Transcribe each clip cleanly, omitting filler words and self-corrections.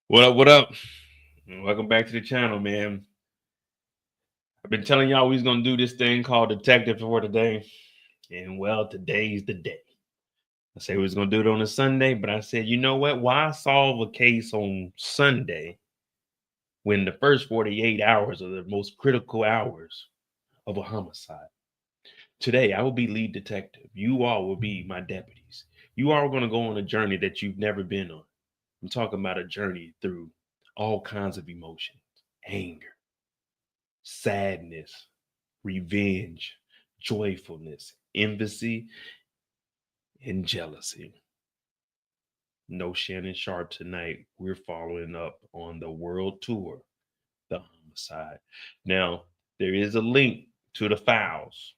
What up? What up? Welcome back to the channel, man. I've been telling y'all we was gonna do this thing called Detective for today, and well, today's the day. I said we was gonna do it on a Sunday, but I said, you know what? Why solve a case on Sunday when the first 48 hours are the most critical hours of a homicide? Today, I will be lead detective. You all will be my deputies. You all are gonna go on a journey that you've never been on. I'm talking about a journey through all kinds of emotions, anger, sadness, revenge, joyfulness, envy, and jealousy. No Shannon Sharp tonight. We're following up on the world tour, the homicide. Now, there is a link to the files.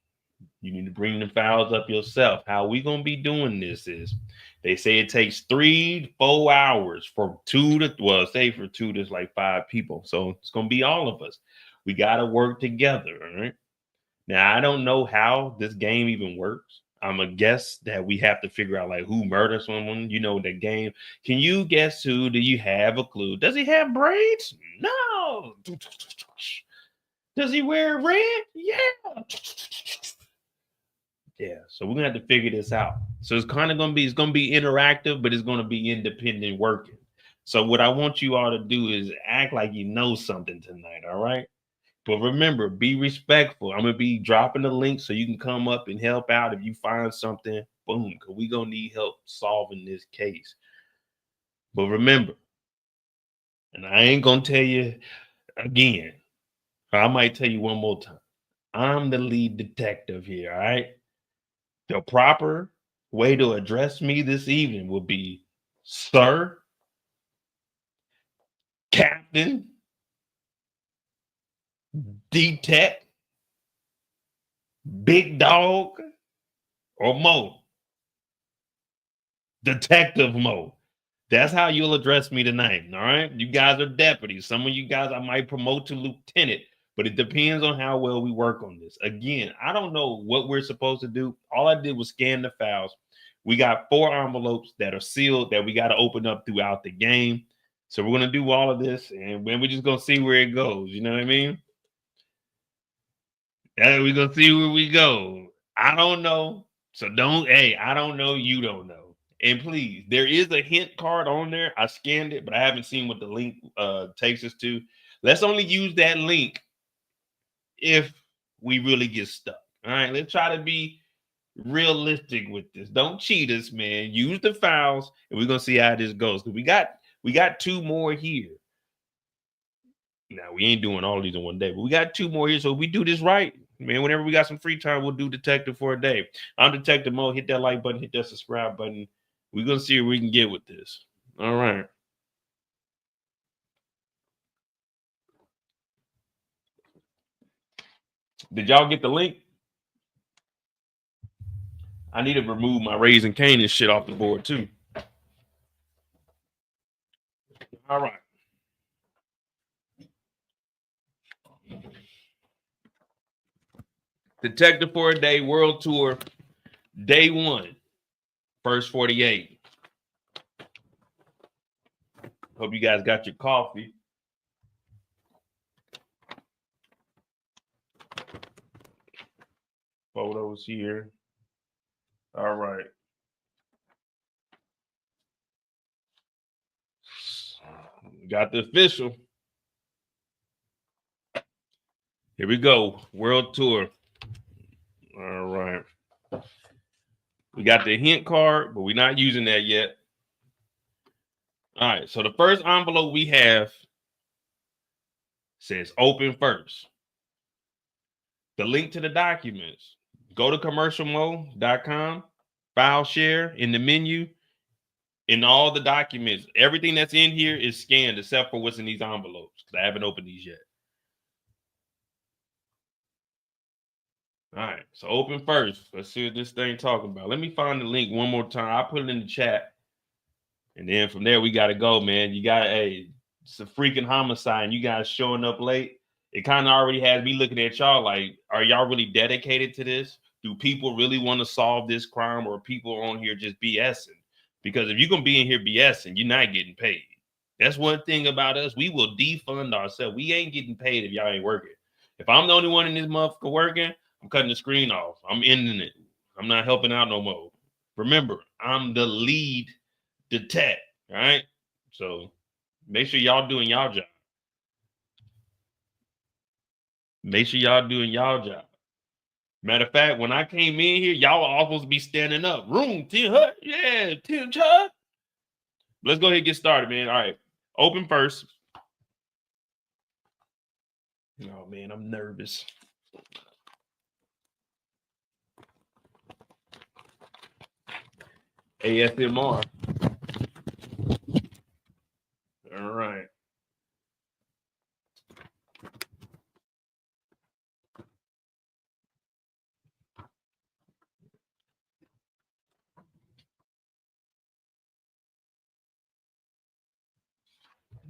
You need to bring the files up yourself. How we gonna be doing this is they say it takes 3 to 4 hours for two to say for two, there's like 5 people. So it's gonna be all of us. We gotta work together, all right? Now, I don't know how this game even works. I'm a guess that we have to figure out like who murdered someone. You know the game. Can you guess who? Do you have a clue? Does he have braids? No. Does he wear red? Yeah. Yeah. So we're gonna have to figure this out. So it's gonna be interactive, but it's gonna be independent working. So what I want you all to do is act like you know something tonight. All right. But remember, be respectful. I'm gonna be dropping the link so you can come up and help out if you find something. Boom, because we gonna need help solving this case. But remember, and I ain't gonna tell you again. I might tell you one more time. I'm the lead detective here. All right. The proper way to address me this evening will be Sir, Captain, Detect, Big Dog, or Mo. Detective Mo. That's how you'll address me tonight. All right. You guys are deputies. Some of you guys I might promote to lieutenant, but it depends on how well we work on this. Again, I don't know what we're supposed to do. All I did was scan the files. We got 4 envelopes that are sealed that we got to open up throughout the game. So we're gonna do all of this, and then we're just gonna see where it goes. You know what I mean? And we're gonna see where we go. I don't know. So don't, hey, I don't know, you don't know. And please, there is a hint card on there. I scanned it, but I haven't seen what the link takes us to. Let's only use that link if we really get stuck. All right, let's try to be realistic with this. Don't cheat us, man. Use the files, and we're gonna see how this goes. Because we got 2 more here. Now we ain't doing all of these in one day, but we got 2 more here. So if we do this right, man, whenever we got some free time, we'll do detective for a day. I'm Detective Mo. Hit that like button, hit that subscribe button. We're gonna see what we can get with this. All right. Did y'all get the link? I need to remove my Raising Cane and shit off the board too. All right. Detective for a Day World Tour, Day 1, first 48. Hope you guys got your coffee. Photos here. All right. Got the official. Here we go. World Tour. All right. We got the hint card, but we're not using that yet. All right. So the first envelope we have says open first. The link to the documents. Go to commercialmo.com, file share in the menu, in all the documents. Everything that's in here is scanned except for what's in these envelopes because I haven't opened these yet. All right, so open first. Let's see what this thing talking about. Let me find the link one more time. I'll put it in the chat. And then from there, we got to go, man. You got to, hey, it's a freaking homicide. And you guys showing up late. It kind of already has me looking at y'all like, are y'all really dedicated to this? Do people really want to solve this crime, or are people on here just BSing? Because if you're going to be in here BSing, you're not getting paid. That's one thing about us. We will defund ourselves. We ain't getting paid if y'all ain't working. If I'm the only one in this motherfucker working, I'm cutting the screen off. I'm ending it. I'm not helping out no more. Remember, I'm the lead detect, right? So make sure y'all doing y'all job. Make sure y'all doing y'all job. Matter of fact, when I came in here, y'all were all supposed to be standing up. Room 10, huh? Yeah, 10 Chud. Let's go ahead and get started, man. All right. Open first. Oh man, I'm nervous. ASMR. All right.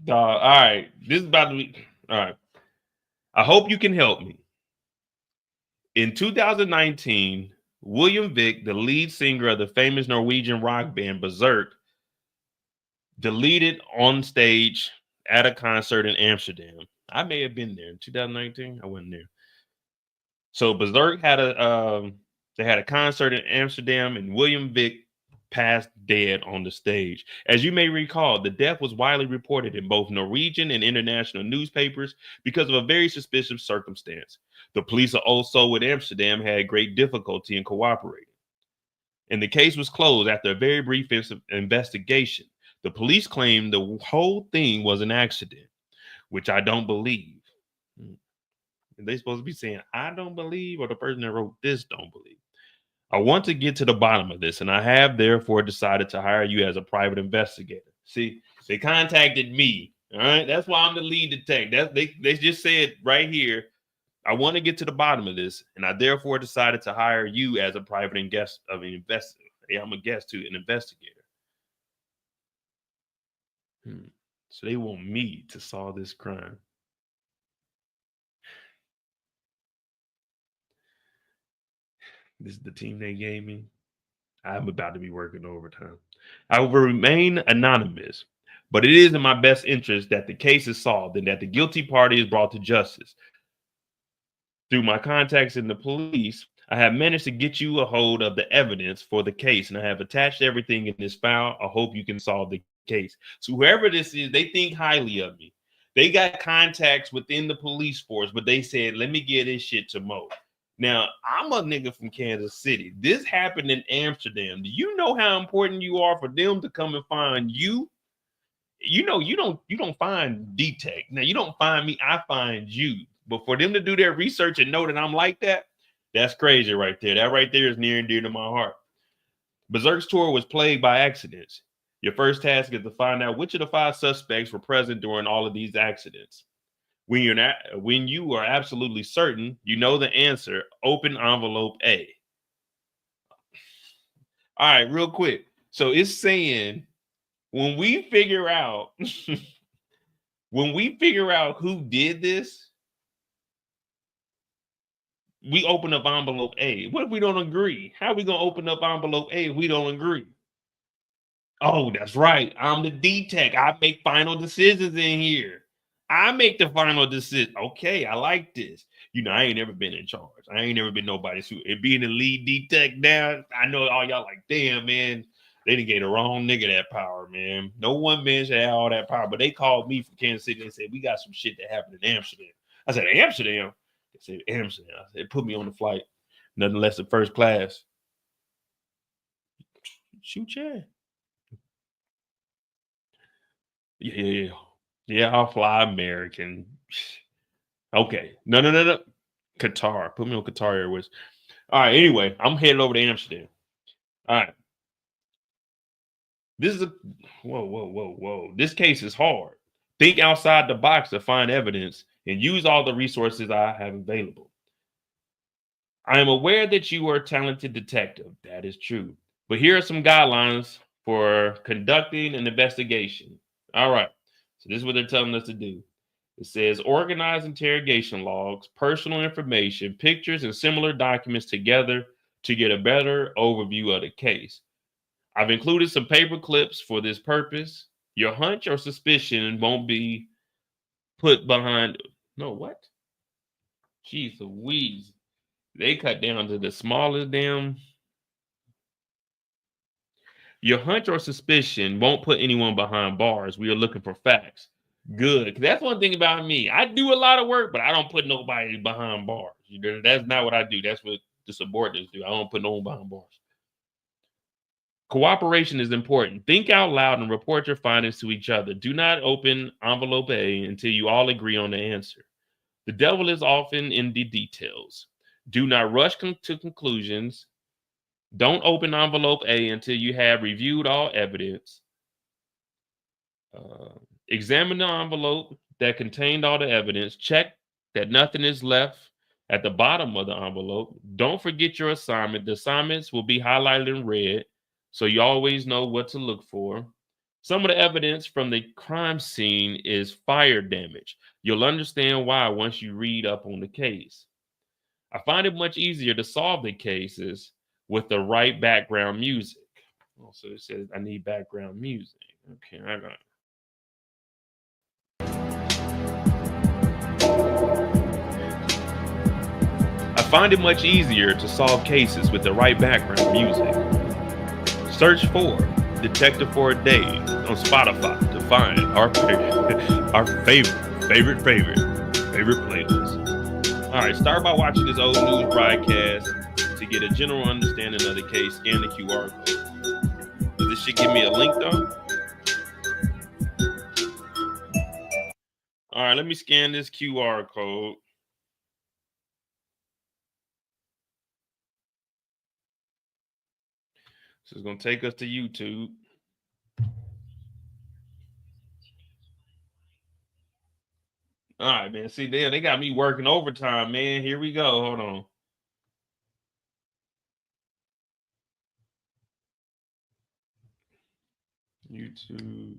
All right. This is about to be all right. I hope you can help me. In 2019, William Vick, the lead singer of the famous Norwegian rock band Berserk, deleted on stage at a concert in Amsterdam. I may have been there in 2019. I wasn't there. So Berserk had a concert in Amsterdam, and William Vick passed dead on the stage. As you may recall, the death was widely reported in both Norwegian and international newspapers because of a very suspicious circumstance. The police also in Amsterdam had great difficulty in cooperating, and the case was closed after a very brief investigation. The police claimed the whole thing was an accident, which I don't believe. They supposed to be saying, I don't believe, or the person that wrote this don't believe. I want to get to the bottom of this, and I have therefore decided to hire you as a private investigator. See, they contacted me. All right. That's why I'm the lead detective. They just said right here, I want to get to the bottom of this, and I therefore decided to hire you as a private investigator. Yeah, I'm a guest to an investigator. So they want me to solve this crime. This is the team they gave me. I'm about to be working overtime. I will remain anonymous, but it is in my best interest that the case is solved and that the guilty party is brought to justice. Through my contacts in the police, I have managed to get you a hold of the evidence for the case, and I have attached everything in this file. I hope you can solve the case. So whoever this is, they think highly of me. They got contacts within the police force, but they said, let me get this shit to Mo. Now, I'm a nigga from Kansas City. This happened in Amsterdam. Do you know how important you are for them to come and find you? You know, you don't find detect. Now you don't find me, I find you. But for them to do their research and know that I'm like that, that's crazy right there. That right there is near and dear to my heart. Berserk's tour was plagued by accidents. Your first task is to find out which of the 5 suspects were present during all of these accidents. When you are absolutely certain, you know the answer. Open envelope A. All right, real quick. So it's saying when we figure out who did this, we open up envelope A. What if we don't agree? How are we gonna open up envelope A if we don't agree? Oh, that's right. I'm the D-Tech. I make final decisions in here. I make the final decision. Okay, I like this. You know, I ain't never been in charge. I ain't never been nobody. So being the lead D-Tech now, I know all y'all like, damn, man, they done gave the wrong nigga that power, man. No one man should have all that power. But they called me from Kansas City and said, we got some shit that happened in Amsterdam. I said, Amsterdam? They said, Amsterdam. I said, put me on the flight. Nothing less than first class. Shoot, yeah. Yeah. Yeah, I'll fly American. Okay. No. Qatar. Put me on Qatar Airways. All right. Anyway, I'm headed over to Amsterdam. All right. This is a whoa. This case is hard. Think outside the box to find evidence and use all the resources I have available. I am aware that you are a talented detective. That is true. But here are some guidelines for conducting an investigation. All right. So this is what they're telling us to do. It says organize interrogation logs, personal information, pictures, and similar documents together to get a better overview of the case. I've included some paper clips for this purpose. Your hunch or suspicion won't be put behind. No, what? Jeez Louise. They cut down to the smallest damn. Your hunch or suspicion won't put anyone behind bars. We are looking for facts. Good. 'Cause that's one thing about me. I do a lot of work, but I don't put nobody behind bars. That's not what I do. That's what the subordinates do. I don't put no one behind bars. Cooperation is important. Think out loud and report your findings to each other. Do not open envelope A until you all agree on the answer. The devil is often in the details. Do not rush to conclusions. Don't open envelope A until you have reviewed all evidence. Examine the envelope that contained all the evidence. Check that nothing is left at the bottom of the envelope. Don't forget your assignment. The assignments will be highlighted in red, so you always know what to look for. Some of the evidence from the crime scene is fire damage. You'll understand why once you read up on the case. I find it much easier to solve the cases with the right background music. Also, it says I need background music. Okay, I got it. I find it much easier to solve cases with the right background music. Search for Detective for a Day on Spotify to find our favorite playlist. All right, start by watching this old news broadcast to get a general understanding of the case. Scan the QR code. Does this shit give me a link though? All right, let me scan this QR code. This is going to take us to YouTube. All right, man. See, they got me working overtime, man. Here we go. Hold on. YouTube.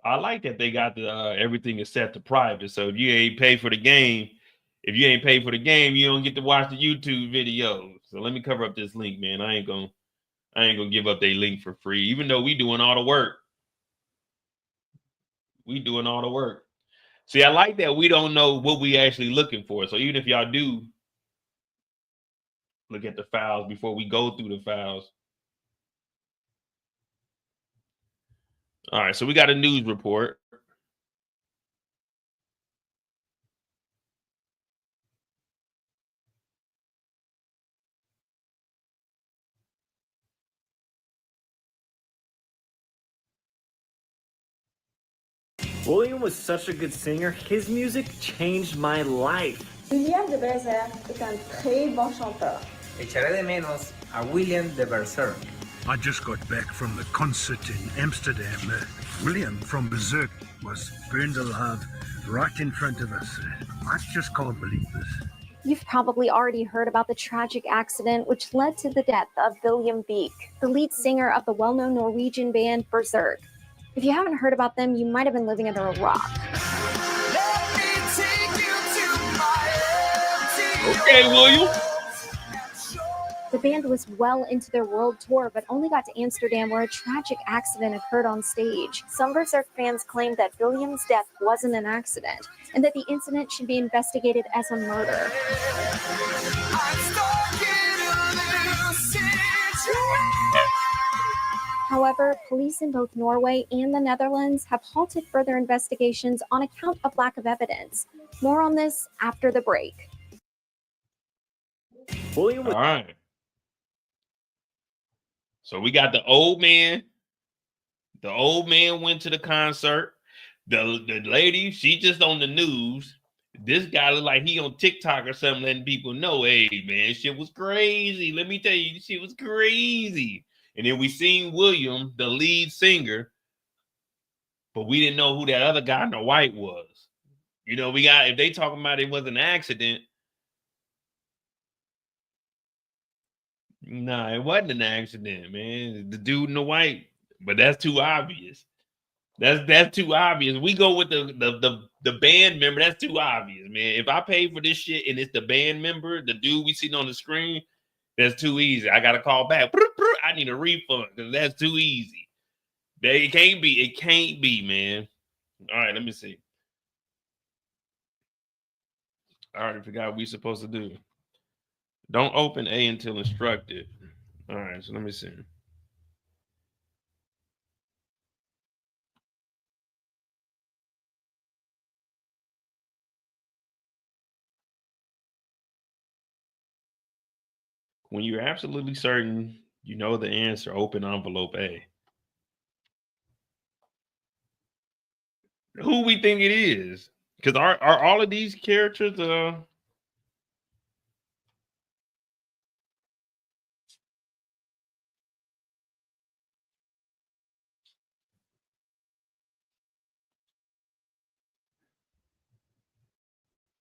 I like that they got the everything is set to private. So if you ain't pay for the game, you don't get to watch the YouTube video. So let me cover up this link, man. I ain't gonna give up their link for free, even though we doing all the work. See, I like that we don't know what we actually looking for. So even if y'all do look at the files before we go through the files. All right, so we got a news report. William was such a good singer, his music changed my life. William de Bercer est un très bon chanteur. Echaré de menos a William de Bercer. I just got back from the concert in Amsterdam. William from Berserk was burned alive right in front of us. I just can't believe this. You've probably already heard about the tragic accident which led to the death of William Beek, the lead singer of the well-known Norwegian band Berserk. If you haven't heard about them, you might have been living under a rock. Okay, William. The band was well into their world tour, but only got to Amsterdam where a tragic accident occurred on stage. Some Berserk fans claimed that William's death wasn't an accident, and that the incident should be investigated as a murder. However, police in both Norway and the Netherlands have halted further investigations on account of lack of evidence. More on this after the break. William was All right. So we got the old man. The old man went to the concert. The lady, she just on the news. This guy look like he on TikTok or something, letting people know, hey, man, shit was crazy. Let me tell you, shit was crazy. And then we seen William, the lead singer, but we didn't know who that other guy in the white was. You know, if they talking about it was an accident. Nah, it wasn't an accident, man. The dude in the white, but that's too obvious. That's too obvious. We go with the band member. That's too obvious, man. If I pay for this shit and it's the band member, the dude we seen on the screen, that's too easy. I gotta call back. I need a refund because that's too easy. It can't be. It can't be, man. All right, let me see. I already forgot what we supposed to do. Don't open A until instructed. All right, so let me see. When you're absolutely certain you know the answer, open envelope A. Who we think it is? Because are all of these characters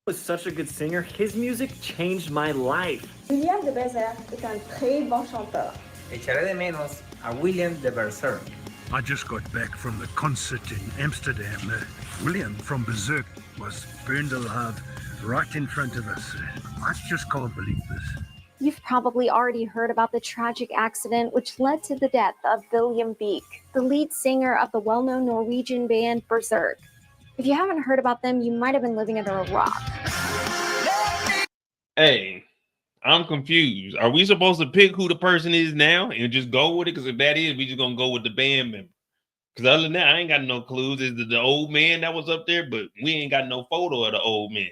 Was such a good singer. His music changed my life. William de Bergerac est un très bon chanteur. Echaré de menos a William de Berserk. I just got back from the concert in Amsterdam. William from Berserk was burned alive right in front of us. I just can't believe this. You've probably already heard about the tragic accident which led to the death of William Beek, the lead singer of the well-known Norwegian band Berserk. If you haven't heard about them, you might have been living under a rock. Hey, I'm confused. Are we supposed to pick who the person is now and just go with it? Because if that is, we just gonna go with the band member. Because other than that, I ain't got no clues. Is the old man that was up there, but we ain't got no photo of the old man.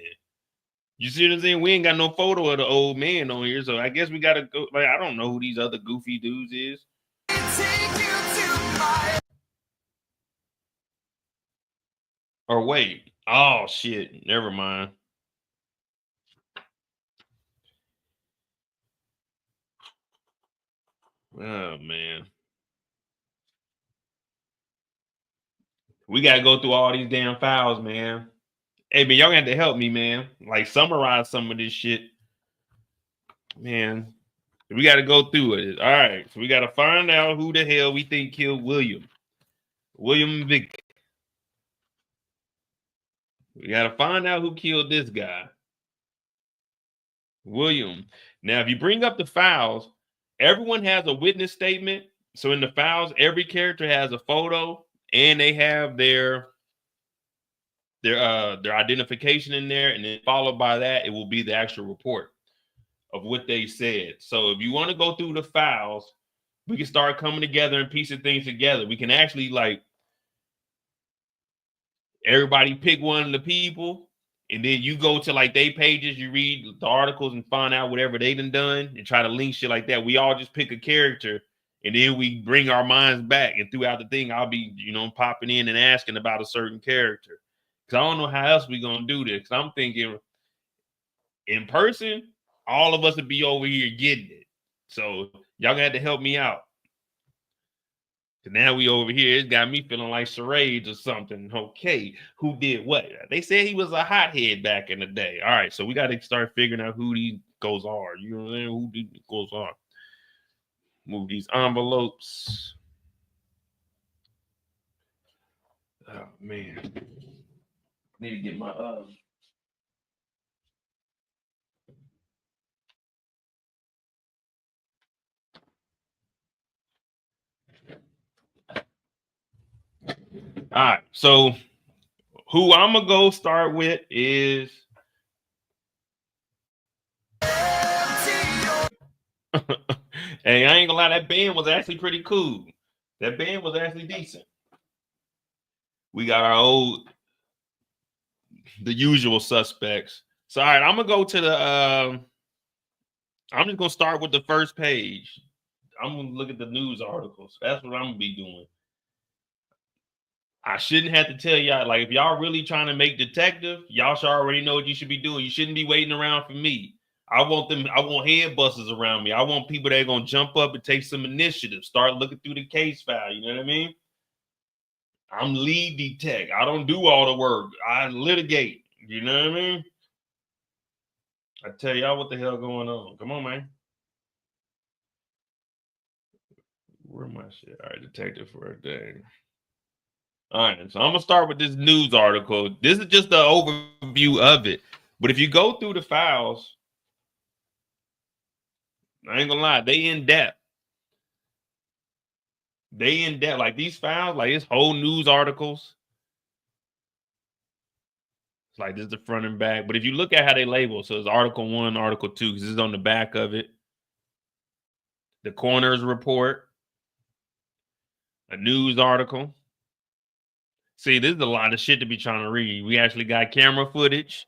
You see what I'm saying? We ain't got no photo of the old man on here, so I guess we gotta go. Like, I don't know who these other goofy dudes is. Or wait, oh shit, never mind. Oh man, we gotta go through all these damn files, man. Hey man, y'all got to help me, man. Like summarize some of this shit, man. We got to go through it. All right, so we got to find out who the hell we think killed William Vick. We got to find out who killed this guy, William. Now, if you bring up the files, everyone has a witness statement. So in the files, every character has a photo, and they have their identification in there, and then followed by that, it will be the actual report of what they said. So if you want to go through the files, we can start coming together and piecing things together. We can actually like everybody pick one of the people, and then you go to like their pages, you read the articles and find out whatever they done and try to link shit like that. We all just pick a character, and then we bring our minds back. And throughout the thing, I'll be, popping in and asking about a certain character. Because I don't know how else we're going to do this. Because I'm thinking in person, all of us would be over here getting it. So y'all gonna have to help me out. Cause now we over here, it's got me feeling like charades or something. Okay, who did what? They said he was a hothead back in the day. All right, so we got to start figuring out who these goes are. You know what I'm saying? Who these goes are? Move these envelopes. Oh man, need to get my All right, so who I'm gonna go start with is hey, I ain't gonna lie, that band was actually pretty cool. That band was actually decent. We got the usual suspects. So all right, I'm gonna go to the I'm just gonna start with the first page. I'm gonna look at the news articles. That's what I'm gonna be doing. I shouldn't have to tell y'all, like, if y'all really trying to make detective, y'all should already know what you should be doing. You shouldn't be waiting around for me. I want head busters around me. I want people that are gonna jump up and take some initiative, start looking through the case file. You know what I mean? I'm lead detect. I don't do all the work. I litigate. You know what I mean? I tell y'all what the hell going on. Come on, man. Where my shit? All right, detective for a day. All right, so I'm gonna start with this news article. This is just the overview of it. But if you go through the files, I ain't gonna lie, they in depth. They in depth, like these files, like it's whole news articles. It's like this is the front and back. But if you look at how they label, so it's Article 1, Article 2, because this is on the back of it. The coroner's report, a news article. See, this is a lot of shit to be trying to read. We actually got camera footage.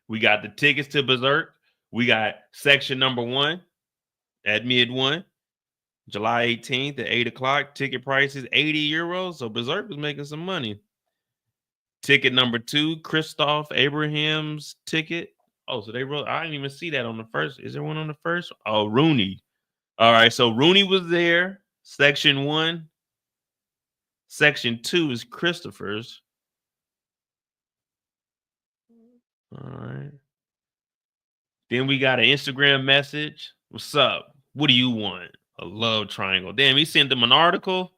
We got the tickets to Berserk. We got section number 1 at mid 1, July 18th at 8 o'clock. Ticket prices 80 euros. So Berserk was making some money. Ticket number 2, Christoph Abraham's ticket. Oh, so they wrote, I didn't even see that on the first. Is there one on the first? Oh, Rooney. All right, so Rooney was there. Section 1. Section 2 is Christopher's. All right. Then we got an Instagram message. What's up? What do you want? A love triangle. Damn, he sent them an article.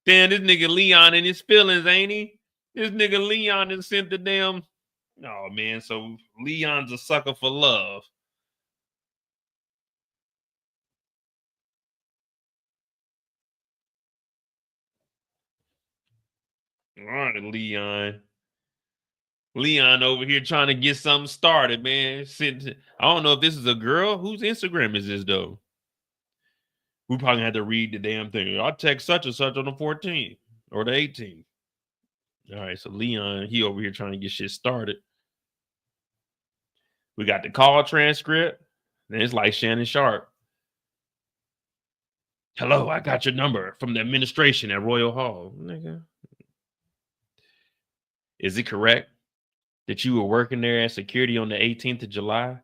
Damn, this nigga Leon in his feelings, ain't he? This nigga Leon has sent the damn. Oh, man. So Leon's a sucker for love. All right, Leon. Leon over here trying to get something started, man. I don't know if this is a girl. Whose Instagram is this, though? We probably had to read the damn thing. I'll text such and such on the 14th or the 18th. All right, so Leon, he over here trying to get shit started. We got the call transcript. And it's like Shannon Sharp. Hello, I got your number from the administration at Royal Hall. Nigga. Is it correct that you were working there as security on the 18th of July?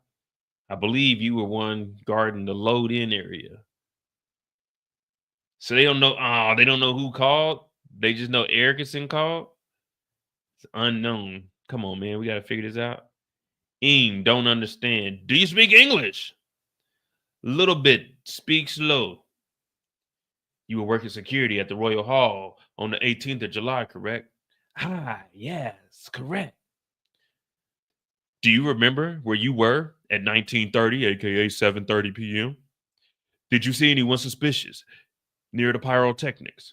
I believe you were one guarding the load-in area. So they don't know. Oh, they don't know who called. They just know Erickson called. It's unknown. Come on, man. We got to figure this out. Don't understand. Do you speak English? Little bit. Speak slow. You were working security at the Royal Hall on the 18th of July, correct? Ah, yes, correct. Do you remember where you were at 1930, aka 7:30 p.m.? Did you see anyone suspicious near the pyrotechnics?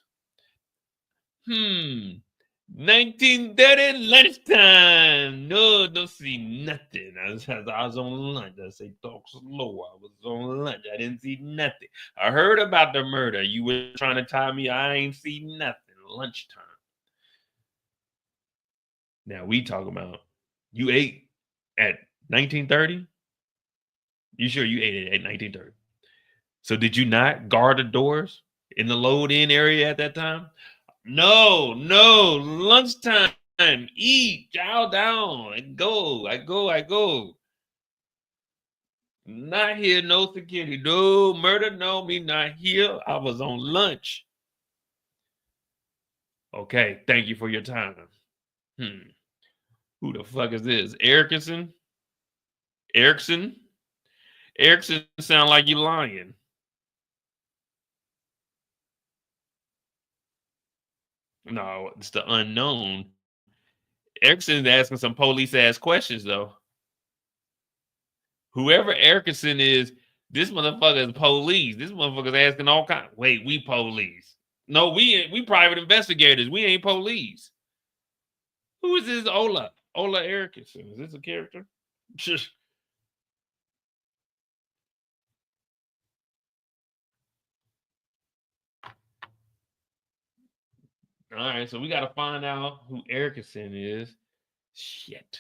1930 lunchtime. No, don't see nothing. I was on lunch. I say talk slow. I was on lunch. I didn't see nothing. I heard about the murder. You were trying to tie me. I ain't see nothing. Lunchtime. Now we talk about you ate at 1930. You sure you ate it at 1930? So did you not guard the doors in the load-in area at that time? No, lunchtime, eat, chow down, I go. Not here, no security, no murder, no, me not here. I was on lunch. Okay, thank you for your time. Who the fuck is this? Erickson sound like you lying. No, it's the unknown. Erickson's asking some police ass questions though. Whoever Erickson is, this motherfucker is police. This motherfucker's asking all kinds. Wait, we police? No, we private investigators. We ain't police. Who is this Ola? Ola Erickson. Is this a character? All right, so we got to find out who Erickson is. Shit.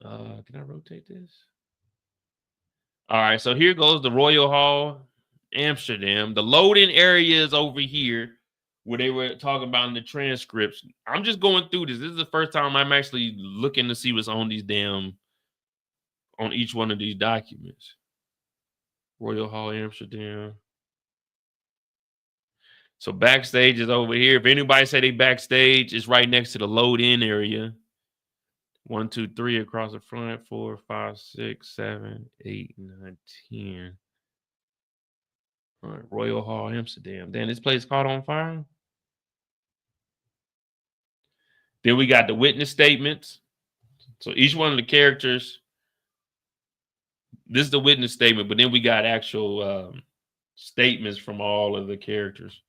Can I rotate this? All right, so here goes the Royal Hall, Amsterdam. The loading area is over here where they were talking about in the transcripts. I'm just going through this. This is the first time I'm actually looking to see what's on each one of these documents. Royal Hall, Amsterdam. So backstage is over here. If anybody say they backstage, it's right next to the load-in area. 1, 2, 3 across the front. 4, 5, 6, 7, 8, 9, 10. All right, Royal Hall, Amsterdam. Then this place caught on fire. Then we got the witness statements. So each one of the characters, this is the witness statement, but then we got actual statements from all of the characters.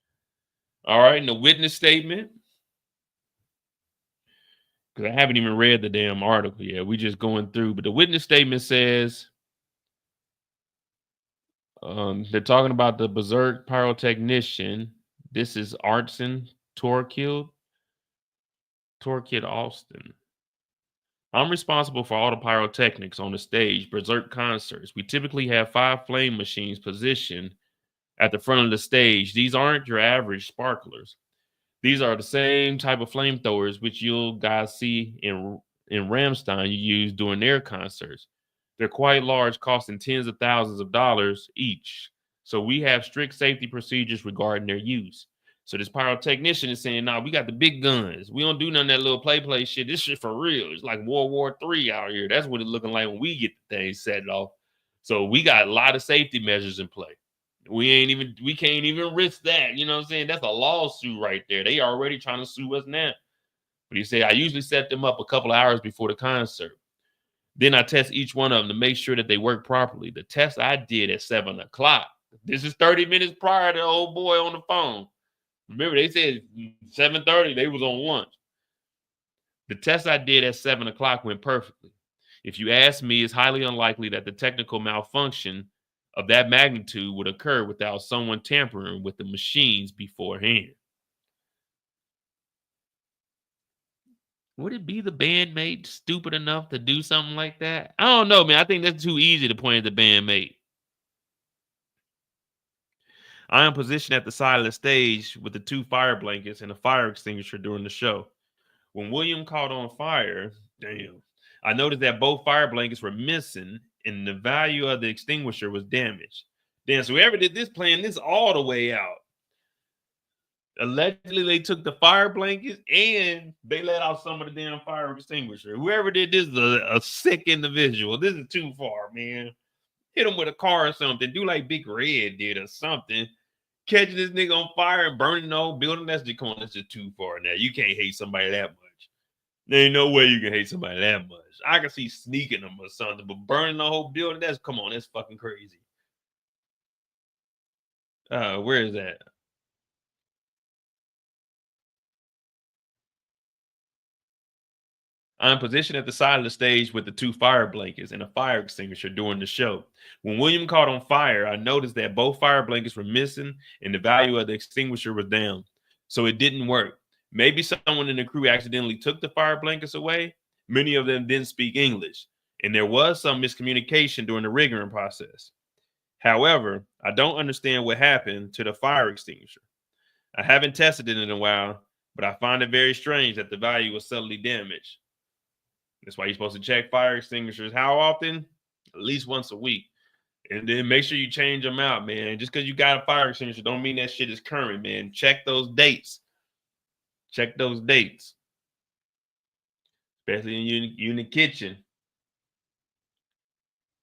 All right, and the witness statement, because I haven't even read the damn article yet. We just going through, but the witness statement says they're talking about the berserk pyrotechnician. This is Artson Torkid Austin. I'm responsible for all the pyrotechnics on the stage, berserk concerts. We typically have 5 flame machines positioned at the front of the stage. These aren't your average sparklers. These are the same type of flamethrowers which you'll guys see in Ramstein you use during their concerts. They're quite large, costing tens of thousands of dollars each. So we have strict safety procedures regarding their use. So this pyrotechnician is saying, nah, we got the big guns. We don't do none of that little play shit. This shit for real. It's like World War III out here. That's what it's looking like when we get the thing set off. So we got a lot of safety measures in play. We can't even risk that. You know what I'm saying? That's a lawsuit right there. They already trying to sue us now. But he said, I usually set them up a couple of hours before the concert. Then I test each one of them to make sure that they work properly. The test I did at 7 o'clock. This is 30 minutes prior to the old boy on the phone. Remember, they said 7:30, they was on lunch. The test I did at 7 o'clock went perfectly. If you ask me, it's highly unlikely that the technical malfunction of that magnitude would occur without someone tampering with the machines beforehand. Would it be the bandmate stupid enough to do something like that? I don't know, man. I think that's too easy to point at the bandmate. I am positioned at the side of the stage with the 2 fire blankets and a fire extinguisher during the show. When William caught on fire, I noticed that both fire blankets were missing and the value of the extinguisher was damaged. Then, so whoever did this planned this all the way out. Allegedly, they took the fire blankets and they let out some of the damn fire extinguisher. Whoever did this is a sick individual. This is too far, man. Hit him with a car or something. Do like Big Red did or something. Catching this nigga on fire and burning the whole building. That's just too far now. You can't hate somebody that much. There ain't no way you can hate somebody that much. I can see sneaking them or something, but burning the whole building, that's fucking crazy. Where is that? I'm positioned at the side of the stage with the 2 fire blankets and a fire extinguisher during the show. When William caught on fire, I noticed that both fire blankets were missing and the value of the extinguisher was down. So it didn't work. Maybe someone in the crew accidentally took the fire blankets away. Many of them didn't speak English, and there was some miscommunication during the rigging process. However, I don't understand what happened to the fire extinguisher. I haven't tested it in a while, but I find it very strange that the value was subtly damaged. That's why you're supposed to check fire extinguishers. How often? At least once a week. And then make sure you change them out, man. Just because you got a fire extinguisher don't mean that shit is current, man. Check those dates. Check those dates. Especially you in the kitchen.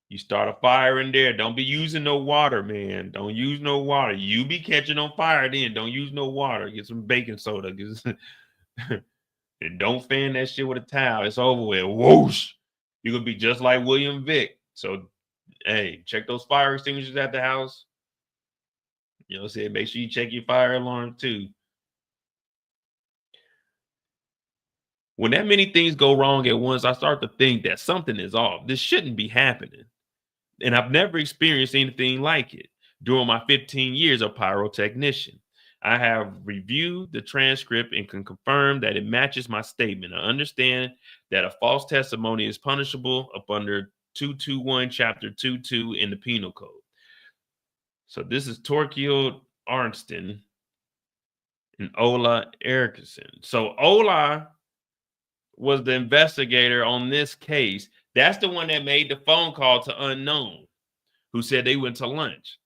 You start a fire in there. Don't be using no water, man. Don't use no water. You be catching on fire then. Don't use no water. Get some baking soda. And don't fan that shit with a towel. It's over with. Whoosh. You're going to be just like William Vick. So, hey, check those fire extinguishers at the house. You know what I'm saying? Make sure you check your fire alarm too. When that many things go wrong at once, I start to think that something is off. This shouldn't be happening. And I've never experienced anything like it during my 15 years of pyrotechnician. I have reviewed the transcript and can confirm that it matches my statement. I understand that a false testimony is punishable up under 221 chapter 22 in the penal code. So this is Torkild Arnston and Ola Eriksson. So Ola was the investigator on this case. That's the one that made the phone call to unknown, who said they went to lunch.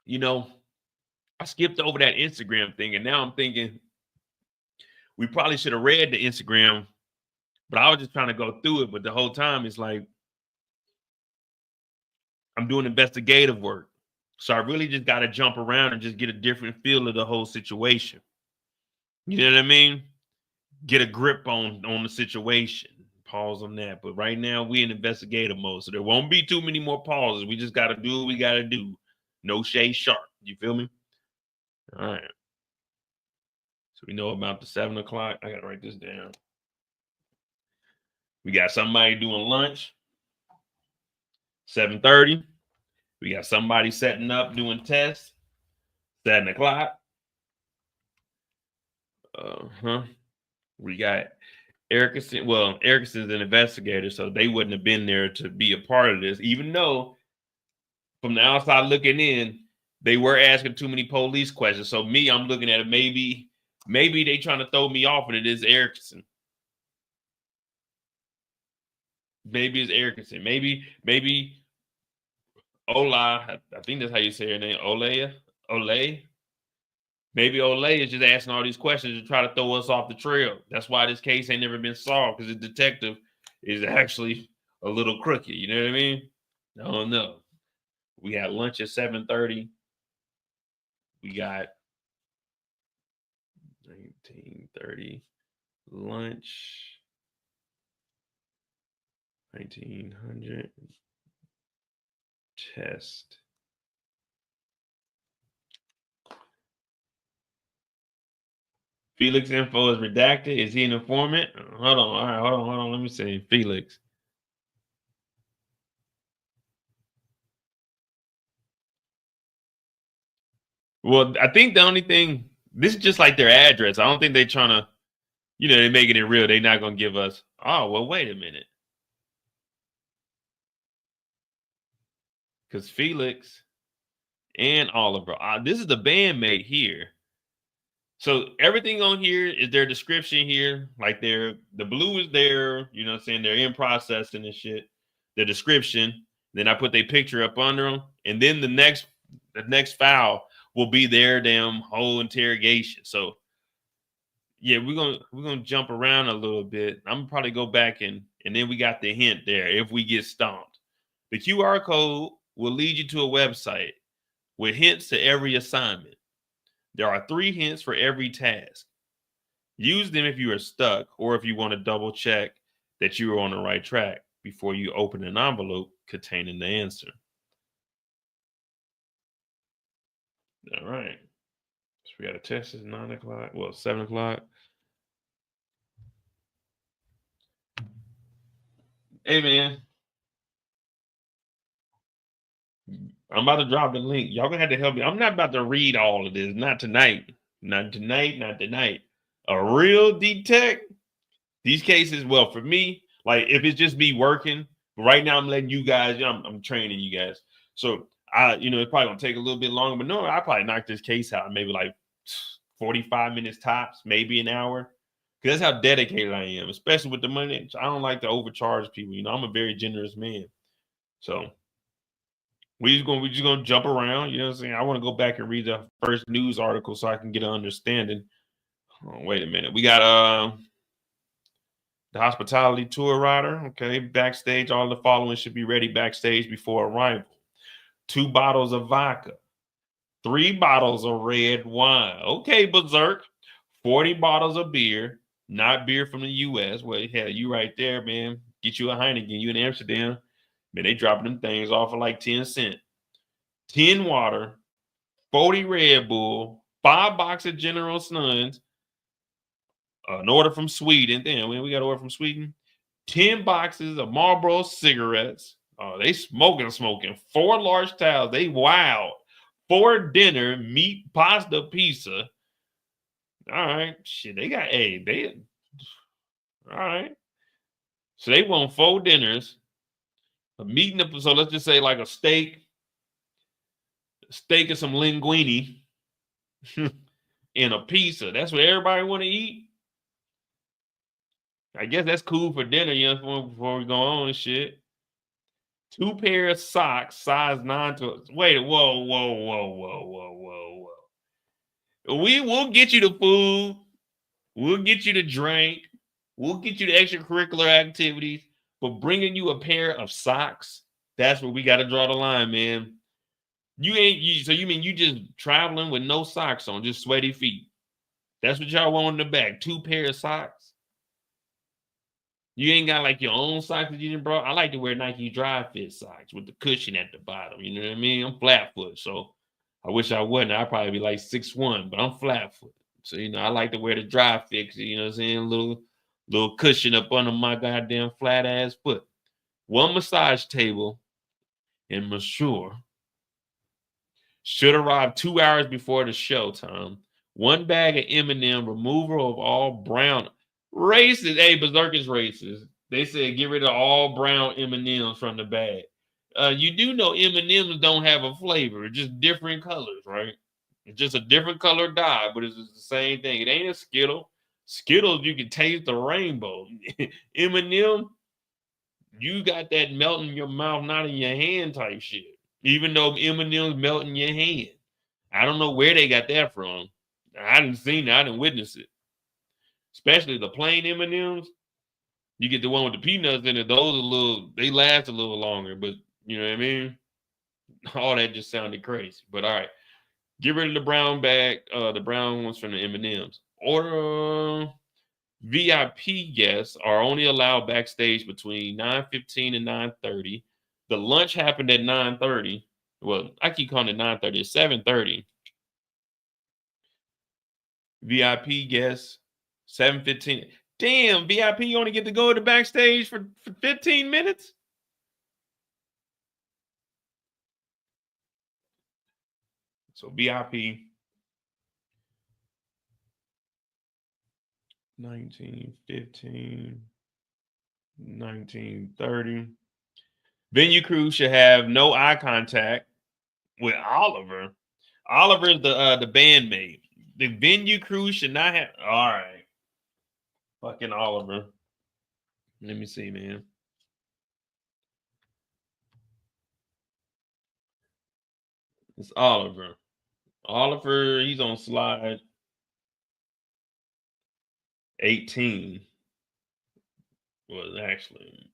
You know, I skipped over that Instagram thing, and now I'm thinking we probably should have read the Instagram, but I was just trying to go through it. But the whole time it's like I'm doing investigative work. So I really just got to jump around and just get a different feel of the whole situation. You know what I mean? Get a grip on the situation. pause on that. But right now we in investigative mode, so there won't be too many more pauses. We just got to do what we got to do. No shade sharp. You feel me? All right. So we know about the 7 o'clock. I got to write this down. We got somebody doing lunch. 7:30. We got somebody setting up doing tests. 7 o'clock. We got Erickson. Well, Erickson's an investigator, so they wouldn't have been there to be a part of this, even though from the outside looking in, they were asking too many police questions. So me, I'm looking at it. Maybe they trying to throw me off, and it is Erickson. Maybe it's Erickson. Maybe Ola. I think that's how you say her name. Olay. Maybe Olay is just asking all these questions to try to throw us off the trail. That's why this case ain't never been solved, because the detective is actually a little crooked. You know what I mean? I don't know. We had lunch at 7:30. We got 19:30 lunch. 1900 test. Felix info is redacted. Is he an informant? Hold on. All right, hold on. Let me see. Felix. Well, I think the only thing, this is just like their address. I don't think they're trying to, they're making it real. They're not going to give us, oh, well, wait a minute. Because Felix and Oliver, this is the bandmate here. So everything on here is their description here. Like the blue is there, you know what I'm saying? They're in processing and shit. The description. Then I put their picture up under them. And then the next file will be their damn whole interrogation. So yeah, we're gonna jump around a little bit. I'm gonna probably go back and then we got the hint there if we get stomped. The QR code will lead you to a website with hints to every assignment. There are 3 hints for every task. Use them if you are stuck or if you want to double check that you are on the right track before you open an envelope containing the answer. All right. So we got a test at 9 o'clock. Well, 7 o'clock. Hey, man. I'm about to drop the link. Y'all gonna have to help me. I'm not about to read all of this. Not tonight. Not tonight. A real detect. These cases, well, for me, like if it's just me working, right now I'm letting you guys, I'm training you guys. So it's probably gonna take a little bit longer, but no, I probably knock this case out in maybe like 45 minutes tops, maybe an hour. Because that's how dedicated I am, especially with the money. I don't like to overcharge people. I'm a very generous man. So we're just gonna jump around. You know what I'm saying? I want to go back and read the first news article so I can get an understanding. Oh, wait a minute. We got the hospitality tour rider. Okay, backstage. All the following should be ready backstage before arrival. 2 bottles of vodka, 3 bottles of red wine. Okay, berserk. 40 bottles of beer, not beer from the U.S. Well, hell, you right there, man. Get you a Heineken. You in Amsterdam. Man, they dropping them things off for like 10 cents. 10 water, 40 Red Bull, 5 boxes of General Snuns, an order from Sweden. Damn, we got an order from Sweden. 10 boxes of Marlboro cigarettes. Oh, they smoking. 4 large towels. They wild. 4 dinner, meat, pasta, pizza. All right. Shit, all right. So they want 4 dinners. A meeting, so let's just say like a steak and some linguine and a pizza. That's what everybody want to eat. I guess that's cool for dinner, before we go on and shit. 2 pair of socks, size 9 to. Wait, whoa. We'll get you the food. We'll get you the drink. We'll get you the extracurricular activities. But bringing you a pair of socks, that's where we got to draw the line, man. So you mean you just traveling with no socks on, just sweaty feet? That's what y'all want in the back. 2 pair of socks? You ain't got like your own socks that you didn't brought. I like to wear Nike dry fit socks with the cushion at the bottom. You know what I mean? I'm flat foot, so I wish I wasn't. I'd probably be like 6'1", but I'm flat foot. So I like to wear the dry fit, 'cause, you know what I'm saying? Little cushion up under my goddamn flat ass foot. One massage table in Mesure should arrive 2 hours before the show time. One bag of M&M, removal of all brown. Racist. Hey, Berserk is racist. They said get rid of all brown M&Ms from the bag. You do know M&Ms don't have a flavor. It's just different colors, right? It's just a different color dye, but it's just the same thing. It ain't a Skittle. Skittles, you can taste the rainbow. M&M, you got that melt in your mouth, not in your hand type shit. Even though M&M's melt in your hand. I don't know where they got that from. I didn't see it. I didn't witness it. Especially the plain M&Ms. You get the one with the peanuts in it. Those they last a little longer, but you know what I mean? All that just sounded crazy. But all right. Get rid of the brown bag, the brown ones from the M&Ms. Order VIP guests are only allowed backstage between 9:15 and 9:30. The lunch happened at 9:30. Well, I keep calling it 9:30. It's 7:30. VIP guests, 7:15. Damn, VIP, you only get to go to the backstage for 15 minutes? So VIP 19:15, 19:30. Venue crew should have no eye contact with Oliver. Oliver is the bandmate. The venue crew should not have. All right, fucking Oliver. Let me see, man. It's Oliver. Oliver, he's on slide 18. Well, actually,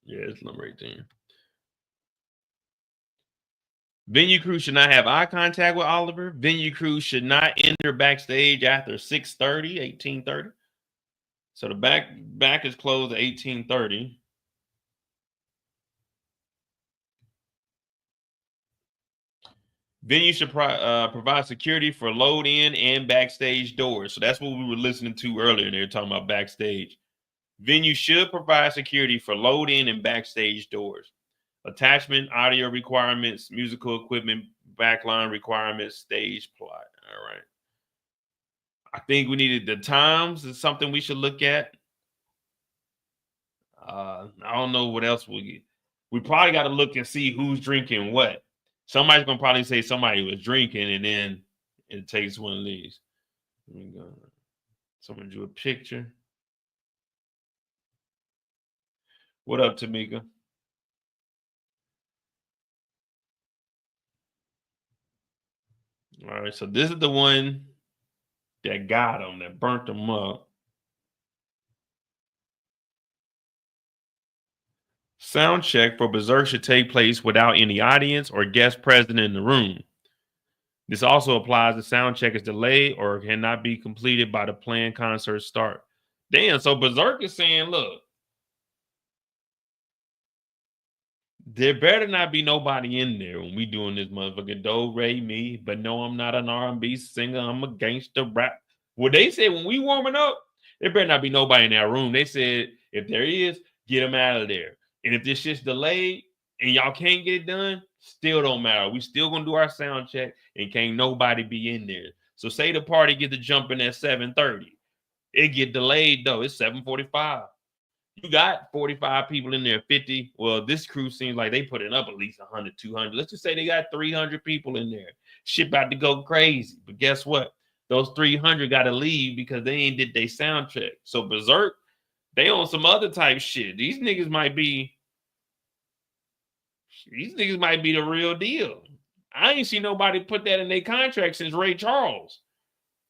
yeah, it's number 18. Venue crew should not have eye contact with Oliver. Venue crew should not enter backstage after 6:30, 18:30. So the back is closed at 18:30. Venue should provide security for load in and backstage doors. So that's what we were listening to earlier. They were talking about backstage. Venue should provide security for load in and backstage doors. Attachment, audio requirements, musical equipment, backline requirements, stage plot. All right. I think we needed the times is something we should look at. I don't know what else we probably got to look and see who's drinking what. Somebody's gonna probably say somebody was drinking, and then it takes one of these. Let me go. Someone drew a picture. What up, Tamika? All right, so this is the one that got him, that burnt him up. Sound check for Berserk should take place without any audience or guest present in the room. This also applies if sound check is delayed or cannot be completed by the planned concert start. Damn, so Berserk is saying, look, there better not be nobody in there when we doing this motherfucking do, re, mi, but no, I'm not an R&B singer. I'm a gangster rap. Well, they said when we warming up, there better not be nobody in that room. They said if there is, get them out of there. And if this shit's delayed and y'all can't get it done, still don't matter. We still gonna do our sound check and can't nobody be in there. So say the party get to jumping at 7:30. It get delayed though. It's 7:45. You got 45 people in there, 50. Well, this crew seems like they put it up at least 100, 200. Let's just say they got 300 people in there. Shit about to go crazy. But guess what? Those 300 got to leave because they ain't did their sound check. So Berserk, they on some other type shit. These niggas might be the real deal. I ain't seen nobody put that in their contract since Ray Charles.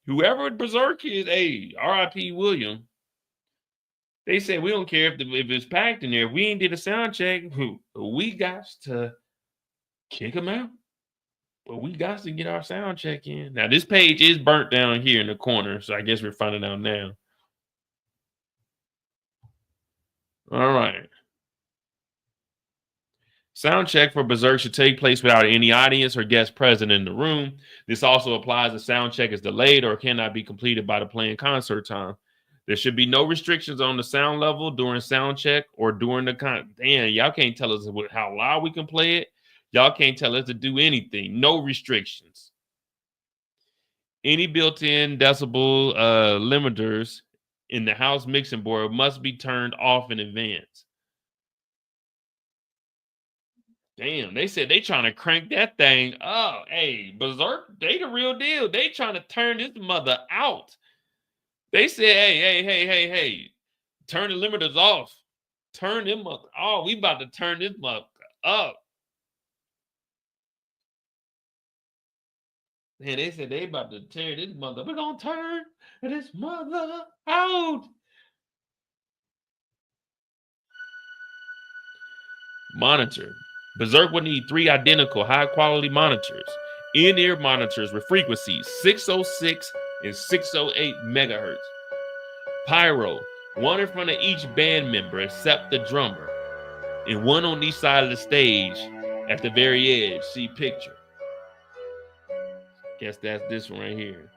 Whoever Berserk is, hey, R.I.P. William. They said we don't care if it's packed in there. If we ain't did a sound check, we got to kick them out. But we got to get our sound check in. Now, this page is burnt down here in the corner, so I guess we're finding out now. All right. Sound check for Berserk should take place without any audience or guest present in the room. This also applies if sound check is delayed or cannot be completed by the playing concert time. There should be no restrictions on the sound level during sound check or during the Damn, y'all can't tell us how loud we can play it. Y'all can't tell us to do anything. No restrictions. Any built-in decibel limiters in the house mixing board must be turned off in advance. Damn, they said they trying to crank that thing up. Hey, Berserk, they the real deal. They trying to turn this mother out. They said, hey, turn the limiters off. Turn them mother. Oh, we about to turn this mother up. Man, they said they about to tear this mother. We're gonna turn this mother out. Monitor. Berserk will need 3 identical high-quality monitors. In-ear monitors with frequencies 606 and 608 megahertz. Pyro, 1 in front of each band member except the drummer, and 1 on each side of the stage at the very edge. See picture. Guess that's this one right here.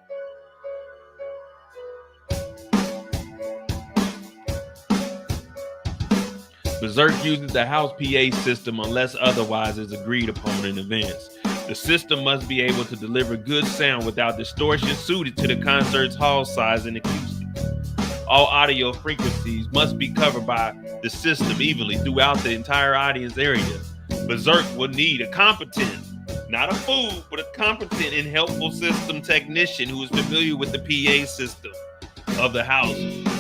Berserk uses the house PA system unless otherwise is agreed upon in advance. The system must be able to deliver good sound without distortion suited to the concert's hall size and acoustics. All audio frequencies must be covered by the system evenly throughout the entire audience area. Berserk will need a competent, not a fool, but a competent and helpful system technician who is familiar with the PA system of the house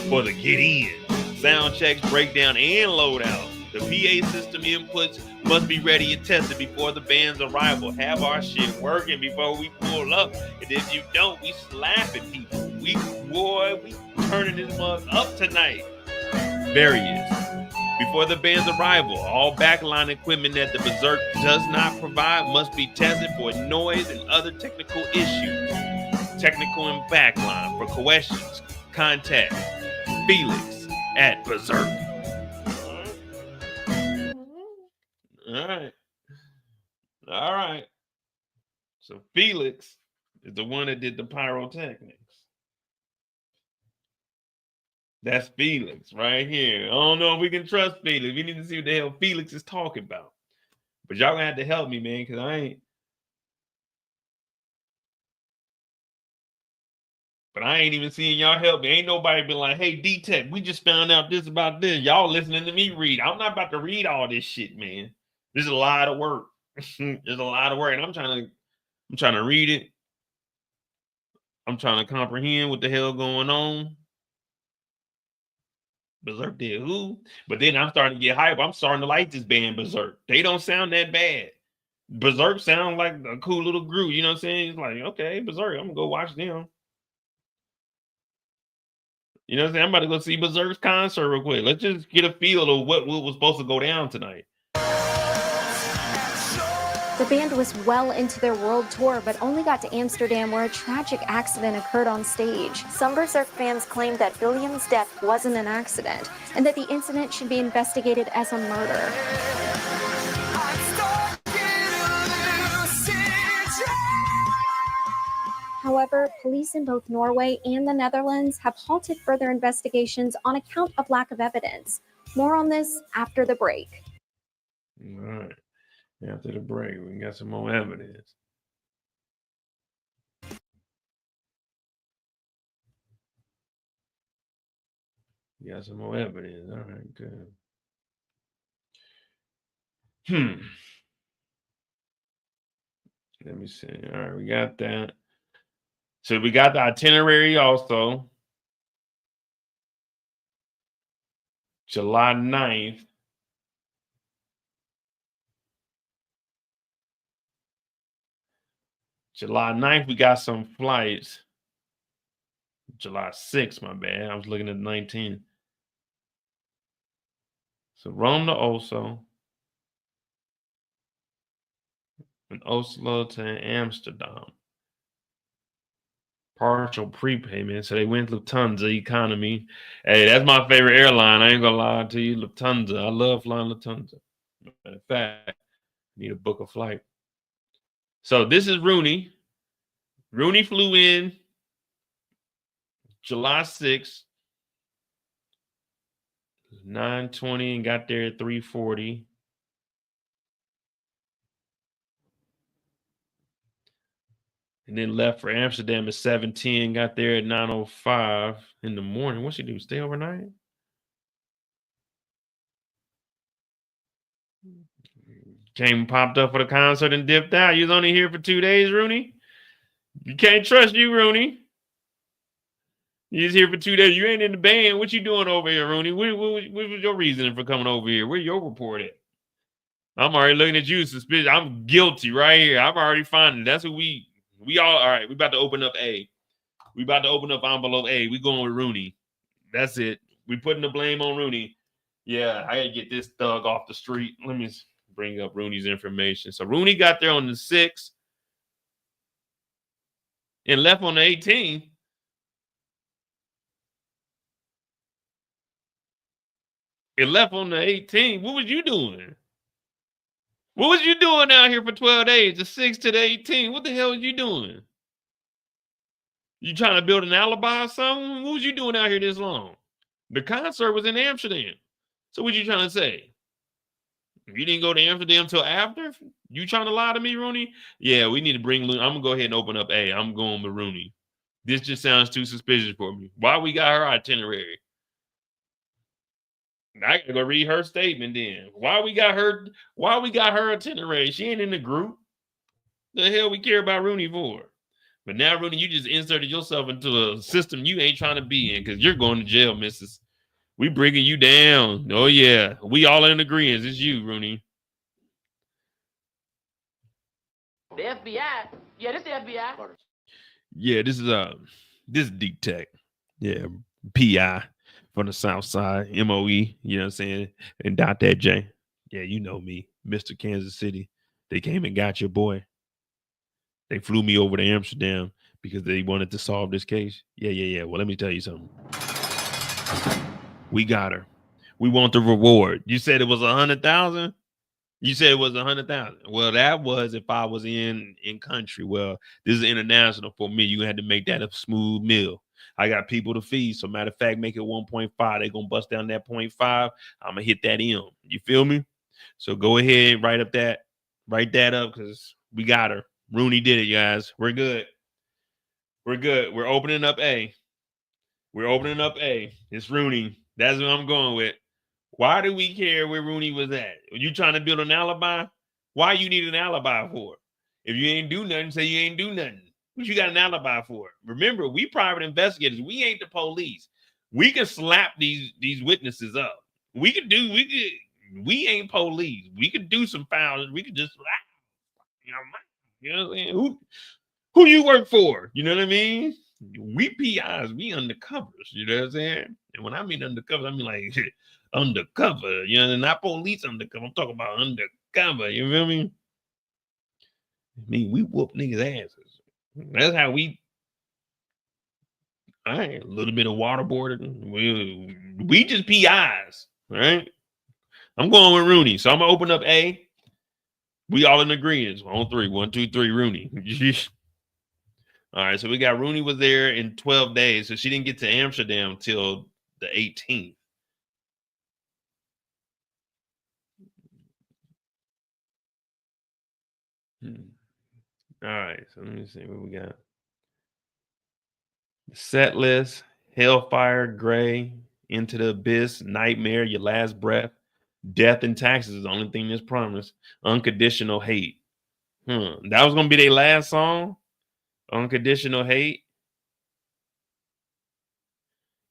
for the get in, sound checks, breakdown, and loadout. The PA system inputs must be ready and tested before the band's arrival. Have our shit working before we pull up. And if you don't, we slapping people. We turning this mug up tonight. Various. Before the band's arrival, all backline equipment that the Berserk does not provide must be tested for noise and other technical issues. Technical and backline. For questions, contact Felix at Berserk. All right. So Felix is the one that did the pyrotechnics. That's Felix right here. I don't know if we can trust Felix. We need to see what the hell Felix is talking about. But y'all gonna have to help me, man, because I ain't even seeing y'all help me. Ain't nobody been like, hey, D-Tech, we just found out this about this. Y'all listening to me read. I'm not about to read all this shit, man. There's a lot of work. There's a lot of work. And I'm trying to read it. I'm trying to comprehend what the hell going on. Berserk did who? But then I'm starting to get hype. I'm starting to like this band Berserk. They don't sound that bad. Berserk sound like a cool little group. You know what I'm saying? It's like, okay, Berserk, I'm gonna go watch them. You know what I'm saying? I'm about to go see Berserk's concert real quick. Let's just get a feel of what was supposed to go down tonight. The band was well into their world tour, but only got to Amsterdam where a tragic accident occurred on stage. Some Berserk fans claimed that William's death wasn't an accident, and that the incident should be investigated as a murder. However, police in both Norway and the Netherlands have halted further investigations on account of lack of evidence. More on this after the break. All right. After the break, we got some more evidence. We got some more evidence. All right, good. Let me see. All right, we got that. So we got the itinerary also. July 9th. July 9th, we got some flights. July 6th, my bad. I was looking at the 19th. So Rome to Oslo. And Oslo to Amsterdam. partial prepayment. So they went Lufthansa economy. Hey, that's my favorite airline. I ain't gonna lie to you, Lufthansa. I love flying Lufthansa. Matter of fact, I need to book a flight. So this is Rooney. Rooney flew in July 6th, 9:20, and got there at 3:40. And then left for Amsterdam at 7:10, got there at 9:05 in the morning. What's she do? Stay overnight? Came popped up for the concert and dipped out. You was only here for 2 days, Rooney. You can't trust you, Rooney. You was here for 2 days. You ain't in the band. What you doing over here, Rooney? What was your reasoning for coming over here? Where your report at? I'm already looking at you suspicious. I'm guilty right here. I've already found it. That's what we all right. We about to open up A. We about to open up envelope A. We going with Rooney. That's it. We putting the blame on Rooney. Yeah, I gotta get this thug off the street. Let me bring up Rooney's information. So Rooney got there on the 6th and left on the 18th. It left on the 18th. What was you doing? What was you doing out here for 12 days, the 6th to the 18th? What the hell was you doing? You trying to build an alibi or something? What was you doing out here this long? The concert was in Amsterdam. So what you trying to say? You didn't go to Amsterdam till after? You trying to lie to me, Rooney? Yeah, we need to bring Rooney. I'm going to go ahead and open up A. I'm going with Rooney. This just sounds too suspicious for me. Why we got her itinerary? I gotta go read her statement then. Why we got her itinerary? She ain't in the group. The hell we care about Rooney for? But now, Rooney, you just inserted yourself into a system you ain't trying to be in because you're going to jail, missus. We bringing you down. Oh, yeah. We all in agreement. It's you, Rooney. The FBI. Yeah, this the FBI. Yeah, this is Deep Tech. Yeah, PI from the South Side, MOE, you know what I'm saying? And Dot that J. Yeah, you know me, Mr. Kansas City. They came and got your boy. They flew me over to Amsterdam because they wanted to solve this case. Yeah. Well, let me tell you something. We got her. We want the reward. You said it was 100,000. You said it was 100,000. Well, that was if I was in country. Well, this is international for me. You had to make that a smooth meal. I got people to feed. So matter of fact, make it 1.5. They're gonna bust down that 0.5. I'm gonna hit that M. You feel me? So go ahead and write that up because we got her. Rooney did it, guys. We're good. We're opening up A. It's Rooney. That's what I'm going with. Why do we care where Rooney was at? Are you trying to build an alibi? Why you need an alibi for? If you ain't do nothing, say you ain't do nothing. What you got an alibi for? Remember, we private investigators. We ain't the police. We can slap these witnesses up. We ain't police. We could do some fouls. We could just you know what I'm saying? Who you work for? You know what I mean? We PIs, we undercovers, you know what I'm saying? And when I mean undercover, I mean like undercover, you know, not police undercover. I'm talking about undercover, you feel me? I mean, we whoop niggas' asses. That's how we all right, a little bit of waterboarding. We just PIs, right? I'm going with Rooney. So I'm gonna open up A. We all in agreement. On 3. 1, 2, 3, Rooney. All right, so we got Rooney was there in 12 days, so she didn't get to Amsterdam till the 18th. All right, so let me see what we got. The set list: Hellfire, Gray, Into the Abyss, Nightmare, Your Last Breath, Death and Taxes is the only thing that's promised. Unconditional Hate. That was gonna be their last song. Unconditional Hate.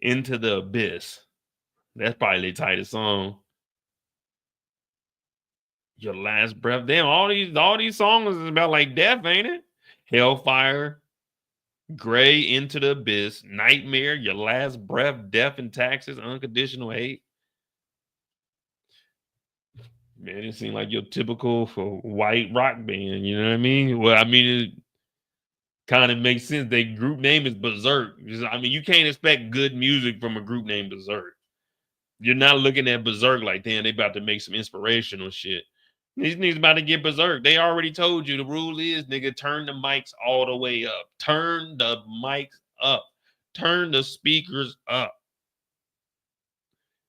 Into the Abyss. That's probably their tightest song. Your Last Breath. Damn, all these songs is about like death, ain't it? Hellfire, Gray, Into the Abyss, Nightmare, Your Last Breath, Death and Taxes, Unconditional Hate. Man, it seemed like your typical for white rock band, you know what I mean? Well, I mean, Kind of makes sense. Their group name is Berserk. I mean, you can't expect good music from a group named Berserk. You're not looking at Berserk like, damn, they about to make some inspirational shit. These niggas about to get berserk. They already told you the rule is, nigga, turn the mics all the way up. Turn the mics up. Turn the speakers up.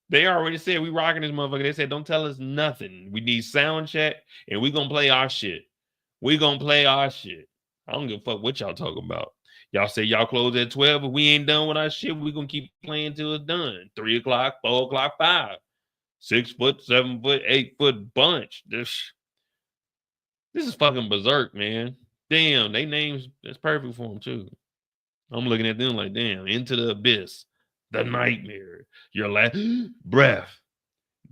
They already said we rocking this motherfucker. They said, don't tell us nothing. We need sound check, and we gonna play our shit. We gonna play our shit. I don't give a fuck what y'all talking about. Y'all say y'all close at 12. If we ain't done with our shit, we gonna keep playing till it's done. 3 o'clock, 4 o'clock, 5. 6 foot, 7 foot, 8 foot bunch. This is fucking berserk, man. Damn, they names, that's perfect for them too. I'm looking at them like, damn, Into the Abyss, The Nightmare, Your Last Breath,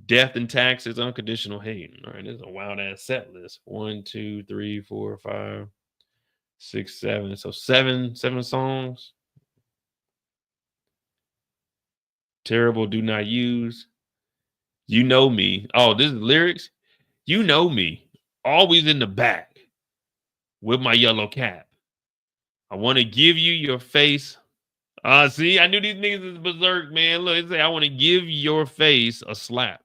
Death and Taxes, Unconditional Hate. All right, this is a wild ass set list. 1, 2, 3, 4, 5, 6, 7. So seven songs. Terrible, Do Not Use. You Know Me. Oh, this is lyrics. You know me. Always in the back with my yellow cap. I want to give you your face. See, I knew these niggas is berserk, man. Look, it say I want to give your face a slap.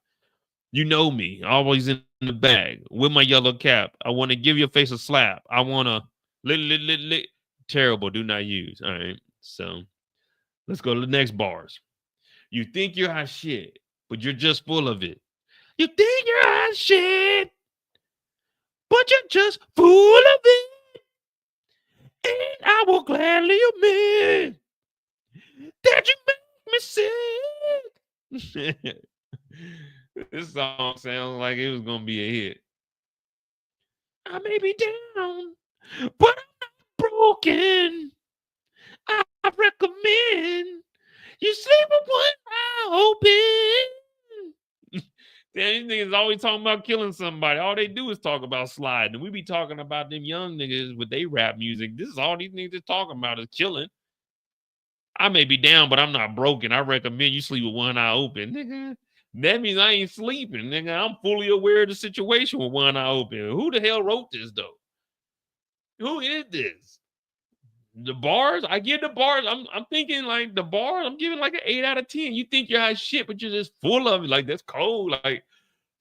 You know me, always in the bag with my yellow cap. I want to give your face a slap. I want to terrible, do not use. All right, so let's go to the next bars. You think you're hot shit, but you're just full of it. You think you're hot shit, but you're just full of it. And I will gladly admit that you make me sick. This song sounds like it was gonna be a hit. I may be down, but I'm not broken. I recommend you sleep with one eye open. Damn, these niggas always talking about killing somebody. All they do is talk about sliding. And we be talking about them young niggas with they rap music. This is all these niggas talking about is killing. I may be down, but I'm not broken. I recommend you sleep with one eye open. Nigga, that means I ain't sleeping. Nigga, I'm fully aware of the situation with one eye open. Who the hell wrote this, though? Who is this? The bars? I give the bars. I'm thinking like the bars, I'm giving like an 8 out of 10. You think you're hot shit, but you're just full of it. Like, that's cold. Like,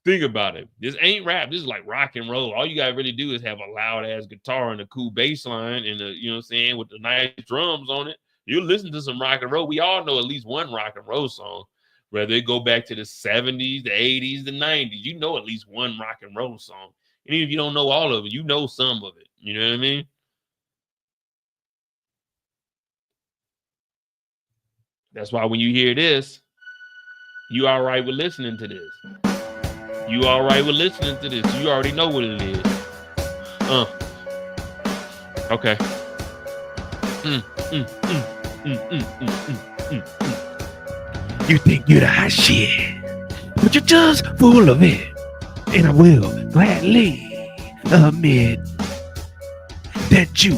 think about it. This ain't rap. This is like rock and roll. All you gotta really do is have a loud ass guitar and a cool bass line and you know what I'm saying, with the nice drums on it. You listen to some rock and roll. We all know at least one rock and roll song, whether it go back to the 70s, the 80s, the 90s. You know at least one rock and roll song. And even if you don't know all of it, you know some of it. You know what I mean? That's why when you hear this, you all right with listening to this. You all right with listening to this. You already know what it is. Okay. You think you're the hot shit, but you're just full of it. And I will gladly admit that you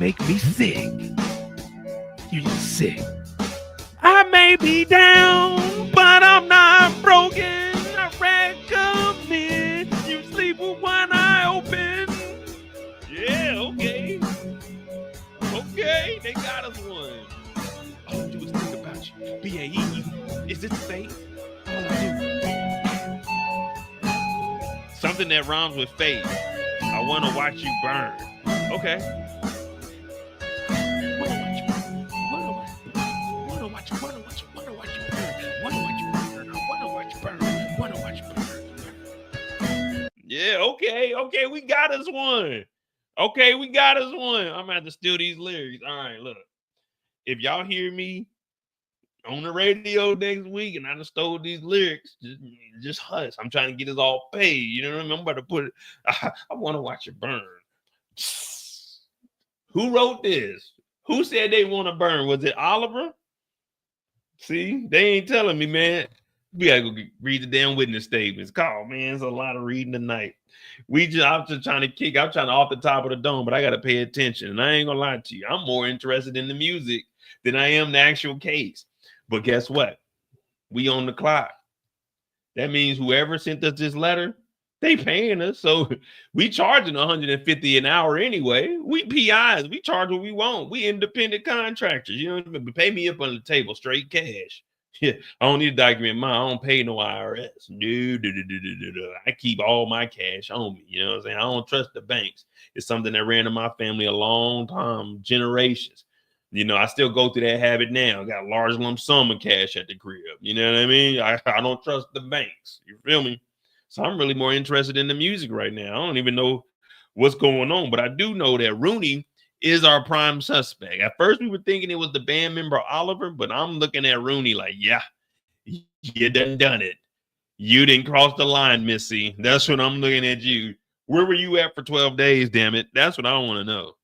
make me sick. You're sick. I may be down, but I'm not broken. I recommend you sleep with one eye open. Yeah, okay. Okay, they got us one. All I do is think about you. B-A-E-E. Is this fate? All I do. Something that rhymes with fate. I want to watch you burn. Okay. Yeah, okay, we got us one. Okay, we got us one. I'm gonna have to steal these lyrics. All right, look. If y'all hear me on the radio next week and I done stole these lyrics, just hush. I'm trying to get this all paid. You know what I mean? I'm about to put it. I want to watch it burn. Who wrote this? Who said they want to burn? Was it Oliver? See, they ain't telling me, man. We gotta go read the damn witness statements. Call, man. It's a lot of reading tonight. I'm just trying to kick. I'm trying to off the top of the dome, but I gotta pay attention. And I ain't gonna lie to you. I'm more interested in the music than I am the actual case. But guess what? We on the clock. That means whoever sent us this letter, They paying us, so we charging 150 an hour anyway. We PIs, we charge what we want. We independent contractors. You know, pay me up on the table, straight cash. Yeah, I don't need to document mine. I don't pay no IRS. No. I keep all my cash on me. You know what I'm saying? I don't trust the banks. It's something that ran in my family a long time, generations. You know, I still go through that habit now. Got a large lump sum of cash at the crib. You know what I mean? I don't trust the banks. You feel me? So I'm really more interested in the music right now. I don't even know what's going on, but I do know that Rooney is our prime suspect. At first, we were thinking it was the band member Oliver, but I'm looking at Rooney like, yeah, you done it. You didn't cross the line, Missy. That's what I'm looking at you. Where were you at for 12 days, damn it? That's what I want to know.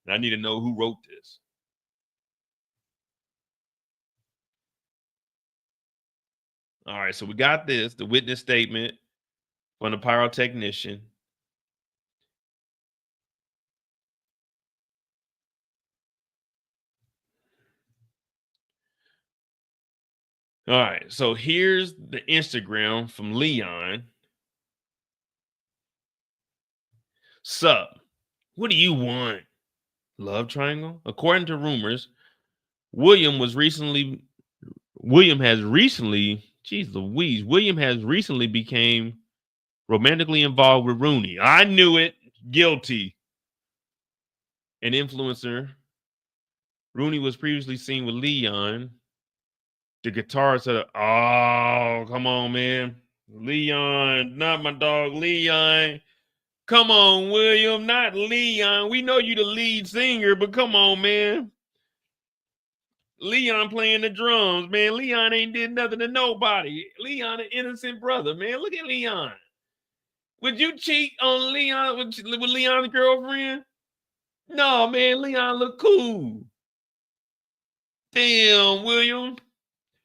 And I need to know who wrote this. All right, so we got this, the witness statement from the pyrotechnician. All right, so here's the Instagram from Leon. Sup, what do you want? Love triangle? According to rumors, William has recently, geez Louise, William has recently became romantically involved with Rooney. I knew it. Guilty. An influencer. Rooney was previously seen with Leon. The guitarist said, oh, come on, man. Leon, not my dog, Leon. Come on, William, not Leon. We know you the lead singer, but come on, man. Leon playing the drums, man. Leon ain't did nothing to nobody. Leon, an innocent brother, man. Look at Leon. Would you cheat on Leon with Leon's girlfriend? No, man. Leon look cool. Damn, William.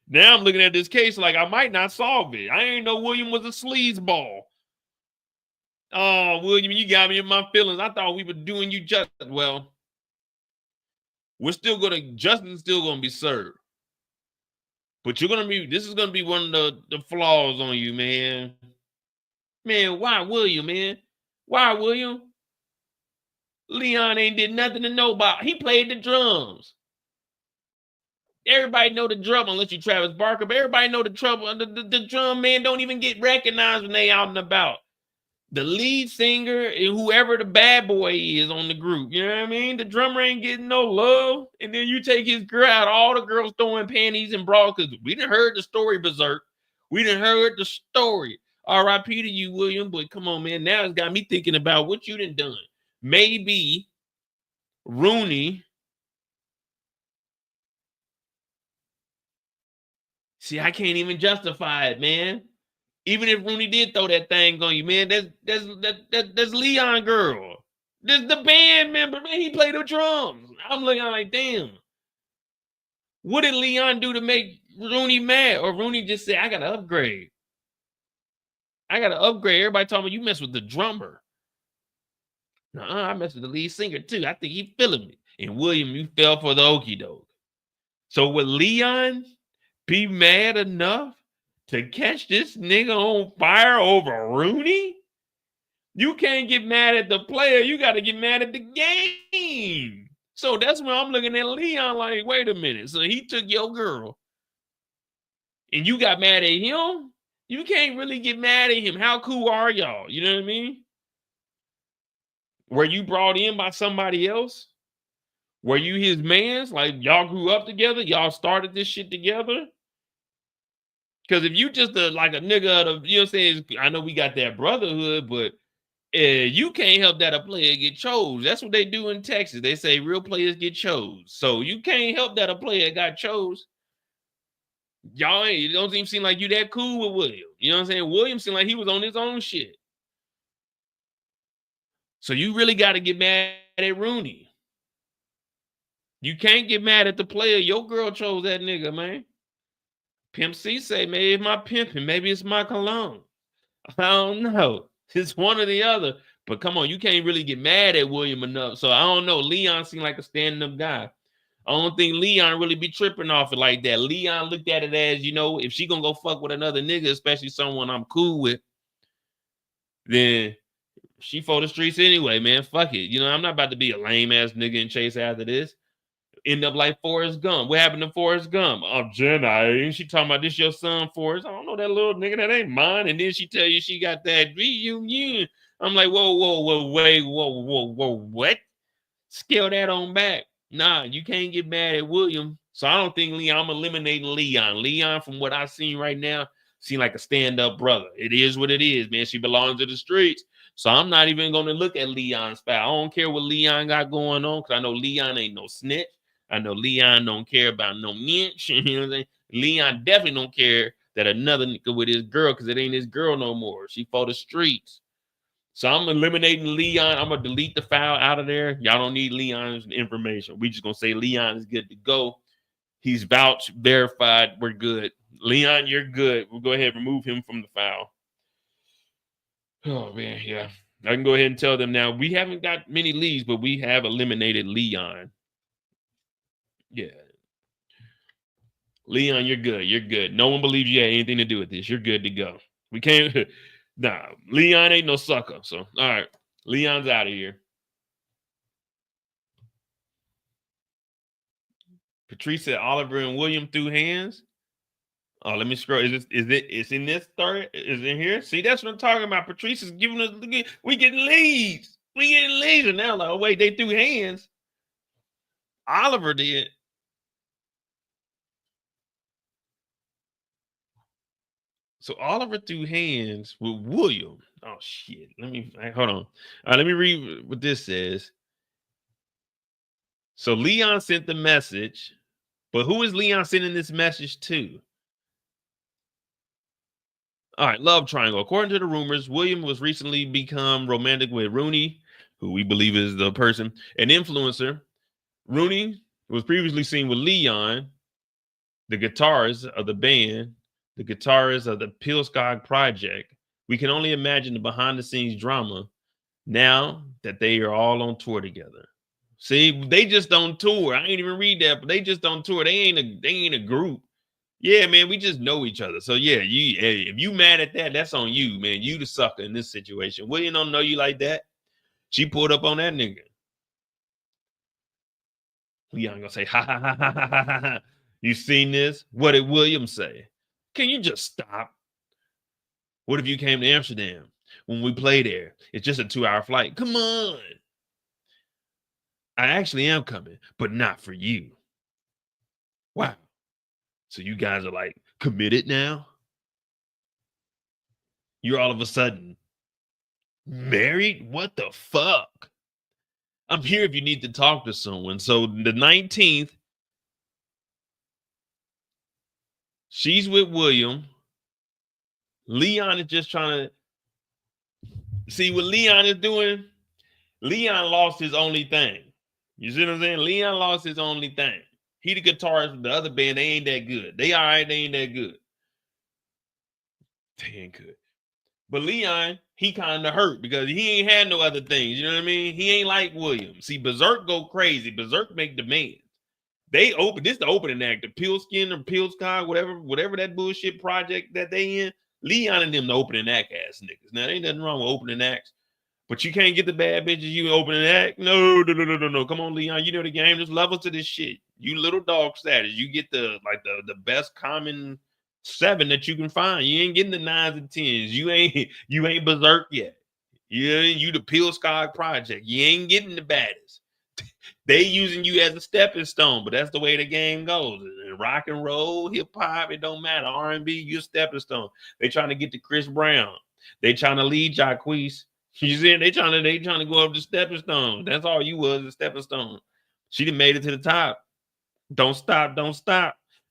Now I'm looking at this case like I might not solve it. I ain't know William was a sleazeball. Oh, William, you got me in my feelings. I thought we were doing you justice. Well, justice is still gonna be served. But this is gonna be one of the flaws on you, man. Man, why William, man? Why William? Leon ain't did nothing to nobody. He played the drums. Everybody know the drum unless you Travis Barker, but everybody know the trouble. The drum man don't even get recognized when they out and about. The lead singer and whoever the bad boy is on the group, you know what I mean? The drummer ain't getting no love. And then you take his girl out, all the girls throwing panties and bras, because we done heard the story, Berserk. We done heard the story. R.I.P. to you, William, but come on, man. Now it's got me thinking about what you done. Maybe Rooney. See, I can't even justify it, man. Even if Rooney did throw that thing on you, man, that's Leon girl. This the band member, man. He played the drums. I'm looking like, damn. What did Leon do to make Rooney mad? Or Rooney just said, I gotta upgrade. Everybody told me you mess with the drummer. I mess with the lead singer too. I think he feeling me. And William, you fell for the okie doke. So would Leon be mad enough to catch this nigga on fire over Rooney? You can't get mad at the player. You got to get mad at the game. So that's where I'm looking at Leon like, wait a minute. So he took your girl and you got mad at him? You can't really get mad at him. How cool are y'all? You know what I mean? Were you brought in by somebody else? Were you his mans? Like y'all grew up together? Y'all started this shit together? Because if you just like a nigga out of, you know what I'm saying? I know we got that brotherhood, but you can't help that a player get chose. That's what they do in Texas. They say real players get chose. So you can't help that a player got chose. Y'all it don't even seem like you that cool with William. You know what I'm saying? William seemed like he was on his own shit. So you really got to get mad at Rooney. You can't get mad at the player. Your girl chose that nigga, man. Pimp C say, maybe it's my pimping. Maybe it's my cologne. I don't know. It's one or the other. But come on, you can't really get mad at William enough. So I don't know. Leon seemed like a stand-up guy. I don't think Leon really be tripping off it like that. Leon looked at it as, you know, if she gonna go fuck with another nigga, especially someone I'm cool with, then she for the streets anyway, man. Fuck it. You know, I'm not about to be a lame ass nigga and chase after this. End up like Forrest Gump. What happened to Forrest Gump? Oh, Jenna, ain't she talking about this your son, Forrest? I don't know that little nigga. That ain't mine. And then she tell you she got that reunion. I'm like, whoa, wait, whoa, what? Scale that on back. Nah, you can't get mad at William. So I don't think I'm eliminating Leon. Leon, from what I seen right now, seem like a stand-up brother. It is what it is, man. She belongs to the streets. So I'm not even going to look at Leon's foul. I don't care what Leon got going on, because I know Leon ain't no snitch. I know Leon don't care about no niche. You know what I'm saying? Leon definitely don't care that another nigga with his girl, because it ain't his girl no more. She for the streets. So I'm eliminating Leon. I'm going to delete the file out of there. Y'all don't need Leon's information. We just going to say Leon is good to go. He's vouched, verified. We're good. Leon, you're good. We'll go ahead and remove him from the file. Oh, man, yeah. I can go ahead and tell them now. We haven't got many leads, but we have eliminated Leon. Yeah. Leon, you're good. You're good. No one believes you had anything to do with this. You're good to go. We can't. Nah, Leon ain't no sucker. So, all right. Leon's out of here. Patrice said Oliver and William threw hands. Oh, let me scroll. It's in this third? Is it here? See, that's what I'm talking about. Patrice is giving us, we getting leads. We getting leads. And now, like, oh, wait, they threw hands. Oliver did. So Oliver threw hands with William. Oh shit! Hold on. All right, let me read what this says. So Leon sent the message, but who is Leon sending this message to? All right, love triangle. According to the rumors, William was recently become romantic with Rooney, who we believe is the person, an influencer. Rooney was previously seen with Leon, the guitarist of the band, the guitarist of the Pilskog Project. We can only imagine the behind-the-scenes drama now that they are all on tour together. See, they just on tour. I ain't even read that, but they just on tour. They ain't a group. Yeah, man, we just know each other. So yeah, if you mad at that, that's on you, man. You the sucker in this situation. William don't know you like that. She pulled up on that nigga. Leon gonna say, ha ha ha ha ha ha ha. You seen this? What did William say? Can you just stop? What if you came to Amsterdam when we play there? It's just a 2-hour flight. Come on. I actually am coming, but not for you. Wow. So you guys are like committed now? You're all of a sudden married? What the fuck? I'm here if you need to talk to someone. So the 19th, she's with William. Leon is just trying to see what Leon is doing. Leon lost his only thing. You see what I'm saying? Leon lost his only thing. He the guitarist of the other band. They ain't that good. They all right. They ain't that good. They ain't good. But Leon, he kind of hurt because he ain't had no other things. You know what I mean? He ain't like William. See, Berserk go crazy. Berserk make demands. This the opening act. The Pilskin or Pilskog, whatever that bullshit project that they in. Leon and them the opening act ass niggas. Now, there ain't nothing wrong with opening acts. But you can't get the bad bitches you opening act. No. Come on, Leon. You know the game. There's levels to this shit. You little dog status. You get the best common 7 that you can find. You ain't getting the 9s and 10s. You ain't Berserk yet. You the Pilskog Project. You ain't getting the baddest. They using you as a stepping stone, but that's the way the game goes. In rock and roll, hip hop, it don't matter. R&B, you're a stepping stone. They trying to get to Chris Brown. They trying to lead Jacquees. You see, they trying to go up the stepping stone. That's all you was, a stepping stone. She done made it to the top. Don't stop.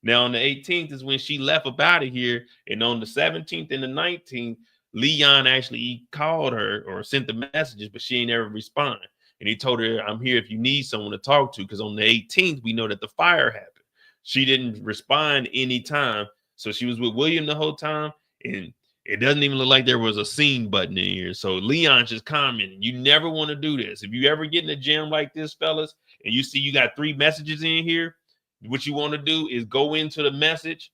Now on the 18th is when she left up out of here, and on the 17th and the 19th, Leon actually called her or sent the messages, but she ain't ever respond. And he told her, "I'm here if you need someone to talk to." Because on the 18th, we know that the fire happened. She didn't respond any time, so she was with William the whole time, and it doesn't even look like there was a scene button in here. So Leon's just commenting. You never want to do this. If you ever get in a jam like this, fellas, and you see you got 3 messages in here, what you want to do is go into the message,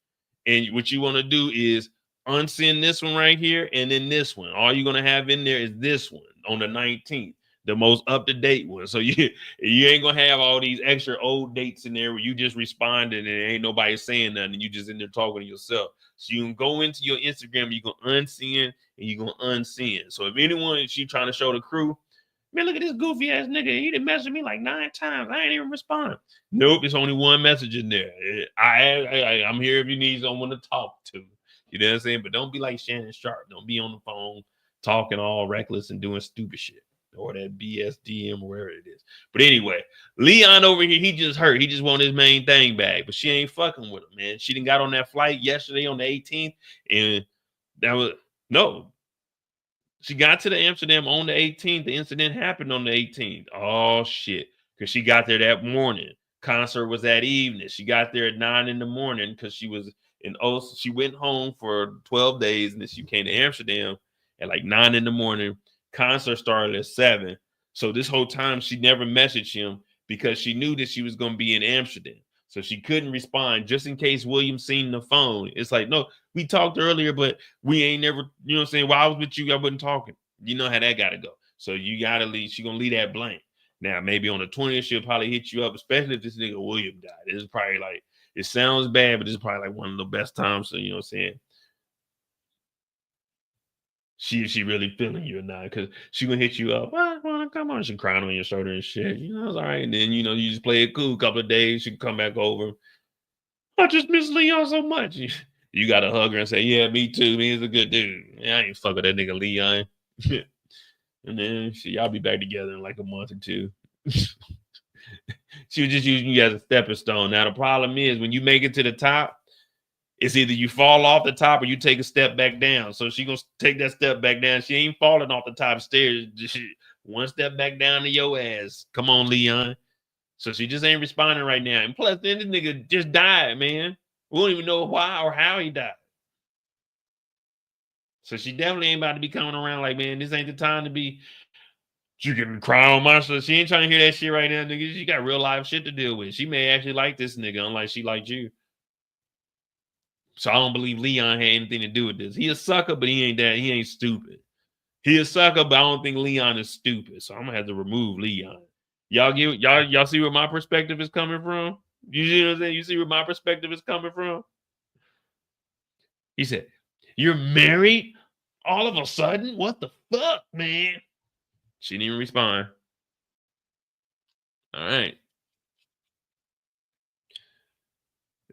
and what you want to do is unsend this one right here, and then this one. All you're gonna have in there is this one on the 19th, the most up-to-date one. So you ain't gonna have all these extra old dates in there where you just responded and ain't nobody saying nothing, and you just in there talking to yourself. So you can go into your Instagram, you gonna unsend and you gonna unsend. So if anyone she trying to show the crew, man, look at this goofy ass nigga. He done messaged me like 9 times. I ain't even respond. Nope, it's only one message in there. I'm here if you need someone to talk to. You know what I'm saying? But don't be like Shannon Sharp. Don't be on the phone talking all reckless and doing stupid shit. Or that BSDM or wherever it is. But anyway, Leon over here, he just hurt. He just want his main thing back. But she ain't fucking with him, man. She done got on that flight yesterday on the 18th. And that was no. She got to the Amsterdam on the 18th. The incident happened on the 18th. Oh shit. Because she got there that morning. Concert was that evening. She got there at 9 in the morning because she was in Oost. She went home for 12 days and then she came to Amsterdam at like 9 in the morning. Concert started at 7. So this whole time she never messaged him because she knew that she was going to be in Amsterdam. So she couldn't respond just in case William seen the phone. It's like, no, we talked earlier, but we ain't never, you know what I'm saying? While I was with you, I wasn't talking. You know how that got to go. So you got to leave. She going to leave that blank. Now, maybe on the 20th, she'll probably hit you up, especially if this nigga William died. This is probably like, it sounds bad, but this is probably like one of the best times. So, you know what I'm saying? She really feeling you or not, because she gonna hit you up. Well, come on, she crying on your shoulder and shit. You know, it's all right. And then you know, you just play it cool. A couple of days, she can come back over. I just miss Leon so much. You gotta hug her and say, "Yeah, me too. Me is a good dude. Yeah, I ain't fuck with that nigga Leon." And then y'all be back together in like a month or two. She was just using you as a stepping stone. Now the problem is when you make it to the top, it's either you fall off the top or you take a step back down. So she gonna take that step back down. She ain't falling off the top stairs. One step back down to your ass. Come on, Leon. So she just ain't responding right now. And plus, then this nigga just died, man. We don't even know why or how he died. So she definitely ain't about to be coming around like, man, this ain't the time to be. You can cry on my shoulder. She ain't trying to hear that shit right now, nigga. She got real life shit to deal with. She may actually like this nigga, unlike she liked you. So I don't believe Leon had anything to do with this. He a sucker, but he ain't stupid. He a sucker, but I don't think Leon is stupid. So I'm gonna have to remove Leon. Y'all see where my perspective is coming from? You see what I'm saying? You see where my perspective is coming from? He said, "You're married all of a sudden? What the fuck, man?" She didn't even respond. All right.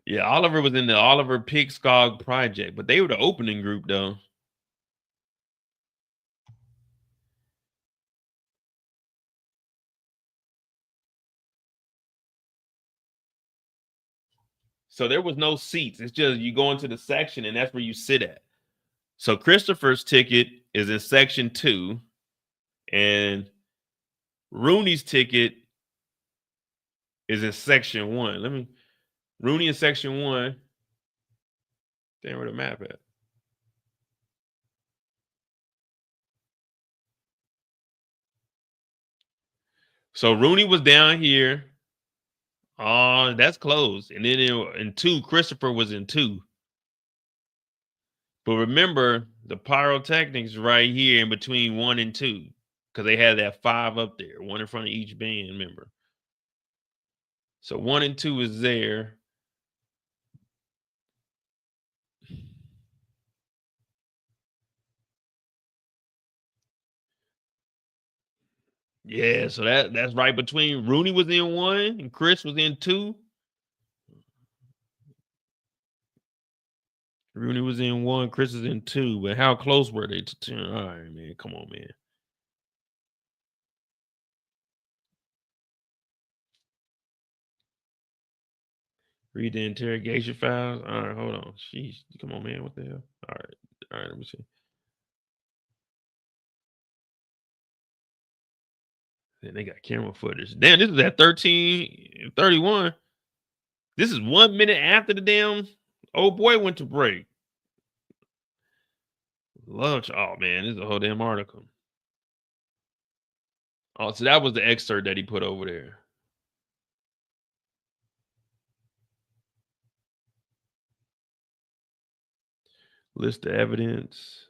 Yeah, Oliver was in the Oliver Pigskog project, but they were the opening group though. So there was no seats. It's just you go into the section and that's where you sit at. So Christopher's ticket is in section 2 and Rooney's ticket is in section 1. Rooney in section 1. Damn, where the map at? So Rooney was down here. Oh, that's closed. And then in 2, Christopher was in 2. But remember, the pyrotechnics right here in between 1 and 2, because they had that 5 up there, 1 in front of each band member. So 1 and 2 is there. Yeah, so that's right between Rooney was in 1 and Chris was in 2. Rooney was in 1, Chris is in 2. But how close were they to 10? All right, man. Come on, man. Read the interrogation files. All right, hold on. Sheesh. Come on, man. What the hell? All right, let me see. Then they got camera footage. Damn, this was at 13:31. This is 1 minute after the damn old boy went to break. Lunch. Oh man, this is a whole damn article. Oh, so that was the excerpt that he put over there. List the evidence.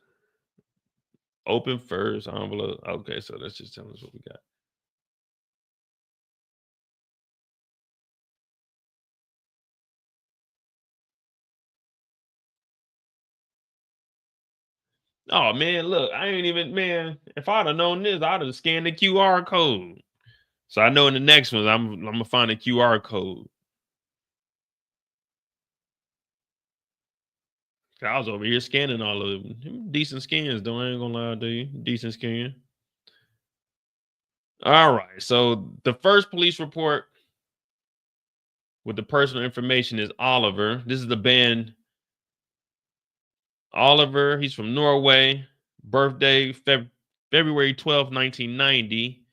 Open first envelope. Okay, so that's just telling us what we got. Oh man, look, I ain't even, man. If I'd have known this, I'd have scanned the QR code. So I know in the next one, I'm gonna find a QR code. I was over here scanning all of them. Decent scans, though. I ain't gonna lie to you. Decent scan. All right. So the first police report with the personal information is Oliver. This is the band Oliver. He's from Norway. Birthday February 12th, 1990.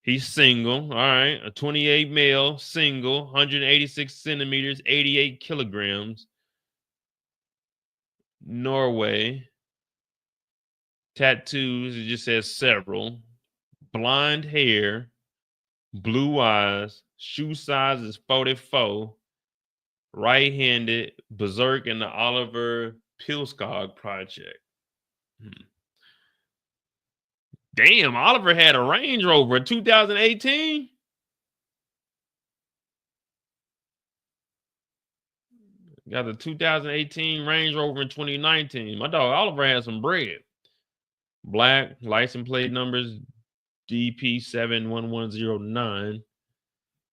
He's single. All right. A 28 male, single, 186 centimeters, 88 kilograms. Norway. Tattoos. It just says several. Blonde hair. Blue eyes. Shoe size is 44. Right-handed. Berserk in the Oliver Pilskog Project. Damn, Oliver had a Range Rover in 2018. Got the 2018 Range Rover in 2019. My dog Oliver had some bread. Black, license plate numbers DP71109.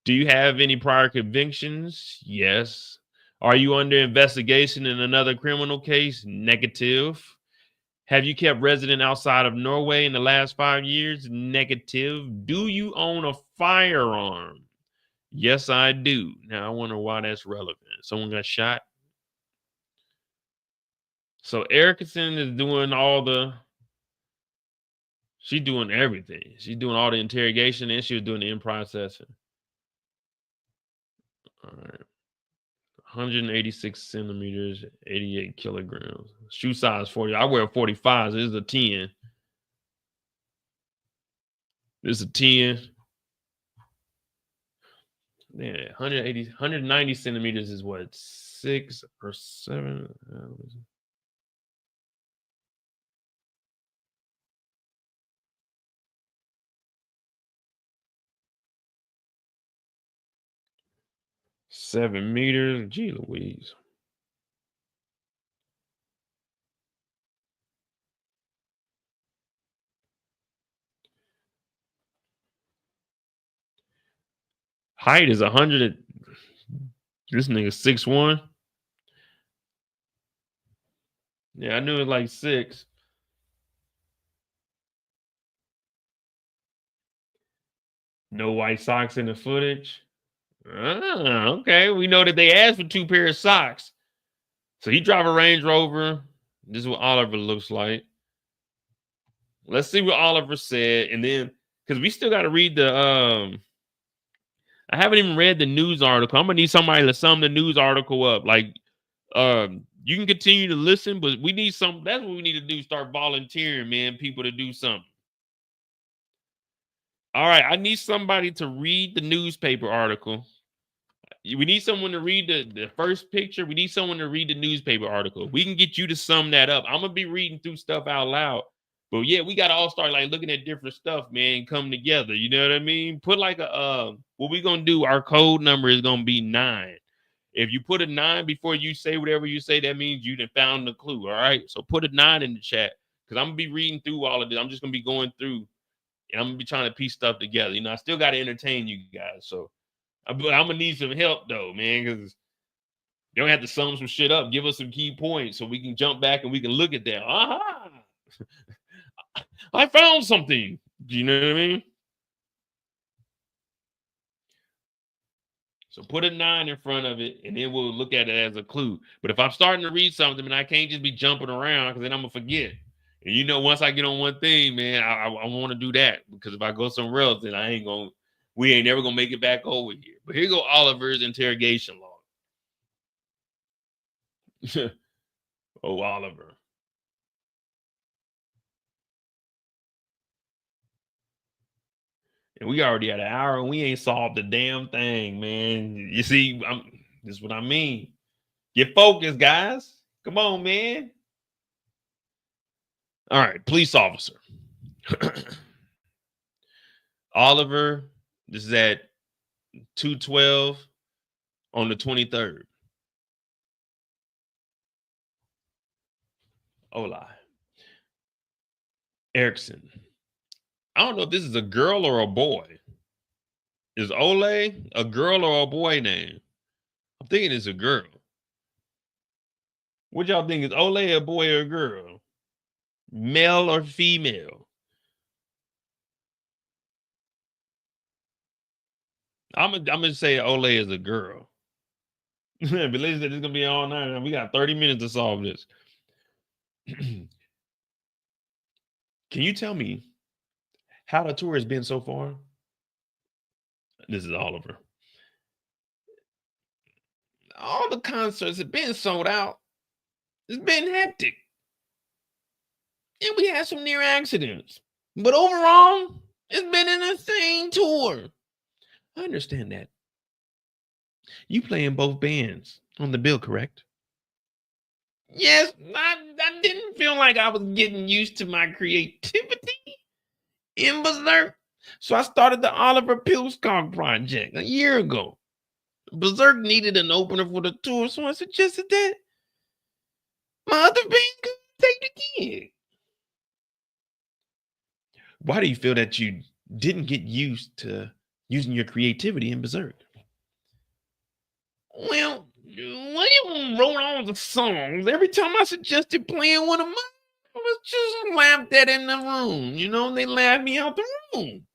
Do you have any prior convictions? Yes. Are you under investigation in another criminal case? Negative. Have you kept resident outside of Norway in the last 5 years? Negative. Do you own a firearm? Yes, I do. Now, I wonder why that's relevant. Someone got shot? So, Erickson is doing she's doing everything. She's doing all the interrogation and she was doing the in-processing. All right. 186 centimeters, 88 kilograms. Shoe size 40. I wear 45. So this is a 10. This is a 10. Yeah, 190 centimeters is what? 6 or 7? 7 meters. Gee Louise. Height is 100. This nigga 6'1". Yeah, I knew it was like 6. No white socks in the footage. Okay. We know that they asked for 2 pairs of socks. So he drive a Range Rover. This is what Oliver looks like. Let's see what Oliver said. And then, because we still got to read the, I haven't even read the news article. I'm going to need somebody to sum the news article up. Like, you can continue to listen, but we need some, that's what we need to do. Start volunteering, man, people to do something. All right. I need somebody to read the newspaper article. We need someone to read the first picture. We need someone to read the newspaper article. We can get you to sum that up. I'm gonna be reading through stuff out loud. But yeah, we gotta all start like looking at different stuff, man, come together. You know what I mean? Put like a what we gonna do, our code number is gonna be 9. If you put a 9 before you say whatever you say, that means you done found the clue. All right. So put a 9 in the chat because I'm gonna be reading through all of this. I'm just gonna be going through and I'm gonna be trying to piece stuff together. You know, I still gotta entertain you guys. So but I'm gonna need some help though, man, because you don't have to sum some shit up. Give us some key points so we can jump back and we can look at that. Aha! I found something. Do you know what I mean? So put a 9 in front of it, and then we'll look at it as a clue. But if I'm starting to read something, and I can't just be jumping around, because then I'm gonna forget. And you know, once I get on one thing, man, I want to do that because if I go somewhere else, then we ain't never gonna make it back over here. But here go Oliver's interrogation log. Oh, Oliver. And we already had an hour and we ain't solved a damn thing, man. You see, this is what I mean. Get focused, guys. Come on, man. All right, police officer. Oliver, this is at 2:12 on the 23rd. Hola. Erickson. I don't know if this is a girl or a boy. Is Ole a girl or a boy name? I'm thinking it's a girl. What y'all think? Is Ole a boy or a girl? Male or female? I'm gonna say Ole is a girl. But listen, this is gonna be all night. We got 30 minutes to solve this. Can you tell me how the tour has been so far? This is Oliver. All the concerts have been sold out. It's been hectic. And we had some near accidents. But overall, it's been an insane tour. I understand that. You play in both bands on the bill, correct? Yes, I didn't feel like I was getting used to my creativity in Berserk. So I started the Oliver Pilskog project a year ago. Berserk needed an opener for the tour, so I suggested that my other band could take the gig. Why do you feel that you didn't get used to using your creativity in Berserk? Well, William wrote all the songs. Every time I suggested playing one of them, I was just laughed at in the room. You know, they laughed me out the room.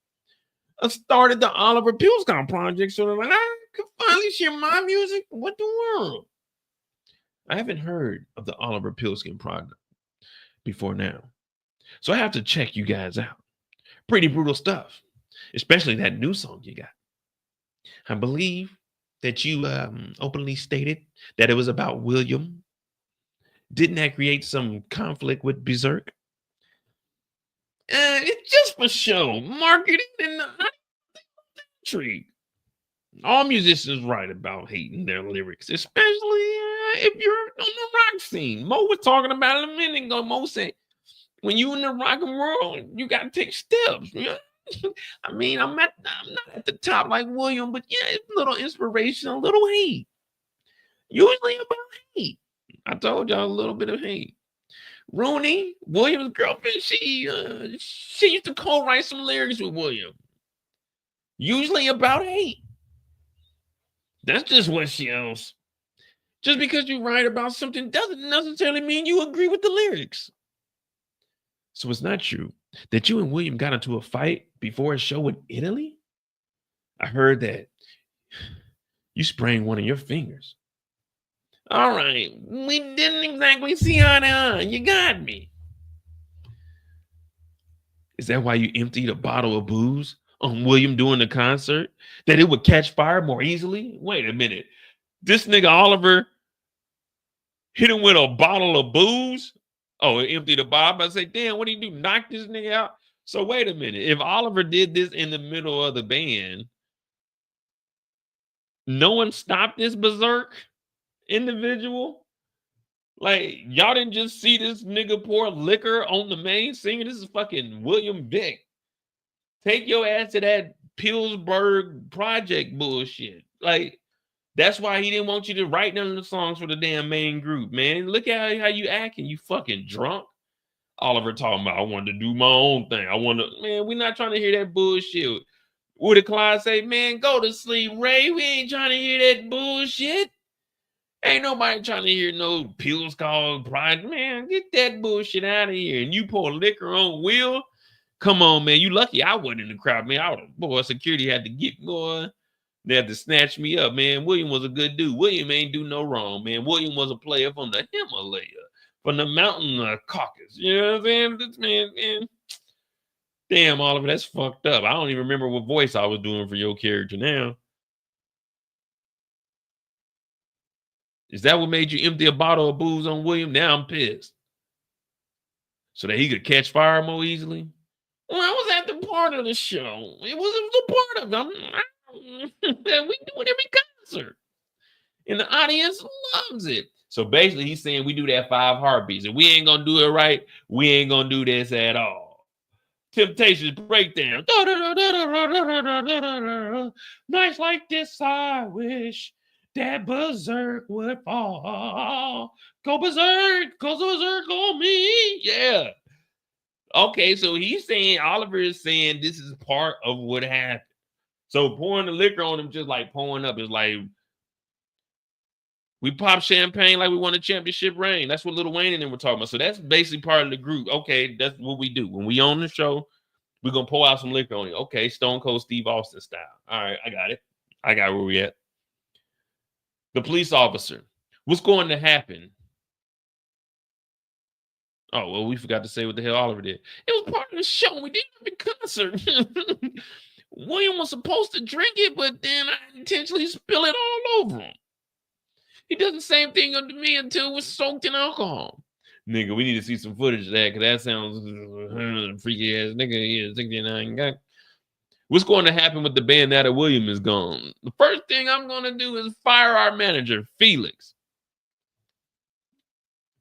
I started the Oliver Pilskog project so that I could finally share my music with the world. I haven't heard of the Oliver Pilskog project before now, so I have to check you guys out. Pretty brutal stuff, especially that new song you got. I believe that you openly stated that it was about William. Didn't that create some conflict with Berserk? It's just for show, marketing, and intrigue. All musicians write about hating their lyrics, especially if you're on the rock scene. Mo was talking about it a minute ago. Mo said, when you in the rock and world, you got to take steps. You know? I mean, I'm not at the top like William, but yeah, it's a little inspiration, a little hate. Usually about hate. I told y'all a little bit of hate. Rooney, William's girlfriend, she used to co-write some lyrics with William. Usually about hate. That's just what she else. Just because you write about something doesn't necessarily mean you agree with the lyrics. So it's not true that you and William got into a fight before a show in Italy? I heard that you sprained one of your fingers. All right, we didn't exactly see eye to eye. You got me. Is that why you emptied a bottle of booze on William during the concert? That it would catch fire more easily? Wait a minute. This nigga Oliver hit him with a bottle of booze? Oh, emptied the bottle. I say, damn, what did he do? Knock this nigga out? So wait a minute. If Oliver did this in the middle of the band, no one stopped this Berserk individual? Like, y'all didn't just see this nigga pour liquor on the main singer. This is fucking William Vick. Take your ass to that Pillsbury project bullshit. Like, that's why he didn't want you to write none of the songs for the damn main group, man. Look at how you acting. You fucking drunk. Oliver talking about, I wanted to do my own thing. Man, we're not trying to hear that bullshit. What did Clyde say? Man, go to sleep, Ray. We ain't trying to hear that bullshit. Ain't nobody trying to hear no Pilskog project. Man, get that bullshit out of here. And you pour liquor on Will? Come on, man. You lucky I wasn't in the crowd, man. Boy, security had to get, boy. They had to snatch me up, man. William was a good dude. William ain't do no wrong, man. William was a player from the Himalaya, from the mountain Caucasus. You know what I'm saying? This man. Damn, Oliver, that's fucked up. I don't even remember what voice I was doing for your character now. Is that what made you empty a bottle of booze on William? Now I'm pissed. So that he could catch fire more easily? Well, I was at the part of the show. It was a part of it. We do it every concert. And the audience loves it. So basically, he's saying we do that 5 heartbeats. If we ain't gonna do it right, we ain't gonna do this at all. Temptations breakdown. Nights like this, I wish that berserk would fall. Go berserk on me. Yeah. Okay, so he's saying, Oliver is saying this is part of what happened. So pouring the liquor on him, just like pouring up, is like we pop champagne like we won a championship ring. That's what Lil Wayne and them were talking about. So that's basically part of the group. Okay, that's what we do. When we on the show, we're gonna pour out some liquor on you. Okay, Stone Cold Steve Austin style. All right, I got it. I got where we at. The police officer. What's going to happen? Oh, well, we forgot to say what the hell Oliver did. It was part of the show. We didn't have a concert. William was supposed to drink it, but then I intentionally spill it all over him. He does the same thing under me until it was soaked in alcohol. Nigga, we need to see some footage of that because that sounds freaky ass nigga. Yeah, 69 guy. What's going to happen with the band now that William is gone? The first thing I'm going to do is fire our manager, Felix.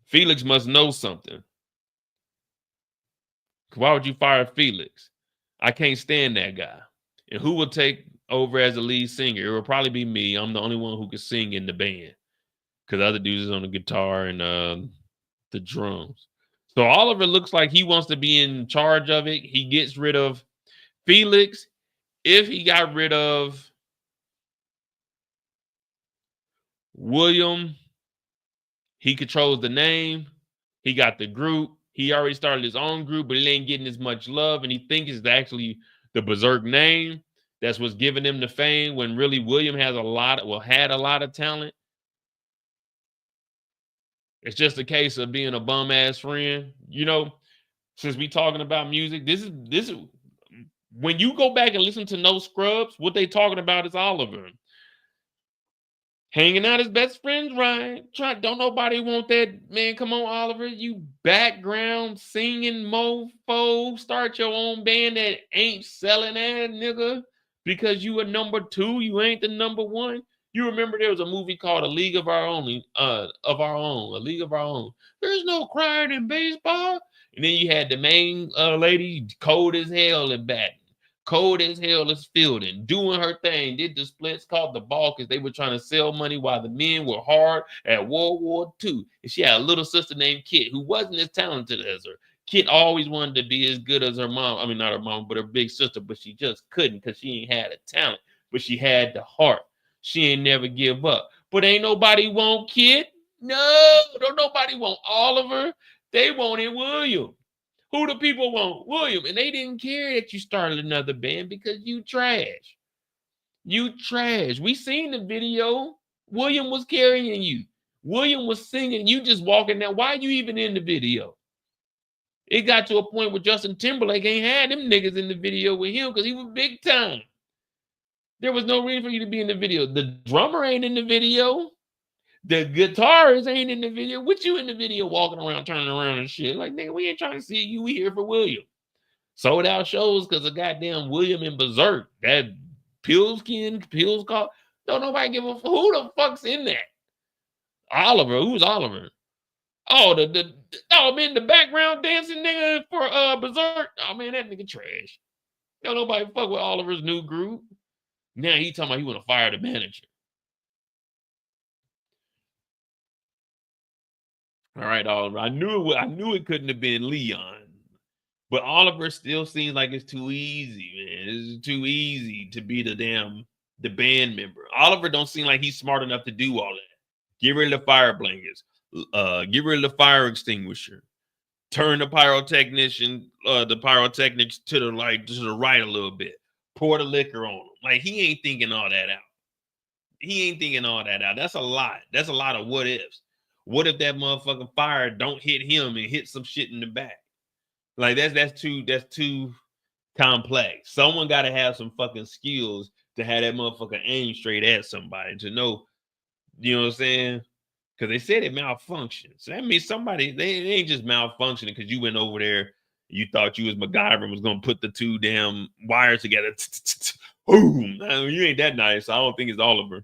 Felix must know something. Why would you fire Felix? I can't stand that guy. And who will take over as the lead singer? It will probably be me. I'm the only one who can sing in the band because the other dudes is on the guitar and the drums. So Oliver looks like he wants to be in charge of it. He gets rid of Felix. If he got rid of William, he controls the name. He got the group. He already started his own group, but it ain't getting as much love. And he thinks it's actually the Berserk name. That's what's giving him the fame when really William has had a lot of talent. It's just a case of being a bum ass friend. You know, since we talking about music, this is when you go back and listen to No Scrubs, what they talking about is Oliver. Hanging out his best friends, right? Don't nobody want that, man. Come on, Oliver. You background singing mofo. Start your own band that ain't selling that, nigga. Because you a number 2, you ain't the number 1. You remember there was a movie called A League of Our Own, A League of Our Own. There's no crying in baseball. And then you had the main lady, cold as hell in batting. Cold as hell is fielding, doing her thing, did the splits, caught the ball because they were trying to sell money while the men were hard at World War II. And she had a little sister named Kit who wasn't as talented as her. Kit always wanted to be as good as her mom. I mean, not her mom, but her big sister, but she just couldn't because she ain't had a talent, but she had the heart. She ain't never give up. But ain't nobody want Kit. No, don't nobody want Oliver. They wanted William. Who the people want? William. And they didn't care that you started another band because you trash. You trash. We seen the video. William was carrying you. William was singing. You just walking down. Why are you even in the video? It got to a point where Justin Timberlake ain't had them niggas in the video with him because he was big time. There was no reason for you to be in the video. The drummer ain't in the video. The guitarist ain't in the video. What you in the video walking around, turning around and shit? Like, nigga, we ain't trying to see you. We here for William. Sold out shows because of goddamn William and Berserk. That pills call. Don't nobody give a who the fuck's in that? Oliver. Who's Oliver? Oh, man, the background dancing nigga for Berserk. Oh man, that nigga trash. Don't nobody fuck with Oliver's new group. Now he talking about he want to fire the manager. All right, Oliver. I knew it couldn't have been Leon. But Oliver still seems like it's too easy, man. It's too easy to be the band member. Oliver don't seem like he's smart enough to do all that. Get rid of the fire blankets. Get rid of the fire extinguisher. Turn the pyrotechnics to the right a little bit. Pour the liquor on them. Like he ain't thinking all that out. That's a lot. That's a lot of what ifs. What if that motherfucking fire don't hit him and hit some shit in the back? Like that's too complex. Someone got to have some fucking skills to have that motherfucker aim straight at somebody to know, you know what I'm saying? Because they said it malfunctioned. So that means they ain't just malfunctioning because you went over there, you thought you was MacGyver and was gonna put the two damn wires together. Boom! You ain't that nice. I don't think it's Oliver.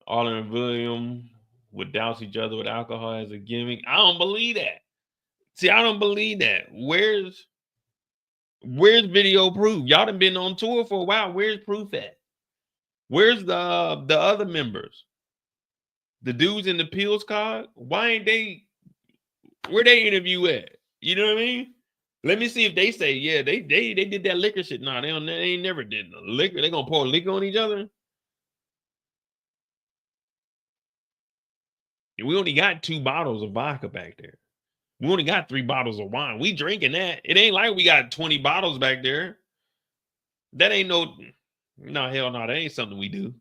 Arlen and William would douse each other with alcohol as a gimmick. I don't believe that. See, I don't believe that. Where's video proof? Y'all done been on tour for a while. Where's proof at? Where's the other members? The dudes in the Pills card? Why ain't they? Where they interview at? You know what I mean? Let me see if they say, yeah, they did that liquor shit. Nah, they ain't never did no liquor. They gonna pour liquor on each other? And we only got 2 bottles of vodka back there. We only got 3 bottles of wine. We drinking that. It ain't like we got 20 bottles back there. That ain't no hell no. That ain't something we do.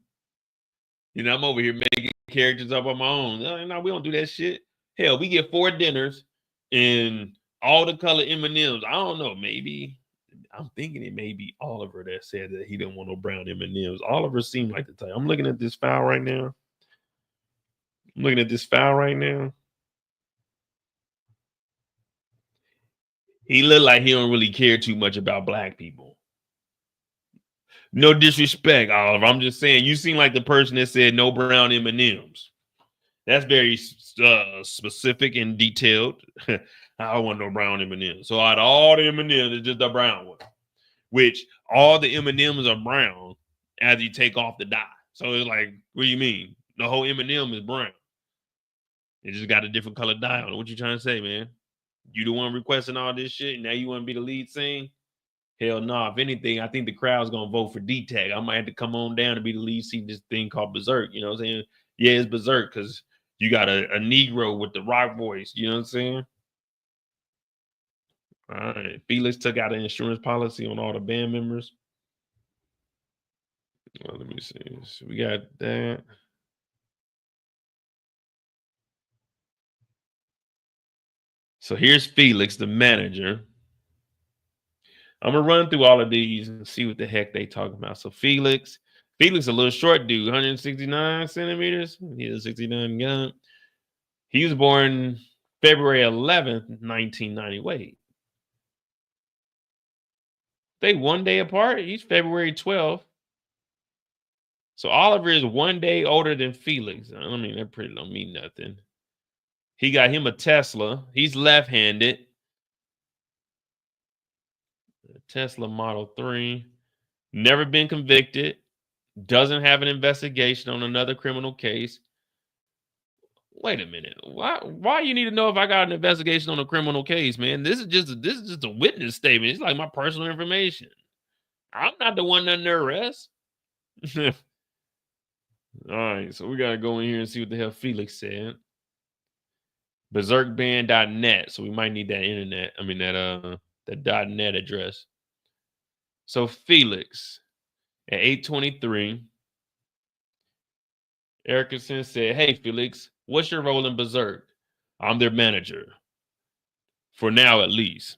You know, I'm over here making characters up on my own. No, we don't do that shit. Hell, we get 4 dinners and all the color M&Ms. I don't know. Maybe I'm thinking it may be Oliver that said that he didn't want no brown M&Ms. Oliver seemed like the type. I'm looking at this file right now. He looked like he don't really care too much about black people. No disrespect, Oliver. I'm just saying you seem like the person that said no brown M&Ms. That's very specific and detailed. I don't want no brown M&Ms. So out of all the M&Ms, it's just a brown one. Which all the M&Ms are brown as you take off the dye. So it's like, what do you mean? The whole M&M is brown. It just got a different color dye on it. What you trying to say, man? You the one requesting all this shit, and now you want to be the lead singer? Hell no. If anything, I think the crowd's gonna vote for D-Tag. I might have to come on down and be the lead singer this thing called Berserk. You know what I'm saying? Yeah, it's Berserk because you got a Negro with the rock voice. You know what I'm saying? All right. Felix took out an insurance policy on all the band members. Well, let me see. So we got that. So here's Felix, the manager. I'm gonna run through all of these and see what the heck they talking about. So Felix a little short dude, 169 centimeters. He's a 69 gun. He was born February 11th, 1990. Wait, they 1 day apart. He's February 12th. So Oliver is 1 day older than Felix. I mean, that pretty don't mean nothing. He got him a Tesla. He's left-handed. Tesla Model 3. Never been convicted. Doesn't have an investigation on another criminal case. Wait a minute. Why you need to know if I got an investigation on a criminal case, man? This is just a witness statement. It's like my personal information. I'm not the one under arrest. All right, so we gotta go in here and see what the hell Felix said. Berserkband.net. So we might need that internet. I mean that .net address. So Felix at 8:23, Erickson said, "Hey Felix, what's your role in Berserk? I'm their manager. For now, at least.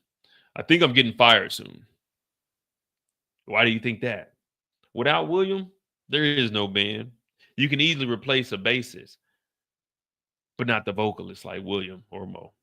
I think I'm getting fired soon." Why do you think that? Without William, there is no band. You can easily replace a bassist, but not the vocalist like William or Mo.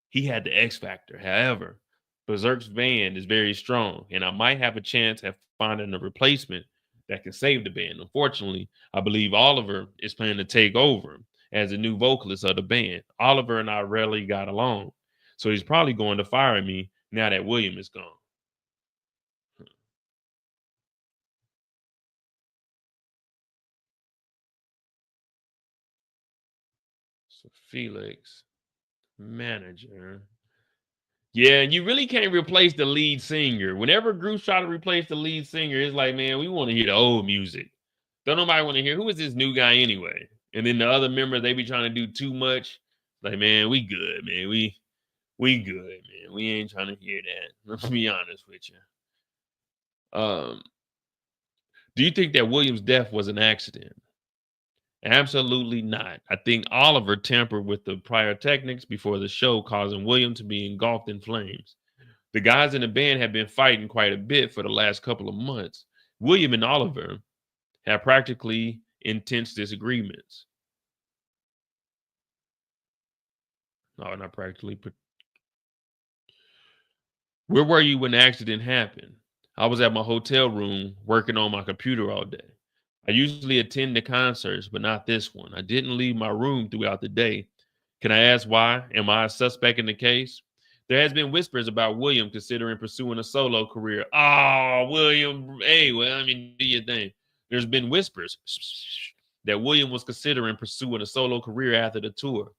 He had the X factor. However, Berserk's band is very strong, and I might have a chance at finding a replacement that can save the band. Unfortunately, I believe Oliver is planning to take over as the new vocalist of the band. Oliver and I rarely got along, so he's probably going to fire me now that William is gone. So Felix, manager. Yeah, you really can't replace the lead singer. Whenever groups try to replace the lead singer, it's like, man, we want to hear the old music. Don't nobody want to hear who is this new guy anyway. And then the other members, they be trying to do too much. Like, man, we good, man. We good, man. We ain't trying to hear that. Let's be honest with you. Do you think that William's death was an accident? Absolutely not. I think Oliver tampered with the pyrotechnics before the show, causing William to be engulfed in flames. The guys in the band have been fighting quite a bit for the last couple of months. William and Oliver have practically intense disagreements. No, not practically. But where were you when the accident happened? I was at my hotel room working on my computer all day. I usually attend the concerts, but not this one. I didn't leave my room throughout the day. Can I ask why? Am I a suspect in the case? There has been whispers about William considering pursuing a solo career. Oh, William. Hey, well, I mean, do your thing. There's been whispers that William was considering pursuing a solo career after the tour.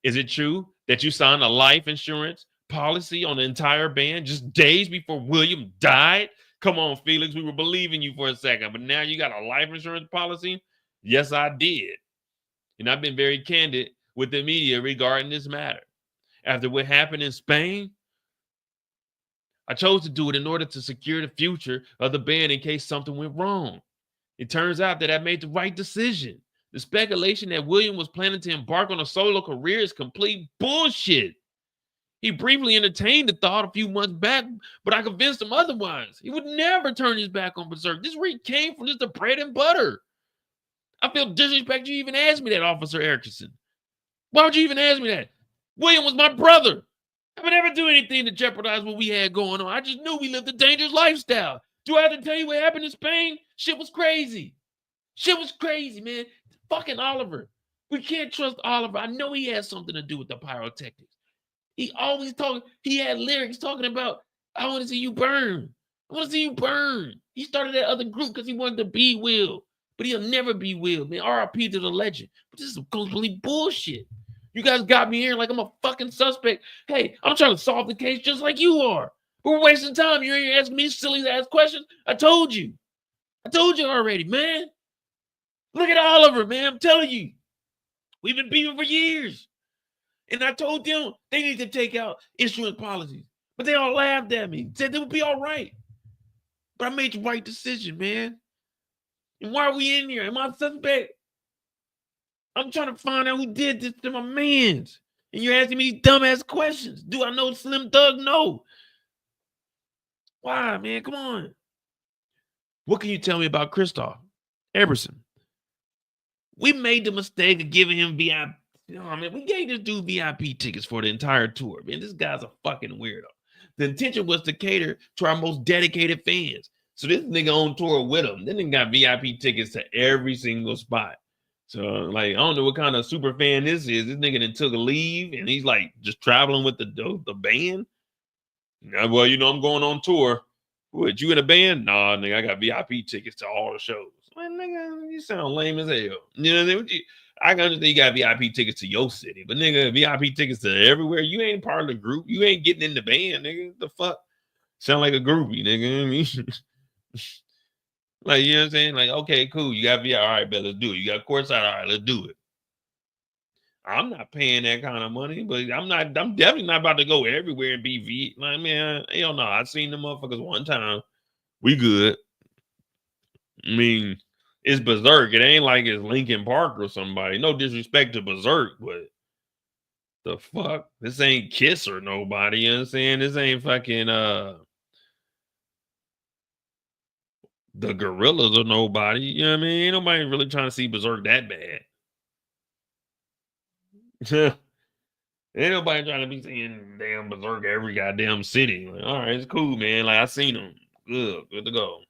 Is it true that you signed a life insurance policy on the entire band just days before William died? Come on, Felix, we were believing you for a second, but now you got a life insurance policy? Yes, I did. And I've been very candid with the media regarding this matter. After what happened in Spain, I chose to do it in order to secure the future of the band in case something went wrong. It turns out that I made the right decision. The speculation that William was planning to embark on a solo career is complete bullshit. He briefly entertained the thought a few months back, but I convinced him otherwise. He would never turn his back on Berserk. This is where he came from, just the bread and butter. I feel disrespect you even asked me that, Officer Erickson. Why would you even ask me that? William was my brother. I would never do anything to jeopardize what we had going on. I just knew we lived a dangerous lifestyle. Do I have to tell you what happened in Spain? Shit was crazy. Shit was crazy, man. Fucking Oliver. We can't trust Oliver. I know he has something to do with the pyrotechnics. He always he had lyrics talking about, I want to see you burn. I want to see you burn. He started that other group because he wanted to be Will. But he'll never be Will, man. RIP to the legend. But this is complete bullshit. You guys got me here like I'm a fucking suspect. Hey, I'm trying to solve the case just like you are. But we're wasting time. You're here asking me silly ass questions. I told you. I told you already, man. Look at Oliver, man. I'm telling you. We've been beefing for years. And I told them they need to take out insurance policies. But they all laughed at me. Said they would be all right. But I made the right decision, man. And why are we in here? Am I a suspect? I'm trying to find out who did this to my mans. And you're asking me these dumbass questions. Do I know Slim Thug? No. Why, man? Come on. What can you tell me about Christoph Eberson? We made the mistake of giving him VIP. I mean, we gave this dude VIP tickets for the entire tour. Man, this guy's a fucking weirdo. The intention was to cater to our most dedicated fans. So this nigga on tour with him. Then nigga got VIP tickets to every single spot. So, like, I don't know what kind of super fan this is. This nigga then took a leave and he's like just traveling with the band. Well, you know, I'm going on tour. What, you in a band? Nah, nigga, I got VIP tickets to all the shows. Man, nigga, you sound lame as hell. You know what I mean? I can understand you got VIP tickets to your city, but nigga, VIP tickets to everywhere. You ain't part of the group. You ain't getting in the band, nigga. What the fuck? Sound like a groupie, nigga. I mean, like, you know what I'm saying? Like, okay, cool. You got VIP. All right, bet, let's do it. You got courtside. All right, let's do it. I'm not paying that kind of money, but I'm definitely not about to go everywhere and be V. Like, man, hell no. I seen them motherfuckers one time. We good. I mean, it's Berserk. It ain't like it's Linkin Park or somebody. No disrespect to Berserk, but the fuck? This ain't Kiss or nobody. You know what I'm saying? This ain't fucking the Gorillas or nobody. You know what I mean? Ain't nobody really trying to see Berserk that bad. Ain't nobody trying to be seeing damn Berserk every goddamn city. Like, all right, it's cool, man. Like, I seen them. Good to go.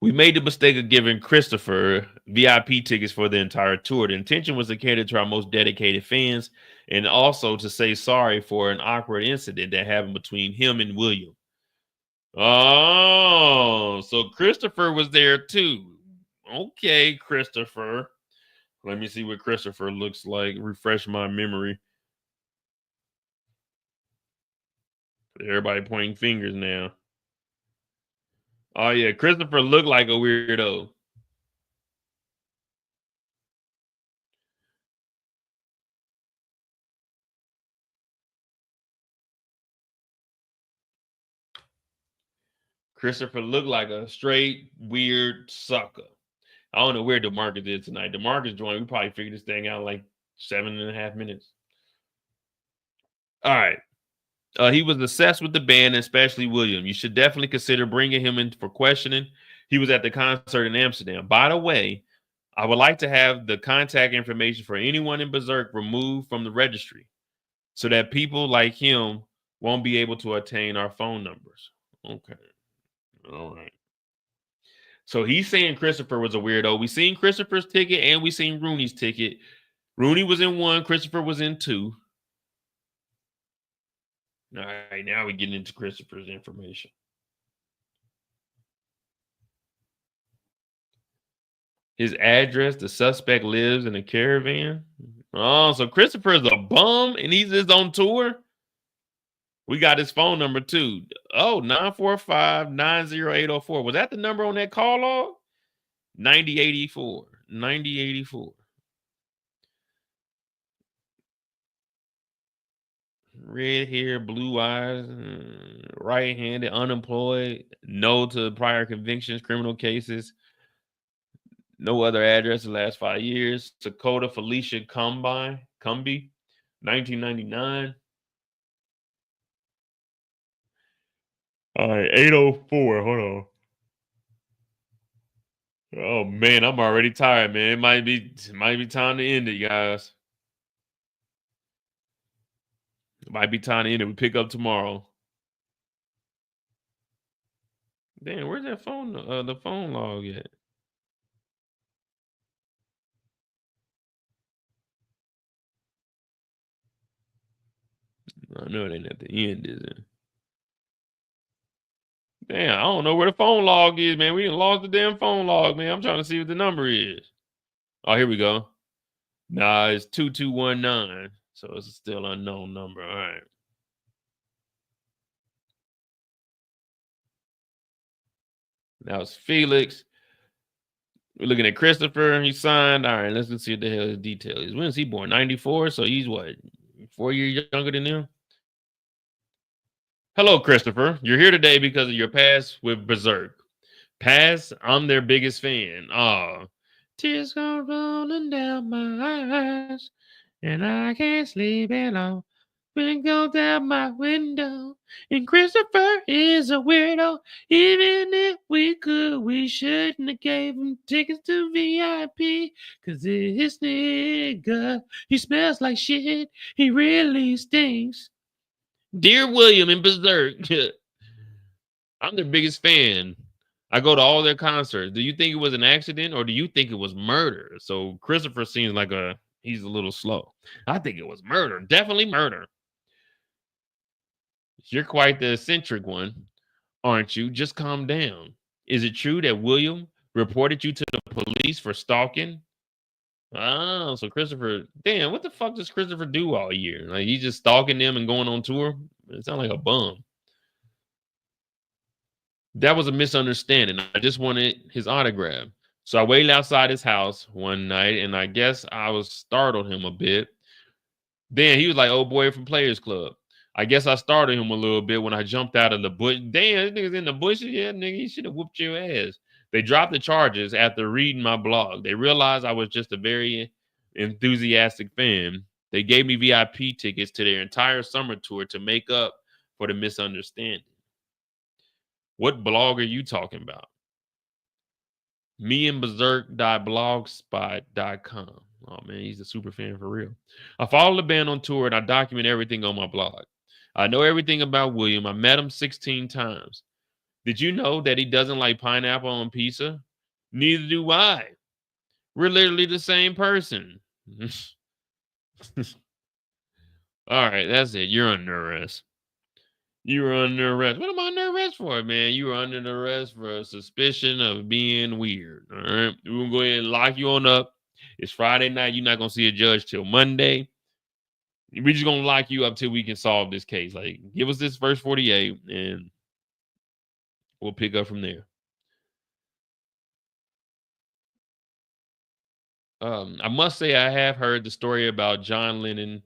We made the mistake of giving Christopher VIP tickets for the entire tour. The intention was to cater to our most dedicated fans and also to say sorry for an awkward incident that happened between him and William. Oh, so Christopher was there too. Okay, Christopher. Let me see what Christopher looks like. Refresh my memory. Everybody pointing fingers now. Oh, yeah. Christopher looked like a weirdo. Christopher looked like a straight weird sucker. I don't know where DeMarcus is tonight. DeMarcus joined. We probably figured this thing out in like 7.5 minutes. All right. He was obsessed with the band, especially William. You should definitely consider bringing him in for questioning. He was at the concert in Amsterdam. By the way, I would like to have the contact information for anyone in Berserk removed from the registry so that people like him Won't be able to attain our phone numbers. Okay. All right. So he's saying Christopher was a weirdo. We seen Christopher's ticket and we seen Rooney's ticket. Rooney was in 1, Christopher was in 2. All right, now we're getting into Christopher's information. His address, the suspect lives in a caravan. Oh, so Christopher is a bum and he's just on tour? We got his phone number too. Oh, 945-90804. Was that the number on that call log? 9084. 9084. Red hair, blue eyes, right-handed, unemployed, no to prior convictions, criminal cases, no other address in the last 5 years. Dakota Felicia Cumby, 1999. All right, 804. Hold on. Oh man, I'm already tired, man. It might be time to end it, guys. It might be time to end it. We pick up tomorrow. Damn, where's that phone? The phone log at? I know it ain't at the end, is it? Damn, I don't know where the phone log is, man. We done lost the damn phone log, man. I'm trying to see what the number is. Oh, here we go. Nah, it's 2219. So it's a still unknown number. All right. That was Felix. We're looking at Christopher. He signed. All right, let's see what the hell his detail is. When is he born? 94. So he's what? 4 years younger than him? Hello, Christopher. You're here today because of your past with Berserk. Past, I'm their biggest fan. Oh, tears go rolling down my eyes, and I can't sleep at all. Wind go down my window, and Christopher is a weirdo. Even if we could, we shouldn't have gave him tickets to VIP, cause this nigga, he smells like shit. He really stinks. Dear William and Berserk, I'm their biggest fan. I go to all their concerts. Do you think it was an accident or do you think it was murder? So Christopher seems like he's a little slow. I think it was murder. Definitely murder. You're quite the eccentric one, aren't you? Just calm down. Is it true that William reported you to the police for stalking? Oh, so Christopher, damn, what the fuck does Christopher do all year? Like he's just stalking them and going on tour? It sounds like a bum. That was a misunderstanding. I just wanted his autograph. So I waited outside his house one night, and I guess I was startled him a bit. Then he was like, "Oh boy from Players Club." I guess I startled him a little bit when I jumped out of the bush. Damn, this nigga's in the bushes. Yeah, nigga, he should have whooped your ass. They dropped the charges after reading my blog. They realized I was just a very enthusiastic fan. They gave me VIP tickets to their entire summer tour to make up for the misunderstanding. What blog are you talking about? meandberserk.blogspot.com. Oh man, he's a super fan for real. I follow the band on tour and I document everything on my blog. I know everything about William. I met him 16 times. Did you know that he doesn't like pineapple on pizza? Neither do I. We're literally the same person. All right, that's it. You're under arrest. You were under arrest. What am I under arrest for, man? You were under arrest for suspicion of being weird. All right. We're going to go ahead and lock you on up. It's Friday night. You're not going to see a judge till Monday. We're just going to lock you up till we can solve this case. Like, give us this first 48 and we'll pick up from there. I must say I have heard the story about John Lennon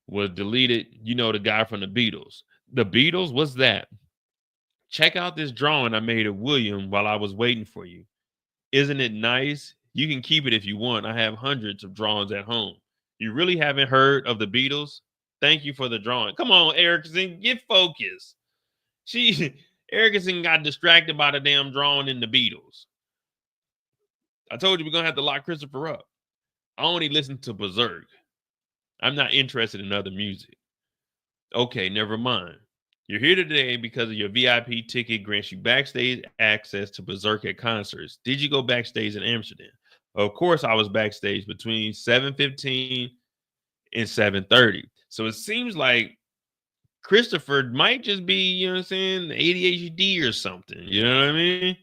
was deleted. You know, the guy from the Beatles. The Beatles? What's that? Check out this drawing I made of William while I was waiting for you. Isn't it nice? You can keep it if you want. I have hundreds of drawings at home. You really haven't heard of the Beatles? Thank you for the drawing. Come on, Erickson, get focused. Erickson got distracted by the damn drawing in the Beatles. I told you we're going to have to lock Christopher up. I only listen to Berserk. I'm not interested in other music. Okay, never mind. You're here today because of your VIP ticket grants you backstage access to Berserk at concerts. Did you go backstage in Amsterdam? Of course, I was backstage between 7:15 and 7:30. So it seems like Christopher might just be, you know what I'm saying, ADHD or something. You know what I mean?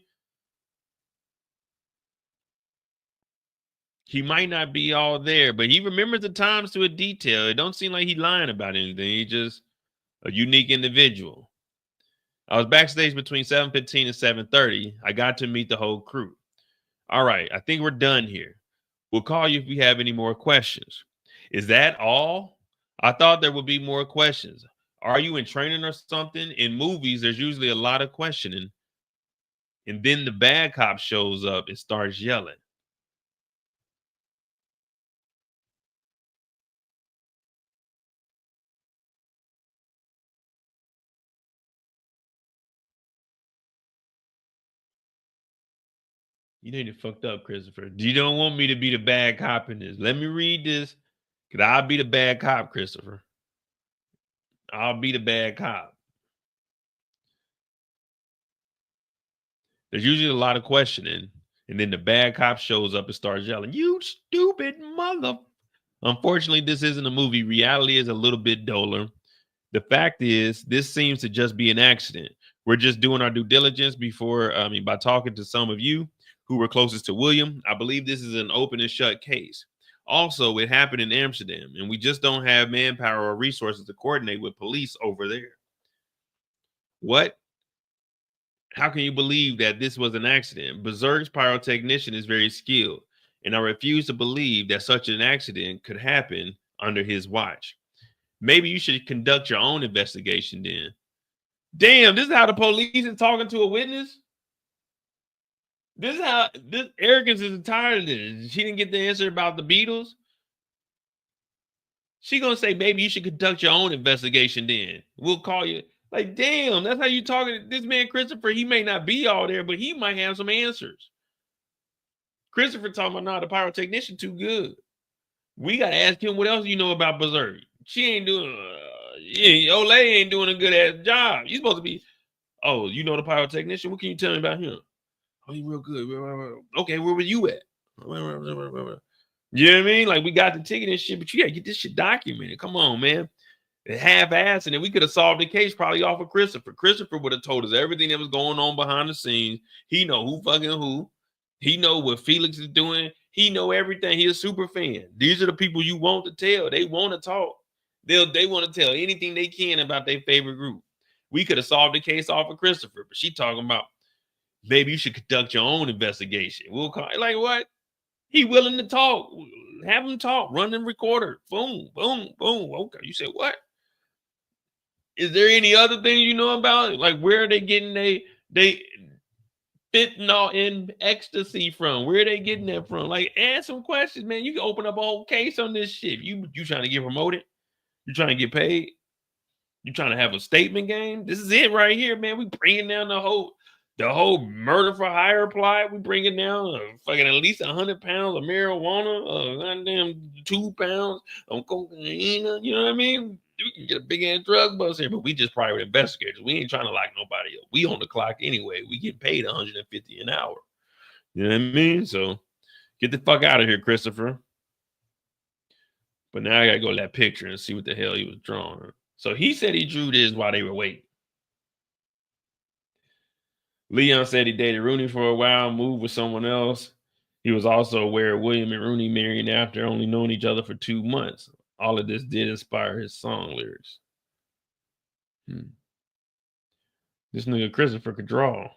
He might not be all there, but he remembers the times to a detail. It don't seem like he's lying about anything. He's just a unique individual. I was backstage between 7:15 and 7:30. I got to meet the whole crew. All right, I think we're done here. We'll call you if we have any more questions. Is that all? I thought there would be more questions. Are you in training or something? In movies, there's usually a lot of questioning. And then the bad cop shows up and starts yelling. You need to fucked up, Christopher. You don't want me to be the bad cop in this. Let me read this. Because I'll be the bad cop, Christopher. I'll be the bad cop. There's usually a lot of questioning, and then the bad cop shows up and starts yelling, "You stupid mother!" Unfortunately, this isn't a movie. Reality is a little bit duller. The fact is, this seems to just be an accident. We're just doing our due diligence by talking to some of you who were closest to William. I believe this is an open and shut case. Also, it happened in Amsterdam, and we just don't have manpower or resources to coordinate with police over there. What? How can you believe that this was an accident? Berserk's pyrotechnician is very skilled, and I refuse to believe that such an accident could happen under his watch. Maybe you should conduct your own investigation then. Damn, this is how the police is talking to a witness? This is how this arrogance is tired of this. She didn't get the answer about the Beatles. She gonna say, maybe you should conduct your own investigation then. We'll call you. Like, damn, that's how you talking. This man, Christopher, he may not be all there, but he might have some answers. Christopher talking about, nah, the pyrotechnician too good. We got to ask him what else you know about Berserk. She ain't doing, Olay ain't doing a good ass job. You supposed to be, oh, you know the pyrotechnician? What can you tell me about him? Oh, he real good. Okay, where were you at? You know what I mean? Like, we got the ticket and shit, but you got to get this shit documented. Come on, man. Half-assed, and then we could have solved the case probably off of Christopher. Christopher would have told us everything that was going on behind the scenes. He know who fucking who. He know what Felix is doing. He know everything. He a super fan. These are the people you want to tell. They want to talk. They want to tell anything they can about their favorite group. We could have solved the case off of Christopher, but she talking about maybe you should conduct your own investigation. We'll call like what? He willing to talk. Have him talk. Run the recorder. Boom, boom, boom. Okay, you said what? Is there any other thing you know about it? Like, where are they getting they fentanyl in ecstasy from? Where are they getting that from? Like, ask some questions, man. You can open up a whole case on this shit. You trying to get promoted? You trying to get paid? You trying to have a statement game? This is it right here, man. We bringing down the whole murder for hire plot. We bringing down fucking at least 100 pounds of marijuana, goddamn 2 pounds of cocaine. You know what I mean? We can get a big ass drug bust here, but we just private investigators. We ain't trying to lock nobody up. We on the clock anyway. We get paid 150 an hour. You know what I mean? So get the fuck out of here, Christopher. But now I gotta go to that picture and see what the hell he was drawing. So he said he drew this while they were waiting. Leon said he dated Rooney for a while, moved with someone else. He was also aware of William and Rooney marrying after only knowing each other for 2 months. All of this did inspire his song lyrics. This nigga Christopher could draw.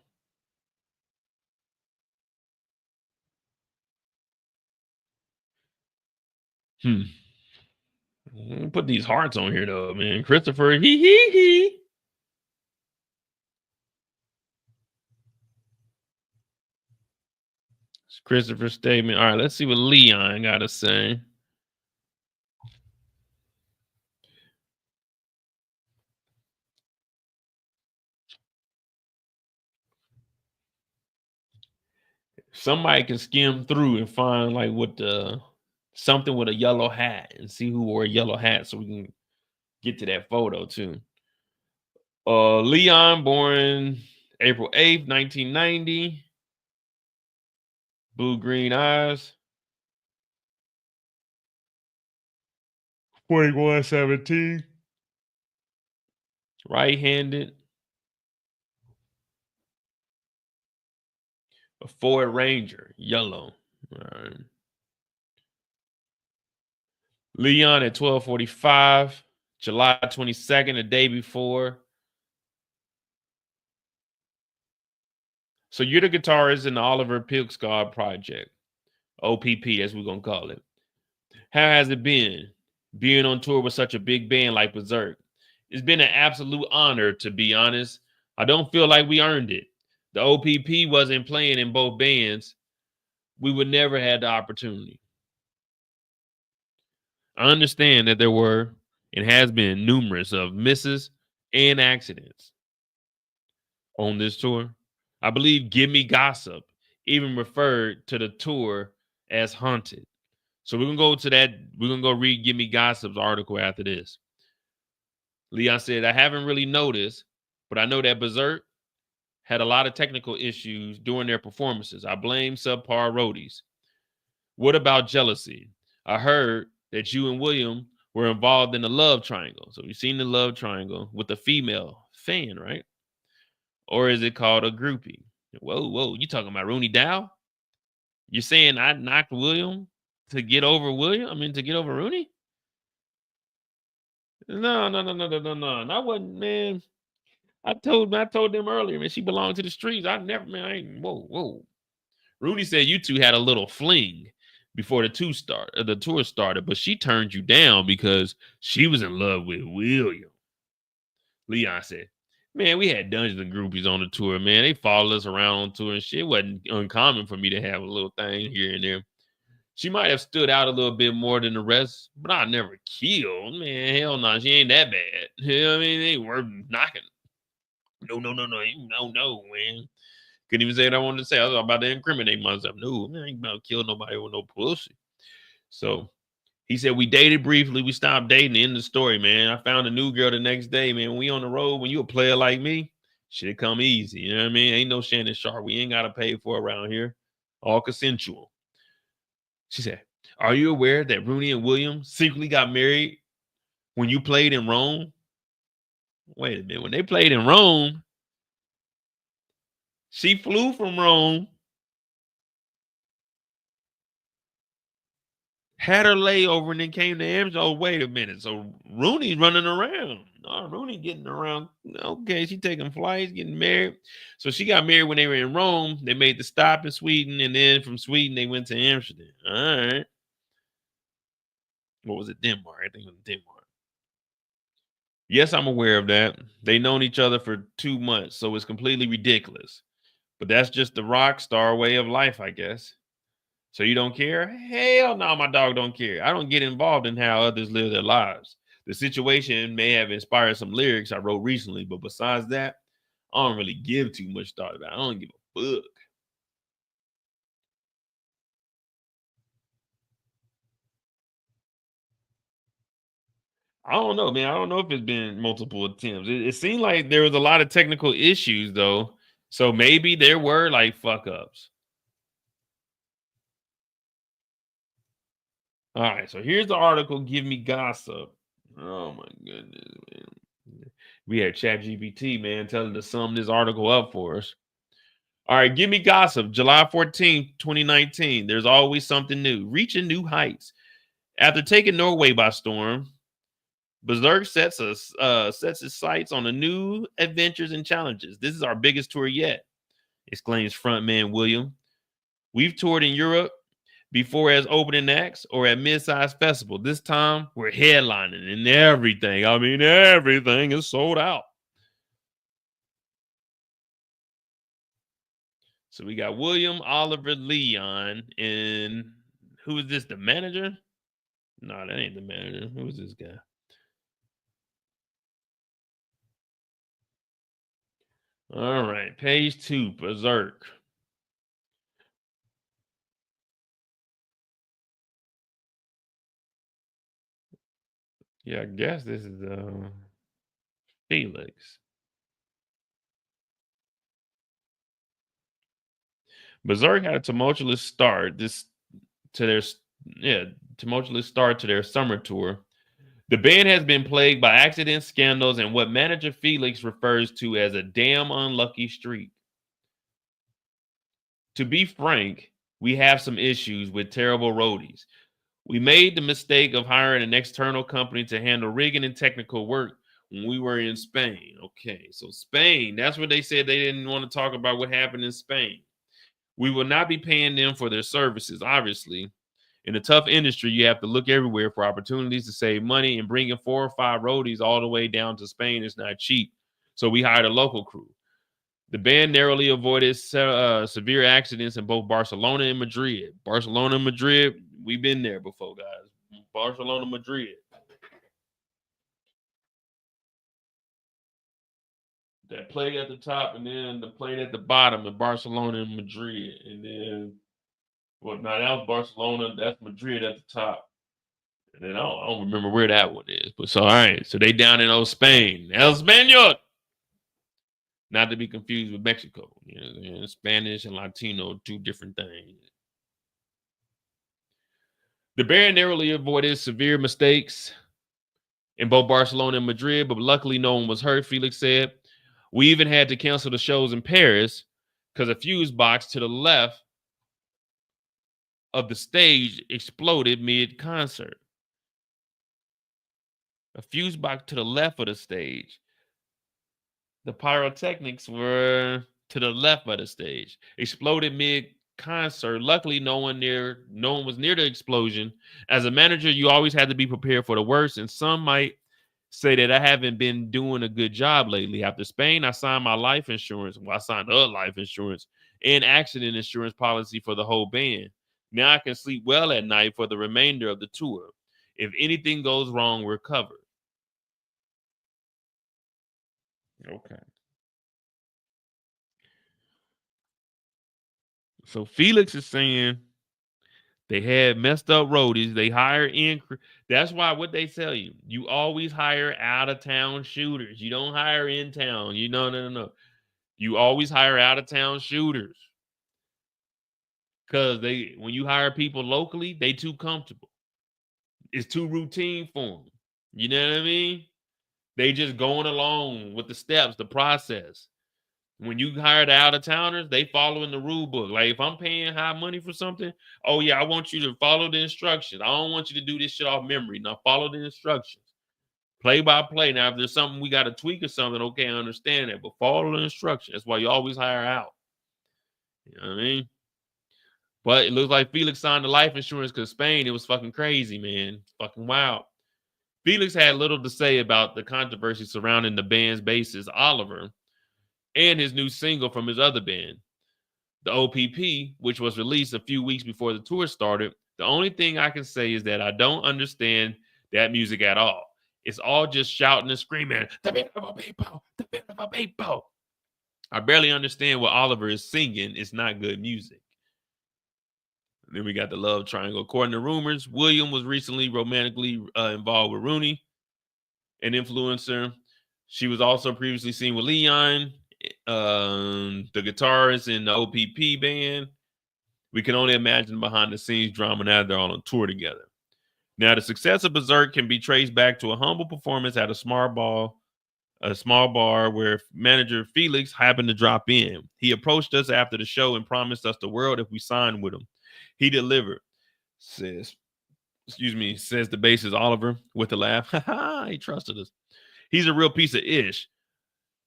Put these hearts on here though, man. Christopher, he. It's Christopher's statement. All right, let's see what Leon got to say. Somebody can skim through and find like what the something with a yellow hat and see who wore a yellow hat so we can get to that photo too. Leon, born April 8th, 1990. Blue green eyes. 4117. Right-handed. A Ford Ranger, yellow. All right. Leon at 12:45, July 22nd, the day before. So you're the guitarist in the Oliver Pilkscott project, OPP, as we're gonna call it. How has it been being on tour with such a big band like Berserk? It's been an absolute honor, to be honest. I don't feel like we earned it. The OPP wasn't playing in both bands. We would never have the opportunity. I understand that there were and has been numerous of misses and accidents on this tour. I believe Gimme Gossip even referred to the tour as haunted. So we're gonna go to that. We're gonna go read Gimme Gossip's article after this. Leon said, I haven't really noticed, but I know that Berserk had a lot of technical issues during their performances. I blame subpar roadies. What about jealousy? I heard that you and William were involved in the love triangle. So you've seen the love triangle with the female fan, right? Or is it called a groupie? Whoa, you talking about Rooney Dow? You're saying I knocked William to get over William? I mean, to get over Rooney? No. I wasn't, man. I told them earlier, man. She belonged to the streets. I never, man. I ain't, whoa. Rooney said you two had a little fling before the tour started, but she turned you down because she was in love with William. Leon said, man, we had Dungeons and Groupies on the tour, man. They followed us around on tour and shit. It wasn't uncommon for me to have a little thing here and there. She might have stood out a little bit more than the rest, but I never killed. Man, hell no, she ain't that bad. You know what I mean? They were knocking. No, man. Couldn't even say what I wanted to say. I was about to incriminate myself. No, man, I ain't about to kill nobody with no pussy. So he said, we dated briefly. We stopped dating. End of the story, man. I found a new girl the next day, man. When we on the road, when you a player like me, shit come easy. You know what I mean? Ain't no Shannon Sharp. We ain't got to pay for around here. All consensual. She said, are you aware that Rooney and William secretly got married when you played in Rome? Wait a minute. When they played in Rome, she flew from Rome, had her layover, and then came to Amsterdam. Oh, wait a minute. So Rooney's running around. Oh, Rooney getting around. Okay, she taking flights, getting married. So she got married when they were in Rome. They made the stop in Sweden, and then from Sweden they went to Amsterdam. All right. What was it? Denmark. I think it was Denmark. Yes, I'm aware of that. They known each other for 2 months, so it's completely ridiculous. But that's just the rock star way of life, I guess. So you don't care? Hell no, my dog don't care. I don't get involved in how others live their lives. The situation may have inspired some lyrics I wrote recently, but besides that, I don't really give too much thought about it. I don't give a fuck. I don't know, man. I don't know if it's been multiple attempts. It seemed like there was a lot of technical issues, though. So maybe there were like fuck ups. All right, so here's the article. Give me gossip. Oh my goodness, man. We had ChatGPT, man, telling to sum this article up for us. All right, give me gossip. July 14th, 2019. There's always something new, reaching new heights. After taking Norway by storm, Berserk sets its sights on the new adventures and challenges. This is our biggest tour yet, exclaims frontman William. We've toured in Europe before as opening acts or at mid-sized festival. This time we're headlining and everything. I mean, everything is sold out. So we got William, Oliver, Leon, and who is this? The manager? No, that ain't the manager. Who is this guy? All right, page 2, Berserk. Yeah, I guess this is Felix. Berserk had a tumultuous start to their tumultuous start to their summer tour. The band has been plagued by accidents, scandals, and what manager Felix refers to as a damn unlucky streak. To be frank, we have some issues with terrible roadies. We made the mistake of hiring an external company to handle rigging and technical work when we were in Spain. Okay, so Spain, that's what they said. They didn't want to talk about what happened in Spain. We will not be paying them for their services, obviously. In a tough industry, you have to look everywhere for opportunities to save money, and bringing 4 or 5 roadies all the way down to Spain is not cheap. So we hired a local crew. The band narrowly avoided severe accidents in both Barcelona and Madrid. Barcelona and Madrid, we've been there before, guys. Barcelona, Madrid. That played at the top, and then the played at the bottom in Barcelona and Madrid. And then, well, now that was Barcelona, that's Madrid at the top. And then I don't remember where that one is. But so, all right. So they down in old Spain. El Español. Not to be confused with Mexico. You know, Spanish and Latino, 2 different things. The band narrowly avoided severe mistakes in both Barcelona and Madrid, but luckily no one was hurt, Felix said. We even had to cancel the shows in Paris because a fuse box to the left of the stage exploded mid-concert. A fuse box to the left of the stage. The pyrotechnics were to the left of the stage. Exploded mid-concert. Luckily, no one was near the explosion. As a manager, you always had to be prepared for the worst, and some might say that I haven't been doing a good job lately. After Spain, I signed my life insurance. Well, I signed a life insurance and accident insurance policy for the whole band. Now I can sleep well at night for the remainder of the tour. If anything goes wrong, we're covered. Okay. So Felix is saying they had messed up roadies. They hired in. That's why what they tell you, you always hire out of town shooters. You don't hire in town. You know, no. You always hire out of town shooters. Because when you hire people locally, they too comfortable. It's too routine for them. You know what I mean? They just going along with the steps, the process. When you hire the out-of-towners, they following the rule book. Like, if I'm paying high money for something, oh, yeah, I want you to follow the instructions. I don't want you to do this shit off memory. Now, follow the instructions. Play by play. Now, if there's something we got to tweak or something, okay, I understand that. But follow the instructions. That's why you always hire out. You know what I mean? But it looks like Felix signed the life insurance because Spain, it was fucking crazy, man. Fucking wild. Felix had little to say about the controversy surrounding the band's bassist, Oliver, and his new single from his other band, the OPP, which was released a few weeks before the tour started. The only thing I can say is that I don't understand that music at all. It's all just shouting and screaming, the beautiful people, the beautiful people. I barely understand what Oliver is singing. It's not good music. Then we got the love triangle. According to rumors, William was recently romantically involved with Rooney, an influencer. She was also previously seen with Leon, the guitarist in the OPP band. We can only imagine behind the scenes drama now they're all on tour together. Now, the success of Berserk can be traced back to a humble performance at a small bar where manager Felix happened to drop in. He approached us after the show and promised us the world if we signed with him. He delivered, says the bassist Oliver with a laugh. He trusted us. He's a real piece of ish,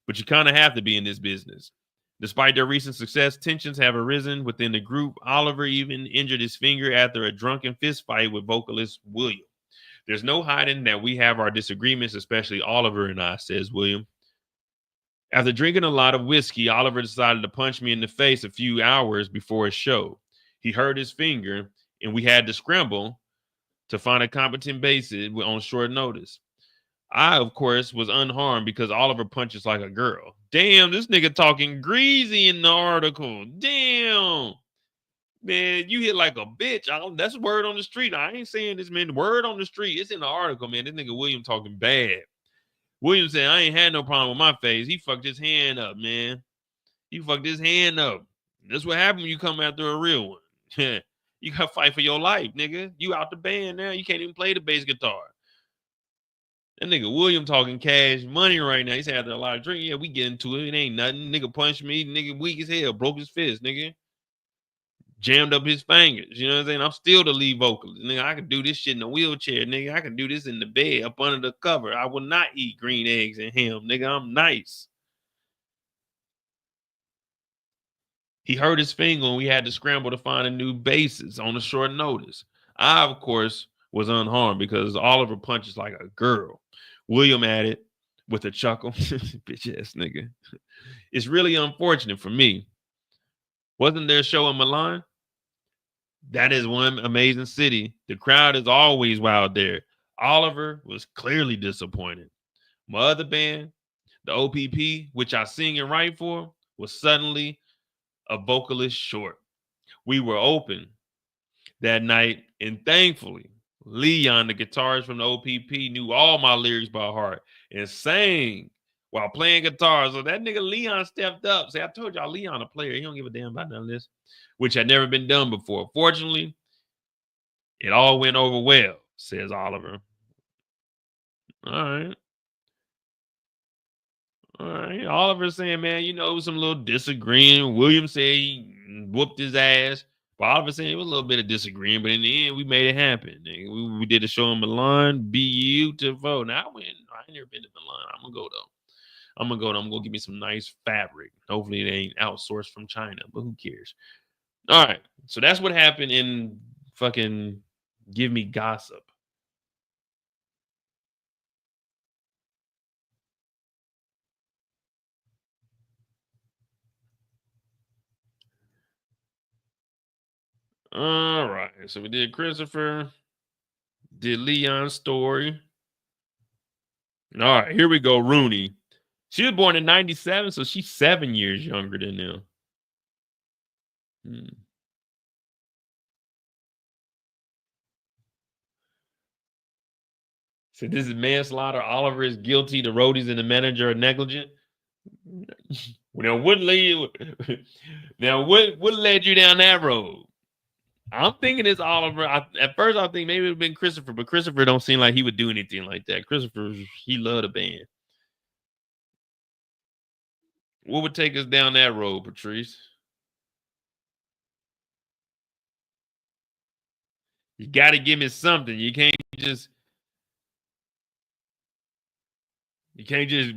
but you kind of have to be in this business. Despite their recent success, tensions have arisen within the group. Oliver even injured his finger after a drunken fist fight with vocalist William. There's no hiding that we have our disagreements, especially Oliver and I, says William. After drinking a lot of whiskey, Oliver decided to punch me in the face a few hours before his show. He hurt his finger, and we had to scramble to find a competent bassist on short notice. I, of course, was unharmed because Oliver punches like a girl. Damn, this nigga talking greasy in the article. Damn. Man, you hit like a bitch. That's word on the street. I ain't saying this, man. Word on the street. It's in the article, man. This nigga William talking bad. William said, I ain't had no problem with my face. He fucked his hand up, man. He fucked his hand up. That's what happened when you come after a real one. You gotta fight for your life, nigga. You out the band now. You can't even play the bass guitar. That nigga William talking cash money right now. He's had a lot of drink. Yeah, we get into it. It ain't nothing. Nigga punched me. Nigga weak as hell. Broke his fist, nigga. Jammed up his fingers. You know what I'm saying? I'm still the lead vocalist. Nigga, I can do this shit in a wheelchair, nigga. I can do this in the bed up under the cover. I will not eat green eggs and ham, nigga. I'm nice. He hurt his finger and we had to scramble to find a new bassist on a short notice. I, of course, was unharmed because Oliver punches like a girl. William added with a chuckle, bitch ass nigga. It's really unfortunate for me. Wasn't there a show in Milan? That is one amazing city. The crowd is always wild there. Oliver was clearly disappointed. My other band, the OPP, which I sing and write for, was suddenly a vocalist short. We were open that night, and thankfully, Leon, the guitarist from the OPP, knew all my lyrics by heart and sang while playing guitar. So that nigga Leon stepped up. See, I told y'all Leon a player. He don't give a damn about none of this, which had never been done before. Fortunately, it all went over well, says Oliver. All right. All right. Oliver saying, man, you know, some little disagreeing. William said he whooped his ass. But Oliver saying it was a little bit of disagreeing, but in the end, we made it happen. We did a show in Milan, beautiful. Now I ain't never been to Milan. I'm gonna go though. I'm gonna get me some nice fabric. Hopefully it ain't outsourced from China, but who cares? All right. So that's what happened in fucking Give Me Gossip. All right. So we did Christopher, did Leon's story. All right, here we go. Rooney. She was born in 97, so she's 7 years younger than them. So this is manslaughter. Oliver is guilty. The roadies and the manager are negligent. Now, what led you down that road? I'm thinking it's Oliver. At first, I think maybe it would have been Christopher, but Christopher don't seem like he would do anything like that. Christopher, he loved a band. What would take us down that road, Patrice? You got to give me something. You can't just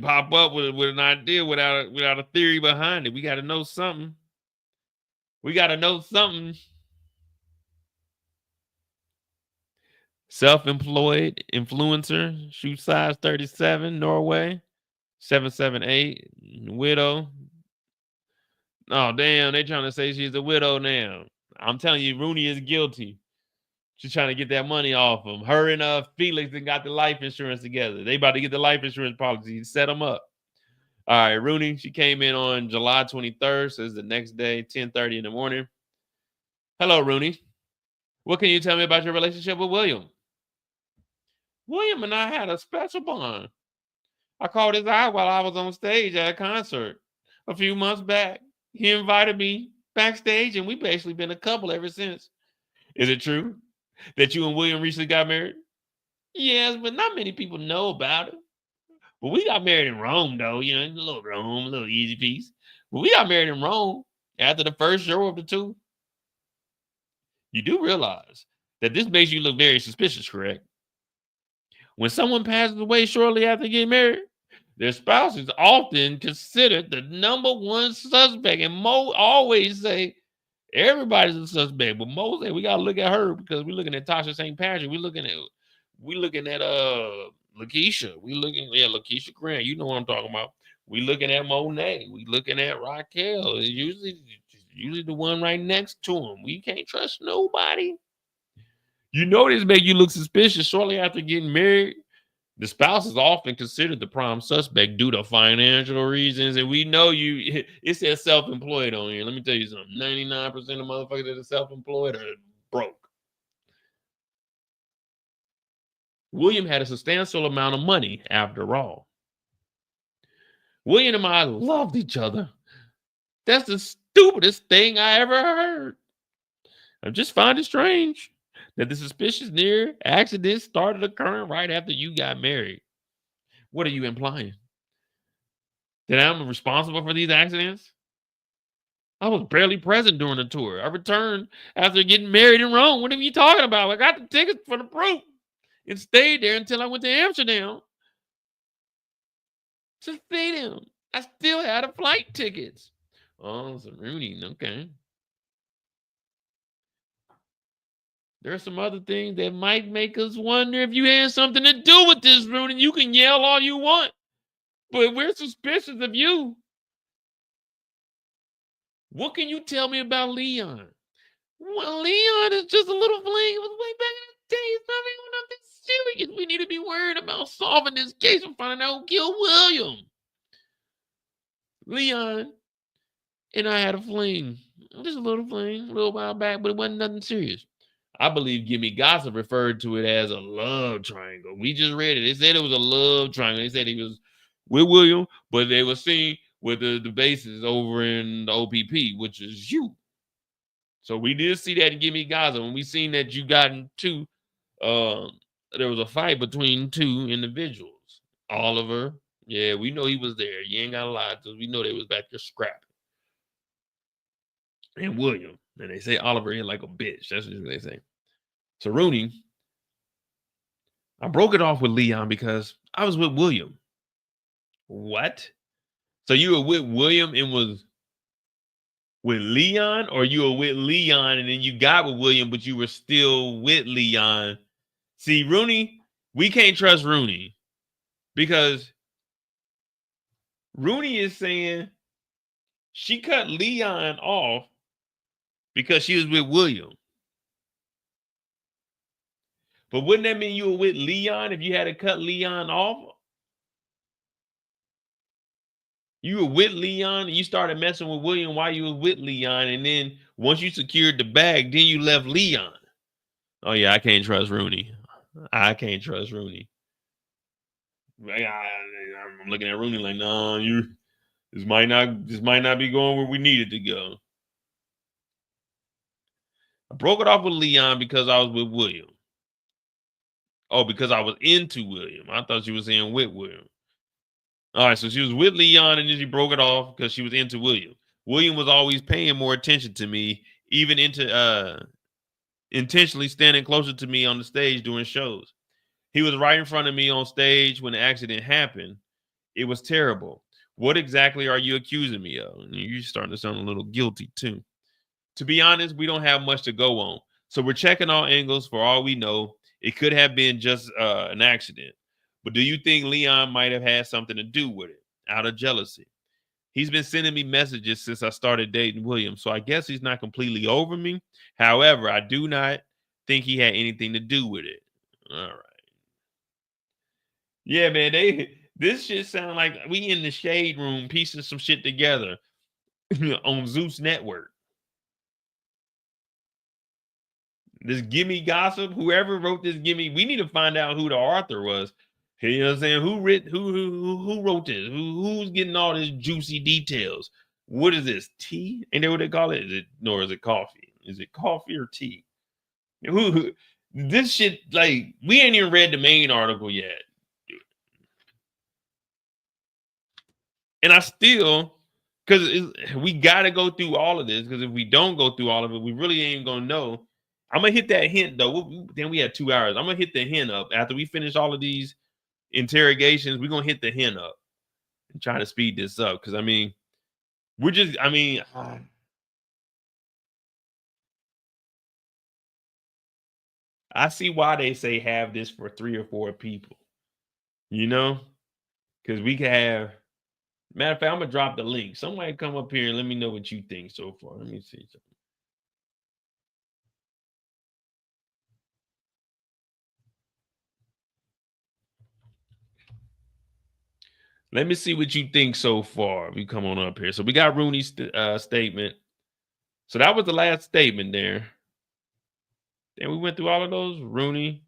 pop up with an idea without a theory behind it. We got to know something. Self-employed influencer, shoe size 37, Norway, 778, widow. Oh, damn, they trying to say she's a widow now. I'm telling you, Rooney is guilty. She's trying to get that money off him. Her and Felix and got the life insurance together. They about to get the life insurance policy. Set them up. All right, Rooney, she came in on July 23rd, says the next day, 10:30 in the morning. Hello, Rooney. What can you tell me about your relationship with William? William and I had a special bond. I caught his eye while I was on stage at a concert a few months back. He invited me backstage, and we've basically been a couple ever since. Is it true that you and William recently got married? Yes, but not many people know about it. But we got married in Rome, though. You know, a little Rome, a little easy piece. But we got married in Rome after the first show of the two. You do realize that this makes you look very suspicious, correct? When someone passes away shortly after getting married, their spouse is often considered the number one suspect. And Mo always say, everybody's a suspect. But Mo say, we got to look at her because we're looking at Tasha St. Patrick. We're looking at Lakeisha. Lakeisha Grant. You know what I'm talking about. We looking at Monet. We looking at Raquel. It's usually the one right next to him. We can't trust nobody. You know this make you look suspicious shortly after getting married. The spouse is often considered the prime suspect due to financial reasons. And we know it says self-employed on here. Let me tell you something. 99% of motherfuckers that are self-employed are broke. William had a substantial amount of money after all. William and I loved each other. That's stupidest thing I ever heard. I just find it strange that the suspicious near accident started occurring right after you got married. What are you implying? That I'm responsible for these accidents? I was barely present during the tour. I returned after getting married in Rome. What are you talking about? I got the tickets for the proof and stayed there until I went to Amsterdam to see them. I still had the flight tickets. Oh, it's a Rooney. Okay. There are some other things that might make us wonder if you had something to do with this, Rooney. You can yell all you want, but we're suspicious of you. What can you tell me about Leon? Well, Leon is just a little fling. It was way back in the day. It's nothing serious. We need to be worried about solving this case and finding out who killed William. Leon and I had a fling. Just a little fling, a little while back, but it wasn't nothing serious. I believe Gimme Gossip referred to it as a love triangle. We just read it. They said it was a love triangle. They said he was with William, but they were seen with the bases over in the OPP, which is you. So we did see that in Gimme Gossip. When we seen that you got into, there was a fight between two individuals. Oliver, yeah, we know he was there. You ain't got to lie to us. We know they was back there scrapping. And William, and they say Oliver hit like a bitch. That's what they say. So Rooney, I broke it off with Leon because I was with William. What? So you were with William and was with Leon, or you were with Leon and then you got with William, but you were still with Leon? See, Rooney, we can't trust Rooney because Rooney is saying she cut Leon off because she was with William. But wouldn't that mean you were with Leon if you had to cut Leon off? You were with Leon and you started messing with William while you were with Leon. And then once you secured the bag, then you left Leon. Oh, yeah, I can't trust Rooney. I can't trust Rooney. I'm looking at Rooney like, no, this might not be going where we need it to go. I broke it off with Leon because I was with William. Oh, because I was into William. I thought she was saying with William. All right, so she was with Leon and then she broke it off because she was into William. William was always paying more attention to me, even into intentionally standing closer to me on the stage doing shows. He was right in front of me on stage when the accident happened. It was terrible. What exactly are you accusing me of? And you're starting to sound a little guilty too. To be honest, we don't have much to go on. So we're checking all angles. For all we know, it could have been just an accident. But do you think Leon might have had something to do with it out of jealousy? He's been sending me messages since I started dating William, so I guess he's not completely over me. However, I do not think he had anything to do with it. All right. Yeah, man, this shit sound like we in the shade room piecing some shit together on Zeus Network. This Gimme Gossip, whoever wrote this Gimme, we need to find out who the author was. You know what I'm saying? Who wrote this? Who's getting all this juicy details? What is this? Tea? Ain't that what they call it? Is it coffee? Is it coffee or tea? Who this shit, like, we ain't even read the main article yet. And I still, because we got to go through all of this, because if we don't go through all of it, we really ain't gonna know. I'm gonna hit that hint though. Then we had 2 hours. I'm gonna hit the hint up after we finish all of these interrogations. We're gonna hit the hint up and try to speed this up, because I see why they say have this for 3 or 4 people, because we can have. Matter of fact, I'm gonna drop the link. Somebody come up here and let me know what you think so far. Let me see something. Let me see what you think so far. We come on up here. So we got Rooney's statement. So that was the last statement there. Then we went through all of those. Rooney,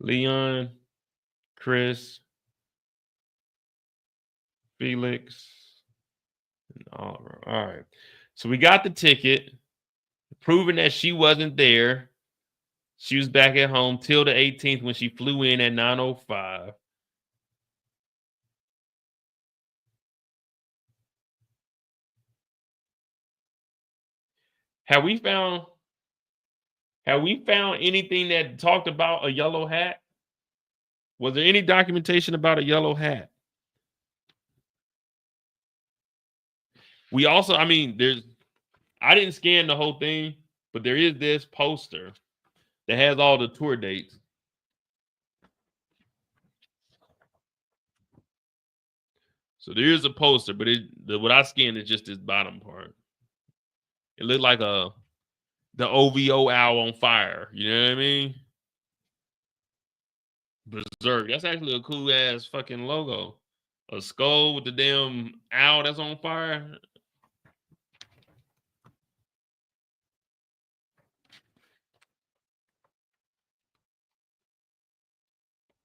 Leon, Chris, Felix, and Oliver. All right. So we got the ticket, proving that she wasn't there. She was back at home till the 18th when she flew in at 9:05. Have we found anything that talked about a yellow hat? Was there any documentation about a yellow hat? We also, I mean, I didn't scan the whole thing, but there is this poster that has all the tour dates. So there is a poster, but what I scanned is just this bottom part. It looked like the OVO owl on fire. You know what I mean? Berserk. That's actually a cool ass fucking logo. A skull with the damn owl that's on fire.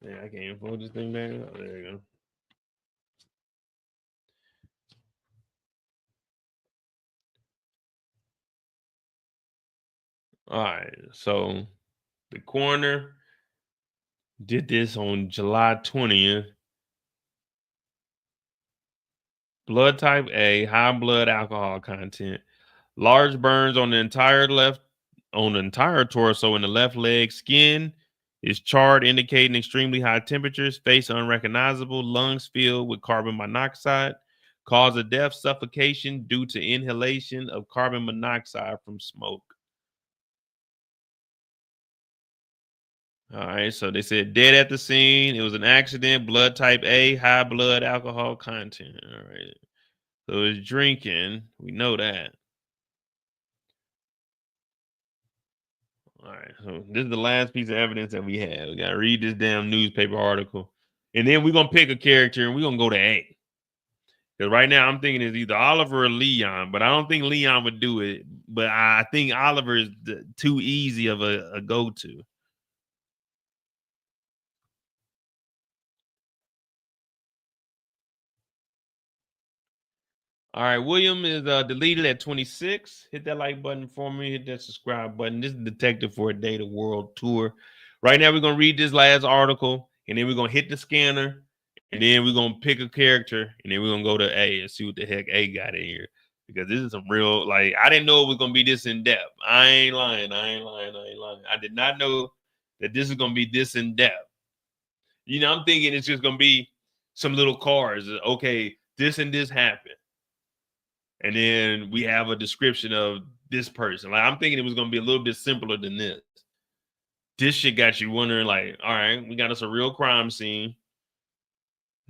Yeah, I can't pull this thing back up. There you go. All right. So the coroner did this on July 20th. Blood type A, high blood alcohol content. Large burns on the entire torso and the left leg. Skin is charred, indicating extremely high temperatures. Face unrecognizable. Lungs filled with carbon monoxide. Cause of death, suffocation due to inhalation of carbon monoxide from smoke. All right, so they said dead at the scene. It was an accident. Blood type A, high blood alcohol content. All right. So it's drinking. We know that. All right. So this is the last piece of evidence that we have. We got to read this damn newspaper article. And then we're going to pick a character and we're going to go to A. Because right now I'm thinking it's either Oliver or Leon, but I don't think Leon would do it. But I think Oliver is too easy of a go-to. All right, William is deleted at 26. Hit that like button for me. Hit that subscribe button. This is Detective for a Day, the World Tour. Right now, we're going to read this last article, and then we're going to hit the scanner, and then we're going to pick a character, and then we're going to go to A and see what the heck A got in here. Because this is some real, like, I didn't know it was going to be this in-depth. I ain't lying. I did not know that this is going to be this in-depth. You know, I'm thinking it's just going to be some little cards. Okay, this and this happened. And then we have a description of this person. Like, I'm thinking it was going to be a little bit simpler than this. This shit got you wondering, like, all right, we got us a real crime scene.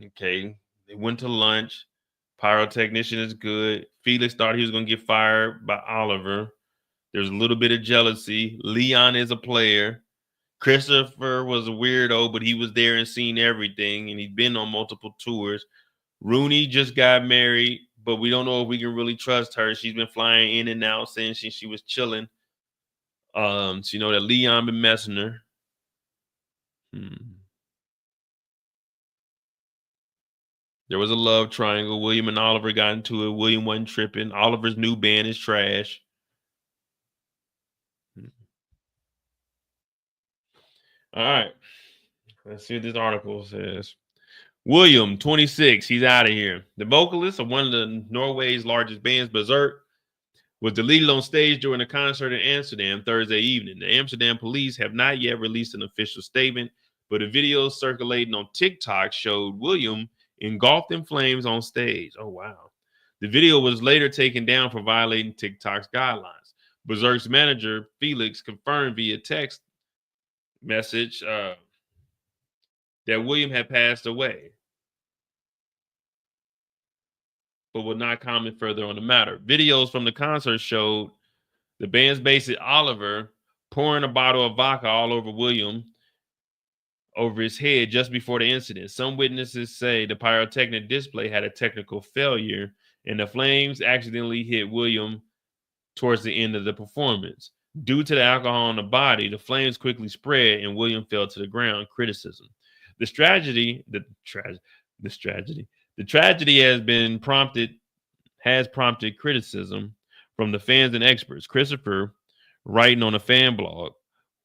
Okay. They went to lunch. Pyrotechnician is good. Felix thought he was going to get fired by Oliver. There's a little bit of jealousy. Leon is a player. Christopher was a weirdo, but he was there and seen everything. And he'd been on multiple tours. Rooney just got married, but we don't know if we can really trust her. She's been flying in and out saying she was chilling. So you know that Leon been messing her. There was a love triangle. William and Oliver got into it. William wasn't tripping. Oliver's new band is trash. All right. Let's see what this article says. William, 26. He's out of here. The vocalist of one of the Norway's largest bands, Berserk, was deleted on stage during a concert in Amsterdam Thursday evening. The Amsterdam police have not yet released an official statement, but a video circulating on TikTok showed William engulfed in flames on stage. Oh, wow. The video was later taken down for violating TikTok's guidelines. Berserk's manager, Felix, confirmed via text message that William had passed away, but would not comment further on the matter. Videos from the concert showed the band's bassist Oliver pouring a bottle of vodka all over William over his head just before the incident. Some witnesses say the pyrotechnic display had a technical failure and the flames accidentally hit William towards the end of the performance. Due to the alcohol in the body, the flames quickly spread and William fell to the ground. Criticism. The tragedy has prompted criticism from the fans and experts. Christopher writing on a fan blog,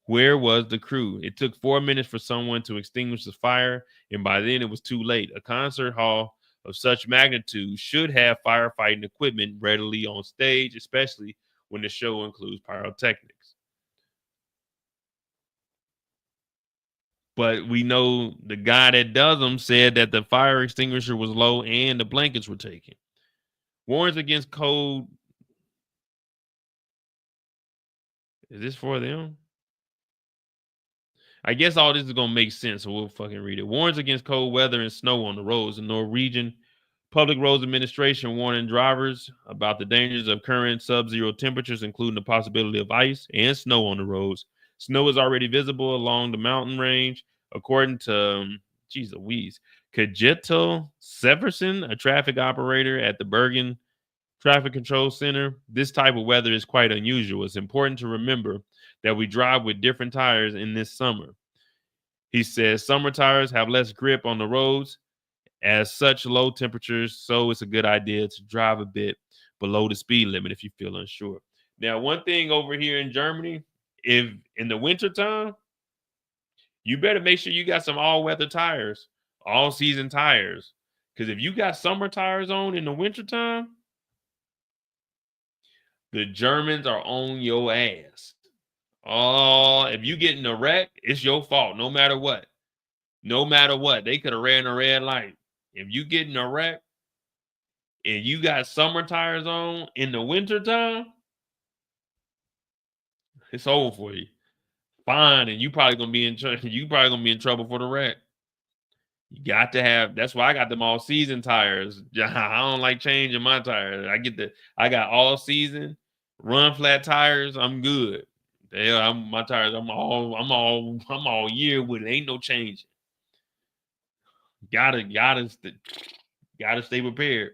where was the crew? It took 4 minutes for someone to extinguish the fire, and by then it was too late. A concert hall of such magnitude should have firefighting equipment readily on stage, especially when the show includes pyrotechnics. But we know the guy that does them said that the fire extinguisher was low and the blankets were taken. Warns against cold. Is this for them? I guess all this is going to make sense, so we'll fucking read it. Warns against cold weather and snow on the roads. The Norwegian Public Roads Administration warning drivers about the dangers of current sub-zero temperatures, including the possibility of ice and snow on the roads. Snow is already visible along the mountain range, according to, geez Louise, Kajetil Severson, a traffic operator at the Bergen Traffic Control Center. This type of weather is quite unusual. It's important to remember that we drive with different tires in this summer. He says summer tires have less grip on the roads as such low temperatures, so it's a good idea to drive a bit below the speed limit if you feel unsure. Now, one thing over here in Germany, if in the wintertime, you better make sure you got some all-weather tires, all-season tires. Because if you got summer tires on in the wintertime, the Germans are on your ass. Oh, if you get in a wreck, it's your fault, no matter what. No matter what. They could have ran a red light. If you get in a wreck and you got summer tires on in the wintertime, it's over for you. Fine, and you probably gonna be in trouble for the wreck. You got to have. That's why I got them all season tires. I don't like changing my tires. I got all season run flat tires. I'm good. My tires. I'm all year with it. Ain't no change. Gotta stay prepared.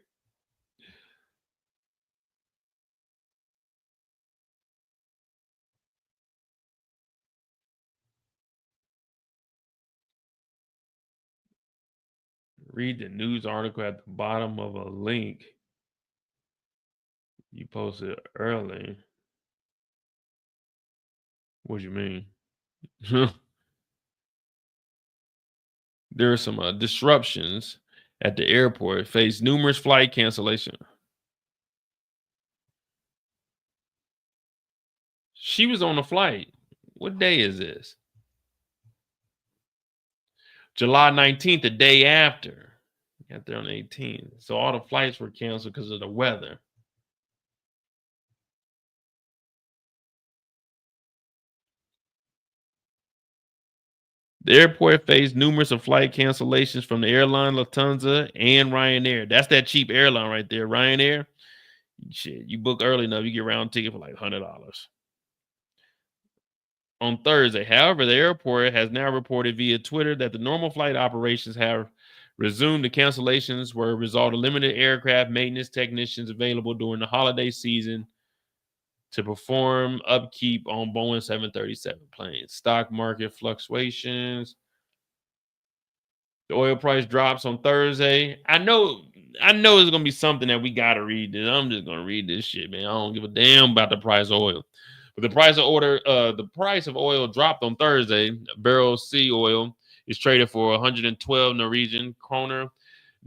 Read the news article at the bottom of a link you posted early. What do you mean? There are some disruptions at the airport. Faced numerous flight cancellation. She was on a flight. What day is this? July 19th, the day after. Got there on the 18th. So all the flights were canceled because of the weather. The airport faced numerous of flight cancellations from the airline Lufthansa and Ryanair. That's that cheap airline right there, Ryanair. Shit, you book early enough, you get a round ticket for like $100. On Thursday, however, the airport has now reported via Twitter that the normal flight operations have resumed. The cancellations were a result of limited aircraft maintenance technicians available during the holiday season to perform upkeep on Boeing 737 planes. Stock market fluctuations. The oil price drops on Thursday. I know it's gonna be something that we gotta read. I'm just gonna read this shit, man. I don't give a damn about the price of oil. But the price of oil dropped on Thursday. A barrel of sea oil is traded for 112 Norwegian kroner,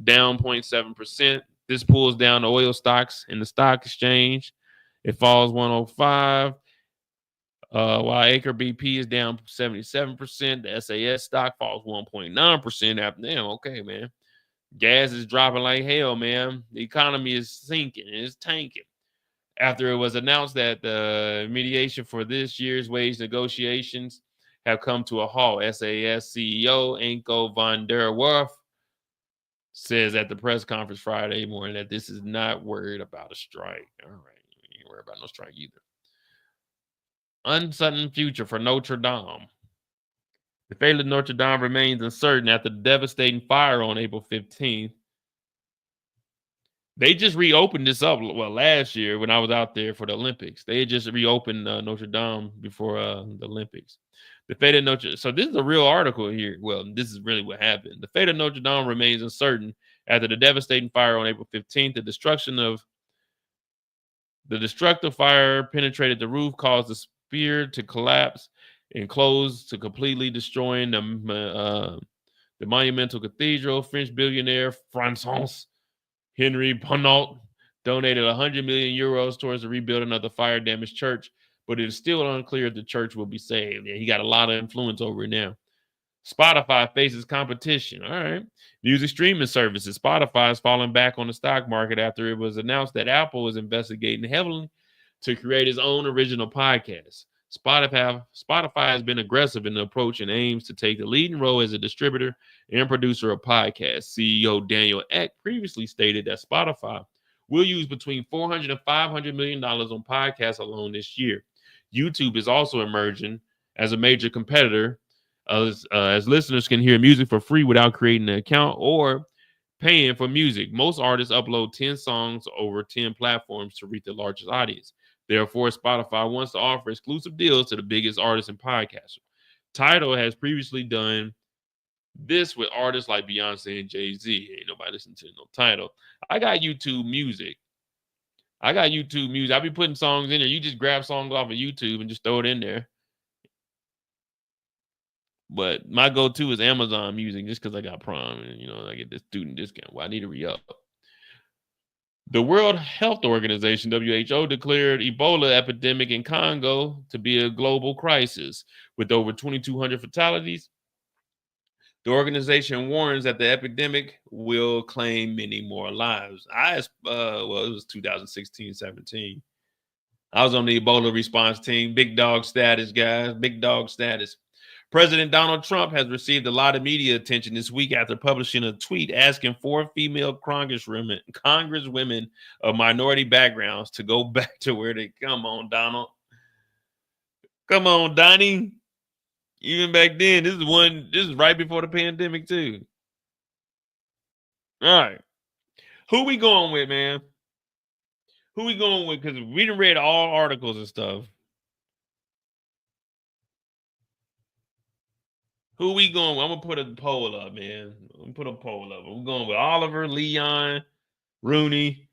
down 0.7%. This pulls down the oil stocks in the stock exchange. It falls 105, while Aker BP is down 77%. The SAS stock falls 1.9% after. Damn, okay, man. Gas is dropping like hell, man. The economy is sinking. It's tanking. After it was announced that the mediation for this year's wage negotiations have come to a halt, SAS CEO Anko van der Werf says at the press conference Friday morning that this is not worried about a strike. All right. Ain't worried about no strike either. Uncertain future for Notre Dame. The fate of Notre Dame remains uncertain after the devastating fire on April 15th. They just reopened this up, last year when I was out there for the Olympics. They had just reopened Notre Dame before the Olympics. The fate of Notre Dame. So this is a real article here. Well, this is really what happened. The fate of Notre Dame remains uncertain after the devastating fire on April 15th. The destruction of The destructive fire penetrated the roof, caused the spear to collapse and close to completely destroying the monumental cathedral. French billionaire Francis Henry Ponant donated 100 million euros towards the rebuilding of the fire-damaged church, but it is still unclear if the church will be saved. Yeah, he got a lot of influence over it now. Spotify faces competition. All right. Music streaming services. Spotify is falling back on the stock market after it was announced that Apple is investigating heavily to create its own original podcast. Spotify has been aggressive in the approach and aims to take the leading role as a distributor and producer of podcasts. CEO Daniel Ek previously stated that Spotify will use between $400 and $500 million on podcasts alone this year. YouTube is also emerging as a major competitor as listeners can hear music for free without creating an account or paying for music. Most artists upload 10 songs over 10 platforms to reach the largest audience. Therefore, Spotify wants to offer exclusive deals to the biggest artists and podcasters. Tidal has previously done this with artists like Beyonce and Jay-Z. Ain't nobody listening to no Tidal. I got YouTube Music. I be putting songs in there. You just grab songs off of YouTube and just throw it in there. But my go-to is Amazon Music just because I got Prime and I get this student discount. Well, I need to re-up. The World Health Organization, WHO, declared Ebola epidemic in Congo to be a global crisis with over 2,200 fatalities. The organization warns that the epidemic will claim many more lives. It was 2016-17. I was on the Ebola response team. Big dog status, guys. Big dog status. President Donald Trump has received a lot of media attention this week after publishing a tweet asking 4 female congresswomen of minority backgrounds to go back to where they come on, Donald. Come on, Donnie. Even back then, this is right before the pandemic, too. All right. Who we going with, man? Who we going with? Because we done read all articles and stuff. Who we going with? I'm gonna put a poll up, man. I'm gonna put a poll up. We're going with Oliver, Leon, Rooney.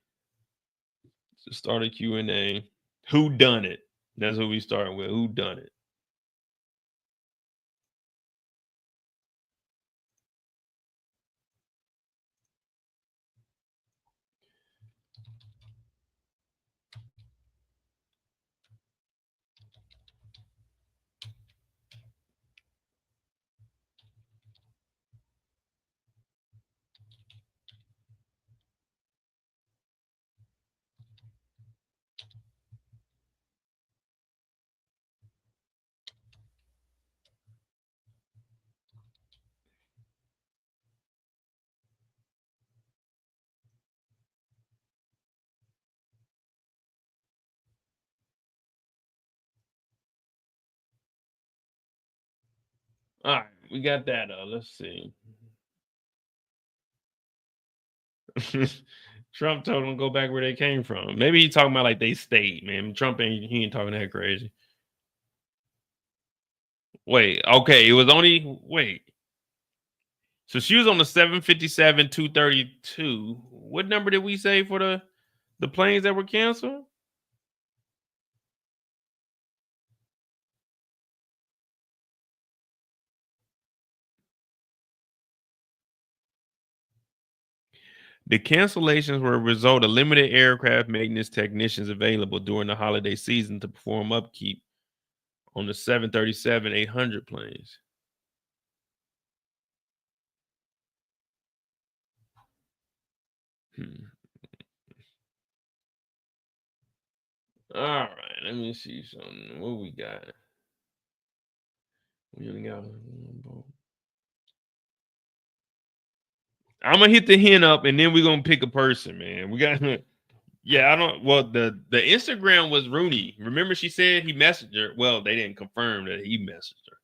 To start a Q&A. Who done it? That's who we start with. Who done it? All right, we got that. Let's see. Trump told them to go back where they came from. Maybe he talking about like they stayed, man. Trump ain't talking that crazy. Wait, okay, it was only So she was on the 757 232. What number did we say for the planes that were canceled? The cancellations were a result of limited aircraft maintenance technicians available during the holiday season to perform upkeep on the 737-800 planes. All right, let me see something. What we got? We only got I'm gonna hit the hint up, and then we're gonna pick a person, man. We got yeah, I don't. Well, the Instagram was Rooney. Remember, she said he messaged her. Well, they didn't confirm that he messaged her.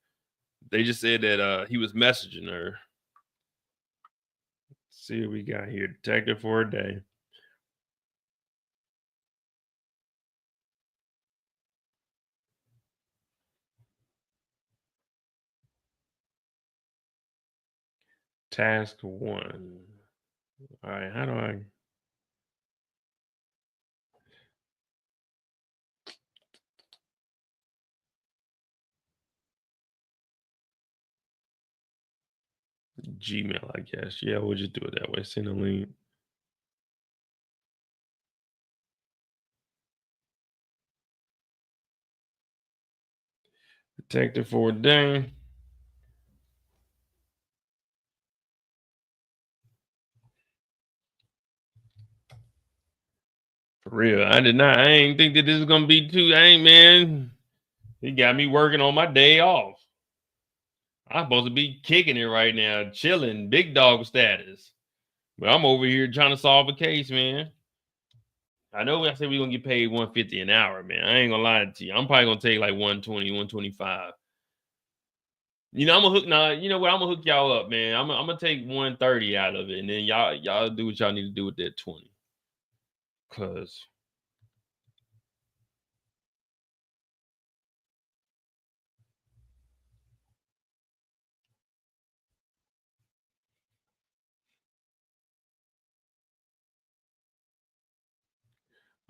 They just said that he was messaging her. Let's see what we got here. Detective for a day. Task 1. All right, how do I? Gmail, I guess. Yeah, we'll just do it that way. Send a link. Detective for a day. For real. I ain't think that this is gonna be too. Man. He got me working on my day off. I'm supposed to be kicking it right now, chilling, big dog status. But I'm over here trying to solve a case, man. I know I said we're gonna get paid $150 an hour, man. I ain't gonna lie to you. I'm probably gonna take like 120, 125. You know, I'm gonna hook now. You know what? I'm gonna hook y'all up, man. I'm gonna take 130 out of it, and then y'all do what y'all need to do with that 20. Cause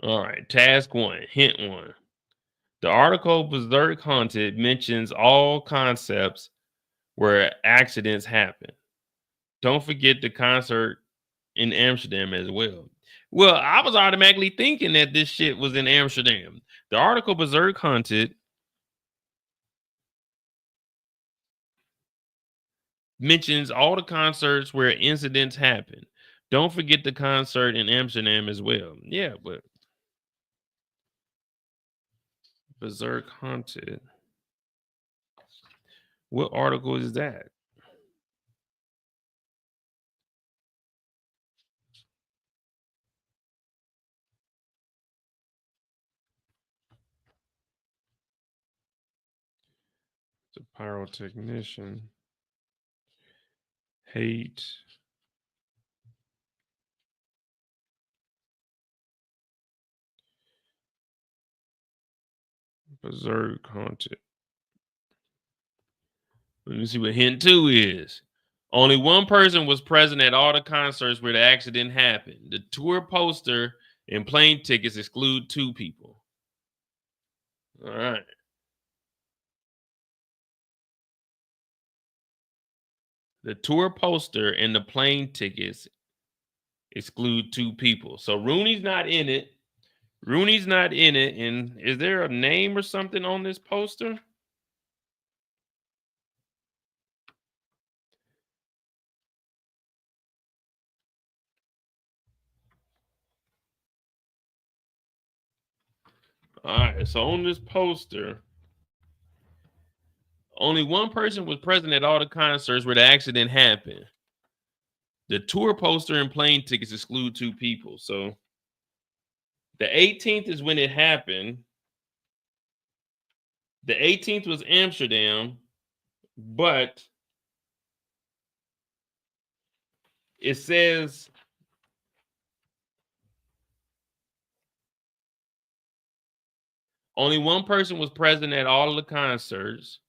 all right, task 1, hint 1. The article Berserk Haunted mentions all concepts where accidents happen. Don't forget the concert in Amsterdam as well. Well, I was automatically thinking that this shit was in Amsterdam. The article Berserk Haunted mentions all the concerts where incidents happen. Don't forget the concert in Amsterdam as well. Yeah, but Berserk Haunted. What article is that? The pyrotechnician. Hate. Berserk Haunted. Let me see what hint 2 is. Only one person was present at all the concerts where the accident happened. The tour poster and plane tickets exclude 2 people. All right. The tour poster and the plane tickets exclude 2 people. So Rooney's not in it. Rooney's not in it. And is there a name or something on this poster? All right. So on this poster, only one person was present at all the concerts where the accident happened. The tour poster and plane tickets exclude 2 people. So the 18th is when it happened. The 18th was Amsterdam, but it says only one person was present at all of the concerts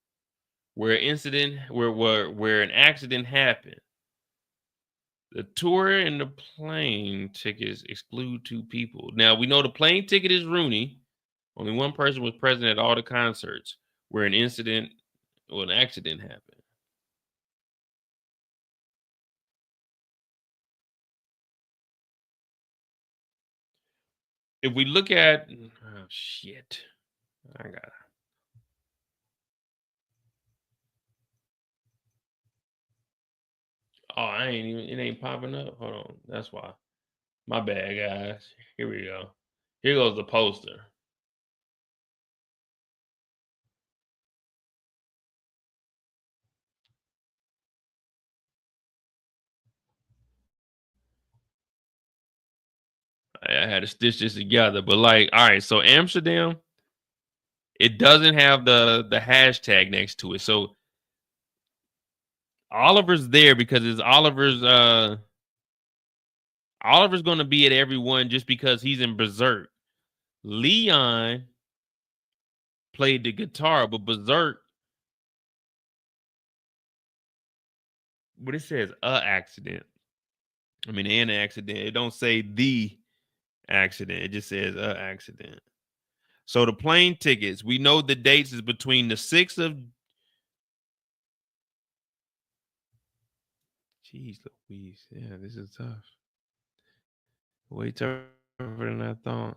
where an accident happened. The tour and the plane tickets exclude 2 people. Now we know the plane ticket is Rooney. Only one person was present at all the concerts where an accident happened. If we look at shit, I got. Oh, it ain't popping up. Hold on, that's why. My bad, guys. Here we go. Here goes the poster. I had to stitch this together, but like, all right. So Amsterdam, it doesn't have the hashtag next to it. So Oliver's there because it's Oliver's going to be at everyone just because he's in Berserk. Leon played the guitar, but Berserk, but it says accident. I mean, an accident. It don't say the accident. It just says accident. So the plane tickets, we know the dates is between the 6th of Jeez Louise. Yeah, this is tough. Way tougher than I thought.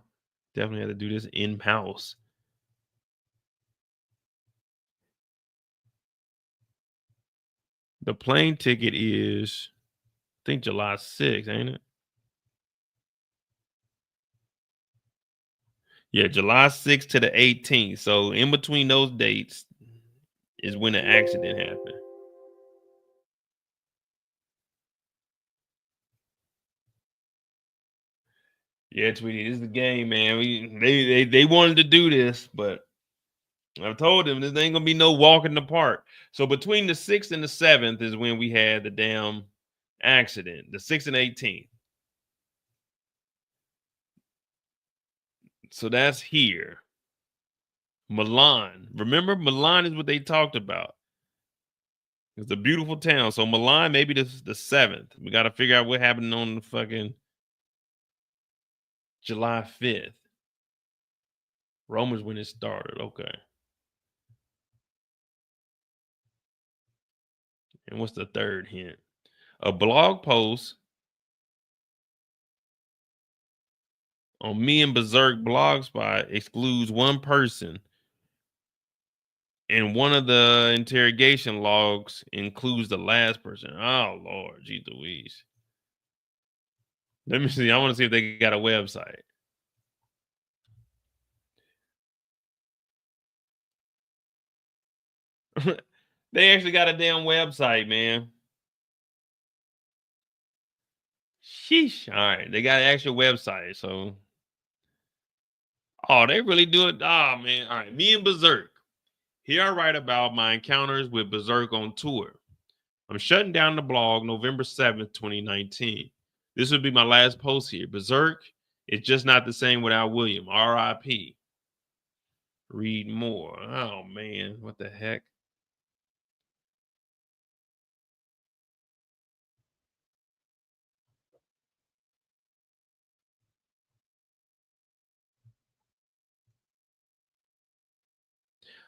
Definitely had to do this in-house. The plane ticket is, I think, July 6th, ain't it? Yeah, July 6th to the 18th. So in between those dates is when the accident happened. Yeah, Tweety, this is the game, man. They wanted to do this, but I've told them this ain't gonna be no walk in the park. So between the 6th and the 7th is when we had the damn accident. The 6th and 18th. So that's here. Milan. Remember, Milan is what they talked about. It's a beautiful town. So Milan, maybe this is the 7th. We got to figure out what happened on the fucking July 5th. Rome is when it started. Okay. And what's the third hint? A blog post on Me and Berserk Blogspot excludes one person, and one of the interrogation logs includes the last person. Oh Lord, geez Louise. Let me see. I want to see if they got a website. They actually got a damn website, man. Sheesh. All right, they got an actual website. So, oh, they really do it. Oh man. All right, Me and Berserk. Here I write about my encounters with Berserk on tour. I'm shutting down the blog November 7th, 2019. This would be my last post here. Berserk is just not the same without William. RIP. Read more. Oh man, what the heck?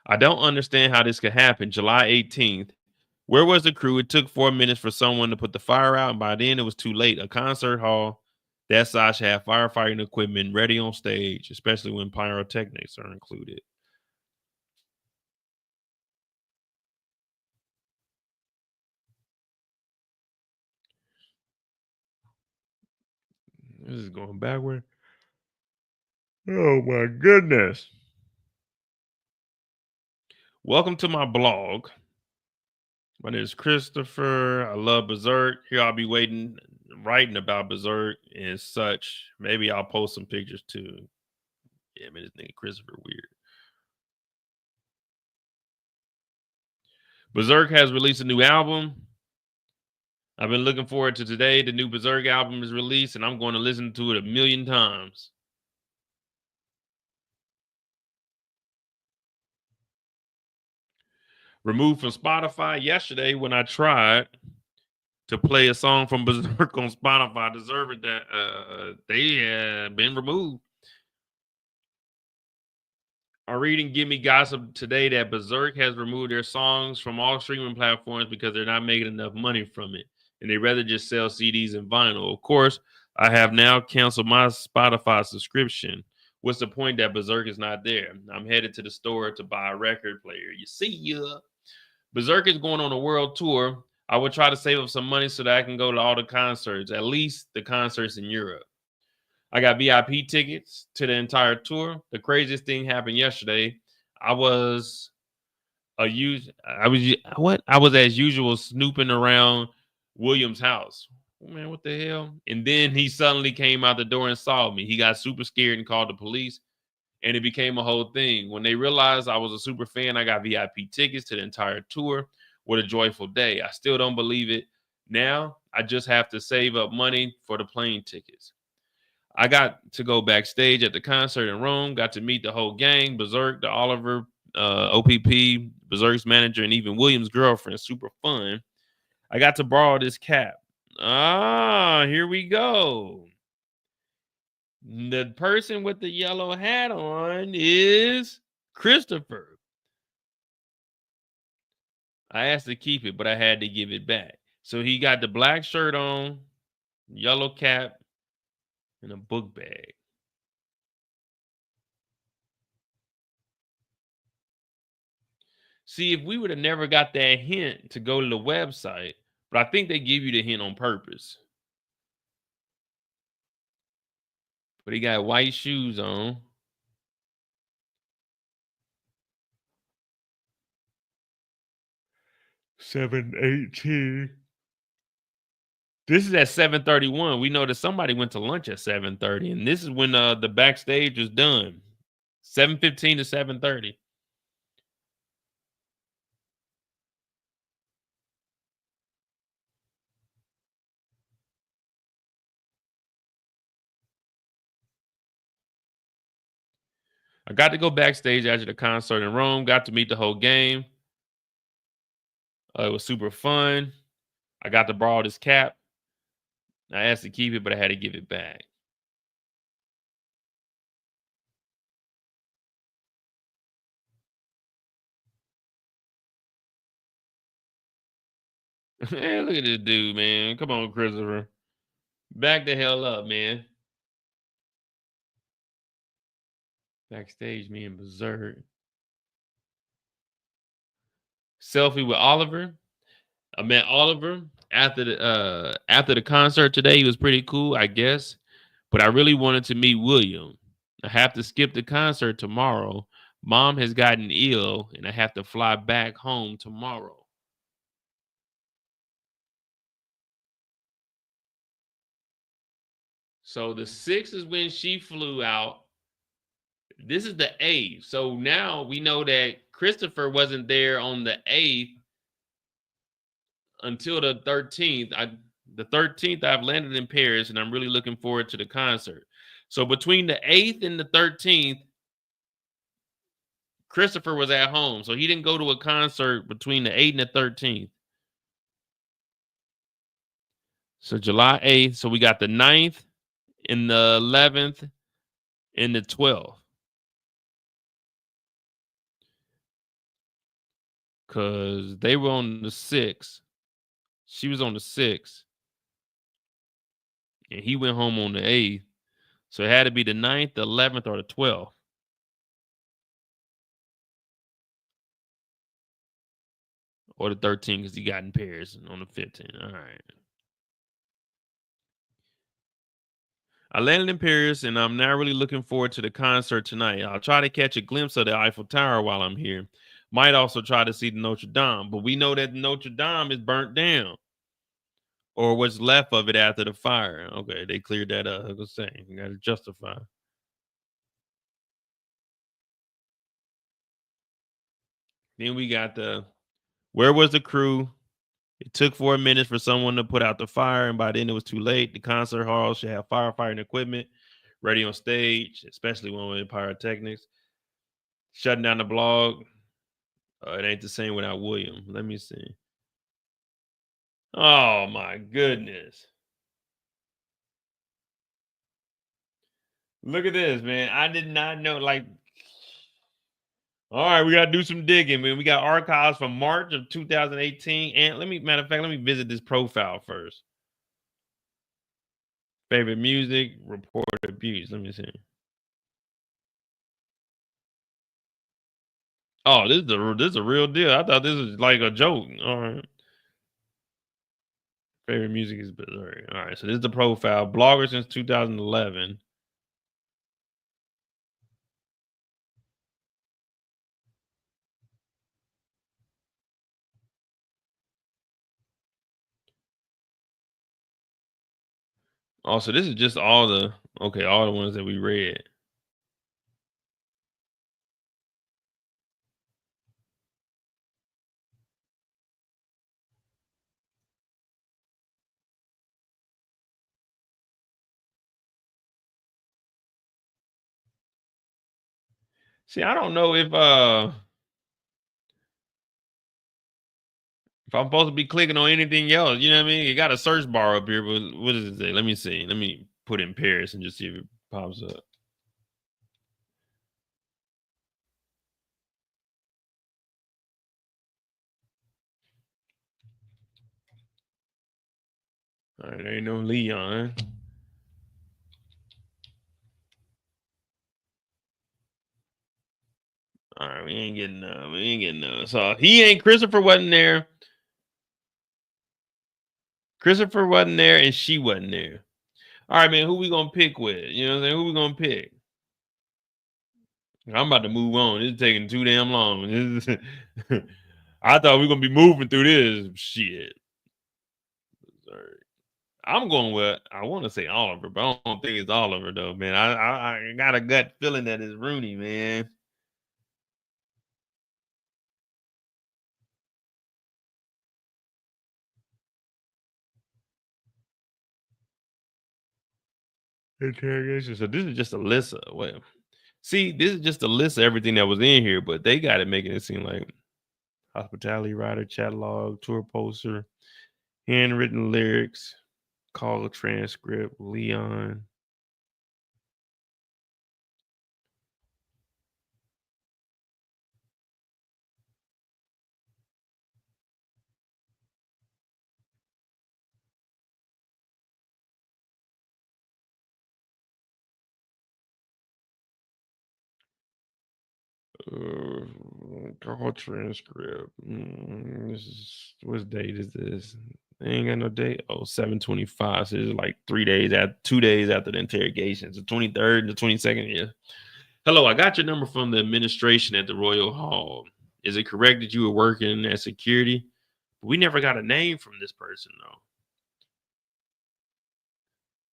I don't understand how this could happen. July 18th. Where was the crew? It took 4 minutes for someone to put the fire out, and by then it was too late. A concert hall that size should have firefighting equipment ready on stage, especially when pyrotechnics are included. This is going backward. Oh my goodness. Welcome to my blog. My name is Christopher. I love Berserk. Here I'll be writing about Berserk and such. Maybe I'll post some pictures too. Yeah, man, this nigga Christopher weird. Berserk has released a new album. I've been looking forward to today. The new Berserk album is released, and I'm going to listen to it a million times. Removed from Spotify yesterday when I tried to play a song from Berserk on Spotify. Deserve it that they have been removed. I'm reading Gimme Gossip today that Berserk has removed their songs from all streaming platforms because they're not making enough money from it, and they rather just sell CDs and vinyl. Of course, I have now canceled my Spotify subscription. What's the point that Berserk is not there? I'm headed to the store to buy a record player. You see ya. Berserk is going on a world tour. I will try to save up some money so that I can go to all the concerts, at least the concerts in Europe. I got VIP tickets to the entire tour. The craziest thing happened yesterday. I was as usual snooping around William's house. Oh, man, what the hell? And then he suddenly came out the door and saw me. He got super scared and called the police, and it became a whole thing. When they realized I was a super fan, I got VIP tickets to the entire tour. What a joyful day. I still don't believe it. Now I just have to save up money for the plane tickets. I got to go backstage at the concert in Rome, got to meet the whole gang, Berserk, the Oliver, OPP, Berserk's manager, and even William's girlfriend. Super fun. I got to borrow this cap. Ah, here we go. The person with the yellow hat on is Christopher. I asked to keep it, but I had to give it back. So he got the black shirt on, yellow cap, and a book bag. See, if we would have never got that hint to go to the website, but I think they give you the hint on purpose. But he got white shoes on. $7.18. This is at 7:31. We know that somebody went to lunch at 7:30, and this is when the backstage was done. 7:15 to 7:30. I got to go backstage after the concert in Rome. Got to meet the whole game. It was super fun. I got to borrow this cap. I asked to keep it, but I had to give it back. Man, look at this dude, man. Come on, Christopher. Back the hell up, man. Backstage, me and Berserk. Selfie with Oliver. I met Oliver after the concert today. He was pretty cool, I guess. But I really wanted to meet William. I have to skip the concert tomorrow. Mom has gotten ill, and I have to fly back home tomorrow. So the 6th is when she flew out. This is the 8th. So now we know that Christopher wasn't there on the 8th until the 13th. The 13th, I've landed in Paris, and I'm really looking forward to the concert. So between the 8th and the 13th, Christopher was at home. So he didn't go to a concert between the 8th and the 13th. So July 8th. So we got the 9th and the 11th and the 12th. Because they were on the 6th. She was on the 6th. And he went home on the 8th. So it had to be the 9th, the 11th, or the 12th. Or the 13th, because he got in Paris on the 15th. All right. I landed in Paris, and I'm now really looking forward to the concert tonight. I'll try to catch a glimpse of the Eiffel Tower while I'm here. Might also try to see the Notre Dame, but we know that Notre Dame is burnt down, or what's left of it after the fire. Okay, they cleared that up. I was saying, you got to justify. Then we got where was the crew? It took 4 minutes for someone to put out the fire, and by then it was too late. The concert hall should have firefighting equipment ready on stage, especially one with pyrotechnics. Shutting down the blog. It ain't the same without William. Let me see. Oh my goodness. Look at this, man. I did not know. Like, all right, we got to do some digging, man. We got archives from March of 2018. And matter of fact, let me visit this profile first. Favorite music, report abuse. Let me see. Oh, this is a real deal. I thought this was like a joke. All right. Favorite music is Berserk. All right, so this is the profile. Blogger since 2011. Also, this is just all the ones that we read. See, I don't know if I'm supposed to be clicking on anything else. You know what I mean? You got a search bar up here, but what does it say? Let me see. Let me put in Paris and just see if it pops up. All right, there ain't no Leon. All right, we ain't getting no. So he ain't Christopher wasn't there. Christopher wasn't there, and she wasn't there. All right, man, who we gonna pick with? You know what I'm saying? Who we gonna pick? I'm about to move on. It's taking too damn long. I thought we were gonna be moving through this shit. Sorry. I'm going with I want to say Oliver, but I don't think it's Oliver though, man. I got a gut feeling that it's Rooney, man. Interrogation. So this is just a list of see, this is just a list of everything that was in here, but they got it making it seem like hospitality writer, chat log, tour poster, handwritten lyrics, call transcript, Leon. Call transcript. This is what date is this? They ain't got no date. Oh, 7/25. So it's like 2 days after the interrogation. It's the 23rd and the 22nd. Yeah. Hello, I got your number from the administration at the Royal Hall. Is it correct that you were working at security? We never got a name from this person though.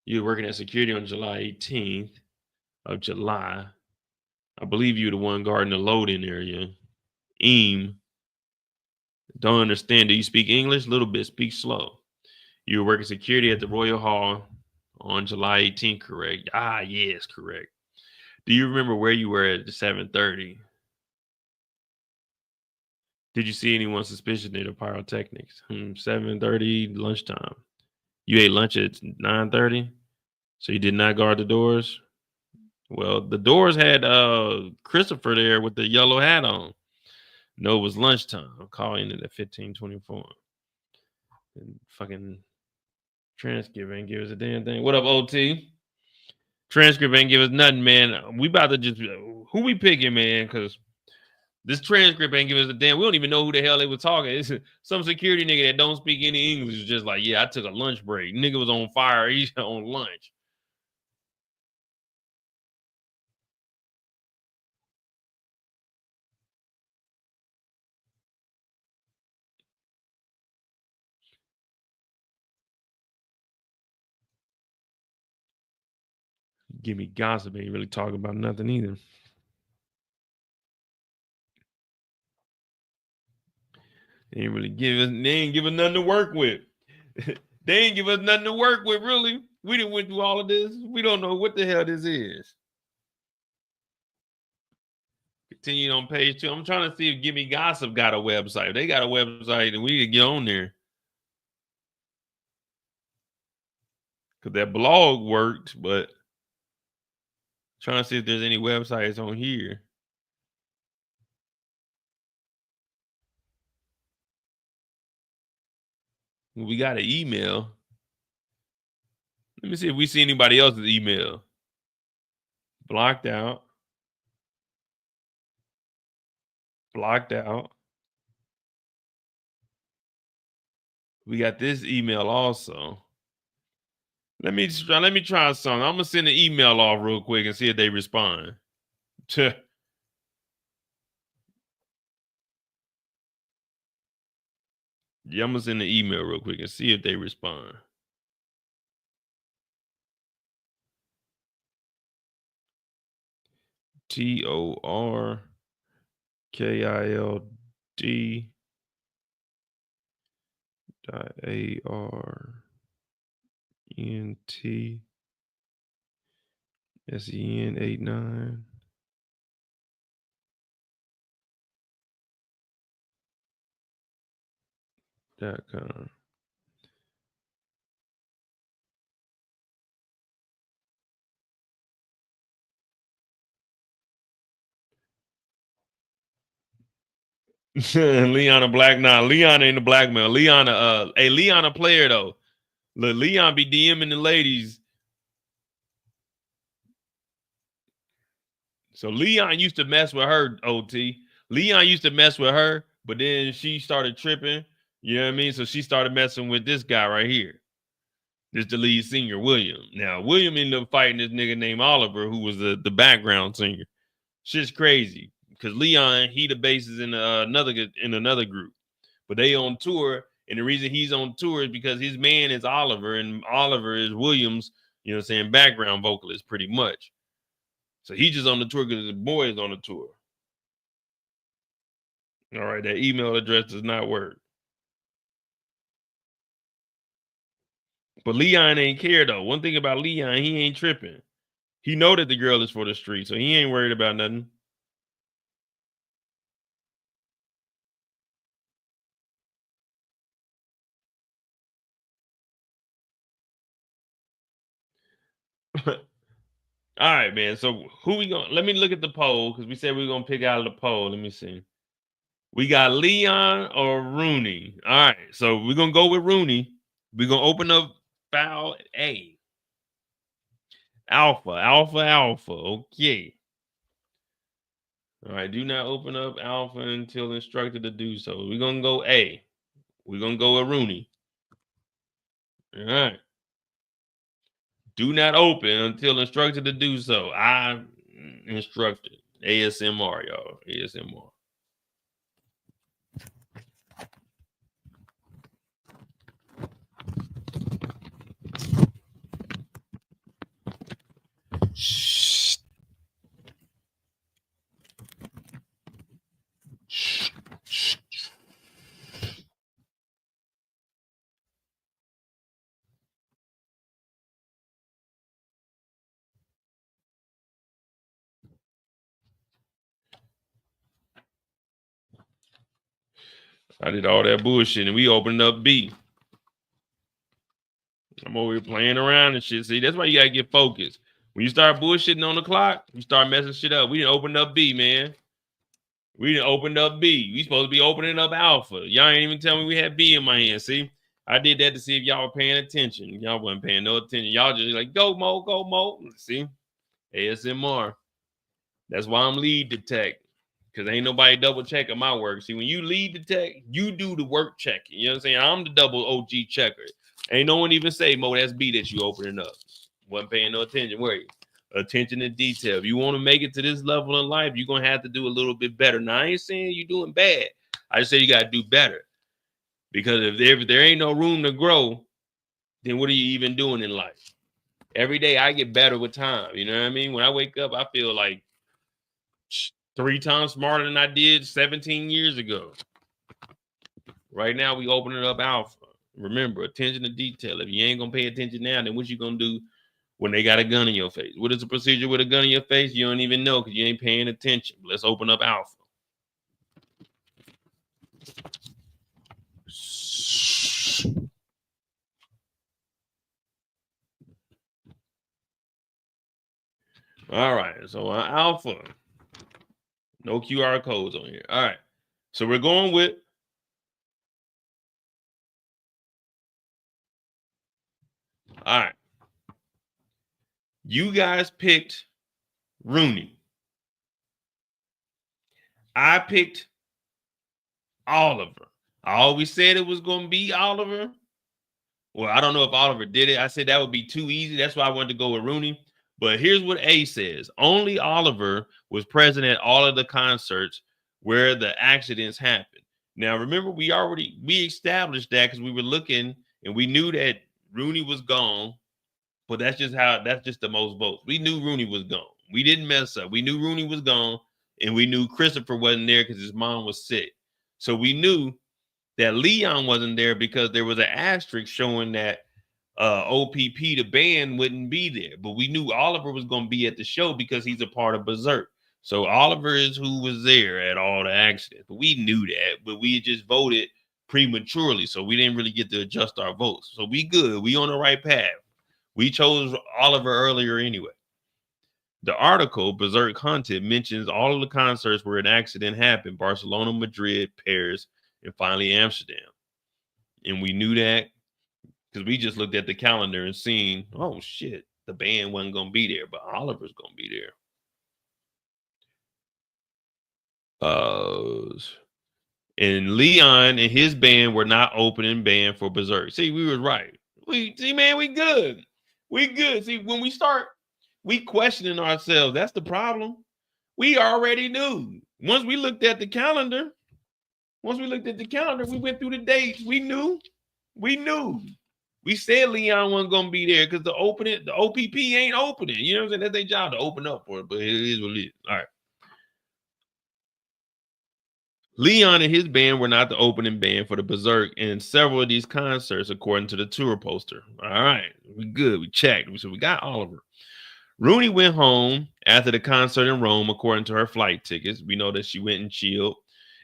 You were working at security on July 18th of July. I believe you were the one guarding the loading area. Don't understand. Do you speak English? A little bit. Speak slow. You were working security at the Royal Hall on July 18th, correct? Ah, yes, correct. Do you remember where you were at 7:30? Did you see anyone suspicious near the pyrotechnics? 7:30 lunchtime. You ate lunch at 9:30, so you did not guard the doors. Well, the doors had Christopher there with the yellow hat on. No, it was lunchtime. I'm calling it at 15:24. And fucking transcript ain't give us a damn thing. What up, OT? Transcript ain't give us nothing, man. We about to just who we picking, man? Because this transcript ain't give us a damn. We don't even know who the hell they were talking. It's some security nigga that don't speak any English is just like, yeah, I took a lunch break. Nigga was on fire. He's on lunch. Give me gossip. Ain't really talking about nothing either. They ain't really give us. They ain't give us nothing to work with. They ain't give us nothing to work with. Really, we didn't went through all of this. We don't know what the hell this is. Continue on page 2. I'm trying to see if Gimme Gossip got a website. If they got a website, and we need to get on there. Because that blog worked, but trying to see if there's any websites on here. We got an email. Let me see if we see anybody else's email. Blocked out. Blocked out. We got this email also. Let me try something. I'm gonna send an email off real quick and see if they respond. Yeah, I'm gonna send an email real quick and see if they respond. TIARDARENT89.com. Leon a black. Nah, Leon ain't a black male. Leon a player though. Look, Leon be DMing the ladies. So Leon used to mess with her, OT. Leon used to mess with her, but then she started tripping. You know what I mean? So she started messing with this guy right here. This the lead singer, William. Now, William ended up fighting this nigga named Oliver, who was the background singer. Shit's crazy. Because Leon, he the bassist in another group. But they on tour, and the reason he's on tour is because his man is Oliver, and Oliver is Williams, you know what I'm saying, background vocalist pretty much. So he just on the tour because the boy is on the tour. All right, that email address does not work. But Leon ain't care though. One thing about Leon, he ain't tripping. He know that the girl is for the street, so he ain't worried about nothing. All right, man. So who we going? Let me look at the poll because we said we are gonna pick out of the poll. Let me see. We got Leon or Rooney. All right, so we're gonna go with Rooney. We're gonna open up file A. Alpha. Okay. All right, do not open up Alpha until instructed to do so. We're gonna go A. We're gonna go with Rooney. All right. Do not open until instructed to do so. I instructed. ASMR, y'all. ASMR. Shh. Shh. Shh. I did all that bullshit and we opened up B. I'm over here playing around and shit. See, that's why you gotta get focused. When you start bullshitting on the clock, you start messing shit up. We didn't open up B, man. We didn't open up B. We supposed to be opening up Alpha. Y'all ain't even tell me we had B in my hand. See, I did that to see if y'all were paying attention. Y'all wasn't paying no attention. Y'all just like, go Mo, go Mo. See, ASMR. That's why I'm lead detect. Because ain't nobody double checking my work. See, when you lead detect, you do the work checking. You know what I'm saying? I'm the double OG checker. Ain't no one even say, Mo, that's B that you opening up. Wasn't paying no attention. Where you? Attention to detail. If you want to make it to this level in life, you're going to have to do a little bit better. Now, I ain't saying you're doing bad. I just say you got to do better. Because if there ain't no room to grow, then what are you even doing in life? Every day I get better with time. You know what I mean? When I wake up, I feel like 3 times smarter than I did 17 years ago. Right now, we opening up Alpha. Remember, attention to detail. If you ain't going to pay attention now, then what you going to do when they got a gun in your face? What is the procedure with a gun in your face? You don't even know because you ain't paying attention. Let's open up Alpha. All right. So Alpha. No QR codes on here. All right. So we're going with all right. You guys picked Rooney. I picked Oliver. I always said it was going to be Oliver. Well, I don't know if Oliver did it. I said that would be too easy. That's why I wanted to go with Rooney. But here's what A says. Only Oliver was present at all of the concerts where the accidents happened. Now, remember, we established that because we were looking and we knew that Rooney was gone. But that's just the most votes. We knew Rooney was gone. We didn't mess up. We knew Rooney was gone. And we knew Christopher wasn't there because his mom was sick. So we knew that Leon wasn't there because there was an asterisk showing that OPP, the band, wouldn't be there. But we knew Oliver was going to be at the show because he's a part of Berserk. So Oliver is who was there at all the accidents. But we knew that, but we just voted prematurely. So we didn't really get to adjust our votes. So we good. We on the right path. We chose Oliver earlier anyway. The article, Berserk Content, mentions all of the concerts where an accident happened: Barcelona, Madrid, Paris, and finally Amsterdam. And we knew that because we just looked at the calendar and seen, oh shit, the band wasn't gonna be there, but Oliver's gonna be there. And Leon and his band were not opening band for Berserk. See, we was right. We good. We good. See, when we start, we questioning ourselves. That's the problem. We already knew. Once we looked at the calendar, we went through the dates. We knew. We said Leon wasn't gonna be there because the OPP ain't opening. You know what I'm saying? That's their job to open up for it, but it is what it is. All right. Leon and his band were not the opening band for the Berserk in several of these concerts, according to the tour poster. All right, we good. We checked. So we got Oliver. Rooney went home after the concert in Rome, according to her flight tickets. We know that she went and chilled.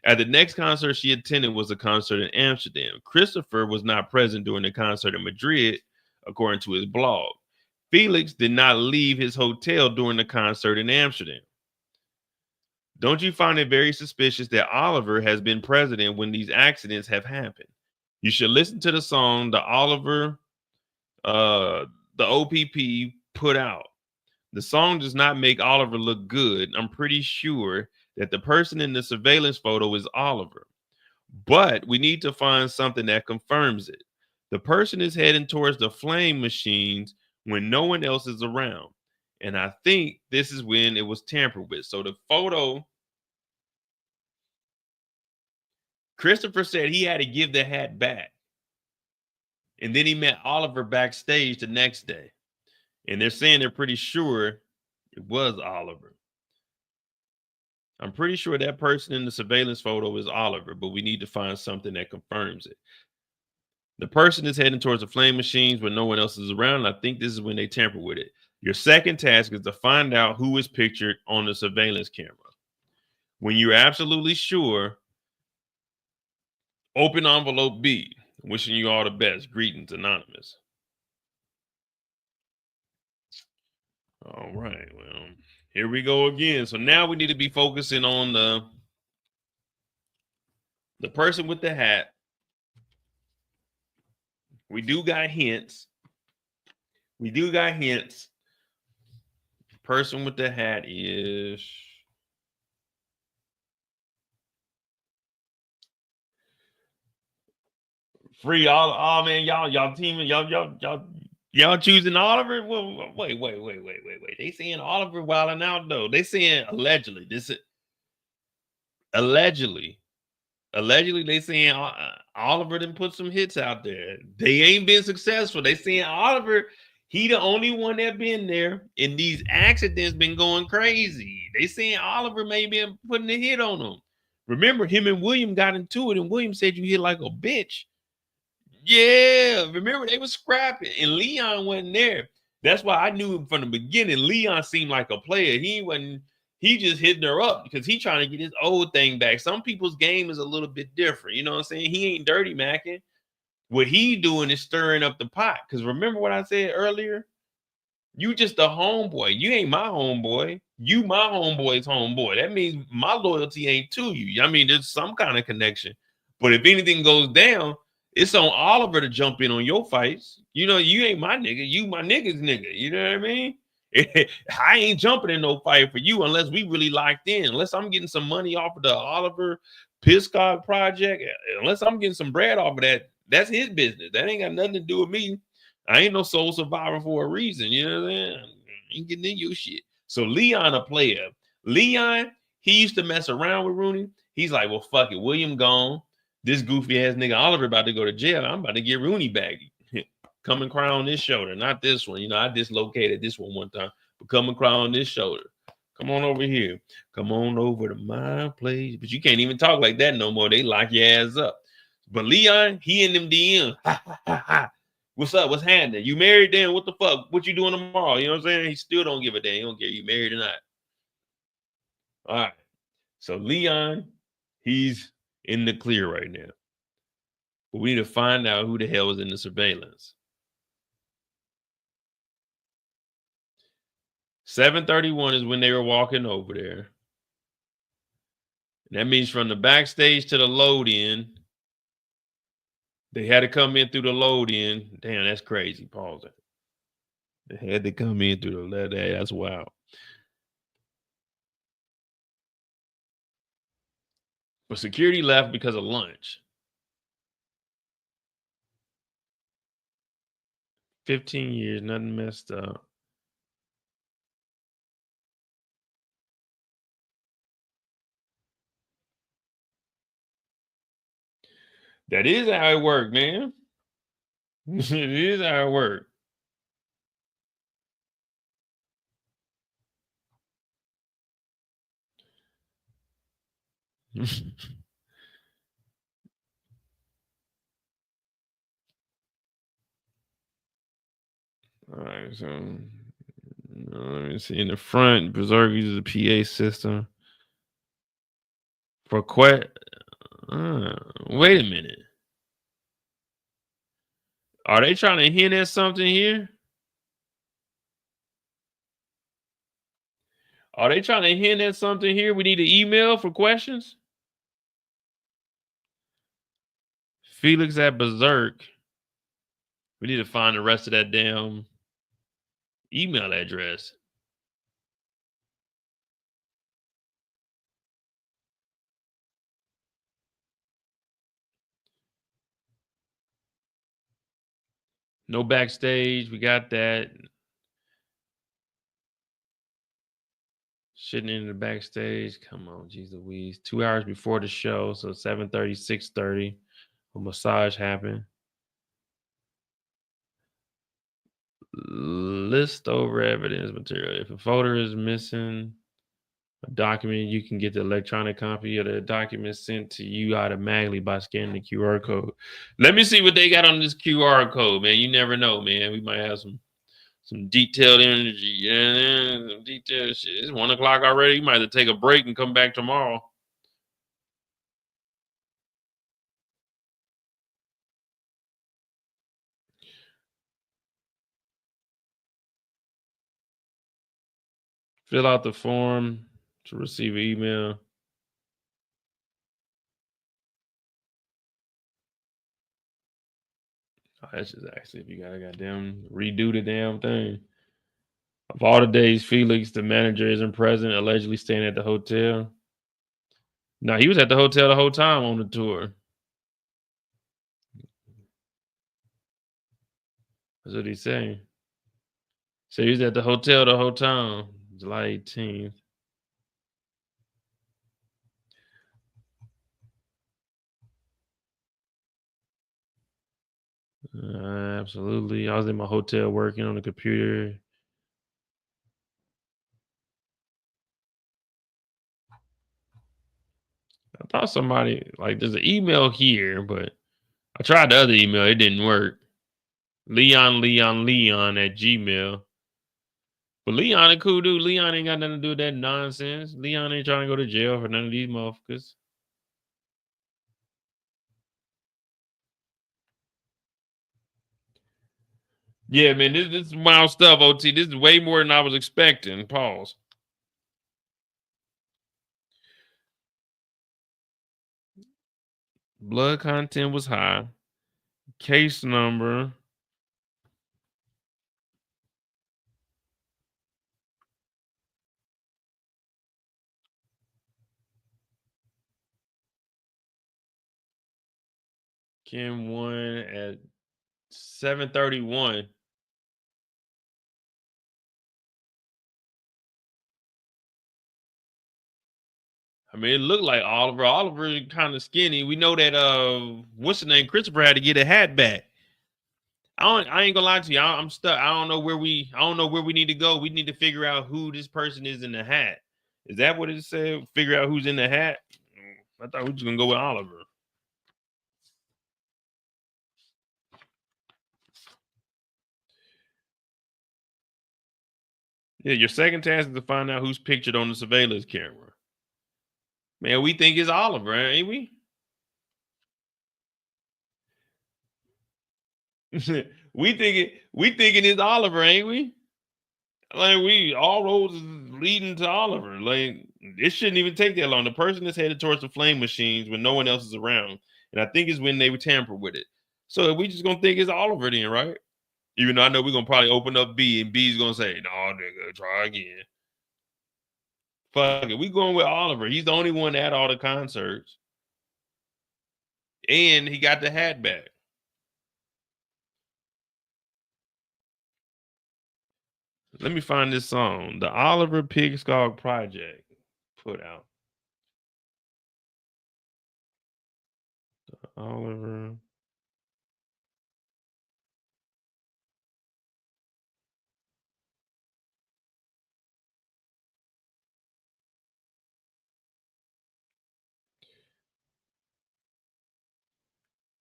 At the next concert she attended was a concert in Amsterdam. Christopher was not present during the concert in Madrid, according to his blog. Felix did not leave his hotel during the concert in Amsterdam. Don't you find it very suspicious that Oliver has been president when these accidents have happened? You should listen to the song the OPP put out. The song does not make Oliver look good. I'm pretty sure that the person in the surveillance photo is Oliver. But we need to find something that confirms it. The person is heading towards the flame machines when no one else is around. And I think this is when it was tampered with. So the photo, Christopher said he had to give the hat back. And then he met Oliver backstage the next day. And they're saying they're pretty sure it was Oliver. I'm pretty sure that person in the surveillance photo is Oliver, but we need to find something that confirms it. The person is heading towards the flame machines when no one else is around. I think this is when they tamper with it. Your second task is to find out who is pictured on the surveillance camera. When you're absolutely sure, open envelope B. Wishing you all the best. Greetings, Anonymous. All right, well, here we go again. So now we need to be focusing on the person with the hat. We do got hints. Person with the hat is free. Oh man, y'all teaming, y'all choosing Oliver. Well, wait. They saying Oliver wilding out though. They saying allegedly. Allegedly they saying Oliver done put some hits out there. They ain't been successful. They saying Oliver, he the only one that been there, and these accidents been going crazy. They saying Oliver may be putting a hit on them. Remember, him and William got into it, and William said you hit like a bitch. Yeah, remember they was scrapping, and Leon wasn't there. That's why I knew from the beginning Leon seemed like a player. He just hitting her up because he trying to get his old thing back. Some people's game is a little bit different. You know what I'm saying? He ain't dirty macking. What he doing is stirring up the pot. Because remember what I said earlier? You just a homeboy. You ain't my homeboy. You my homeboy's homeboy. That means my loyalty ain't to you. I mean, there's some kind of connection. But if anything goes down, it's on Oliver to jump in on your fights. You know, you ain't my nigga. You my nigga's nigga. You know what I mean? I ain't jumping in no fight for you unless we really locked in. Unless I'm getting some money off of the Oliver Piscott project. Unless I'm getting some bread off of that. That's his business. That ain't got nothing to do with me. I ain't no soul survivor for a reason. You know what I'm saying? I ain't getting in your shit. So Leon a player. Leon, he used to mess around with Rooney. He's like, well, fuck it. William gone. This goofy ass nigga Oliver about to go to jail. I'm about to get Rooney back. Come and cry on this shoulder, not this one. You know, I dislocated this one time, but come and cry on this shoulder. Come on over here. Come on over to my place. But you can't even talk like that no more. They lock your ass up. But Leon, he in them DM. What's up? What's happening? You married then? What the fuck? What you doing tomorrow? You know what I'm saying? He still don't give a damn. He don't care you married or not. All right. So Leon, he's in the clear right now. But we need to find out who the hell was in the surveillance. 7:31 is when they were walking over there. And that means from the backstage to the load in, They had to come in through the load in. Damn, that's crazy. Pause it. They had to come in through the lead. That's wild. But security left because of lunch. 15 years, nothing messed up. That is how it worked, man. It is how it worked. All right, so let me see. In the front, Berserk uses a PA system for wait a minute. Are they trying to hint at something here? Are they trying to hint at something here? We need an email for questions. Felix at Berserk. We need to find the rest of that damn email address. No backstage. We got that. Shitting in the backstage. Come on, geez Louise. 2 hours before the show. So 7:30, 6:30. A massage happened. List over evidence material. If a photo is missing, a document, you can get the electronic copy of the document sent to you automatically by scanning the QR code. Let me see what they got on this QR code, man. You never know, man. We might have some detailed energy. Yeah, some detailed shit. It's 1 o'clock already. You might have to take a break and come back tomorrow. Fill out the form to receive an email. Oh, that's just actually if you gotta goddamn redo the damn thing. Of all the days, Felix, the manager, isn't present, allegedly staying at the hotel. No, he was at the hotel the whole time on the tour. That's what he's saying. So he was at the hotel the whole time, July 18th. Absolutely. I was in my hotel working on the computer. I thought somebody, like, there's an email here, but I tried the other email. It didn't work. Leon at Gmail. But Leon a cool dude. Leon ain't got nothing to do with that nonsense. Leon ain't trying to go to jail for none of these motherfuckers. Yeah, man, this is wild stuff, OT. This is way more than I was expecting. Pause. Blood content was high. Case number. Kim 1 at 7:31. I mean, it looked like Oliver. Oliver kind of skinny. We know that what's the name? Christopher had to get a hat back. I ain't gonna lie to you. I'm stuck. I don't know where we need to go. We need to figure out who this person is in the hat. Is that what it said? Figure out who's in the hat? I thought we were just gonna go with Oliver. Yeah, your second task is to find out who's pictured on the surveillance camera. Man, we think it's Oliver, ain't we? we thinking it's Oliver, ain't we? Like all roads is leading to Oliver. Like it shouldn't even take that long. The person is headed towards the flame machines when no one else is around, and I think it's when they would tamper with it. So we just gonna think it's Oliver then, right? Even though I know we're gonna probably open up B and B's gonna say, no, nigga, try again. Fuck it. We going with Oliver. He's the only one at all the concerts. And he got the hat back. Let me find this song. The Oliver Pigskog Project put out. Oliver.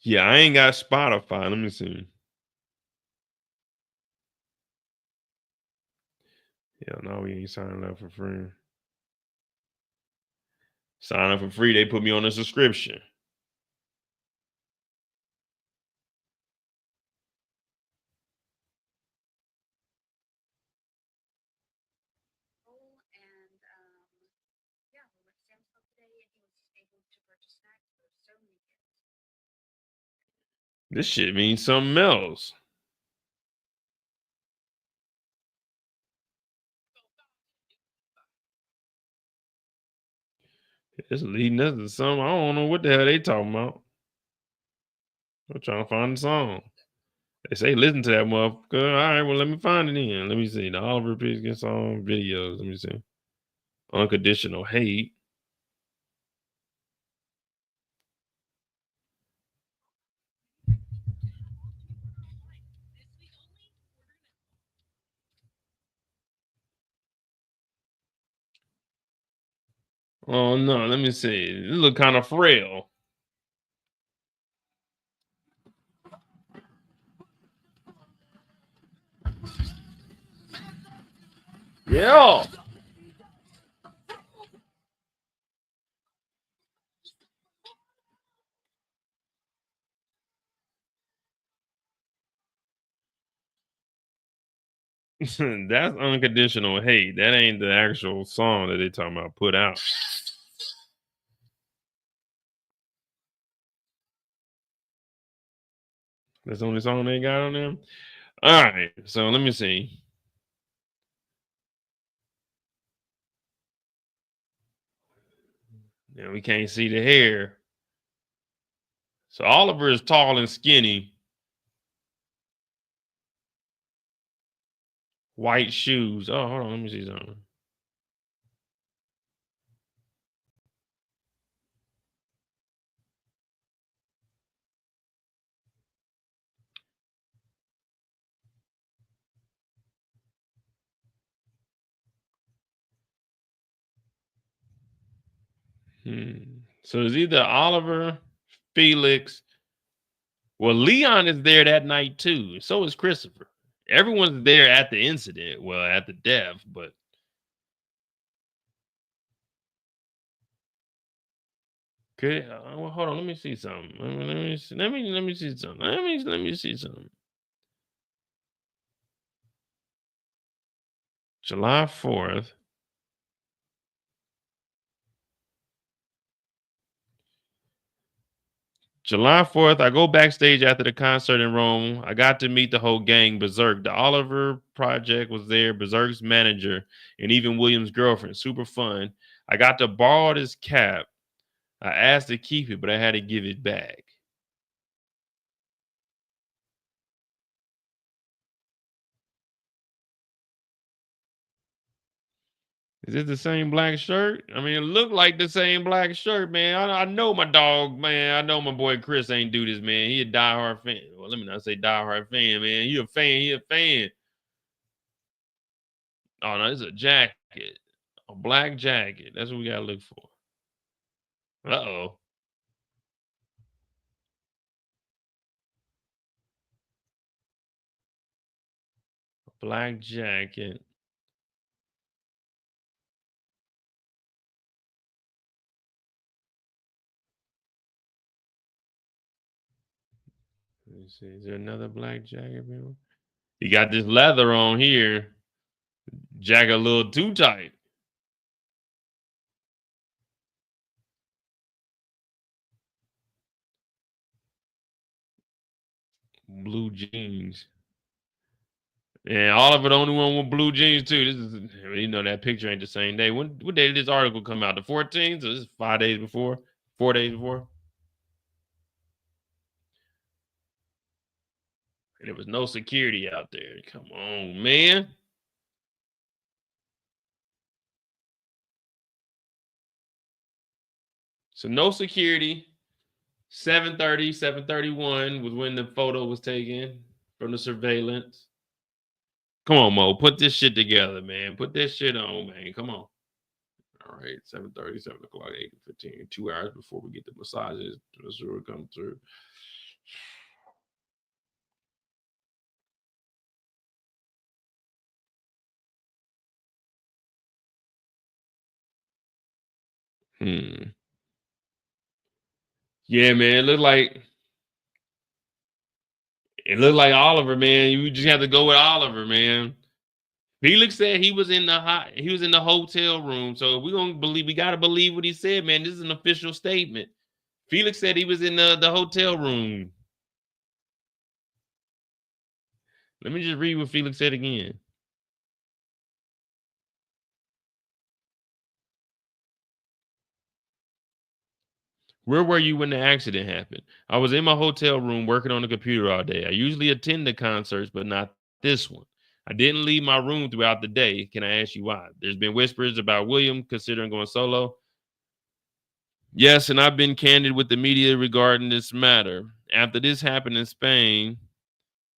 Yeah, I ain't got Spotify. Let me see. Yeah, no, we ain't signing up for free. Sign up for free. They put me on a subscription. This shit means something else. It's leading us to something. I don't know what the hell they talking about. I'm trying to find the song. They say listen to that motherfucker. All right, well, let me find it in. Let me see. The Oliver Pigskin song videos. Let me see. Unconditional hate. Oh no, let me see. It look kind of frail. Yeah. That's unconditional hate. That ain't the actual song that they talking about put out. That's the only song they got on them. All right, so let me see. Yeah, we can't see the hair. So Oliver is tall and skinny. White shoes. Oh, hold on. Let me see something. So it's either Oliver, Felix. Well, Leon is there that night too. So is Christopher. Everyone's there at the incident. Well, at the death, but okay. Well, hold on. Let me see something. Let me see something. Let me see something. July 4th. July 4th, I go backstage after the concert in Rome. I got to meet the whole gang, Berserk. The Oliver Project was there, Berserk's manager, and even William's girlfriend. Super fun. I got to borrow this cap. I asked to keep it, but I had to give it back. Is it the same black shirt? I mean, it looked like the same black shirt, man. I know my dog, man. I know my boy Chris ain't do this, man. He a diehard fan. Well, let me not say diehard fan, man. He a fan. He a fan. Oh no, it's a jacket, a black jacket. That's what we gotta look for. Uh-oh. Black jacket. Let me see. Is there another black jacket, man? He got this leather on here. Jacket a little too tight. Blue jeans. And Oliver the only one with blue jeans too. This is, you know, that picture ain't the same day. What day did this article come out? The 14th? So this is 5 days before, 4 days before. And there was no security out there. Come on, man. So no security. 7:30, 7:31 was when the photo was taken from the surveillance. Come on, Mo. Put this shit together, man. Put this shit on, man. Come on. All right, 7:30, 7 o'clock, 8:15, 2 hours before we get the massages. That's where we come through. Yeah, man. It looked like Oliver, man. You just have to go with Oliver, man. Felix said he was in the hotel room. So if we're gonna believe, we gotta believe what he said, man. This is an official statement. Felix said he was in the hotel room. Let me just read what Felix said again. Where were you when the accident happened? I was in my hotel room working on the computer all day. I usually attend the concerts, but not this one. I didn't leave my room throughout the day. Can I ask you why? There's been whispers about William considering going solo. Yes, and I've been candid with the media regarding this matter. After this happened in Spain,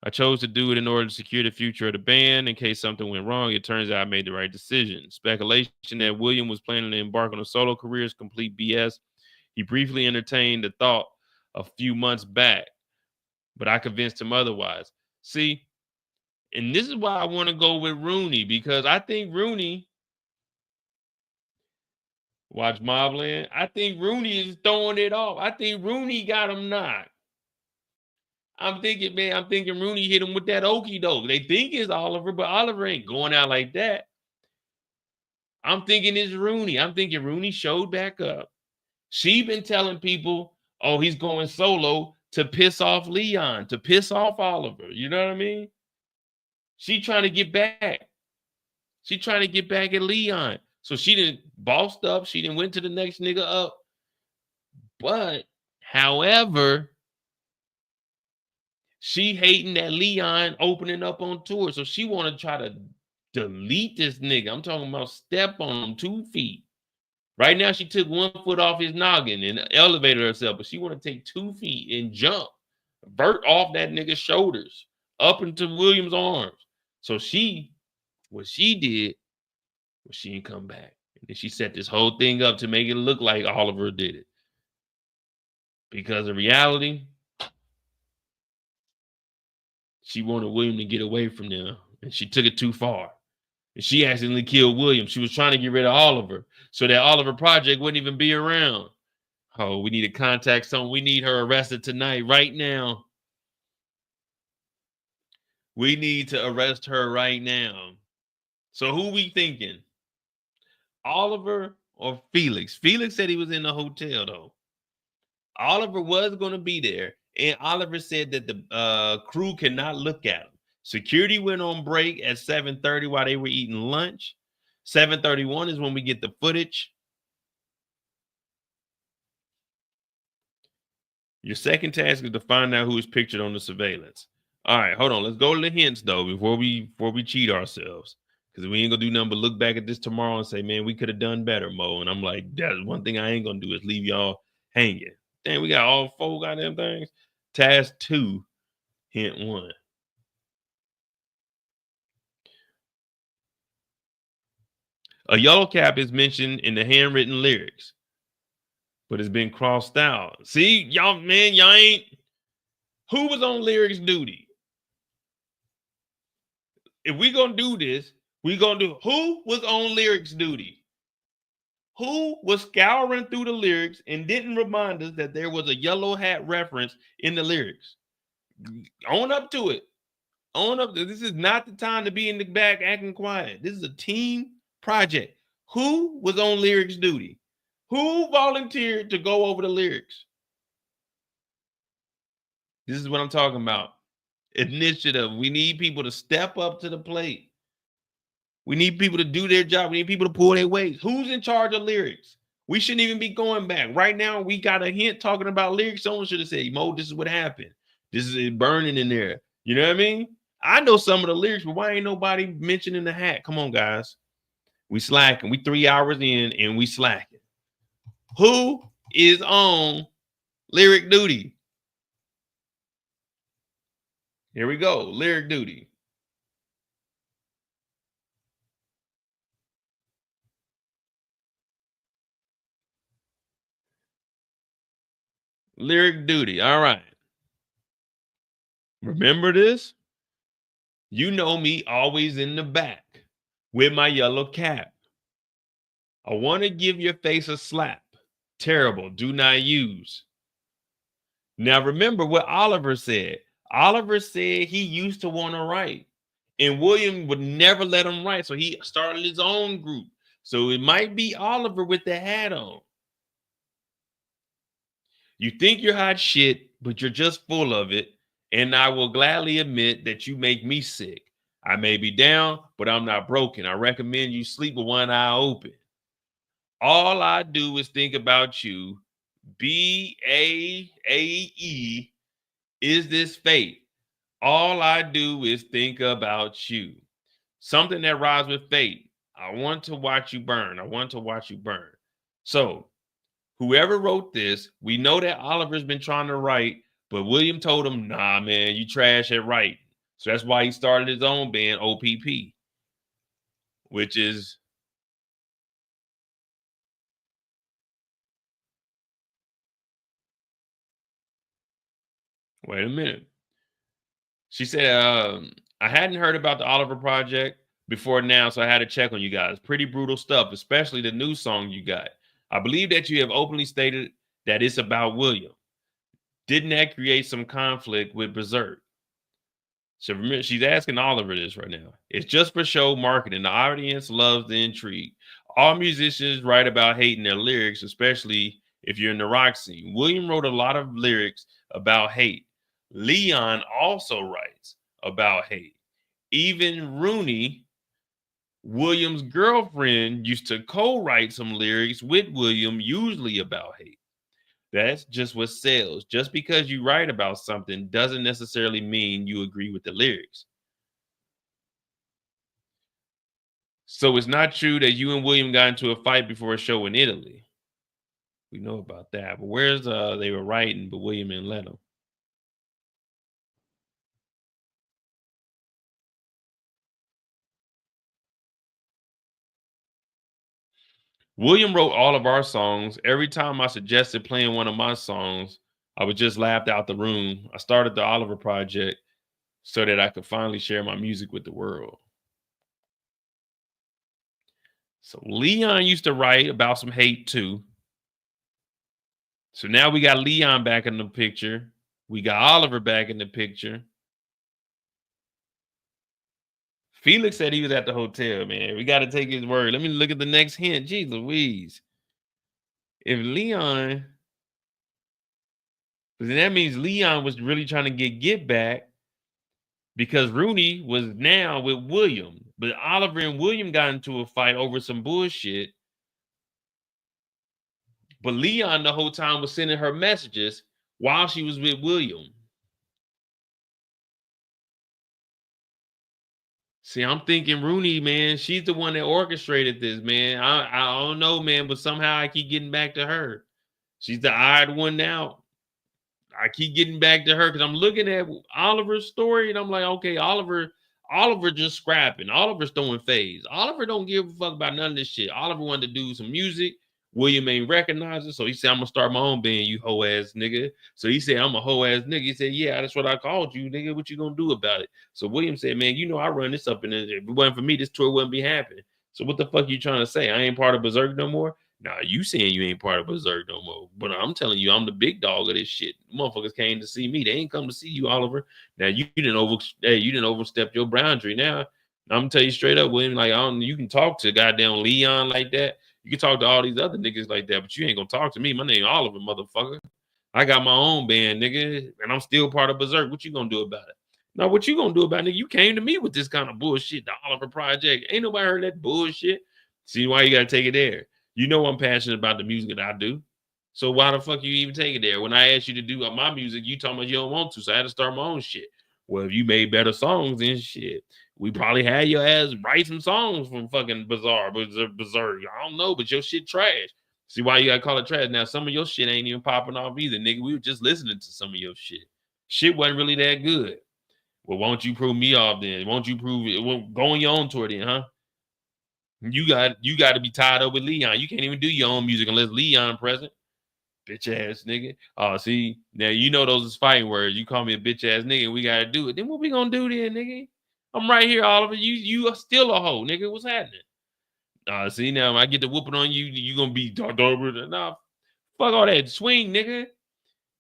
I chose to do it in order to secure the future of the band in case something went wrong. It turns out I made the right decision. Speculation that William was planning to embark on a solo career is complete BS. He briefly entertained the thought a few months back, but I convinced him otherwise. See, and this is why I want to go with Rooney, because I think Rooney, watch Mobland, I think Rooney is throwing it off. I think Rooney got him knocked. I'm thinking Rooney hit him with that okie doke. They think it's Oliver, but Oliver ain't going out like that. I'm thinking it's Rooney. I'm thinking Rooney showed back up. She been telling people, oh, he's going solo to piss off Leon, to piss off Oliver. You know what I mean? She trying to get back. She trying to get back at Leon. So she didn't bossed up. She didn't went to the next nigga up. But, however, she hating that Leon opening up on tour. So she want to try to delete this nigga. I'm talking about step on him 2 feet. Right now, she took 1 foot off his noggin and elevated herself, but she want to take 2 feet and jump, vert off that nigga's shoulders, up into Williams' arms. So what she did was she didn't come back. And then she set this whole thing up to make it look like Oliver did it. Because in reality, she wanted William to get away from them, and she took it too far. And she accidentally killed William. She was trying to get rid of Oliver so that Oliver Project wouldn't even be around. Oh, we need to contact someone. We need her arrested tonight, right now. We need to arrest her right now. So who we thinking? Oliver or Felix? Felix said he was in the hotel, though. Oliver was going to be there, and Oliver said that the crew cannot look at him. Security went on break at 7:30 while they were eating lunch. 7:31 is when we get the footage. Your second task is to find out who is pictured on the surveillance. All right, hold on. Let's go to the hints though before we cheat ourselves, because we ain't gonna do nothing but look back at this tomorrow and say, man, we could have done better, Mo. And I'm like, that's one thing I ain't gonna do is leave y'all hanging. Damn, we got all 4 goddamn things. Task 2, hint 1. A yellow cap is mentioned in the handwritten lyrics, but it's been crossed out. See, y'all, man, y'all ain't. Who was on lyrics duty? If we gonna do this, we gonna do who was on lyrics duty? Who was scouring through the lyrics and didn't remind us that there was a yellow hat reference in the lyrics? Own up to it. Own up. This is not the time to be in the back acting quiet. This is a team project. Who was on lyrics duty? Who volunteered to go over the lyrics? This is what I'm talking about. initiative. We need people to step up to the plate. We need people to do their job. We need people to pull their weight. Who's in charge of lyrics? We shouldn't even be going back. Right now, we got a hint talking about lyrics. Someone should have said, Mo, this is what happened. This is it burning in there. You know what I mean? I know some of the lyrics, but why ain't nobody mentioning the hat? Come on, guys. We slacking. We 3 hours in and we slacking. Who is on lyric duty? Here we go. Lyric duty. Lyric duty. All right. Remember this? You know me always in the back with my yellow cap. I want to give your face a slap. Terrible. Do not use. Now remember what Oliver said. Oliver said he used to want to write, and William would never let him write. So he started his own group. So it might be Oliver with the hat on. You think you're hot shit, but you're just full of it. And I will gladly admit that you make me sick. I may be down, but I'm not broken. I recommend you sleep with one eye open. All I do is think about you. BAAE. Is this fate? All I do is think about you. Something that rhymes with fate. I want to watch you burn. I want to watch you burn. So, whoever wrote this, we know that Oliver's been trying to write, but William told him, nah, man, you trash at writing. So that's why he started his own band, OPP, which is wait a minute. She said, I hadn't heard about the Oliver Project before now, so I had to check on you guys. Pretty brutal stuff, especially the new song you got. I believe that you have openly stated that it's about William. Didn't that create some conflict with Berserk? So remember, she's asking Oliver this right now. It's just for show marketing. The audience loves the intrigue. All musicians write about hating their lyrics, especially if you're in the rock scene. William wrote a lot of lyrics about hate. Leon also writes about hate. Even Rooney, William's girlfriend, used to co-write some lyrics with William, usually about hate. That's just what sells. Just because you write about something doesn't necessarily mean you agree with the lyrics. So it's not true that you and William got into a fight before a show in Italy. We know about that. But where's they were writing, but William didn't let them. William wrote all of our songs. Every time I suggested playing one of my songs, I was just laughed out the room. I started the Oliver Project so that I could finally share my music with the world. So Leon used to write about some hate too. So now we got Leon back in the picture. We got Oliver back in the picture. Felix said he was at the hotel, man. We got to take his word. Let me look at the next hint. Jeez Louise. If Leon, then that means Leon was really trying to get back because Rooney was now with William. But Oliver and William got into a fight over some bullshit. But Leon the whole time was sending her messages while she was with William. See, I'm thinking Rooney, man, she's the one that orchestrated this, man. I don't know, man, but somehow I keep getting back to her. She's the odd one out. I keep getting back to her because I'm looking at Oliver's story and I'm like, okay, Oliver just scrapping. Oliver's throwing phase. Oliver don't give a fuck about none of this shit. Oliver wanted to do some music. William ain't recognize it. So he said, I'm gonna start my own band, you hoe ass nigga. So he said, I'm a hoe ass nigga. He said, yeah, that's what I called you, nigga. What you gonna do about it? So William said, man, you know, I run this up and if it wasn't for me, this tour wouldn't be happening. So what the fuck you trying to say? I ain't part of Berserk no more? Nah, you saying you ain't part of Berserk no more. But I'm telling you, I'm the big dog of this shit. Motherfuckers came to see me. They ain't come to see you, Oliver. Now you didn't overstep your boundary. Now I'm gonna tell you straight up, William. Like, you can talk to goddamn Leon like that. You can talk to all these other niggas like that, but you ain't gonna talk to me. My name Oliver, motherfucker. I got my own band, nigga, and I'm still part of Berserk. What you gonna do about it? Now, what you gonna do about it? You came to me with this kind of bullshit, the Oliver Project. Ain't nobody heard that bullshit. See why you gotta take it there. You know I'm passionate about the music that I do. So why the fuck you even take it there? When I asked you to do my music, you told me you don't want to. So I had to start my own shit. Well, if you made better songs and shit, we probably had your ass write some songs from fucking Berserk. I don't know, but your shit trash. See why you gotta call it trash? Now, some of your shit ain't even popping off either, nigga. We were just listening to some of your shit. Shit wasn't really that good. Well, won't you prove me off then? Won't you prove it? Well, go on your own tour then, huh? You got to be tied up with Leon. You can't even do your own music unless Leon present. Bitch ass nigga. Oh, see, now you know those is fighting words. You call me a bitch ass nigga, we gotta do it. Then what we gonna do then, nigga? I'm right here, Oliver. You are still a hoe, nigga. What's happening? See now when I get to whooping on you, you gonna be nah, fuck all that. Swing, nigga.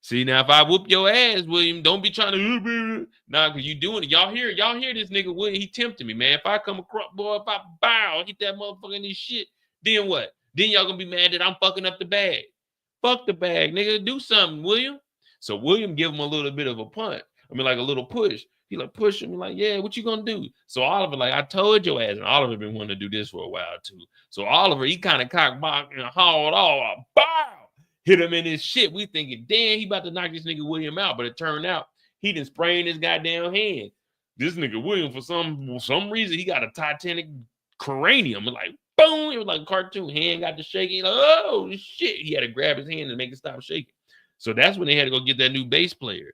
See now, if I whoop your ass, William, don't be trying to nah, cause you doing it. Y'all hear this nigga William? He tempted me, man. If I come across, boy, if I bow, hit that motherfucker in this shit, then what? Then y'all gonna be mad that I'm fucking up the bag. Fuck the bag, nigga. Do something, William. So William give him a little bit of a punch. I mean, like a little push. He like push him, like, yeah, what you gonna do? So Oliver, like, I told your ass, and Oliver been wanting to do this for a while too. So Oliver, he kind of cockblocked and hauled off. Bow! Hit him in his shit. We thinking, damn, he about to knock this nigga William out. But it turned out he done spraying his goddamn hand. This nigga William, for some reason, he got a Titanic cranium. Like, boom, it was like a cartoon. Hand got to shaking. Like, oh shit. He had to grab his hand and make it stop shaking. So that's when they had to go get that new bass player.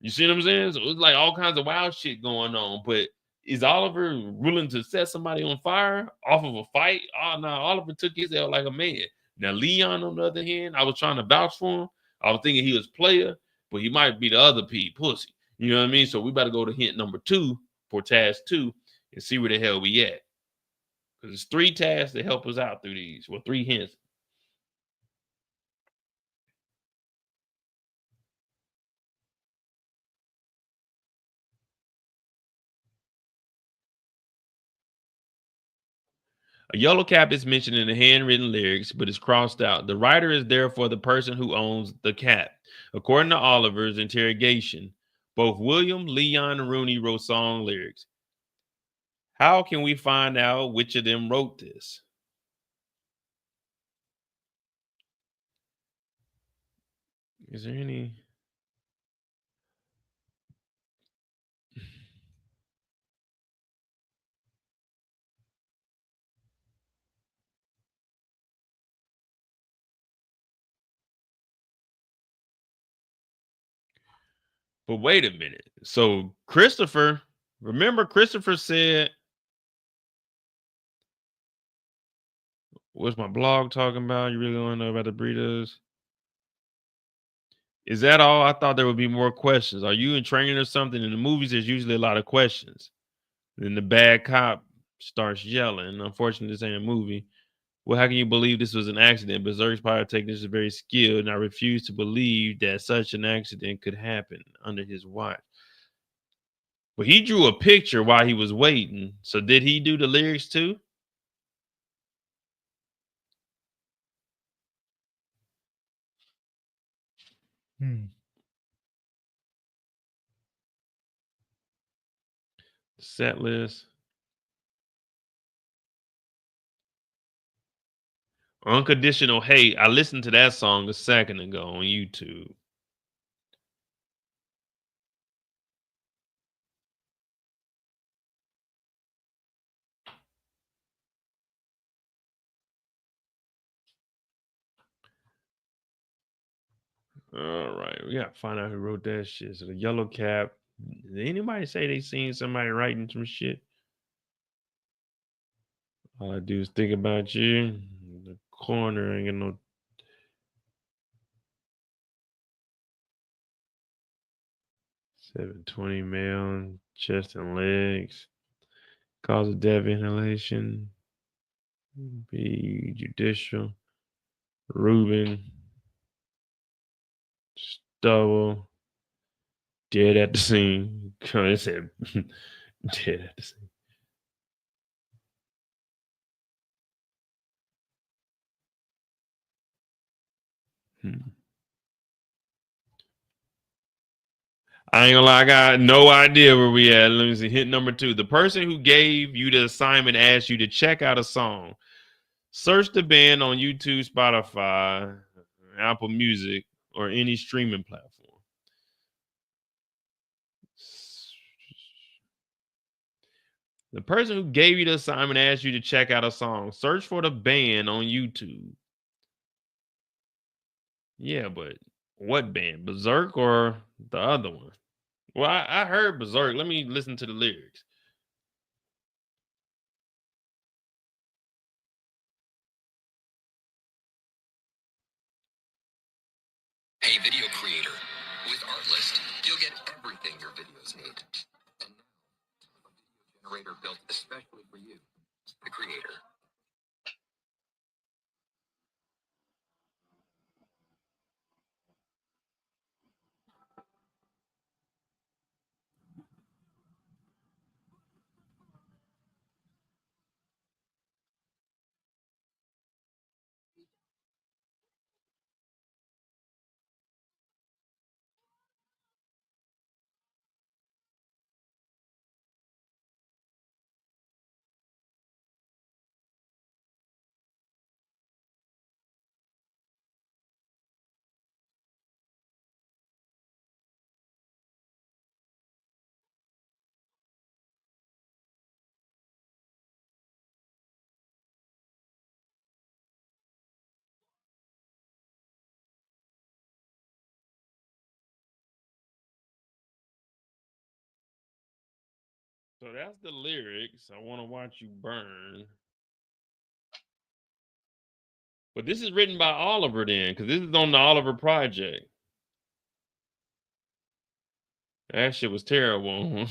You see what I'm saying? So it was like all kinds of wild shit going on. But is Oliver willing to set somebody on fire off of a fight? Oh no, Oliver took his L like a man. Now Leon, on the other hand, I was trying to vouch for him. I was thinking he was player, but he might be the other P pussy. You know what I mean? So we better go to hint number 2 for task 2 and see where the hell we at. Because it's 3 tasks that help us out through these. Well, 3 hints. A yellow cap is mentioned in the handwritten lyrics, but is crossed out. The writer is therefore the person who owns the cap. According to Oliver's interrogation, both William, Leon, and Rooney wrote song lyrics. How can we find out which of them wrote this? Is there any? But wait a minute. So Christopher, remember Christopher said, what's my blog talking about? You really want to know about the breeders? Is that all? I thought there would be more questions. Are you in training or something? In the movies, there's usually a lot of questions. Then the bad cop starts yelling. Unfortunately, this ain't a movie. Well, how can you believe this was an accident? Berserk's pyrotechnician is very skilled, and I refuse to believe that such an accident could happen under his watch. But he drew a picture while he was waiting. So did he do the lyrics too? Set list. Unconditional Hate. I listened to that song a second ago on YouTube. All right, we gotta find out who wrote that shit. So the yellow cap. Did anybody say they seen somebody writing some shit? All I do is think about you. The corner ain't got no. $720 male, chest and legs. Cause of death, inhalation. Be judicial. Reuben. Stubble. Dead at the scene. It said dead at the scene. I ain't gonna lie, I got no idea where we at. Let me see. Hit number 2. The person who gave you the assignment asked you to check out a song. Search the band on YouTube, Spotify, Apple Music, or any streaming platform. The person who gave you the assignment asked you to check out a song. Search for the band on YouTube. Yeah, but what band? Berserk or the other one? Well, I heard Berserk. Let me listen to the lyrics. Hey, video creator. With Artlist, you'll get everything your videos need. And now, a video generator built especially for you, the creator. So that's the lyrics. I want to watch you burn. But this is written by Oliver then, because this is on the Oliver project. That shit was terrible.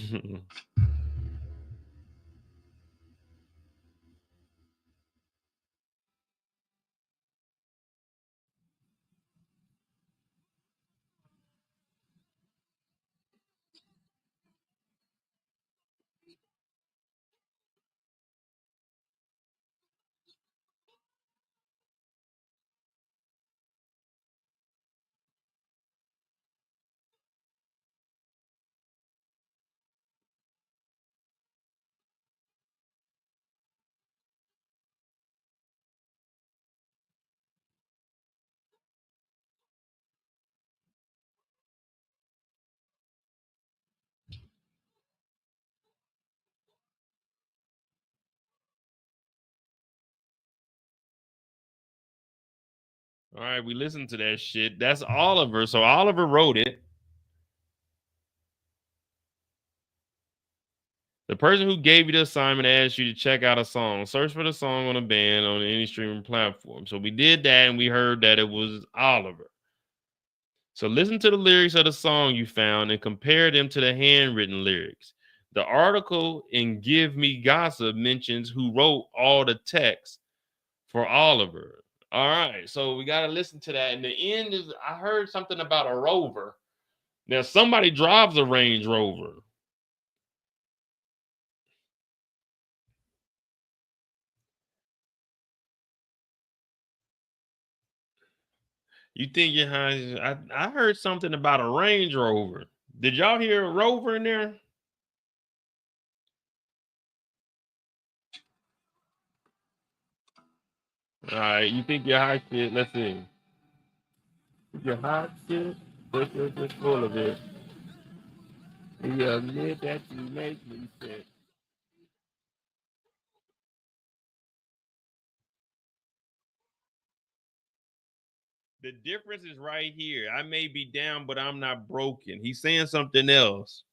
All right, we listened to that shit. That's Oliver. So Oliver wrote it. The person who gave you the assignment asked you to check out a song. Search for the song on a band on any streaming platform. So we did that and we heard that it was Oliver. So listen to the lyrics of the song you found and compare them to the handwritten lyrics. The article in Give Me Gossip mentions who wrote all the text for Oliver. All right, so we got to listen to that. And the end is, I heard something about a Rover. Now, somebody drives a Range Rover. You think you're high? I heard something about a Range Rover. Did y'all hear a Rover in there? All right, you think you're high shit? Let's see. You're hot shit. This is full of it. You admit that you make me sick. The difference is right here. I may be down, but I'm not broken. He's saying something else.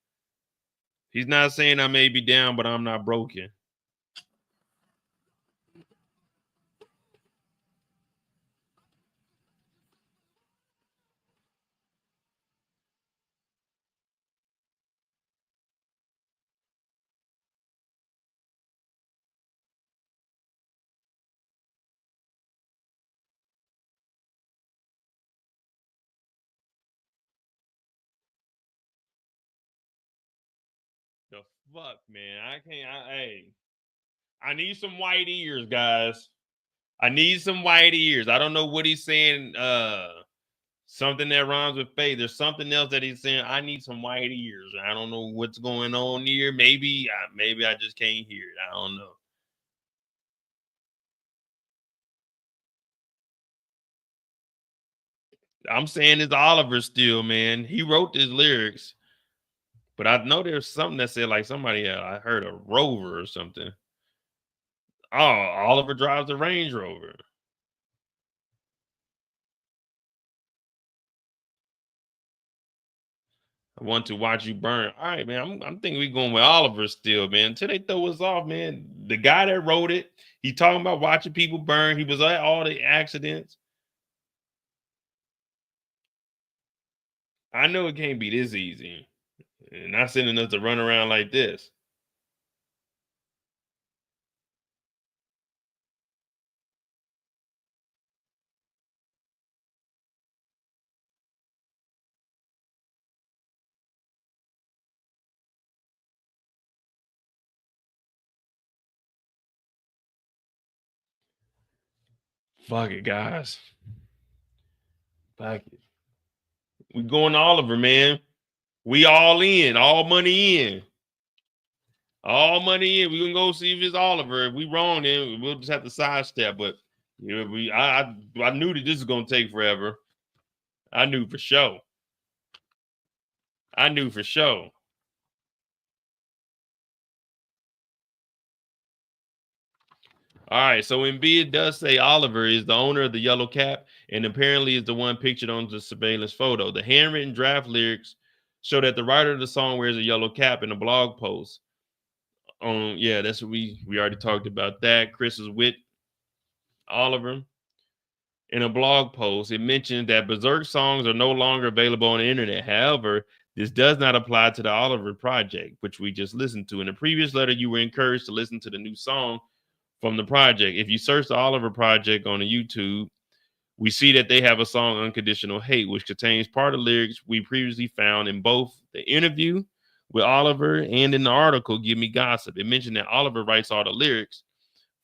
He's not saying I may be down, but I'm not broken. The fuck, man? I can't. Hey, I need some white ears, guys. I need some white ears. I don't know what he's saying. Something that rhymes with faith. There's something else that he's saying. I need some white ears. I don't know what's going on here. Maybe I just can't hear it. I don't know. I'm saying it's Oliver still, man. He wrote his lyrics, but I know there's something that said like somebody. I heard a Rover or something. Oh, Oliver drives a Range Rover. I want to watch you burn. All right, man. I'm thinking we're going with Oliver still, man. Until they throw us off, man. The guy that wrote it, he talking about watching people burn. He was at all the accidents. I know it can't be this easy. And not sending us to run around like this. Fuck it, guys. Fuck it. We going to Oliver, man. We all in, all money in. All money in. We gonna go see if it's Oliver. If we wrong, then we'll just have to sidestep. But you know, I knew that this was gonna take forever. I knew for sure. I knew for sure. All right, so in B, it does say Oliver is the owner of the yellow cap and apparently is the one pictured on the surveillance photo. The handwritten draft lyrics show that the writer of the song wears a yellow cap in a blog post. Yeah, that's what we already talked about that. Chris is with Oliver. In a blog post, it mentions that Berserk songs are no longer available on the internet. However, this does not apply to the Oliver project, which we just listened to. In the previous letter, you were encouraged to listen to the new song from the project. If you search the Oliver project on the YouTube, we see that they have a song, Unconditional Hate, which contains part of the lyrics we previously found in both the interview with Oliver and in the article, Give Me Gossip. It mentioned that Oliver writes all the lyrics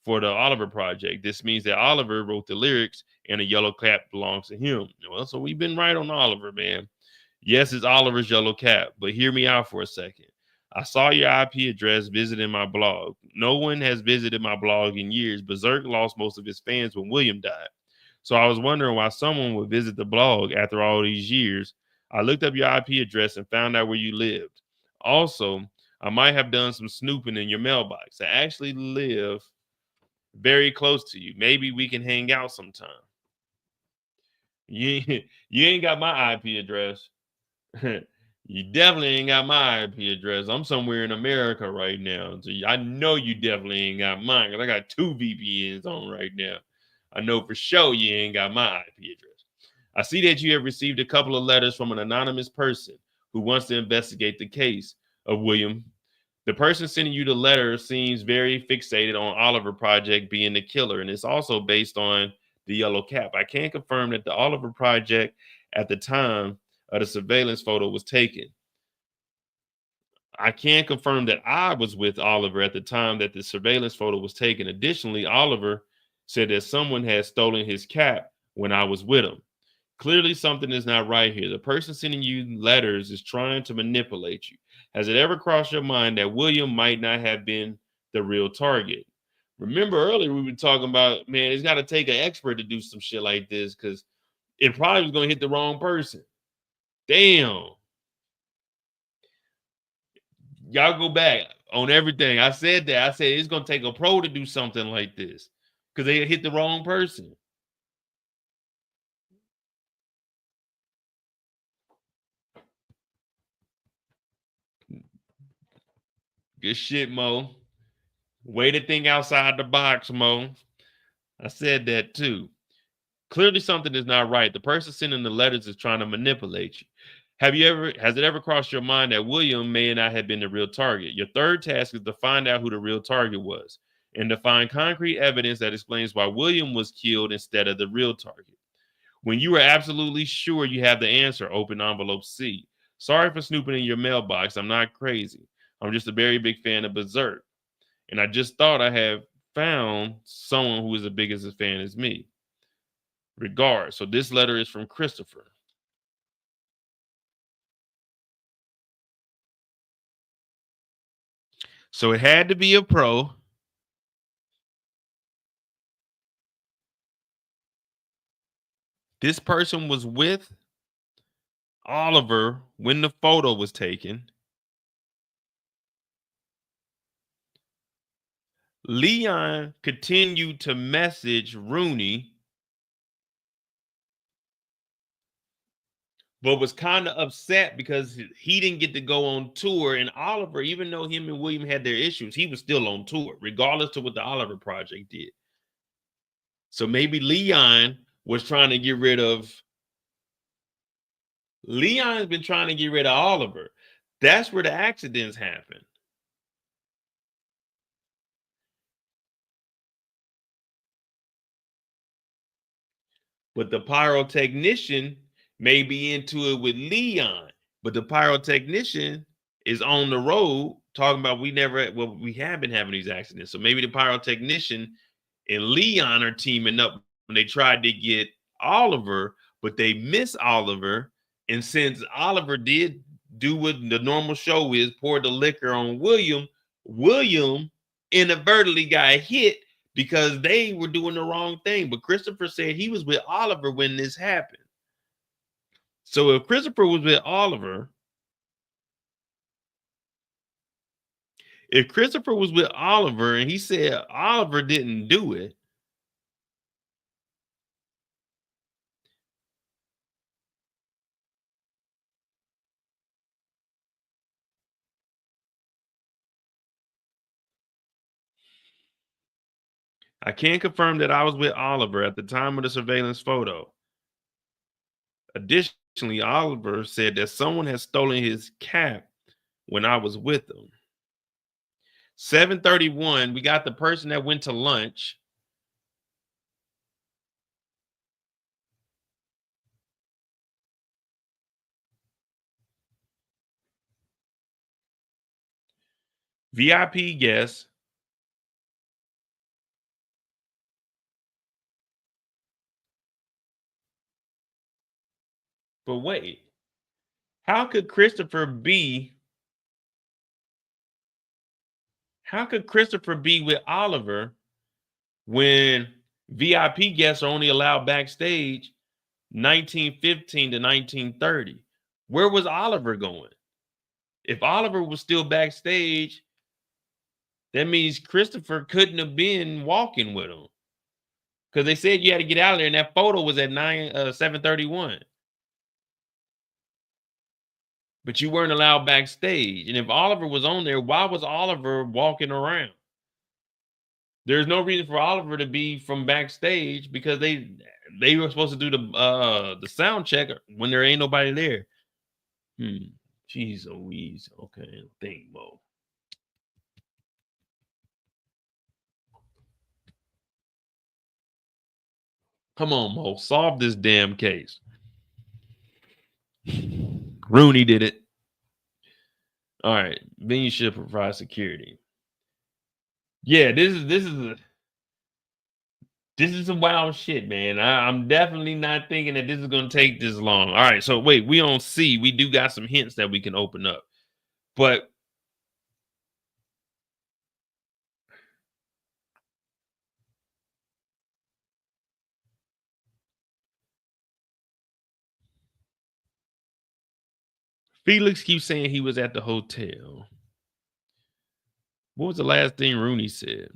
for the Oliver project. This means that Oliver wrote the lyrics and a yellow cap belongs to him. Well, so we've been right on Oliver, man. Yes, it's Oliver's yellow cap, but hear me out for a second. I saw your IP address visiting my blog. No one has visited my blog in years. Berserk lost most of his fans when William died. So I was wondering why someone would visit the blog after all these years. I looked up your IP address and found out where you lived. Also, I might have done some snooping in your mailbox. I actually live very close to you. Maybe we can hang out sometime. You, you ain't got my IP address. You definitely ain't got my IP address. I'm somewhere in America right now. So I know you definitely ain't got mine because I got 2 VPNs on right now. I know for sure you ain't got my IP address. I see that you have received a couple of letters from an anonymous person who wants to investigate the case of William. The person sending you the letter seems very fixated on Oliver Project being the killer, and it's also based on the yellow cap. I can't confirm that the Oliver Project at the time of the surveillance photo was taken. I can't confirm that I was with Oliver at the time that the surveillance photo was taken. Additionally, Oliver said that someone had stolen his cap when I was with him. Clearly, something is not right here. The person sending you letters is trying to manipulate you. Has it ever crossed your mind that William might not have been the real target? Remember earlier we were talking about, man, it's got to take an expert to do some shit like this because it probably was going to hit the wrong person. Damn. Y'all go back on everything. I said that. I said it's going to take a pro to do something like this because they hit the wrong person. Good shit, Mo. Way to think outside the box, Mo. I said that too. Clearly, something is not right. The person sending the letters is trying to manipulate you. Has it ever crossed your mind that William may not have been the real target? Your third task is to find out who the real target was and to find concrete evidence that explains why William was killed instead of the real target. When you are absolutely sure you have the answer, open envelope C. Sorry for snooping in your mailbox. I'm not crazy. I'm just a very big fan of Berserk. And I just thought I had found someone who is as big as a fan as me. Regards. So this letter is from Christopher. So it had to be a pro. This person was with Oliver when the photo was taken. Leon continued to message Rooney, but was kind of upset because he didn't get to go on tour. And Oliver, even though him and William had their issues, he was still on tour, regardless of what the Oliver Project did. So maybe Leon was trying to get rid of. Leon's been trying to get rid of Oliver. That's where the accidents happen. But the pyrotechnician may be into it with Leon, but the pyrotechnician is on the road talking about we have been having these accidents. So maybe the pyrotechnician and Leon are teaming up when they tried to get Oliver, but they miss Oliver. And since Oliver did do what the normal show is, pour the liquor on William, William inadvertently got hit because they were doing the wrong thing. But Christopher said he was with Oliver when this happened. So if Christopher was with Oliver, and he said Oliver didn't do it, I can confirm that I was with Oliver at the time of the surveillance photo. Additionally, Oliver said that someone had stolen his cap when I was with him. 7:31, we got the person that went to lunch. VIP guest. But wait, how could Christopher be with Oliver when VIP guests are only allowed backstage 1915 to 1930? Where was Oliver going? If Oliver was still backstage, that means Christopher couldn't have been walking with him, because they said you had to get out of there, and that photo was at 7:31. But you weren't allowed backstage. And if Oliver was on there, why was Oliver walking around? There's no reason for Oliver to be from backstage, because they were supposed to do the sound check when there ain't nobody there. Jeez Louise. Okay, think Mo. Come on, Mo. Solve this damn case. Rooney did it. All right. Venue should provide security. Yeah, this is some wild shit, man. I'm definitely not thinking that this is going to take this long. All right, so wait, we on C. We do got some hints that we can open up. But Felix keeps saying he was at the hotel. What was the last thing Rooney said?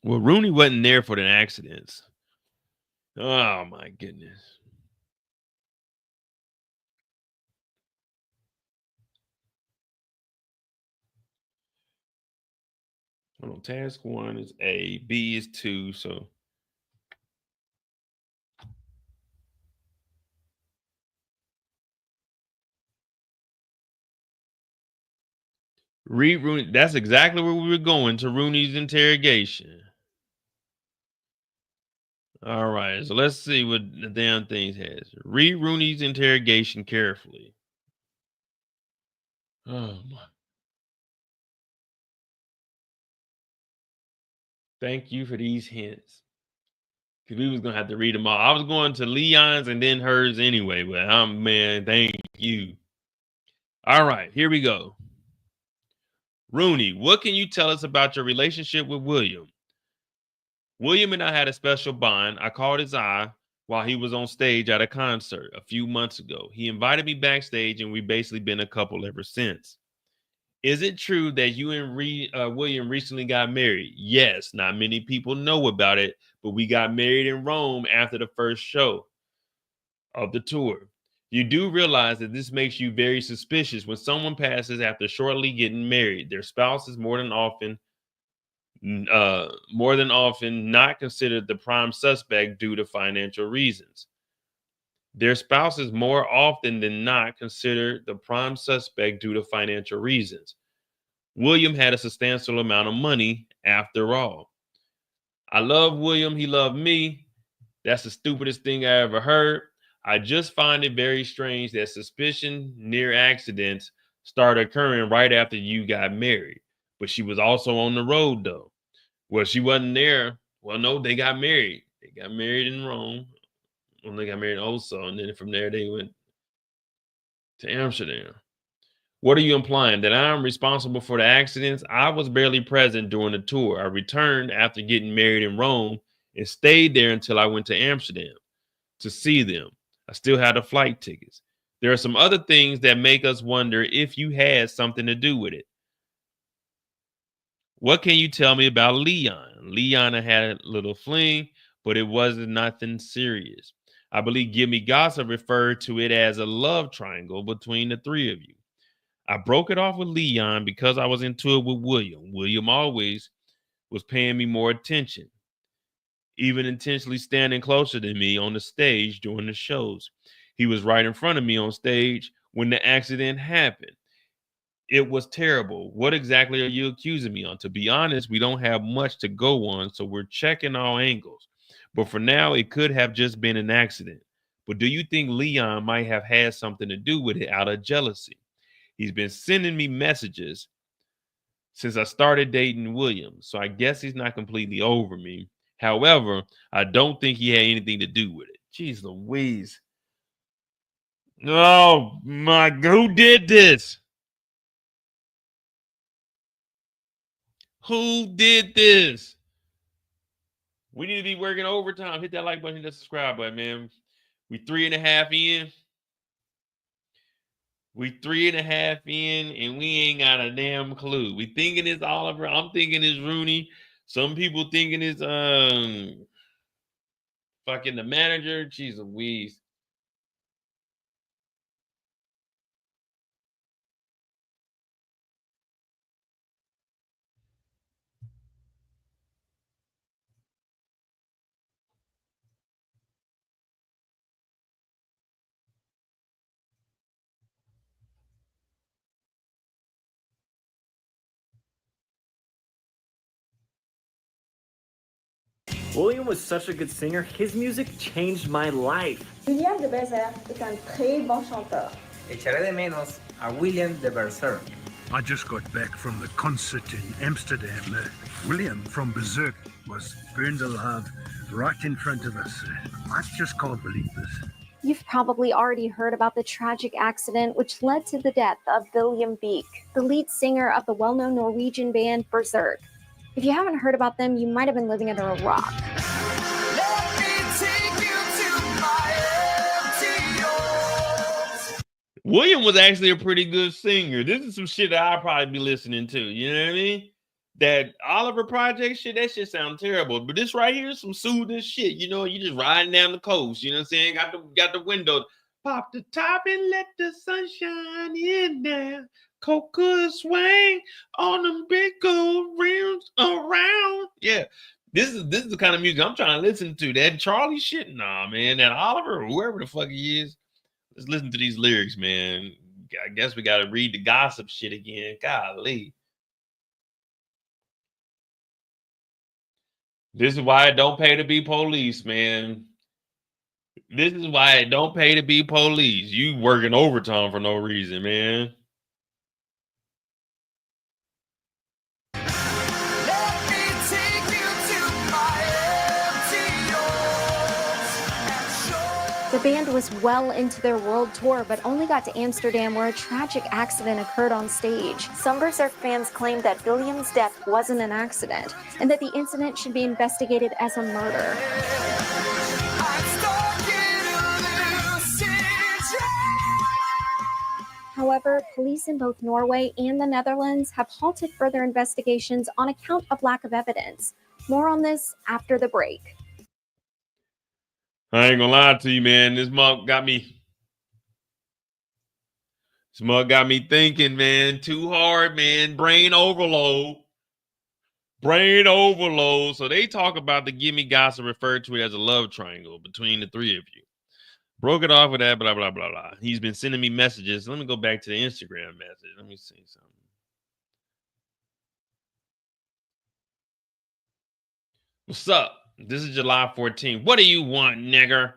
Well, Rooney wasn't there for the accidents. Oh, my goodness. Hold on, task 1 is A, B is 2, so read Rooney. That's exactly where we were going, to Rooney's interrogation. All right, so let's see what the damn thing has. Read Rooney's interrogation carefully. Oh my. Thank you for these hints, because we was gonna have to read them all. I was going to Leon's and then hers anyway, but man, thank you. All right, here we go. Rooney, what can you tell us about your relationship with William? William and I had a special bond. I caught his eye while he was on stage at a concert a few months ago. He invited me backstage, and we've basically been a couple ever since. Is it true that you and William recently got married? Yes, not many people know about it, but we got married in Rome after the first show of the tour. You do realize that this makes you very suspicious when someone passes after shortly getting married. Their spouse is more than often not considered the prime suspect due to financial reasons. Their spouse is more often than not considered the prime suspect due to financial reasons. William had a substantial amount of money after all. I love William. He loved me. That's the stupidest thing I ever heard. I just find it very strange that suspicion near accidents started occurring right after you got married. But she was also on the road, though. Well, she wasn't there. Well, no, they got married. They got married in Rome. Well, they got married also. And then from there, they went to Amsterdam. What are you implying? That I'm responsible for the accidents? I was barely present during the tour. I returned after getting married in Rome and stayed there until I went to Amsterdam to see them. I still had the flight tickets. There are some other things that make us wonder if you had something to do with it. What can you tell me about Leon? Leon had a little fling, but it wasn't nothing serious. I believe Gimme Gossip referred to it as a love triangle between the three of you. I broke it off with Leon because I was into it with William. William always was paying me more attention, even intentionally standing closer to me on the stage during the shows. He was right in front of me on stage when the accident happened. It was terrible. What exactly are you accusing me on? To be honest, we don't have much to go on, so we're checking all angles. But for now, it could have just been an accident. But do you think Leon might have had something to do with it out of jealousy? He's been sending me messages since I started dating William, so I guess he's not completely over me. However, I don't think he had anything to do with it. Jeez Louise. Oh my, who did this? Who did this? We need to be working overtime. Hit that like button, hit that subscribe button, man. We 3.5 in. We 3.5 in, and we ain't got a damn clue. We thinking it's Oliver. I'm thinking it's Rooney. Some people thinking it's fucking the manager. Jeez Louise. William was such a good singer, his music changed my life. William de Bergerac est un très bon chanteur. Echaré de menos a William de Berserk. I just got back from the concert in Amsterdam. William from Berserk was burned alive right in front of us. I just can't believe this. You've probably already heard about the tragic accident which led to the death of William Beek, the lead singer of the well-known Norwegian band Berserk. If you haven't heard about them, you might have been living under a rock. William was actually a pretty good singer. This is some shit that I'd probably be listening to. You know what I mean? That Oliver Project shit, that shit sounds terrible. But this right here is some soothing shit. You know, you just riding down the coast. You know what I'm saying? Got the window. Pop the top and let the sunshine in there. Coca swing on them big gold rims around. Yeah. This is the kind of music I'm trying to listen to. That Charlie shit, nah, man. That Oliver, whoever the fuck he is. Let's listen to these lyrics, man. I guess we got to read the gossip shit again. Golly. This is why it don't pay to be police, man. This is why it don't pay to be police. You working overtime for no reason, man. The band was well into their world tour, but only got to Amsterdam where a tragic accident occurred on stage. Some Berserk fans claimed that William's death wasn't an accident, and that the incident should be investigated as a murder. However, police in both Norway and the Netherlands have halted further investigations on account of lack of evidence. More on this after the break. I ain't gonna lie to you, man. This mug got me thinking, man. Too hard, man. Brain overload. Brain overload. So they talk about the Gimme Gossip referred to it as a love triangle between the three of you. Broke it off with that, blah, blah, blah, blah. He's been sending me messages. Let me go back to the Instagram message. Let me see something. What's up? This is July 14th. What do you want, nigger?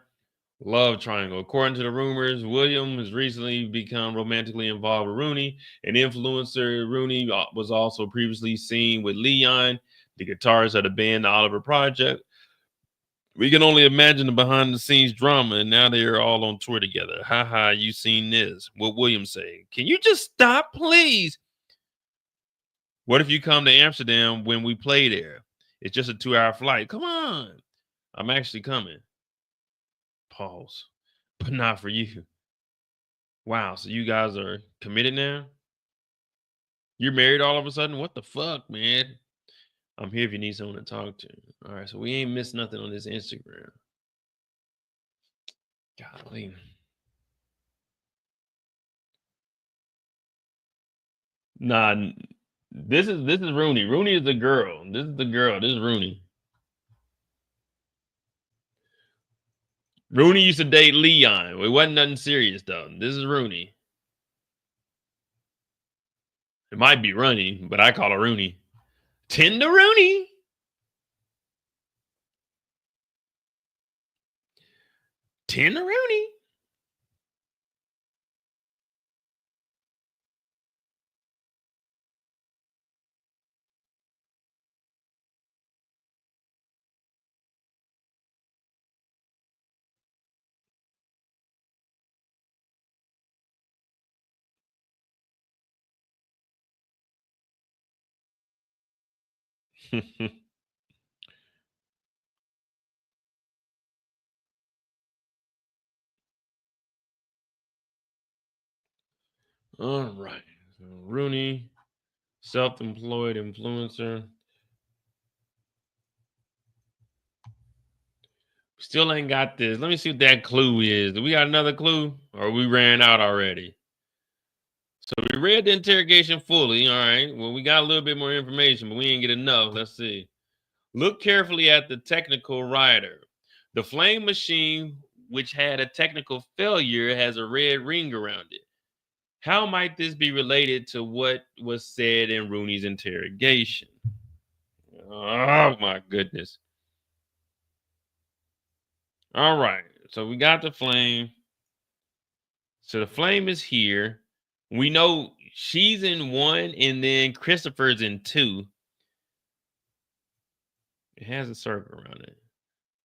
Love triangle. According to the rumors, William has recently become romantically involved with Rooney. An influencer, Rooney was also previously seen with Leon, the guitarist of the band The Oliver Project. We can only imagine the behind the scenes drama, and now they're all on tour together. Haha, you seen this. What William say? Can you just stop, please? What if you come to Amsterdam when we play there? It's just a 2-hour flight. Come on. I'm actually coming. Pause. But not for you. Wow, so you guys are committed now? You're married all of a sudden? What the fuck, man? I'm here if you need someone to talk to. All right, so we ain't missed nothing on this Instagram. Golly. Nah, this is Rooney. Rooney is the girl. This is the girl. This is Rooney. Rooney used to date Leon. It wasn't nothing serious though. This is Rooney. It might be Rooney, but I call her Rooney. Tender Rooney. Tender Rooney. All right. So Rooney, self-employed influencer. Still ain't got this. Let me see what that clue is. Do we got another clue? Or we ran out already? So we read the interrogation fully. All right. Well, we got a little bit more information, but we didn't get enough. Let's see. Look carefully at the technical writer. The flame machine, which had a technical failure, has a red ring around it. How might this be related to what was said in Rooney's interrogation? Oh, my goodness. All right. So we got the flame. So the flame is here. We know she's in 1 and then Christopher's in 2. It has a circle around it.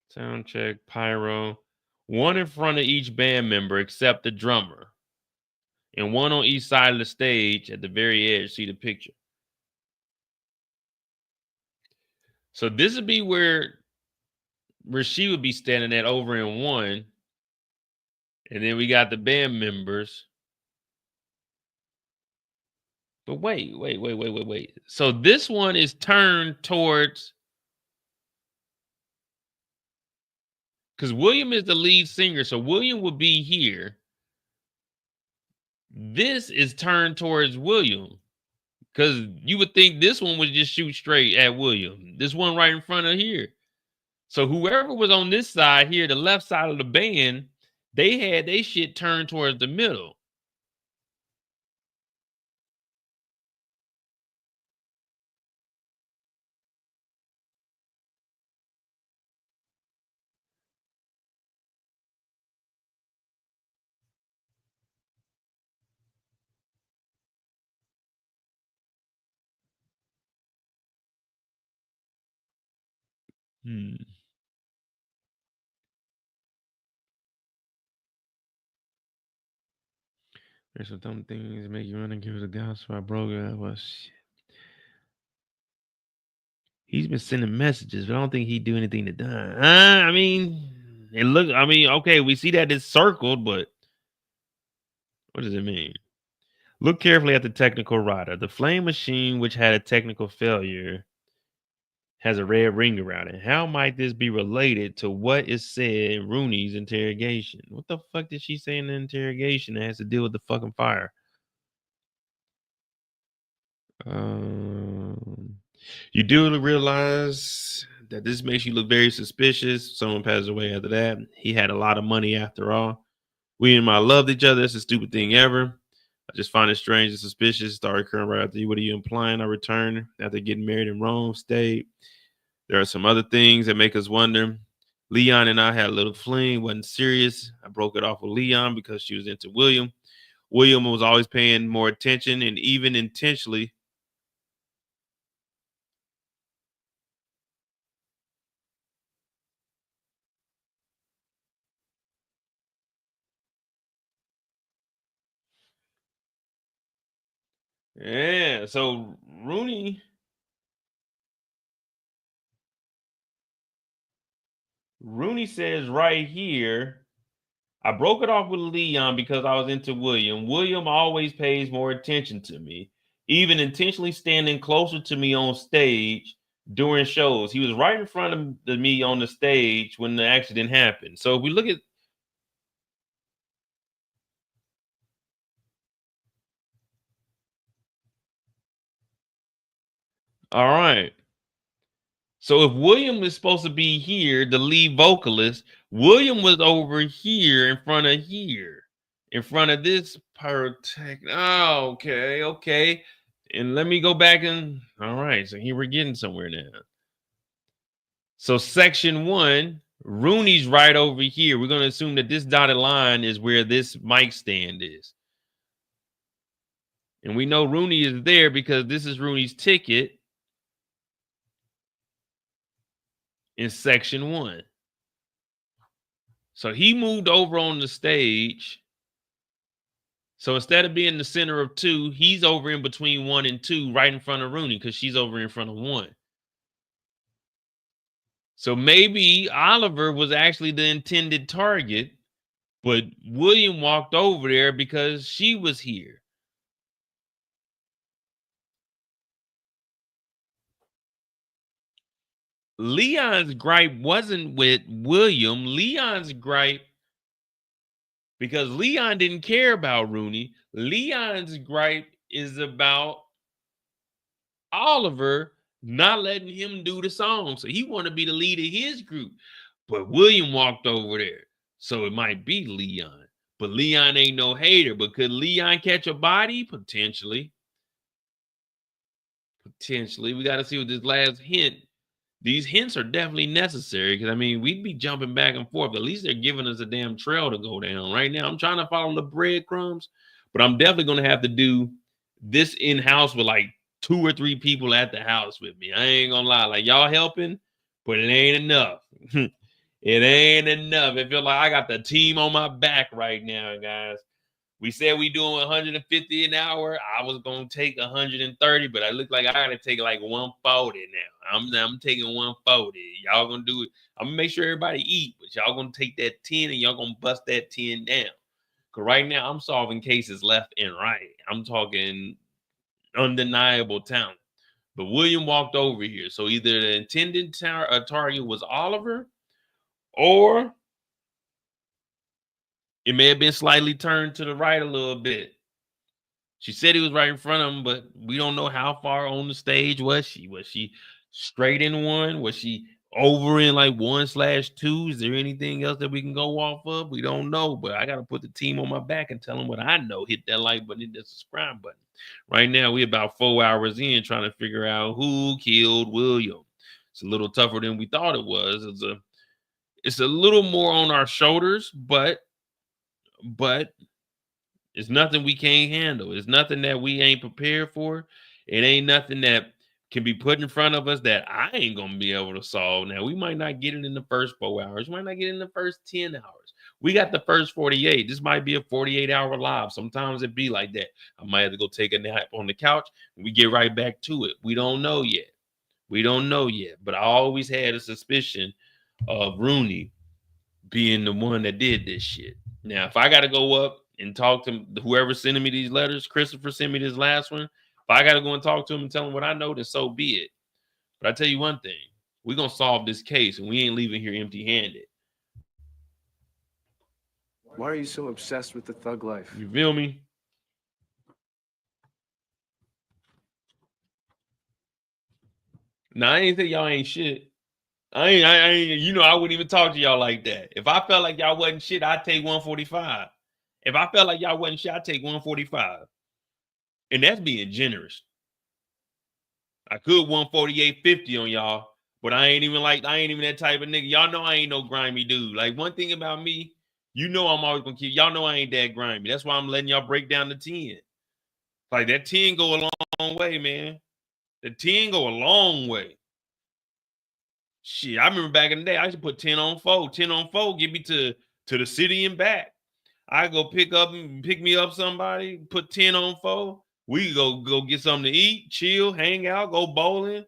Sound check, pyro. 1 in front of each band member except the drummer. And 1 on each side of the stage at the very edge. See the picture. So this would be where she would be standing at over in 1. And then we got the band members. But wait. So this one is turned towards, because William is the lead singer. So William would be here. This is turned towards William. Because you would think this one would just shoot straight at William. This one right in front of here. So whoever was on this side here, the left side of the band, they had their shit turned towards the middle. Hmm. There's some dumb things that make you run and give the gospel. I broke it. Well, shit. He's been sending messages, but I don't think he'd do anything to die. I mean, it look. I mean, okay, we see that it's circled, but what does it mean? Look carefully at the technical rider. The flame machine, which had a technical failure, has a red ring around it. How might this be related to what is said in Rooney's interrogation? What the fuck did she say in the interrogation that has to deal with the fucking fire? You do realize that this makes you look very suspicious. Someone passed away after that. He had a lot of money after all. We and I loved each other. That's the stupid thing ever. I just find it strange and suspicious. Started occurring right after you. What are you implying? I returned after getting married in Rome, stayed. There are some other things that make us wonder. Leon and I had a little fling, wasn't serious. I broke it off with Leon because she was into William. William was always paying more attention and even intentionally. Yeah, so Rooney says right here, I broke it off with Leon because I was into William. William always pays more attention to me, even intentionally standing closer to me on stage during shows. He was right in front of me on the stage when the accident happened. So if we look at, all right. So if William is supposed to be here, the lead vocalist, William was over here in front of this pyrotech. Oh, okay. And let me go back and all right. So here we're getting somewhere now. So section 1, Rooney's right over here. We're going to assume that this dotted line is where this mic stand is. And we know Rooney is there because this is Rooney's ticket in section 1. So he moved over on the stage. So instead of being the center of 2, he's over in between 1 and 2, right in front of Rooney, because she's over in front of 1. So maybe Oliver was actually the intended target, but William walked over there because she was here. Leon's gripe wasn't with William. Leon's gripe, because Leon didn't care about Rooney, Leon's gripe is about Oliver not letting him do the song. So he wanted to be the lead of his group. But William walked over there. So it might be Leon. But Leon ain't no hater. But could Leon catch a body? Potentially. Potentially. We got to see what this last hint. These hints are definitely necessary because, I mean, we'd be jumping back and forth. At least they're giving us a damn trail to go down. Right now, I'm trying to follow the breadcrumbs, but I'm definitely going to have to do this in-house with like 2 or 3 people at the house with me. I ain't going to lie. Like, y'all helping, but it ain't enough. It ain't enough. It feels like I got the team on my back right now, guys. We said we doing 150 an hour. I was gonna take 130, but I look like I gotta take like 140 now. I'm taking 140. Y'all gonna do it. I'm gonna make sure everybody eat, but y'all gonna take that 10 and y'all gonna bust that 10 down. Cause right now I'm solving cases left and right. I'm talking undeniable talent. But William walked over here, so either the intended target was Oliver, or it may have been slightly turned to the right a little bit. She said he was right in front of him, but we don't know how far on the stage was she. Was she straight in 1? Was she over in like 1/2? Is there anything else that we can go off of? We don't know, but I got to put the team on my back and tell them what I know. Hit that like button, hit that subscribe button. Right now, we about 4 hours in trying to figure out who killed William. It's a little tougher than we thought it was. It's a little more on our shoulders, but it's nothing we can't handle. It's nothing that we ain't prepared for. It ain't nothing that can be put in front of us that I ain't gonna be able to solve. Now, we might not get it in the first 4 hours. We might not get it in the first 10 hours. We got the first 48. This might be a 48-hour live. Sometimes it be like that. I might have to go take a nap on the couch and we get right back to it. We don't know yet. We don't know yet. But I always had a suspicion of Rooney being the one that did this shit. Now, if I got to go up and talk to whoever sending me these letters, Christopher sent me this last one. If I got to go and talk to him and tell him what I know, then so be it. But I tell you one thing, we're going to solve this case and we ain't leaving here empty-handed. Why are you so obsessed with the thug life? You feel me? Now, I ain't think y'all ain't shit. I ain't, you know, I wouldn't even talk to y'all like that. If I felt like y'all wasn't shit, I'd take 145. If I felt like y'all wasn't shit, I'd take 145. And that's being generous. I could 148.50 on y'all, but I ain't even that type of nigga. Y'all know I ain't no grimy dude. Like, one thing about me, you know I'm always gonna keep, y'all know I ain't that grimy. That's why I'm letting y'all break down the 10. Like, that 10 go a long way, man. The 10 go a long way. Shit, I remember back in the day, I used to put 10 on 4. 10 on 4, get me to the city and back. I go pick me up somebody, put 10 on 4. We go get something to eat, chill, hang out, go bowling.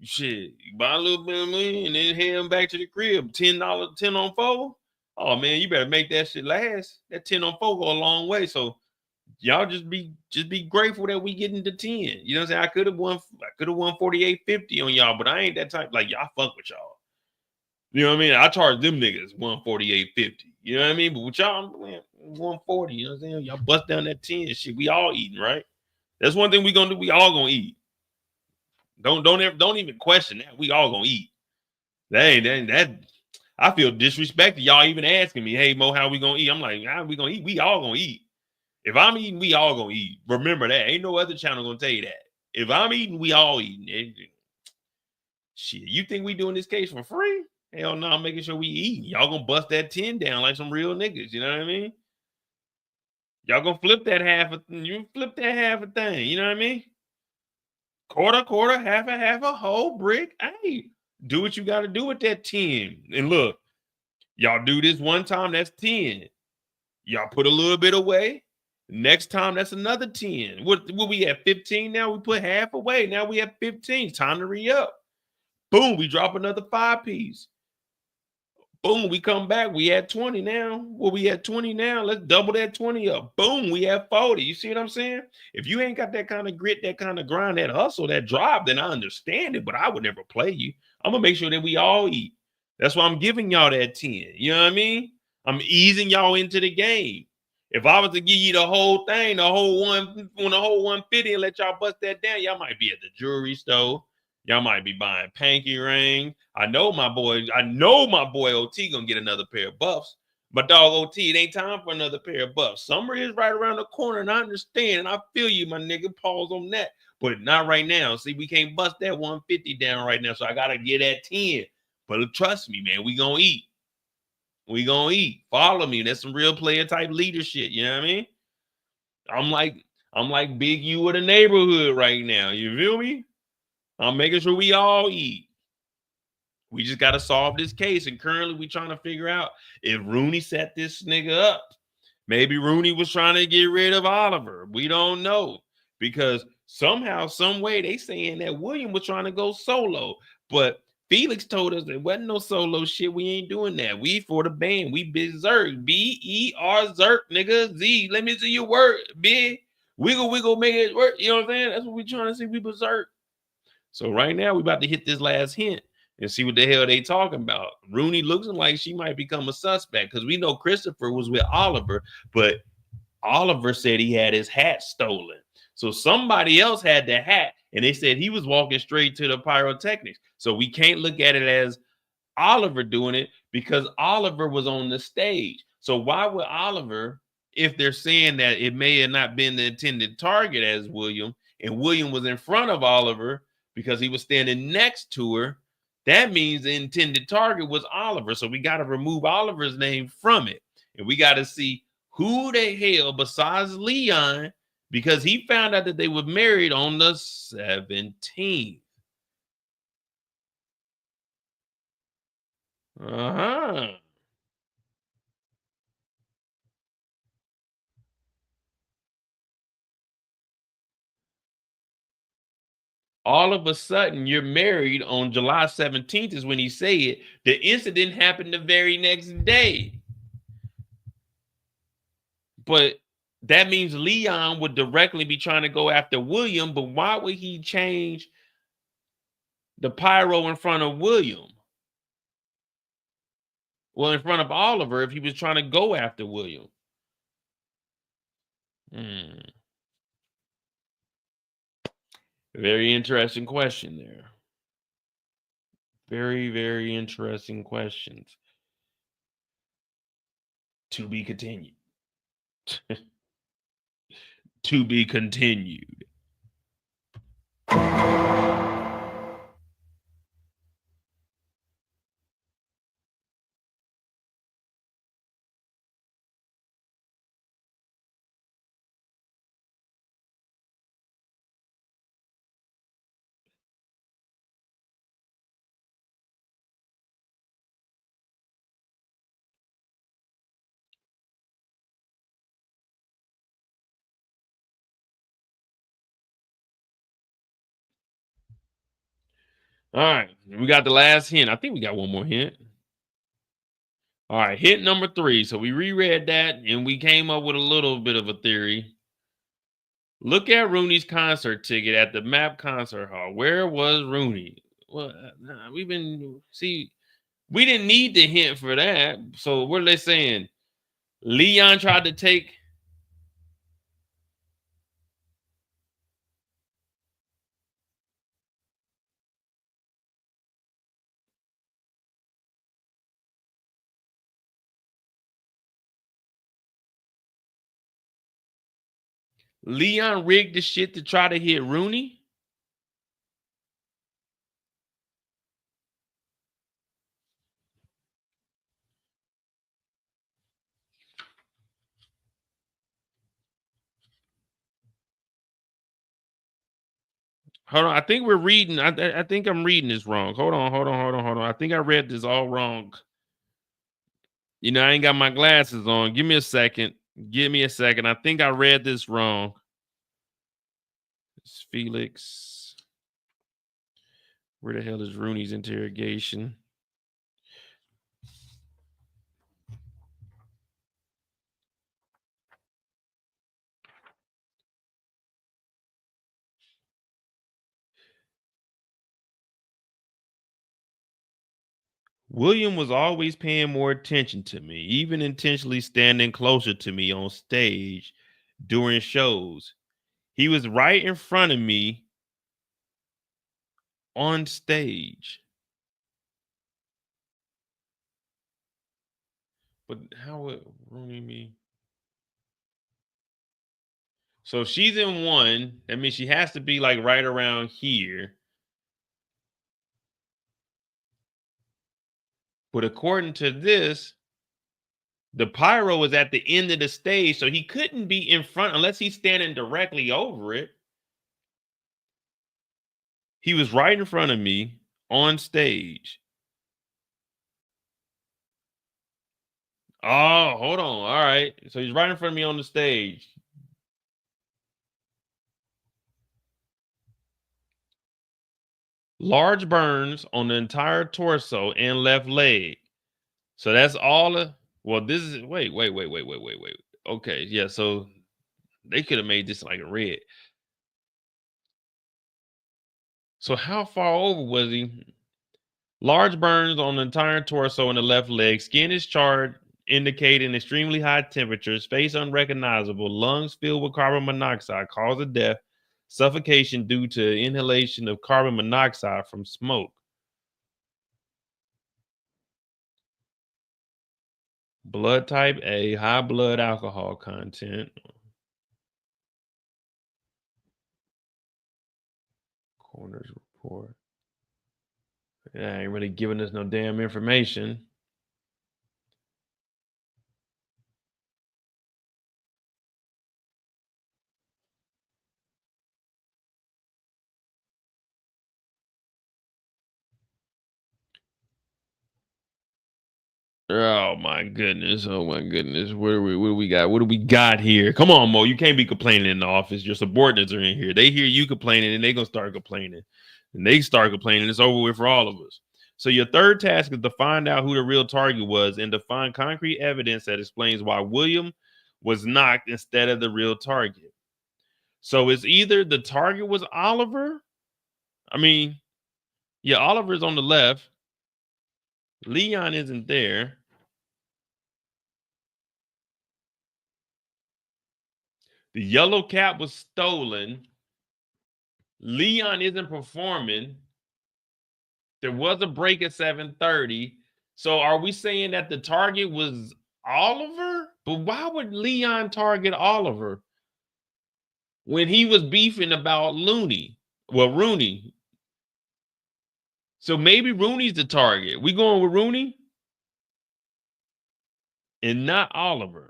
Shit, buy a little bit of money and then head back to the crib. $10, 10 on 4. Oh man, you better make that shit last. That 10 on 4 go a long way. So y'all just be grateful that we getting to 10. You know what I'm saying? I could have won 48.50 on y'all, but I ain't that type. Like, y'all fuck with y'all. You know what I mean? I charge them niggas 148.50. You know what I mean? But with y'all, man, 140. You know what I'm saying? Y'all bust down that 10 shit. We all eating, right? That's one thing we gonna do. We all gonna eat. Don't even question that. We all gonna eat. That I feel disrespected. Y'all even asking me, hey Mo, how we gonna eat? I'm like, how we gonna eat? We all gonna eat. If I'm eating, we all gonna eat. Remember that. Ain't no other channel gonna tell you that. If I'm eating, we all eating. Shit, you think we doing this case for free? Hell no, I'm making sure we eating. Y'all gonna bust that 10 down like some real niggas. You know what I mean? Y'all gonna flip that half a thing. You know what I mean? Quarter, half a whole brick. Hey, do what you gotta do with that 10. And look, y'all do this one time, that's 10. Y'all put a little bit away. Next time, that's another 10. What we at 15 now? We put half away. Now we at 15. Time to re-up. Boom, we drop another 5 piece. Boom, we come back. We at 20 now. Well, we at 20 now. Let's double that 20 up. Boom, we at 40. You see what I'm saying? If you ain't got that kind of grit, that kind of grind, that hustle, that drive, then I understand it, but I would never play you. I'm going to make sure that we all eat. That's why I'm giving y'all that 10. You know what I mean? I'm easing y'all into the game. If I was to give you the whole thing, the whole 150 and let y'all bust that down, y'all might be at the jewelry store. Y'all might be buying panky ring. I know my boy OT gonna get another pair of buffs. But dog OT, it ain't time for another pair of buffs. Summer is right around the corner, and I understand, and I feel you, my nigga. Pause on that. But not right now. See, we can't bust that 150 down right now, so I gotta get that 10. But trust me, man, we gonna eat. We gonna eat. Follow me. That's some real player type leadership. You know what I mean? I'm like Big U of the neighborhood right now. You feel me? I'm making sure we all eat. We just got to solve this case. And currently we trying to figure out if Rooney set this nigga up. Maybe Rooney was trying to get rid of Oliver. We don't know. Because somehow, some way, they saying that William was trying to go solo. But Felix told us there wasn't no solo shit. We ain't doing that. We for the band. We berserk. B-E-R Zerk, nigga. Z. Let me see your word. Big. Wiggle, make it work. You know what I'm saying? That's what we trying to see. We berserk. So right now, we about to hit this last hint and see what the hell they talking about. Rooney looks like she might become a suspect because we know Christopher was with Oliver, but Oliver said he had his hat stolen. So somebody else had the hat, and they said he was walking straight to the pyrotechnics. So we can't look at it as Oliver doing it because Oliver was on the stage. So why would Oliver, if they're saying that it may have not been the intended target as William, and William was in front of Oliver, because he was standing next to her, that means the intended target was Oliver. So we got to remove Oliver's name from it. And we got to see who the hell besides Leon, because he found out that they were married on the 17th. Uh-huh. All of a sudden, you're married on July 17th is when he said it. The incident happened the very next day. But that means Leon would directly be trying to go after William, but why would he change the pyro in front of William? Well, in front of Oliver, if he was trying to go after William. Very interesting question there. Very, very interesting questions. To be continued. To be continued. All right, we got the last hint. I think we got one more hint. All right, hint number 3. So we reread that and we came up with a little bit of a theory. Look at Rooney's concert ticket at the MAP concert hall. Where was Rooney? Well, we didn't need the hint for that. So what are they saying? Leon tried to take. Leon rigged the shit to try to hit Rooney? Hold on. I think we're reading. I think I'm reading this wrong. Hold on. I think I read this all wrong. You know, I ain't got my glasses on. Give me a second. I think I read this wrong. It's Felix. Where the hell is Rooney's interrogation? William was always paying more attention to me, even intentionally standing closer to me on stage during shows. He was right in front of me on stage. But how would Rooney be? So if she's in one, that means she has to be like right around here. But according to this, the pyro was at the end of the stage, so he couldn't be in front unless he's standing directly over it. He was right in front of me on stage. Oh, hold on. All right. So he's right in front of me on the stage. Large burns on the entire torso and left leg. So that's all. Well, this is wait. Okay, yeah. So they could have made this like a red. So how far over was he? Large burns on the entire torso and the left leg. Skin is charred, indicating extremely high temperatures. Face unrecognizable. Lungs filled with carbon monoxide. Cause of death: suffocation due to inhalation of carbon monoxide from smoke. Blood type A, high blood alcohol content. Coroner's report. Yeah, ain't really giving us no damn information. Oh my goodness. Oh my goodness. What do we got? What do we got here? Come on, Mo. You can't be complaining in the office. Your subordinates are in here. They hear you complaining and they gonna start complaining. And they start complaining. It's over with for all of us. So your third task is to find out who the real target was and to find concrete evidence that explains why William was knocked instead of the real target. So it's either the target was Oliver. I mean, yeah, Oliver's on the left. Leon isn't there. The yellow cap was stolen. Leon isn't performing. There was a break at 7:30. So are we saying that the target was Oliver? But why would Leon target Oliver when he was beefing about Looney? Well, Rooney. So maybe Rooney's the target. We going with Rooney and not Oliver.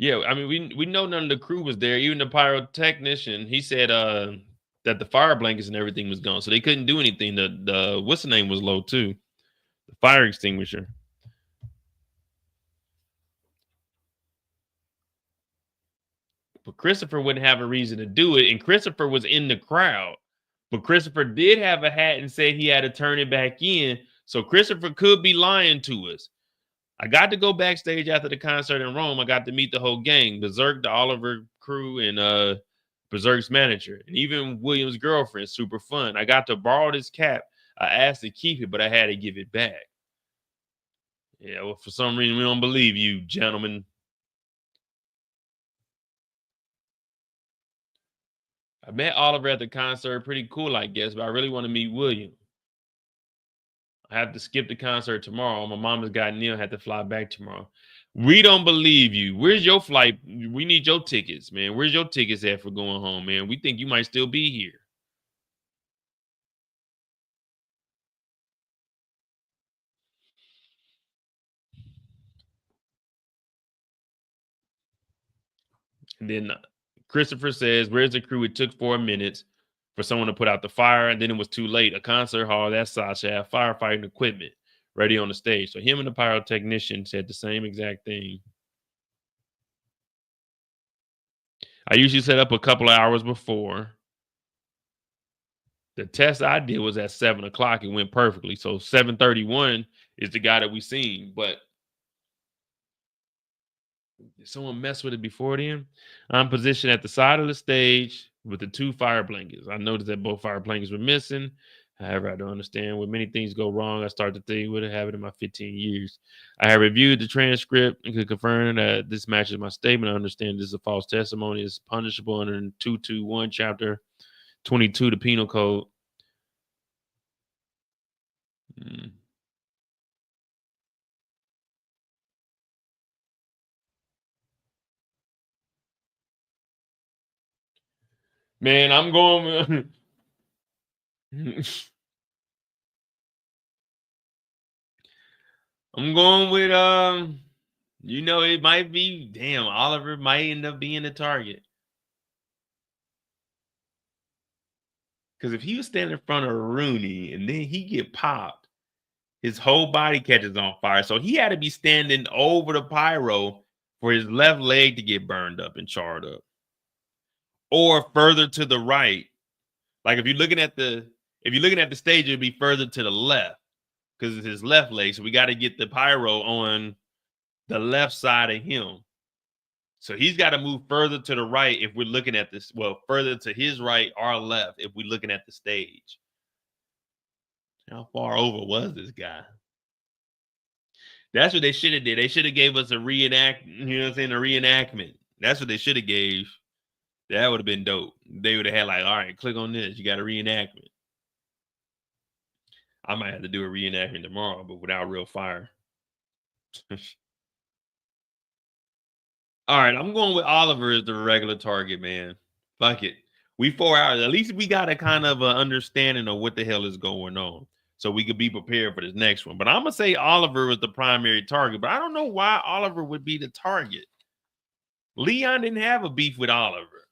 Yeah, I mean, we know none of the crew was there. Even the pyrotechnician, he said that the fire blankets and everything was gone, so they couldn't do anything. The what's the name was low too, the fire extinguisher. But Christopher wouldn't have a reason to do it, and Christopher was in the crowd. But Christopher did have a hat and said he had to turn it back in, so Christopher could be lying to us. I got to go backstage after the concert in Rome. I got to meet the whole gang, Berserk, the Oliver crew, and Berserk's manager, and even William's girlfriend. Super fun. I got to borrow this cap. I asked to keep it, but I had to give it back. Yeah, well, for some reason, we don't believe you, gentlemen. I met Oliver at the concert. Pretty cool, I guess, but I really want to meet William. I have to skip the concert tomorrow. My mama's got Neil had to fly back tomorrow. We don't believe you. Where's your flight? We need your tickets, man. Where's your tickets at for going home, man? We think you might still be here. And then Christopher says, where's the crew? It took 4 minutes for someone to put out the fire, and then it was too late. A concert hall that size should have firefighting equipment ready on the stage. So him and the pyrotechnician said the same exact thing. I usually set up a couple of hours before. The test I did was at 7 o'clock. It went perfectly. So 7:31 is the guy that we seen. But did someone mess with it before then? I'm positioned at the side of the stage with the 2 fire blankets. I noticed that both fire blankets were missing. However, I don't understand when many things go wrong. I start to think what happened in my 15 years. I have reviewed the transcript and could confirm that this matches my statement. I understand this is a false testimony. It's punishable under 221 chapter 22 the penal code. Man, I'm going I'm going with it might be damn Oliver might end up being the target. Because if he was standing in front of Rooney and then he get popped, his whole body catches on fire. So he had to be standing over the pyro for his left leg to get burned up and charred up. Or further to the right. Like if you're looking at the stage, it'd be further to the left because it's his left leg. So we got to get the pyro on the left side of him. So he's got to move further to the right if we're looking at this. Well, further to his right or left if we're looking at the stage. How far over was this guy? That's what they should have did. They should have gave us a reenactment. That's what they should have gave. That would have been dope. They would have had like, all right, click on this. You got a reenactment. I might have to do a reenactment tomorrow, but without real fire. All right, I'm going with Oliver as the regular target, man. Fuck it. We 4 hours. At least we got a kind of understanding of what the hell is going on. so we could be prepared for this next one. But I'm gonna say Oliver was the primary target, but I don't know why Oliver would be the target. Leon didn't have a beef with Oliver.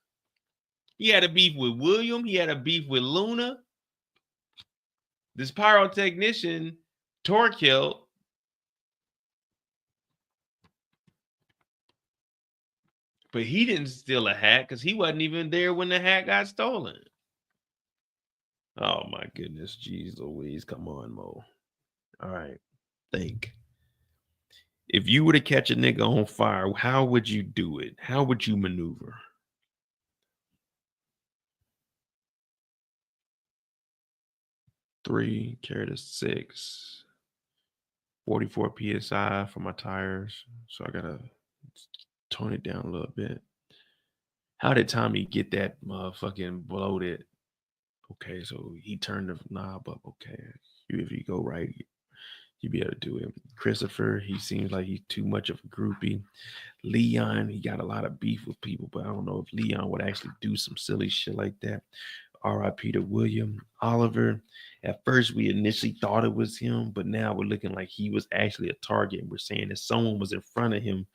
He had a beef with William. He had a beef with Luna. This pyrotechnician, Torkel, but he didn't steal a hat because he wasn't even there when the hat got stolen. Oh my goodness, jeez Louise, come on, Mo. All right, think. If you were to catch a nigga on fire, how would you do it? How would you maneuver? Three, carry to 6. 44 PSI for my tires. So I gotta tone it down a little bit. How did Tommy get that motherfucking bloated? Okay, so he turned the knob up. Okay, if you go right, you be able to do it. Christopher, he seems like he's too much of a groupie. Leon, he got a lot of beef with people, but I don't know if Leon would actually do some silly shit like that. R.I.P. to William. Oliver, at first we initially thought it was him, but now we're looking like he was actually a target. And we're saying that someone was in front of him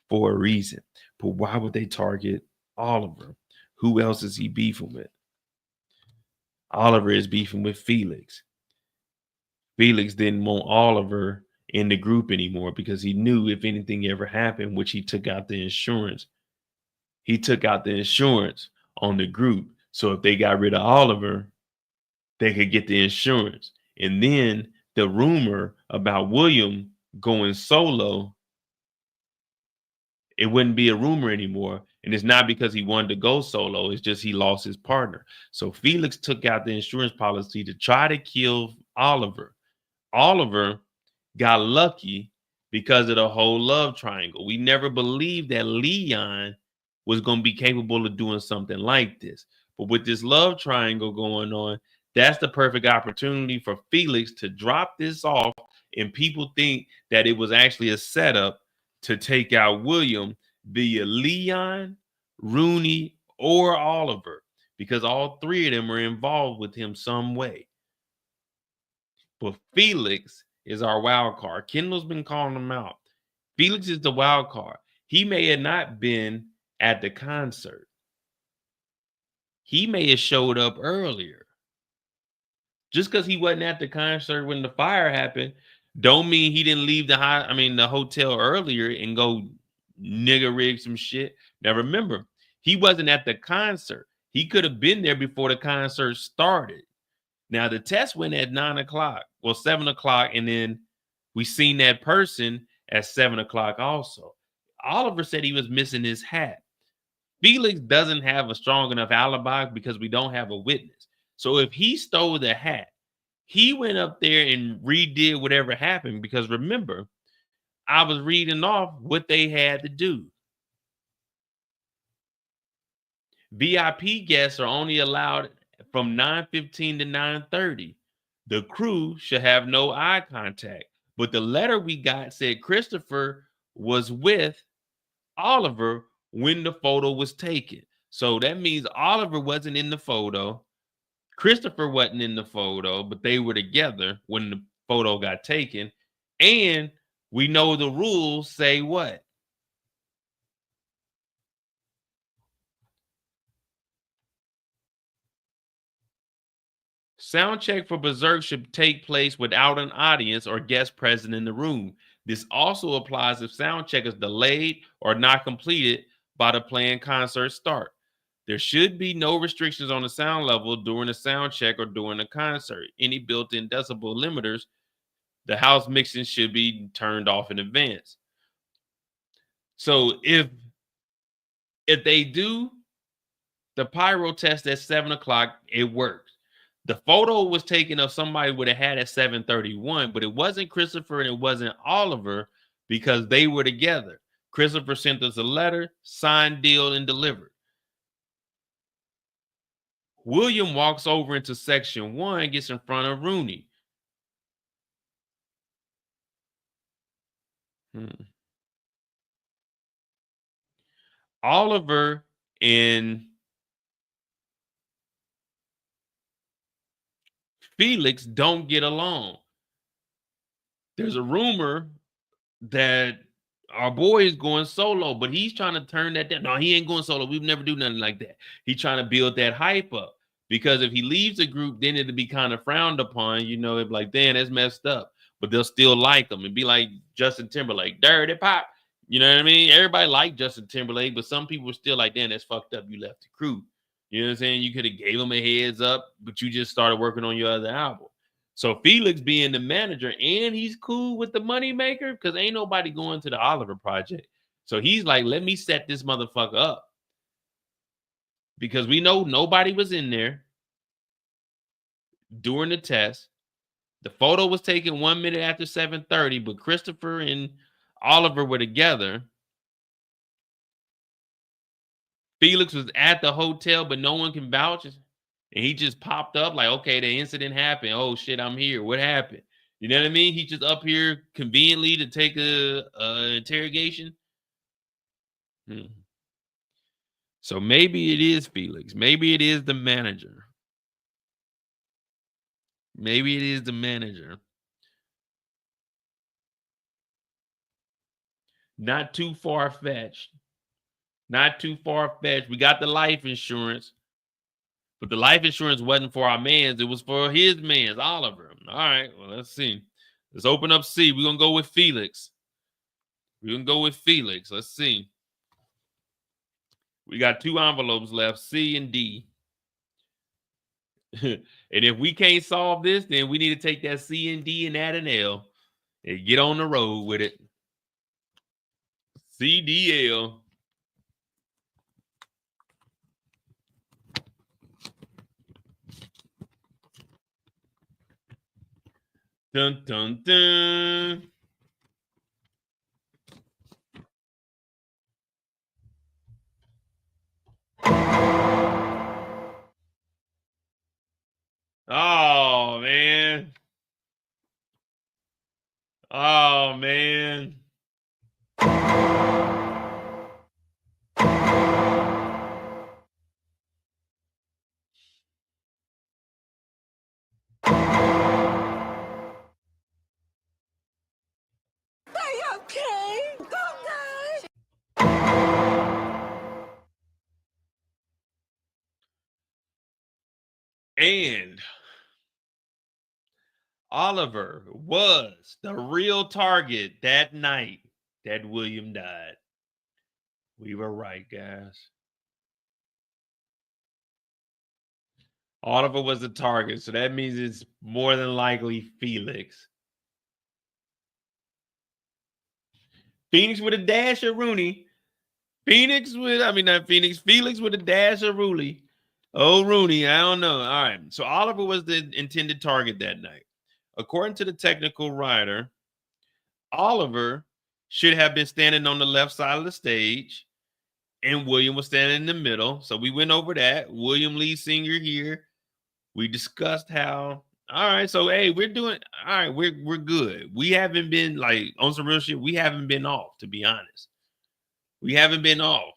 for a reason. But why would they target Oliver? Who else is he beefing with? Oliver is beefing with Felix. Felix didn't want Oliver in the group anymore because he knew if anything ever happened, which he took out the insurance. He took out the insurance on the group. So if they got rid of Oliver, they could get the insurance. And then the rumor about William going solo, it wouldn't be a rumor anymore. And it's not because he wanted to go solo. It's just he lost his partner. So Felix took out the insurance policy to try to kill Oliver. Oliver got lucky because of the whole love triangle. We never believed that Leon was going to be capable of doing something like this. But with this love triangle going on, that's the perfect opportunity for Felix to drop this off, and people think that it was actually a setup to take out William via Leon, Rooney, or Oliver, because all three of them are involved with him some way. But Felix is our wild card. Kendall's been calling him out. Felix is the wild card. He may have not been at the concert. He may have showed up earlier. Just because he wasn't at the concert when the fire happened, don't mean he didn't leave the hotel earlier and go nigga rig some shit. Now remember, he wasn't at the concert. He could have been there before the concert started. Now the test went at 9 o'clock, well, 7 o'clock, and then we seen that person at 7 o'clock also. Oliver said he was missing his hat. Felix doesn't have a strong enough alibi because we don't have a witness. So if he stole the hat, he went up there and redid whatever happened, because remember, I was reading off what they had to do. VIP guests are only allowed from 9:15 to 9:30. The crew should have no eye contact. But the letter we got said Christopher was with Oliver when the photo was taken. So that means Oliver wasn't in the photo. Christopher wasn't in the photo, but they were together when the photo got taken. And we know the rules say what? Sound check for Berserk should take place without an audience or guest present in the room. This also applies if sound check is delayed or not completed by the planned concert start. There should be no restrictions on the sound level during the sound check or during the concert. Any built-in decibel limiters, the house mixing should be turned off in advance. So if they do the pyro test at 7 o'clock, it works. The photo was taken of somebody with a hat at 7:31, but it wasn't Christopher and it wasn't Oliver because they were together. Christopher sent us a letter, signed, deal, and delivered. William walks over into section 1, gets in front of Rooney. Oliver and Felix don't get along. There's a rumor that our boy is going solo, but he's trying to turn that down. No, he ain't going solo. We've never do nothing like that. He's trying to build that hype up, because if he leaves the group, then it'll be kind of frowned upon. You know, it'd be like, damn, that's messed up. But they'll still like him. It'd be like Justin Timberlake, dirty pop. You know what I mean? Everybody liked Justin Timberlake, but some people were still like, damn, that's fucked up. You left the crew. You know what I'm saying? You could have gave him a heads up, but you just started working on your other album. So Felix being the manager, and he's cool with the money maker, because ain't nobody going to the Oliver project. So he's like, let me set this motherfucker up, because we know nobody was in there during the test. The photo was taken 1 minute after 7:30, but Christopher and Oliver were together. Felix was at the hotel, but no one can vouch. And he just popped up like, okay, the incident happened. Oh, shit, I'm here. What happened? You know what I mean? He just up here conveniently to take a interrogation. So maybe it is Felix. Maybe it is the manager. Maybe it is the manager. Not too far-fetched. Not too far-fetched. We got the life insurance, but the life insurance wasn't for our mans. It was for his mans, Oliver. All right, well, let's see. Let's open up C. We're going to go with Felix. We're going to go with Felix. Let's see. We got 2 envelopes left, C and D. And if we can't solve this, then we need to take that C and D and add an L and get on the road with it. CDL. Dun, dun, dun. Oh, man. Oh, man. And Oliver was the real target that night that William died. We were right, guys. Oliver was the target, so that means it's more than likely Felix. Phoenix with a dash of Rooney. Felix with a dash of Rooney. Oh, Rooney, I don't know. All right. So Oliver was the intended target that night. According to the technical writer, Oliver should have been standing on the left side of the stage, and William was standing in the middle. So we went over that. William lead singer here. We discussed how, all right, so hey, we're doing all right, we're good. We haven't been like on some real shit, we haven't been off, to be honest. We haven't been off.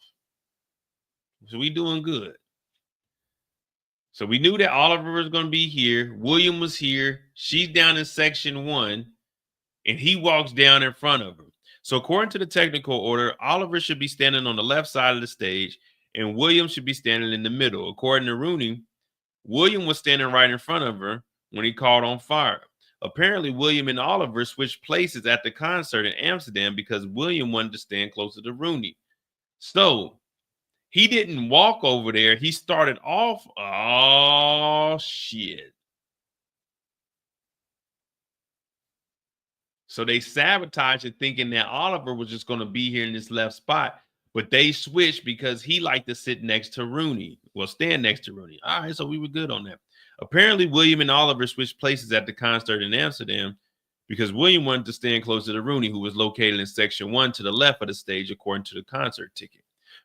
So we doing good. So we knew that Oliver was going to be here. William was here. She's down in section 1, and he walks down in front of her. So according to the technical order, Oliver should be standing on the left side of the stage, and William should be standing in the middle. According to Rooney, William was standing right in front of her when he called on fire. Apparently, William and Oliver switched places at the concert in Amsterdam because William wanted to stand closer to Rooney. So he didn't walk over there. He started off. Oh, shit. So they sabotaged it thinking that Oliver was just going to be here in this left spot. But they switched because he liked to sit next to Rooney. Well, stand next to Rooney. All right, so we were good on that. Apparently, William and Oliver switched places at the concert in Amsterdam because William wanted to stand closer to Rooney, who was located in section 1 to the left of the stage, according to the concert ticket.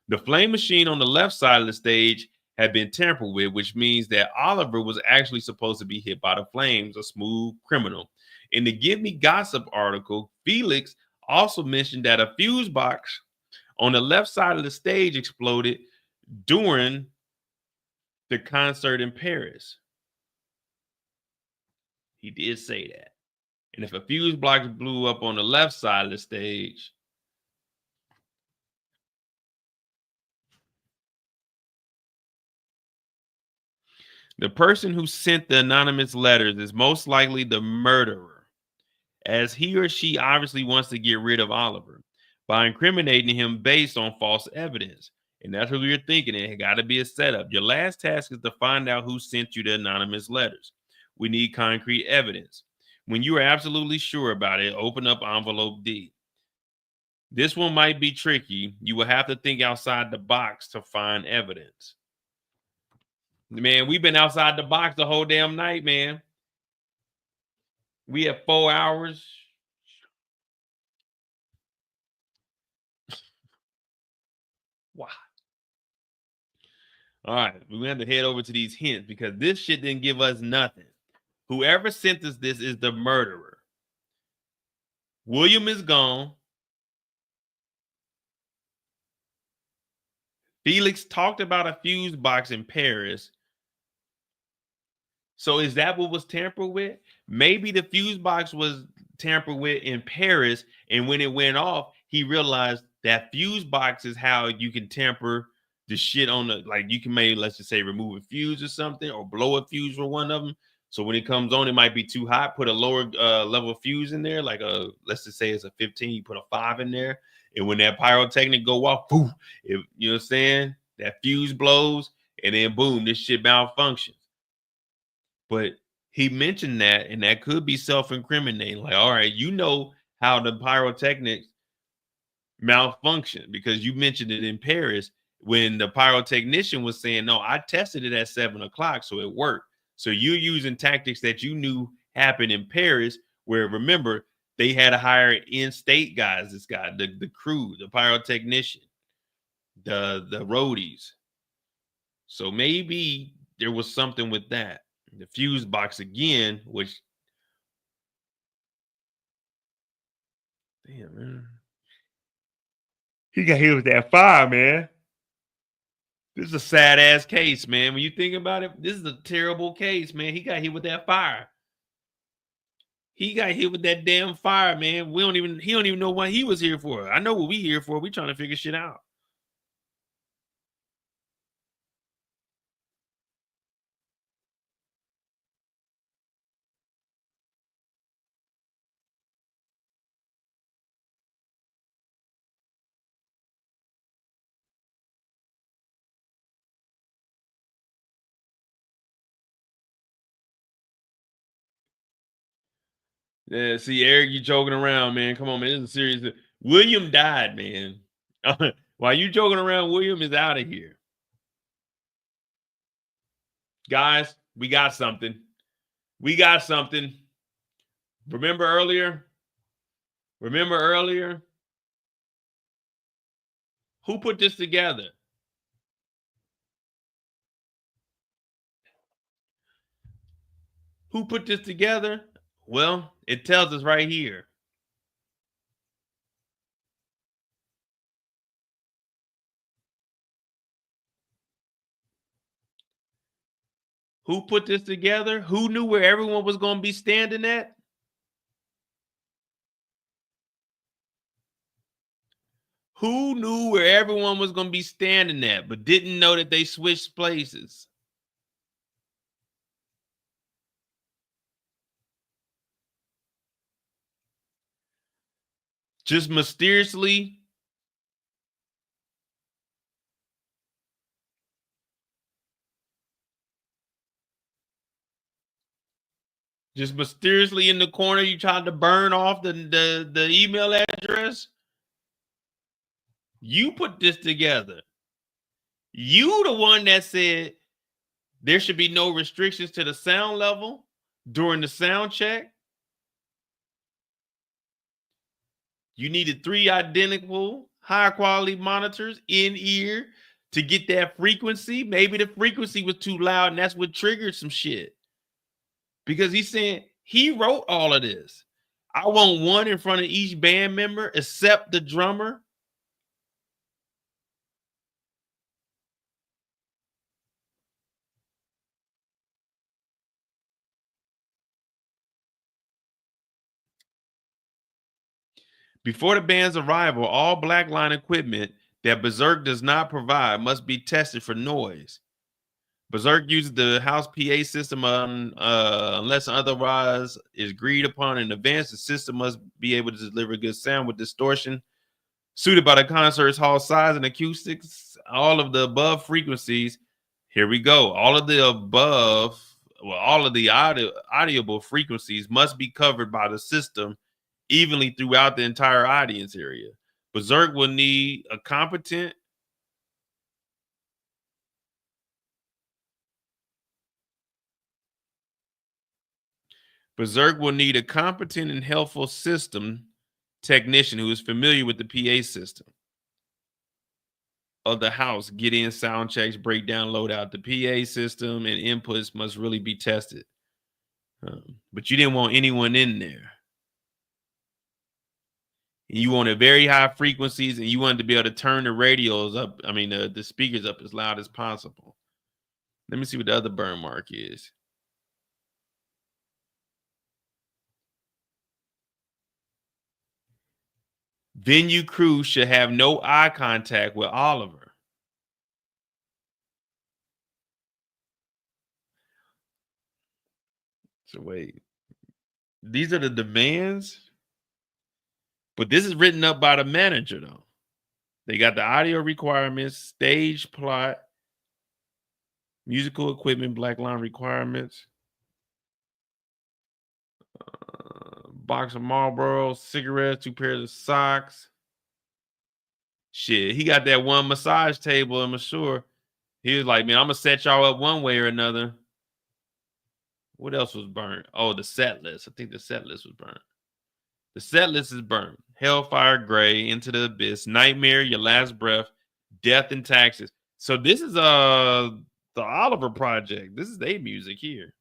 The flame machine on the left side of the stage had been tampered with, which means that Oliver was actually supposed to be hit by the flames, a smooth criminal. In the Give Me Gossip article, Felix also mentioned that a fuse box on the left side of the stage exploded during the concert in Paris. He did say that. And if a fuse box blew up on the left side of the stage, the person who sent the anonymous letters is most likely the murderer, as he or she obviously wants to get rid of Oliver by incriminating him based on false evidence. And that's what we were thinking. It got to be a setup. Your last task is to find out who sent you the anonymous letters. We need concrete evidence. When you are absolutely sure about it, open up envelope D. This one might be tricky. You will have to think outside the box to find evidence. Man, we've been outside the box the whole damn night, man. We have 4 hours. Wow. All right, we have to head over to these hints because this shit didn't give us nothing. Whoever sent us this is the murderer. William is gone. Felix talked about a fuse box in Paris. So is that what was tampered with? Maybe the fuse box was tampered with in Paris, and when it went off, he realized that fuse box is how you can tamper the shit on the, like you can maybe, let's just say, remove a fuse or something, or blow a fuse for one of them. So when it comes on, it might be too hot. Put a lower level fuse in there, like a, let's just say it's a 15. You put a 5 in there, and when that pyrotechnic go off, poof, you know what I'm saying? That fuse blows, and then boom, this shit malfunctions. But he mentioned that, and that could be self-incriminating. Like, all right, you know how the pyrotechnics malfunction because you mentioned it in Paris when the pyrotechnician was saying, no, I tested it at 7 o'clock, so it worked. So you're using tactics that you knew happened in Paris, where remember, they had to hire in-state guys, this guy, the crew, the pyrotechnician, the roadies. So maybe there was something with that. The fuse box again, which, damn, man. He got hit with that fire, man. This is a sad ass case, man. When you think about it, this is a terrible case, man. He got hit with that fire. He got hit with that damn fire, man. He don't even know what he was here for. I know what we here for. We trying to figure shit out. Yeah, see, Eric, you joking around, man. Come on, man. This is serious. William died, man. While you joking around, William is out of here. Guys, we got something. We got something. Remember earlier? Who put this together? Who put this together? Well, it tells us right here. Who put this together? Who knew where everyone was going to be standing at? Who knew where everyone was going to be standing at, but didn't know that they switched places? Just mysteriously. Just mysteriously in the corner, you tried to burn off the email address. You put this together. You the one that said there should be no restrictions to the sound level during the sound check. You needed 3 identical high quality monitors in ear to get that frequency. Maybe the frequency was too loud and that's what triggered some shit. Because he's saying he wrote all of this. I want one in front of each band member except the drummer. Before the band's arrival, all black line equipment that Berserk does not provide must be tested for noise. Berserk uses the house PA system unless otherwise is agreed upon in advance. The system must be able to deliver good sound with distortion suited by the concert's hall size and acoustics. All of the above frequencies, here we go. All of the above, well, all of the audible frequencies must be covered by the system evenly throughout the entire audience area. Berserk will need a competent and helpful system technician who is familiar with the PA system of the house. Get in sound checks, break down, load out the PA system, and inputs must really be tested. But you didn't want anyone in there. And you wanted very high frequencies, and you wanted to be able to turn the radios up. I mean, the speakers up as loud as possible. Let me see what the other burn mark is. Venue crew should have no eye contact with Oliver. So wait, these are the demands, but this is written up by the manager though. They got the audio requirements, stage plot, musical equipment, black line requirements, box of Marlboro, cigarettes, 2 pairs of socks. Shit, he got that one massage table, I'm sure. He was like, man, I'm gonna set y'all up one way or another. What else was burnt? Oh, the set list. I think the set list was burnt. The set list is burnt. Hellfire, Gray, Into the Abyss, Nightmare, Your Last Breath, Death and Taxes. So this is the Oliver Project. This is their music here.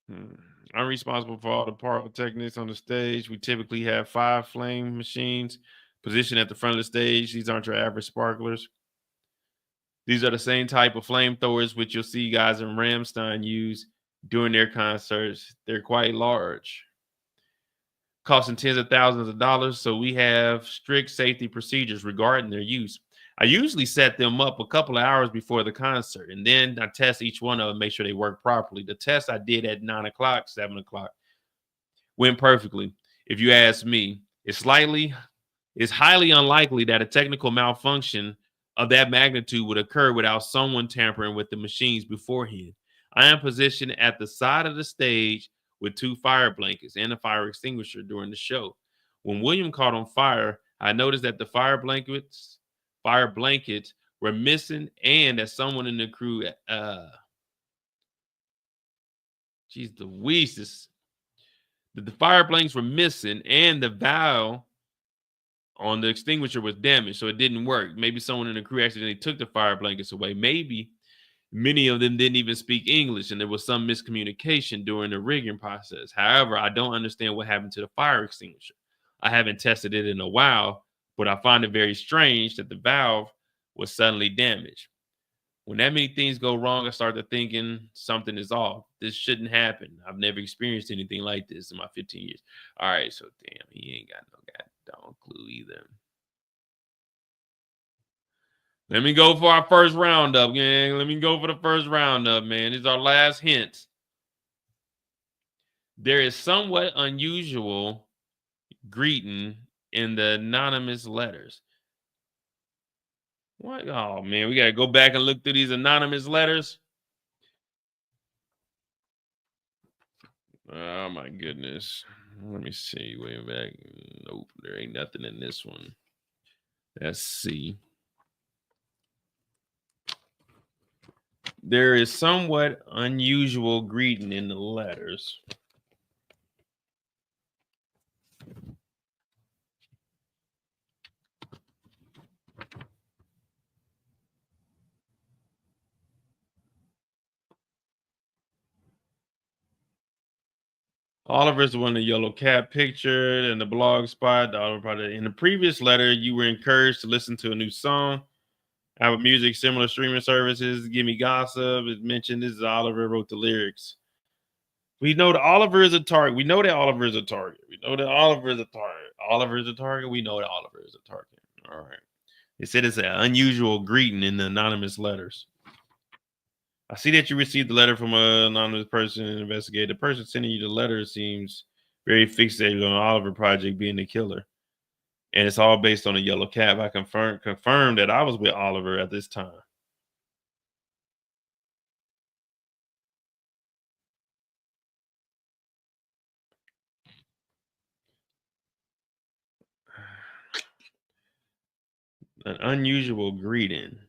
I'm responsible for all the pyrotechnics on the stage. We typically have 5 flame machines positioned at the front of the stage. These aren't your average sparklers. These are the same type of flamethrowers which you'll see guys in Rammstein use during their concerts. They're quite large, costing tens of thousands of dollars. So we have strict safety procedures regarding their use. I usually set them up a couple of hours before the concert, and then I test each one of them, make sure they work properly. The test I did at 9 o'clock, 7 o'clock went perfectly. If you ask me, it's highly unlikely that a technical malfunction of that magnitude would occur without someone tampering with the machines beforehand. I am positioned at the side of the stage with 2 fire blankets and a fire extinguisher during the show. When William caught on fire, I noticed that the fire blankets were missing and that someone in the crew, the fire blankets were missing and the valve on the extinguisher was damaged, so it didn't work. Maybe someone in the crew accidentally took the fire blankets away. Maybe many of them didn't even speak English, and there was some miscommunication during the rigging process. However, I don't understand what happened to the fire extinguisher. I haven't tested it in a while, but I find it very strange that the valve was suddenly damaged. When that many things go wrong, I started thinking something is off. This shouldn't happen. I've never experienced anything like this in my 15 years. All right, so damn, he ain't got no goddamn clue either. Let me go for our first roundup, gang. Let me go for the first roundup, man. These are our last hints. There is somewhat unusual greeting in the anonymous letters. What? Oh, man, we got to go back and look through these anonymous letters. Oh, my goodness. Let me see. Way back. Nope, there ain't nothing in this one. Let's see. There is somewhat unusual greeting in the letters. Oliver's the one the yellow cat pictured in the blog spot. In the previous letter, you were encouraged to listen to a new song. Apple Music, similar streaming services. Give Me Gossip is mentioned. This is Oliver wrote the lyrics. We know that Oliver is a target. We know that Oliver is a target. We know that Oliver is a target. Oliver is a target. We know that Oliver is a target. All right. They said it's an unusual greeting in the anonymous letters. I see that you received the letter from an anonymous person and investigated. The person sending you the letter seems very fixated on Oliver Project being the killer. And it's all based on a yellow cap. I confirmed that I was with Oliver at this time. An unusual greeting.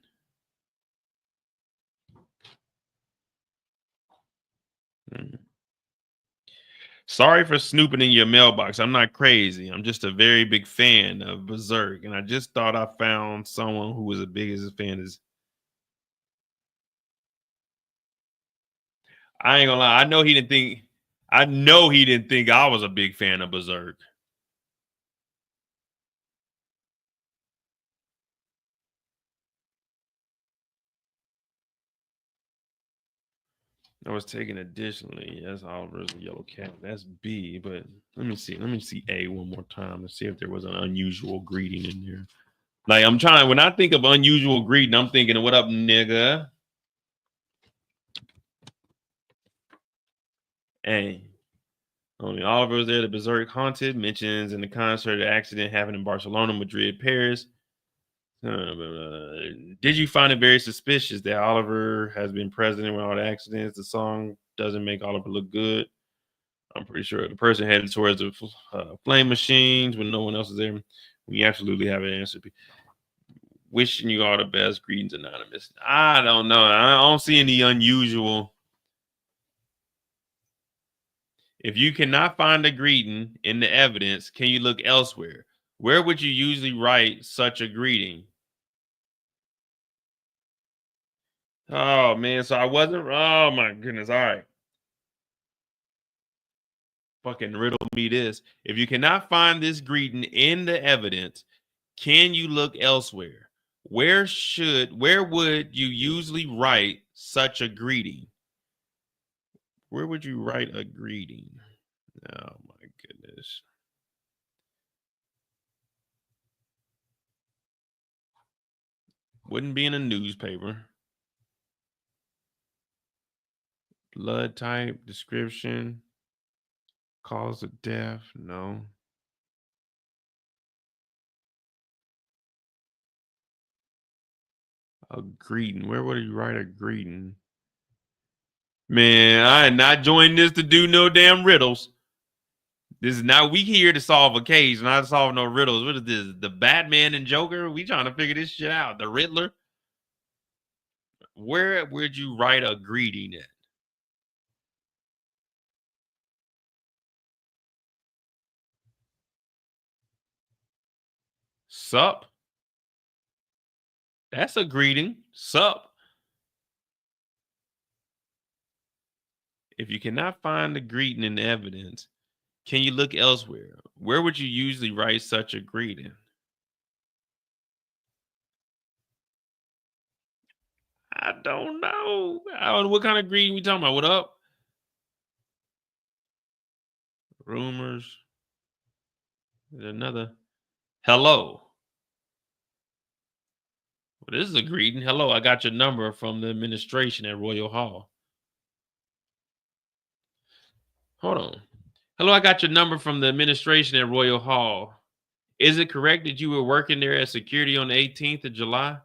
Sorry for snooping in your mailbox. I'm not crazy. I'm just a very big fan of Berserk, and I just thought I found someone who was as big as a fan as. I ain't gonna lie. I know he didn't think. I know he didn't think I was a big fan of Berserk. I was taken additionally. Yes, Oliver's a yellow cat. That's B, but let me see. Let me see A one more time to see if there was an unusual greeting in there. Like I'm trying, when I think of unusual greeting, I'm thinking, what up, nigga? Hey. Only Oliver was there. The Berserk Haunted mentions in the concert accident happened in Barcelona, Madrid, Paris. Did you find it very suspicious that Oliver has been present in all the accidents? The song doesn't make Oliver look good. I'm pretty sure the person headed towards the flame machines when no one else is there. We absolutely have an answer. Wishing you all the best. Greetings, Anonymous. I don't know. I don't see any unusual. If you cannot find a greeting in the evidence, can you look elsewhere? Where would you usually write such a greeting? Oh man, so I wasn't. Oh my goodness. All right. Fucking riddle me this. If you cannot find this greeting in the evidence, can you look elsewhere? Where would you usually write such a greeting? Where would you write a greeting? Oh my goodness. Wouldn't be in a newspaper. Blood type, description, cause of death, no. A greeting. Where would you write a greeting? Man, I am not joining this to do no damn riddles. This is not, we here to solve a case, not solve no riddles. What is this? The Batman and Joker? We trying to figure this shit out. The Riddler? Where would you write a greeting at? Sup? That's a greeting. Sup? If you cannot find the greeting in the evidence, can you look elsewhere? Where would you usually write such a greeting? I don't know. I don't know what kind of greeting we talking about. What up? Rumors. There's another. Hello. Well, this is a greeting. Hello, I got your number from the administration at Royal Hall. Hold on. Hello, I got your number from the administration at Royal Hall. Is it correct that you were working there as security on the 18th of July?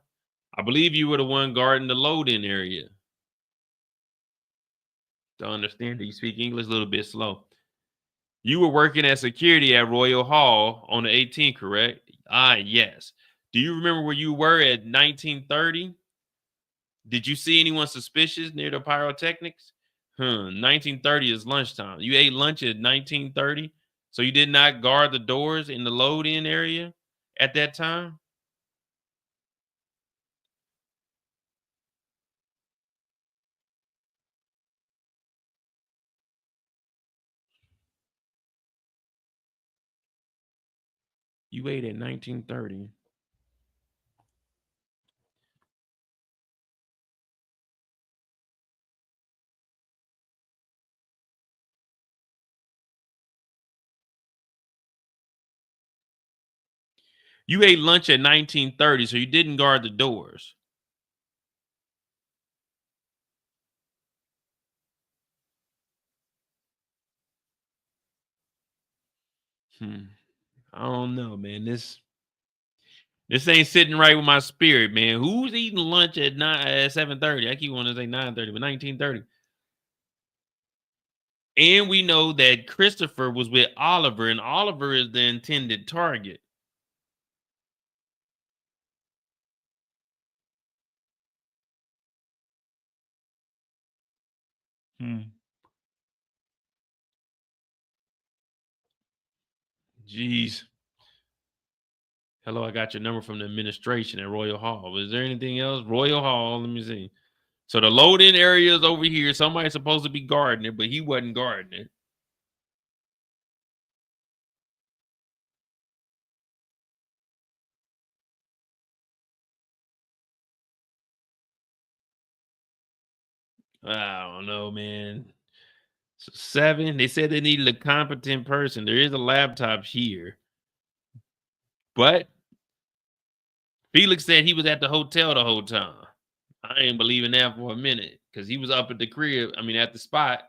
I believe you were the one guarding the load-in area. Don't understand. Do you speak English? A little bit slow. You were working as security at Royal Hall on the 18th, correct? Ah, yes. Do you remember where you were at 1930? Did you see anyone suspicious near the pyrotechnics? 1930 is lunchtime. You ate lunch at 1930, so you did not guard the doors in the load-in area at that time? You ate at 1930. You ate lunch at 1930, so you didn't guard the doors. I don't know, man. This ain't sitting right with my spirit, man. Who's eating lunch at 7:30? I keep wanting to say 9:30, but 19:30. And we know that Christopher was with Oliver, and Oliver is the intended target. Jeez. Hello, I got your number from the administration at Royal Hall. Was there anything else? Royal Hall, let me see. So the load-in area is over here. Somebody's supposed to be guarding it, but he wasn't guarding it. I don't know, man. So 7. They said they needed a competent person. There is a laptop here. But Felix said he was at the hotel the whole time. I ain't believing that for a minute because he was up at the crib. I mean, at the spot.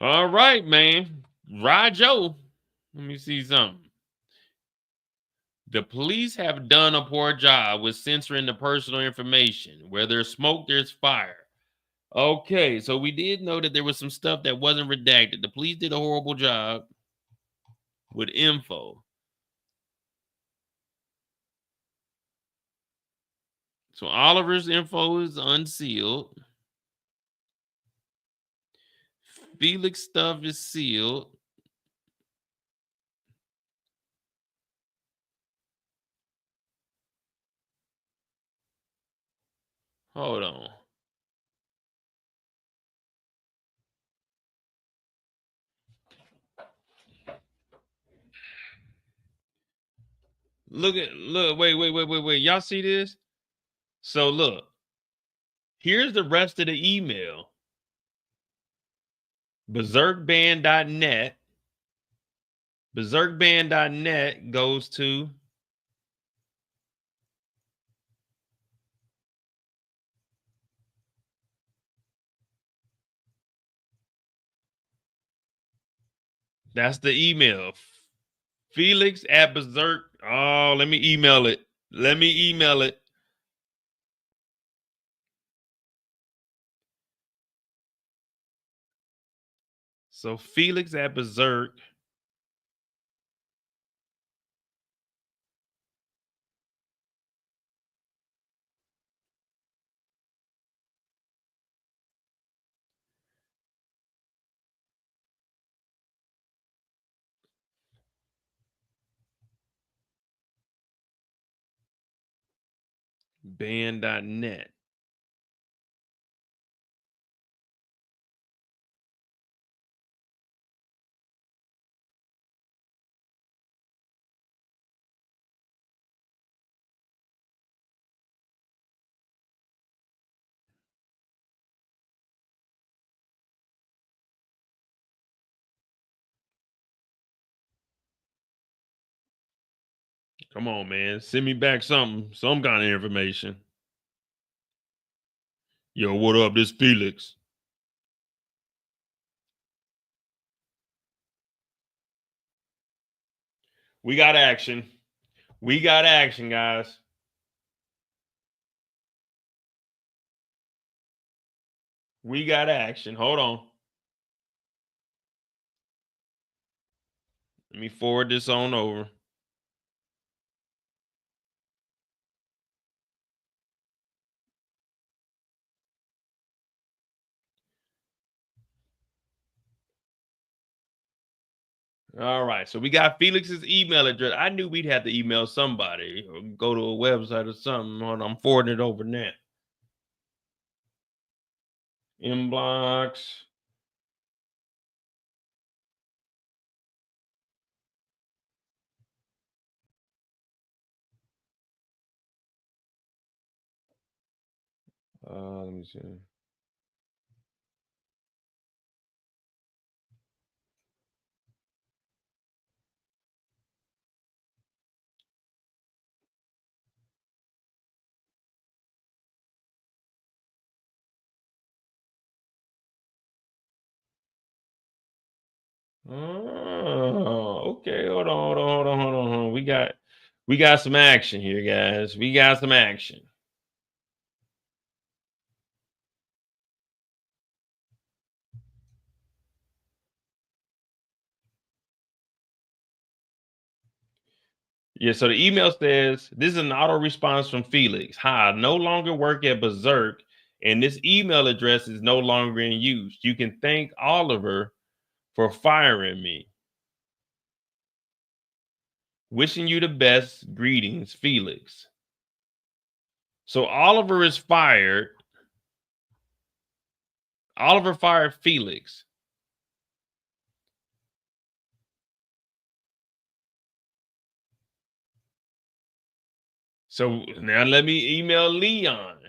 All right, man. Rajo. Let me see something. The police have done a poor job with censoring the personal information. Where there's smoke, there's fire. Okay, so we did know that there was some stuff that wasn't redacted. The police did a horrible job with info. So Oliver's info is unsealed. Felix stuff is sealed. Hold on. Wait. Y'all see this? So look, here's the rest of the email. Berserkband.net. Berserkband.net goes to that's the email. Felix at Berserk. Oh, let me email it. So Felix at Berserk. Band.net. Come on, man. Send me back some kind of information. Yo, what up? This Felix. We got action. We got action, guys. We got action. Hold on. Let me forward this on over. All right, so we got Felix's email address. I knew we'd have to email somebody or go to a website or something. Hold on, I'm forwarding it over now. Inbox. Let me see. Oh, okay. Hold on. We got some action here, guys. We got some action. Yeah, so the email says this is an auto response from Felix. Hi, I no longer work at Berserk, and this email address is no longer in use. You can thank Oliver for firing me. Wishing you the best. Greetings, Felix. So Oliver is fired. Oliver fired Felix. So now let me email Leon.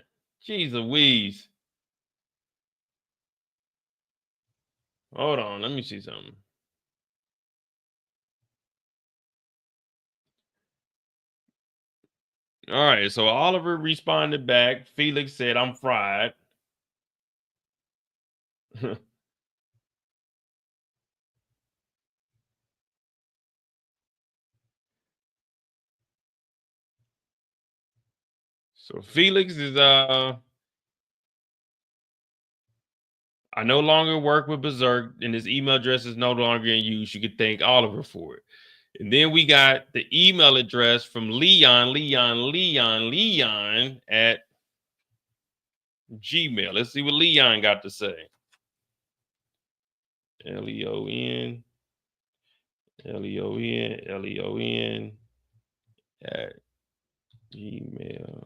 Jeez Louise. Hold on, let me see something. All right, so Oliver responded back. Felix said, I'm fried. So Felix is I no longer work with Berserk, and his email address is no longer in use. You could thank Oliver for it. And then we got the email address from Leon at Gmail. Let's see what Leon got to say. Leon at Gmail.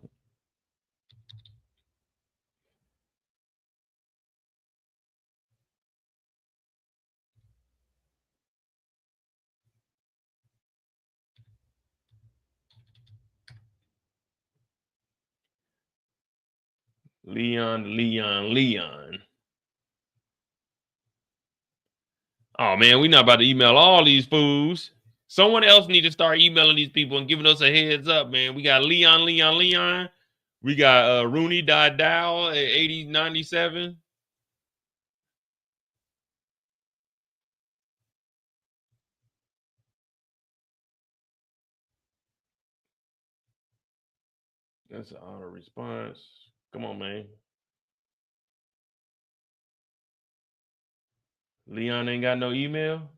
Leon. Oh man, we're not about to email all these fools. Someone else need to start emailing these people and giving us a heads up, man. We got Leon. We got Rooney Dow at 8097. That's an auto response. Come on, man. Leon ain't got no email.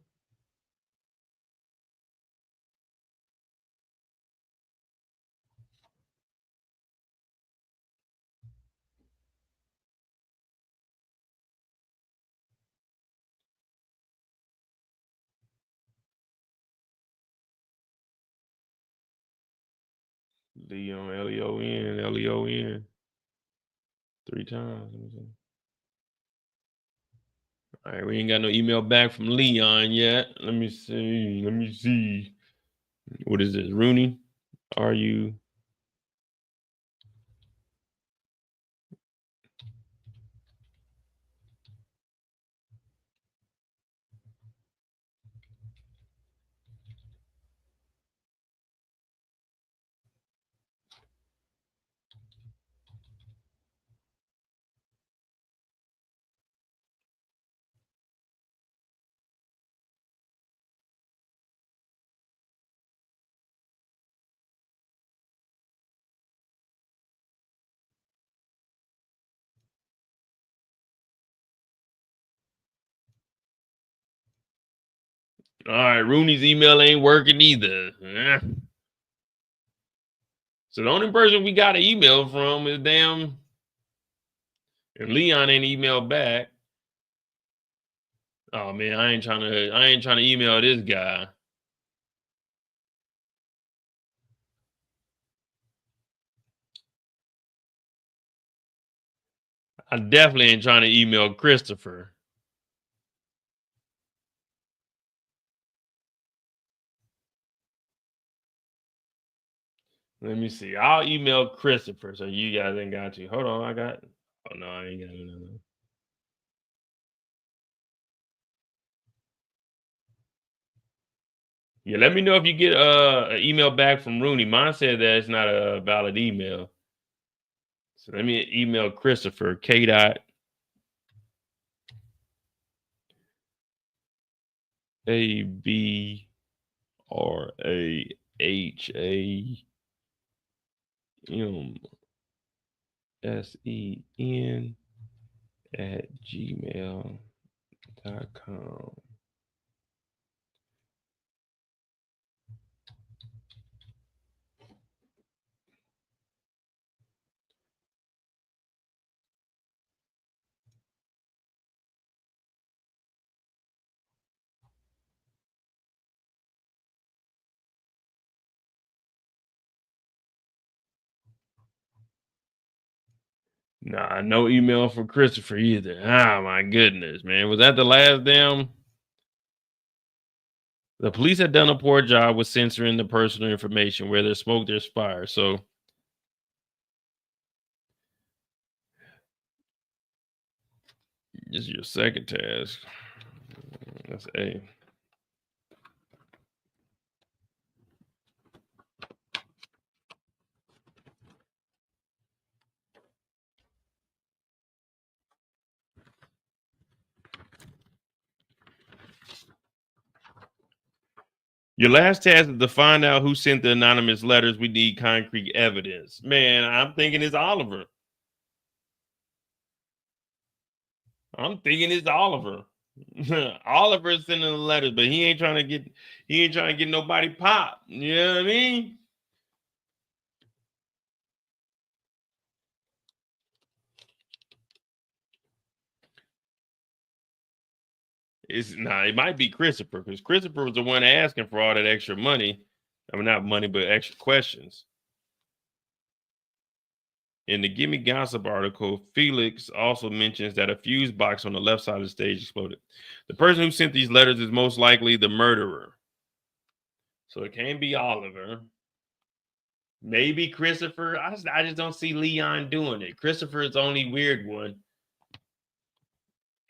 Leon, Leon. 3 times. All right, we ain't got no email back from Leon yet. Let me see. What is this? Rooney? Are you? All right, Rooney's email ain't working either. So the only person we got an email from is damn, and Leon ain't emailed back. Oh man, I ain't trying to email this guy. I definitely ain't trying to email Christopher. Let me see. I'll email Christopher so you guys ain't got to. Hold on, I got. Oh no, I ain't got it. Yeah, let me know if you get an email back from Rooney. Mine said that it's not a valid email. So let me email Christopher K. Dot ABRAHAMSEN@gmail.com. Nah, no email for Christopher either. Ah, my goodness, man. Was that the last damn? The police had done a poor job with censoring the personal information. Where there's smoke, there's fire. So this is your second task. That's A. Your last task is to find out who sent the anonymous letters. We need concrete evidence. Man, I'm thinking it's Oliver. Oliver's sending the letters, but he ain't trying to get nobody popped. You know what I mean? It might be Christopher, because Christopher was the one asking for all that extra money. I mean, not money, but extra questions. In the Gimme Gossip article, Felix also mentions that a fuse box on the left side of the stage exploded. The person who sent these letters is most likely the murderer. So it can't be Oliver. Maybe Christopher. I just don't see Leon doing it. Christopher is the only weird one.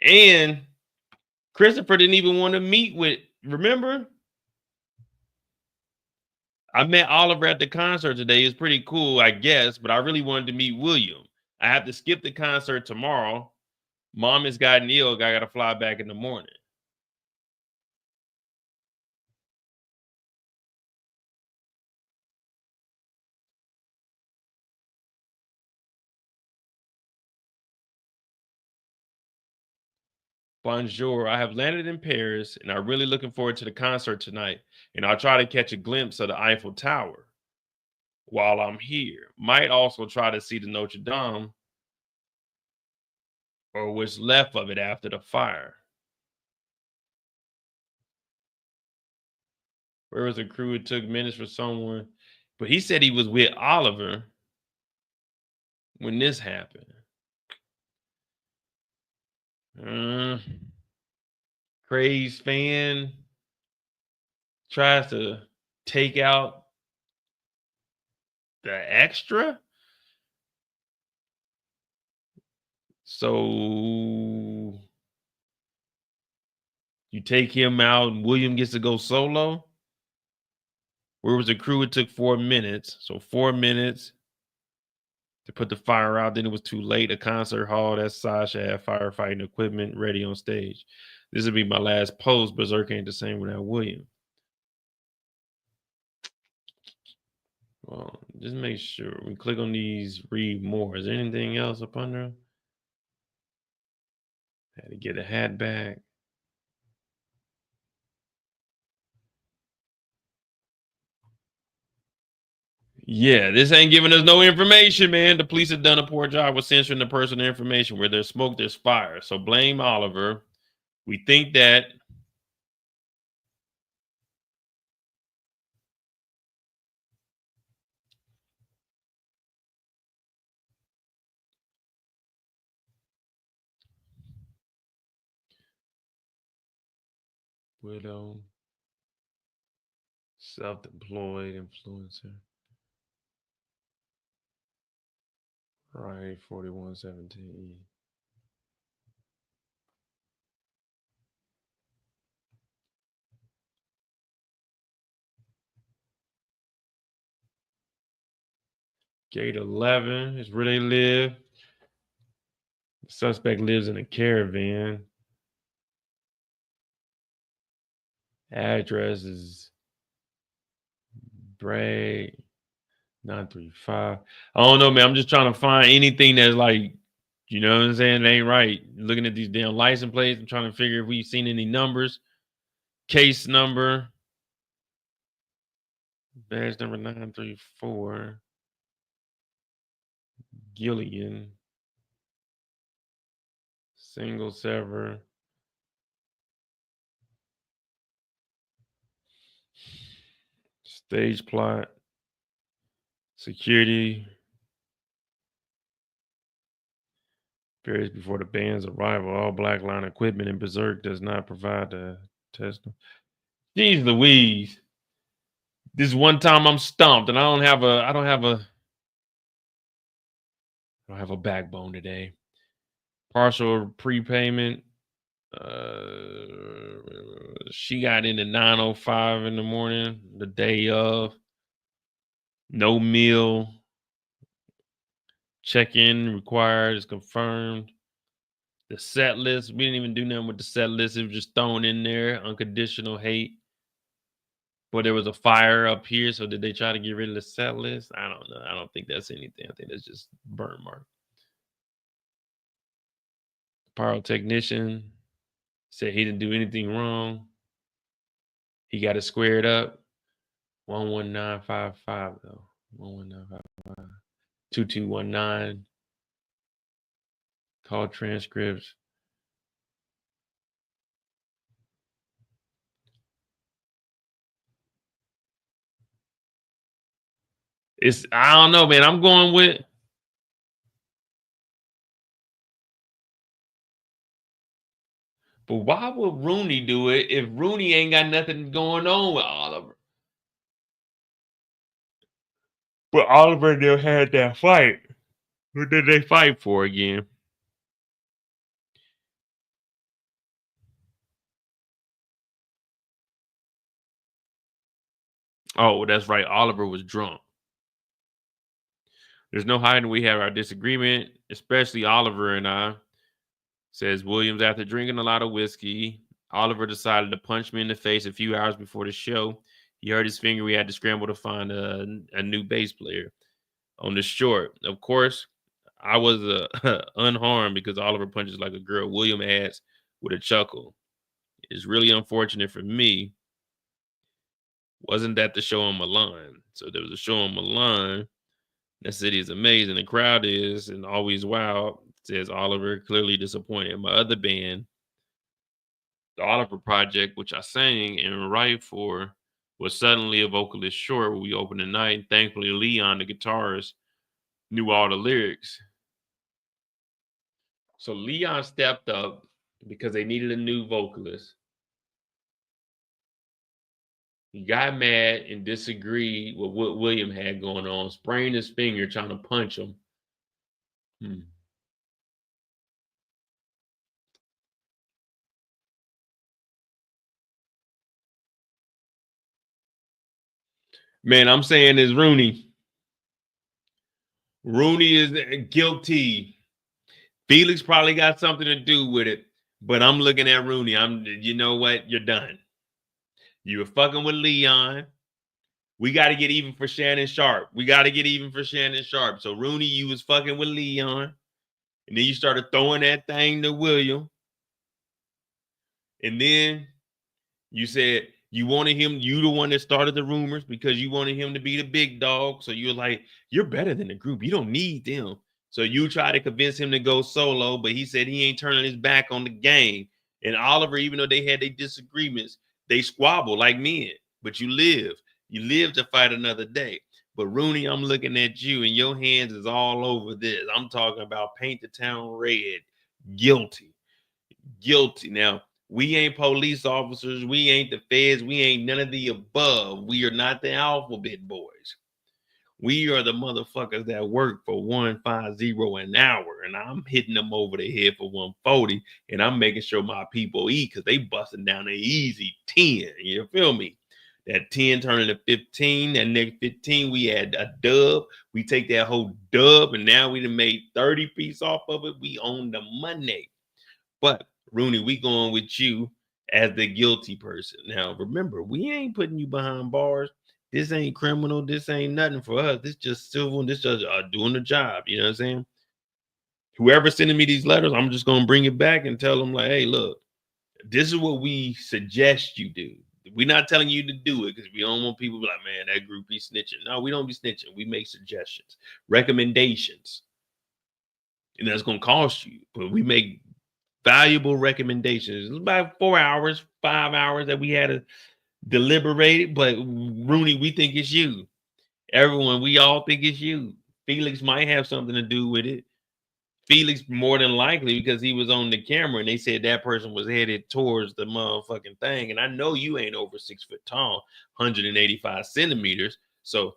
And Christopher didn't even want to meet with, remember? I met Oliver at the concert today. It's pretty cool, I guess, but I really wanted to meet William. I have to skip the concert tomorrow. Mom has gotten ill. I got to fly back in the morning. Bonjour. I have landed in Paris and I'm really looking forward to the concert tonight. And I'll try to catch a glimpse of the Eiffel Tower while I'm here. Might also try to see the Notre Dame or what's left of it after the fire. Where was the crew? It took minutes for someone, but he said he was with Oliver when this happened. Craze fan tries to take out the extra. So you take him out and William gets to go solo. Where was the crew? It took 4 minutes. So 4 minutes to put the fire out. Then it was too late. A concert hall, that Sasha had firefighting equipment ready on stage. This would be my last post. Berserk ain't the same without William. Well, just make sure we click on these, read more. Is there anything else up under? Had to get a hat back. Yeah, this ain't giving us no information, man. The police have done a poor job with censoring the personal information. Where there's smoke, there's fire. So blame Oliver. We think that widow, self-employed influencer, right? 4117. Gate 11 is where they live. The suspect lives in a caravan. Address is Bragg 935. I don't know, man. I'm just trying to find anything that's like, you know what I'm saying? It ain't right. Looking at these damn license plates, I'm trying to figure if we've seen any numbers. Case number. Badge number 934. Gilligan. Single server. Stage plot. Security. Periods before the band's arrival. All black line equipment in Berserk does not provide the test. Jeez Louise. This one time I'm stumped and I don't have a backbone today. Partial prepayment. She got in at 9:05 in the morning, the day of. No meal. Check-in required is confirmed. The set list, we didn't even do nothing with the set list. It was just thrown in there. Unconditional hate. But there was a fire up here, so did they try to get rid of the set list? I don't know. I don't think that's anything. I think that's just burn mark. Pyrotechnician said he didn't do anything wrong. He got it squared up. 11955 though. 11955. 2219. Call transcripts. I don't know, man. I'm going with. But why would Rooney do it if Rooney ain't got nothing going on with Oliver? But Oliver and them had that fight. What did they fight for again? Oh, that's right. Oliver was drunk. There's no hiding we have our disagreement, especially Oliver and I, says Williams after drinking a lot of whiskey. Oliver decided to punch me in the face a few hours before the show. He hurt his finger. We had to scramble to find a new bass player on the short. Of course, I was unharmed because Oliver punches like a girl. William adds with a chuckle. It's really unfortunate for me. Wasn't that the show on Milan? So there was a show on Milan. That city is amazing. The crowd is and always wild, says Oliver, clearly disappointed. My other band, the Oliver Project, which I sang and write for, was suddenly a vocalist short when we opened the night. Thankfully, Leon, the guitarist, knew all the lyrics. So Leon stepped up because they needed a new vocalist. He got mad and disagreed with what William had going on, sprained his finger trying to punch him. Man, I'm saying is Rooney. Rooney is guilty. Felix probably got something to do with it, but I'm looking at Rooney. You know what? You're done. You were fucking with Leon. We got to get even for Shannon Sharp. So Rooney, you was fucking with Leon. And then you started throwing that thing to William. And then you said you wanted him, you the one that started the rumors because you wanted him to be the big dog. So you were like, you're better than the group. You don't need them. So you try to convince him to go solo, but he said he ain't turning his back on the game. And Oliver, even though they had their disagreements, they squabble like men. But you live. You live to fight another day. But Rooney, I'm looking at you and your hands is all over this. I'm talking about paint the town red. Guilty. Guilty. Now, we ain't police officers. We ain't the feds. We ain't none of the above. We are not the alphabet boys. We are the motherfuckers that work for 150 an hour, and I'm hitting them over the head for 140, and I'm making sure my people eat because they busting down an easy 10. You feel me? That 10 turning to 15, that next 15, we add a dub. We take that whole dub, and now we done made 30 piece off of it. We own the money. But Rooney, we going with you as the guilty person. Now, remember, we ain't putting you behind bars. This ain't criminal. This ain't nothing for us. This just civil. This just doing the job. You know what I'm saying? Whoever's sending me these letters, I'm just gonna bring it back and tell them like, hey, look, this is what we suggest you do. We're not telling you to do it because we don't want people to be like, man, that group be snitching. No, we don't be snitching. We make suggestions, recommendations, and that's gonna cost you. But we make valuable recommendations. It's about 4 hours, 5 hours that we had to deliberate. But Rooney, we think it's you. Everyone, we all think it's you. Felix might have something to do with it. Felix, more than likely, because he was on the camera and they said that person was headed towards the motherfucking thing. And I know you ain't over 6 foot tall, 185 centimeters. So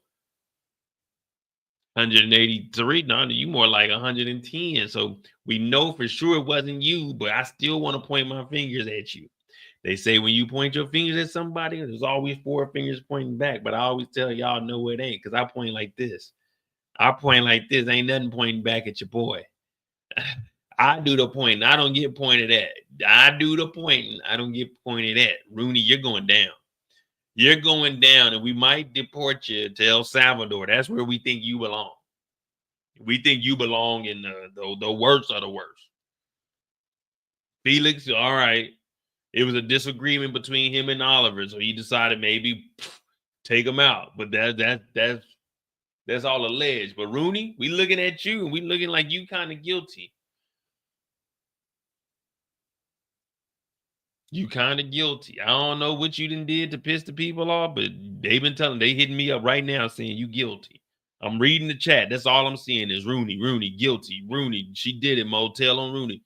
183, no, you more like 110. So we know for sure it wasn't you, but I still want to point my fingers at you. They say when you point your fingers at somebody, there's always 4 fingers pointing back. But I always tell y'all, no, it ain't, because I point like this. I point like this. Ain't nothing pointing back at your boy. I do the pointing. I don't get pointed at. I do the pointing. I don't get pointed at. Rooney, you're going down. You're going down, and we might deport you to El Salvador. That's where we think you belong. We think you belong in the worst of the worst. Felix, all right. It was a disagreement between him and Oliver, so he decided maybe take him out. But that's all alleged. But Rooney, we looking at you, and we looking like you kind of guilty. You kind of guilty. I don't know what you done did to piss the people off, but they've been telling, they hitting me up right now saying you guilty. I'm reading the chat. That's all I'm seeing is Rooney, guilty. Rooney, she did it, motel on Rooney.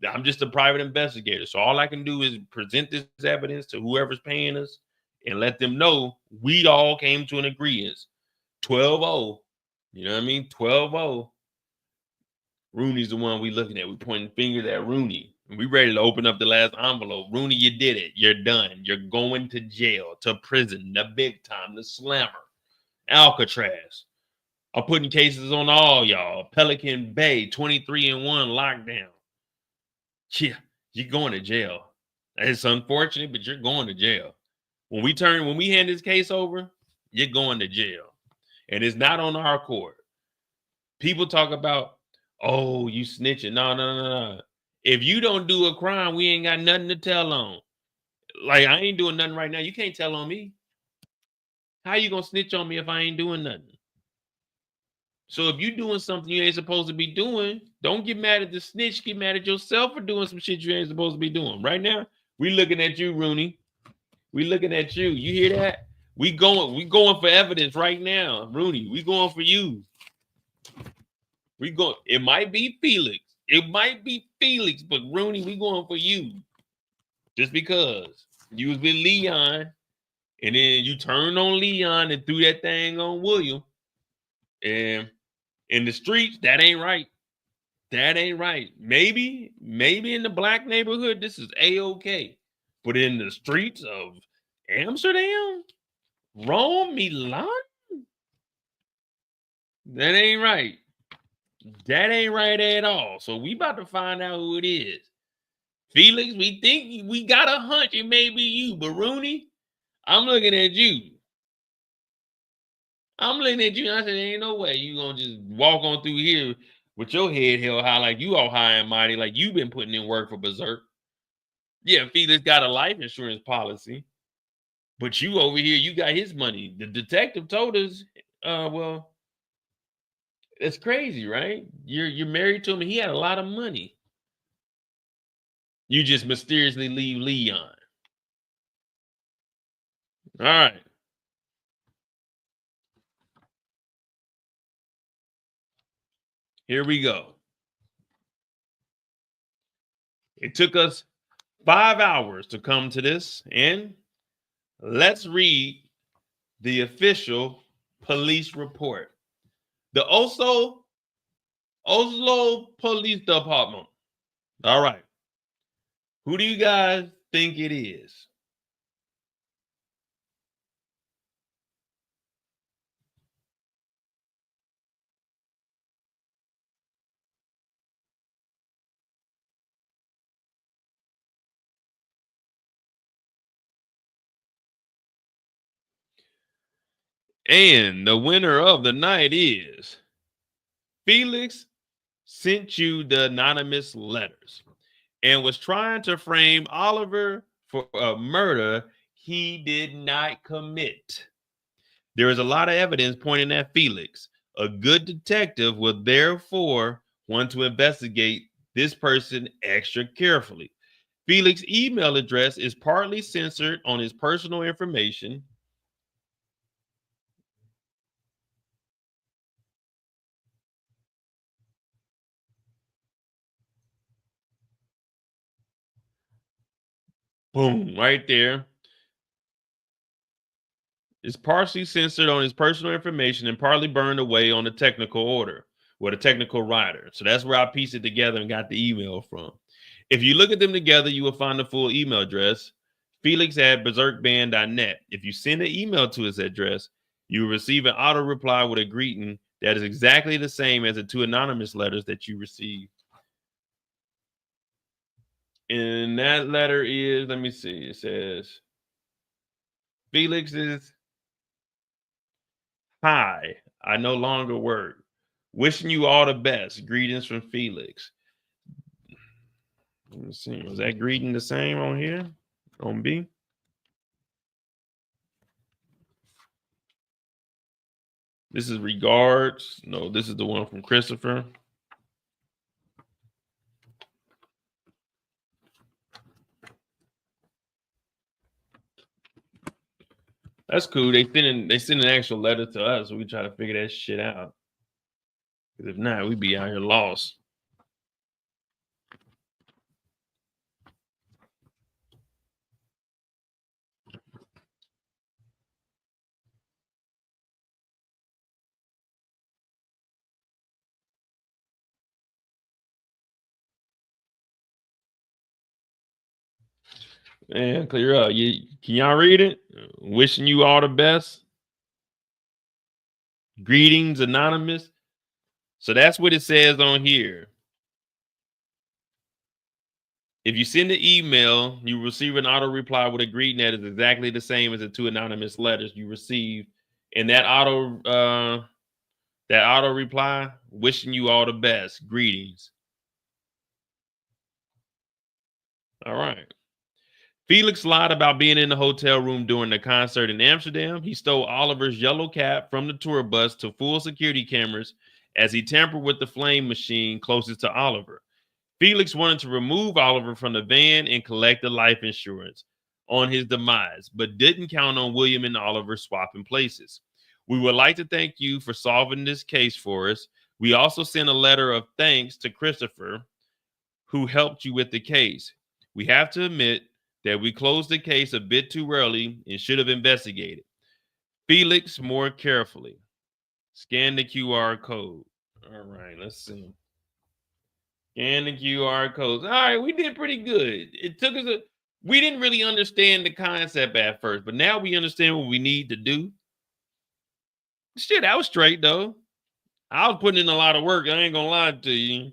I'm just a private investigator. So all I can do is present this evidence to whoever's paying us and let them know we all came to an agreement. 12-0. You know what I mean? 12-0. Rooney's the one we looking at. We pointing fingers at Rooney. And we ready to open up the last envelope. Rooney, you did it. You're done. You're going to jail, to prison, the big time, the slammer, Alcatraz. I'm putting cases on all y'all. Pelican Bay, 23-1 lockdown. Yeah, you're going to jail. It's unfortunate, but you're going to jail. When we hand this case over, you're going to jail. And it's not on our court. People talk about, oh, you snitching. No. If you don't do a crime, we ain't got nothing to tell on. Like, I ain't doing nothing right now. You can't tell on me. How you gonna snitch on me if I ain't doing nothing? So if you doing something you ain't supposed to be doing, don't get mad at the snitch. Get mad at yourself for doing some shit you ain't supposed to be doing. Right now, we looking at you, Rooney. We looking at you. You hear that? We going for evidence right now, Rooney. We going for you. It might be Felix. It might be Felix, but Rooney, we going for you. Just because you was with Leon, and then you turned on Leon and threw that thing on William. And in the streets, that ain't right. That ain't right. Maybe in the black neighborhood, this is A-okay. But in the streets of Amsterdam, Rome, Milan, that ain't right. That ain't right at all. So we about to find out who it is. Felix, we think we got a hunch it may be you, but Rooney, I'm looking at you. I'm looking at you and I said, ain't no way you gonna just walk on through here with your head held high like you all high and mighty, like you been putting in work for Berserk. Yeah, Felix got a life insurance policy, but you over here, you got his money. The detective told us, well, it's crazy, right? You're married to him and he had a lot of money. You just mysteriously leave Leon. All right. Here we go. It took us 5 hours to come to this, and let's read the official police report. The Oslo Police Department. All right. Who do you guys think it is? And the winner of the night is Felix sent you the anonymous letters and was trying to frame Oliver for a murder he did not commit. There is a lot of evidence pointing at Felix. A good detective will therefore want to investigate this person extra carefully. Felix's email address is partly censored on his personal information. Boom, right there. It's partially censored on his personal information and partly burned away on the technical order or the technical writer. So that's where I pieced it together and got the email from. If you look at them together, you will find the full email address, felix@berserkband.net. If you send an email to his address, you will receive an auto reply with a greeting that is exactly the same as the 2 anonymous letters that you received. And that letter is, let me see, it says, Felix is, hi, I no longer work. Wishing you all the best. Greetings from Felix. Let me see. Was that greeting the same on here? On B? This is regards. No, this is the one from Christopher. That's cool. They send an actual letter to us, so we try to figure that shit out. Because if not, we'd be out here lost. Man, clear up. Can y'all read it? Wishing you all the best. Greetings, anonymous. So that's what it says on here. If you send an email, you receive an auto reply with a greeting that is exactly the same as the 2 anonymous letters you received. And that auto reply, wishing you all the best. Greetings. All right. Felix lied about being in the hotel room during the concert in Amsterdam. He stole Oliver's yellow cap from the tour bus to fool security cameras as he tampered with the flame machine closest to Oliver. Felix wanted to remove Oliver from the van and collect the life insurance on his demise, but didn't count on William and Oliver swapping places. We would like to thank you for solving this case for us. We also sent a letter of thanks to Christopher, who helped you with the case. We have to admit that we closed the case a bit too early and should have investigated. Felix, more carefully. Scan the QR code. All right, let's see. Scan the QR codes. All right, we did pretty good. It took us we didn't really understand the concept at first, but now we understand what we need to do. Shit, that was straight though. I was putting in a lot of work. I ain't gonna lie to you.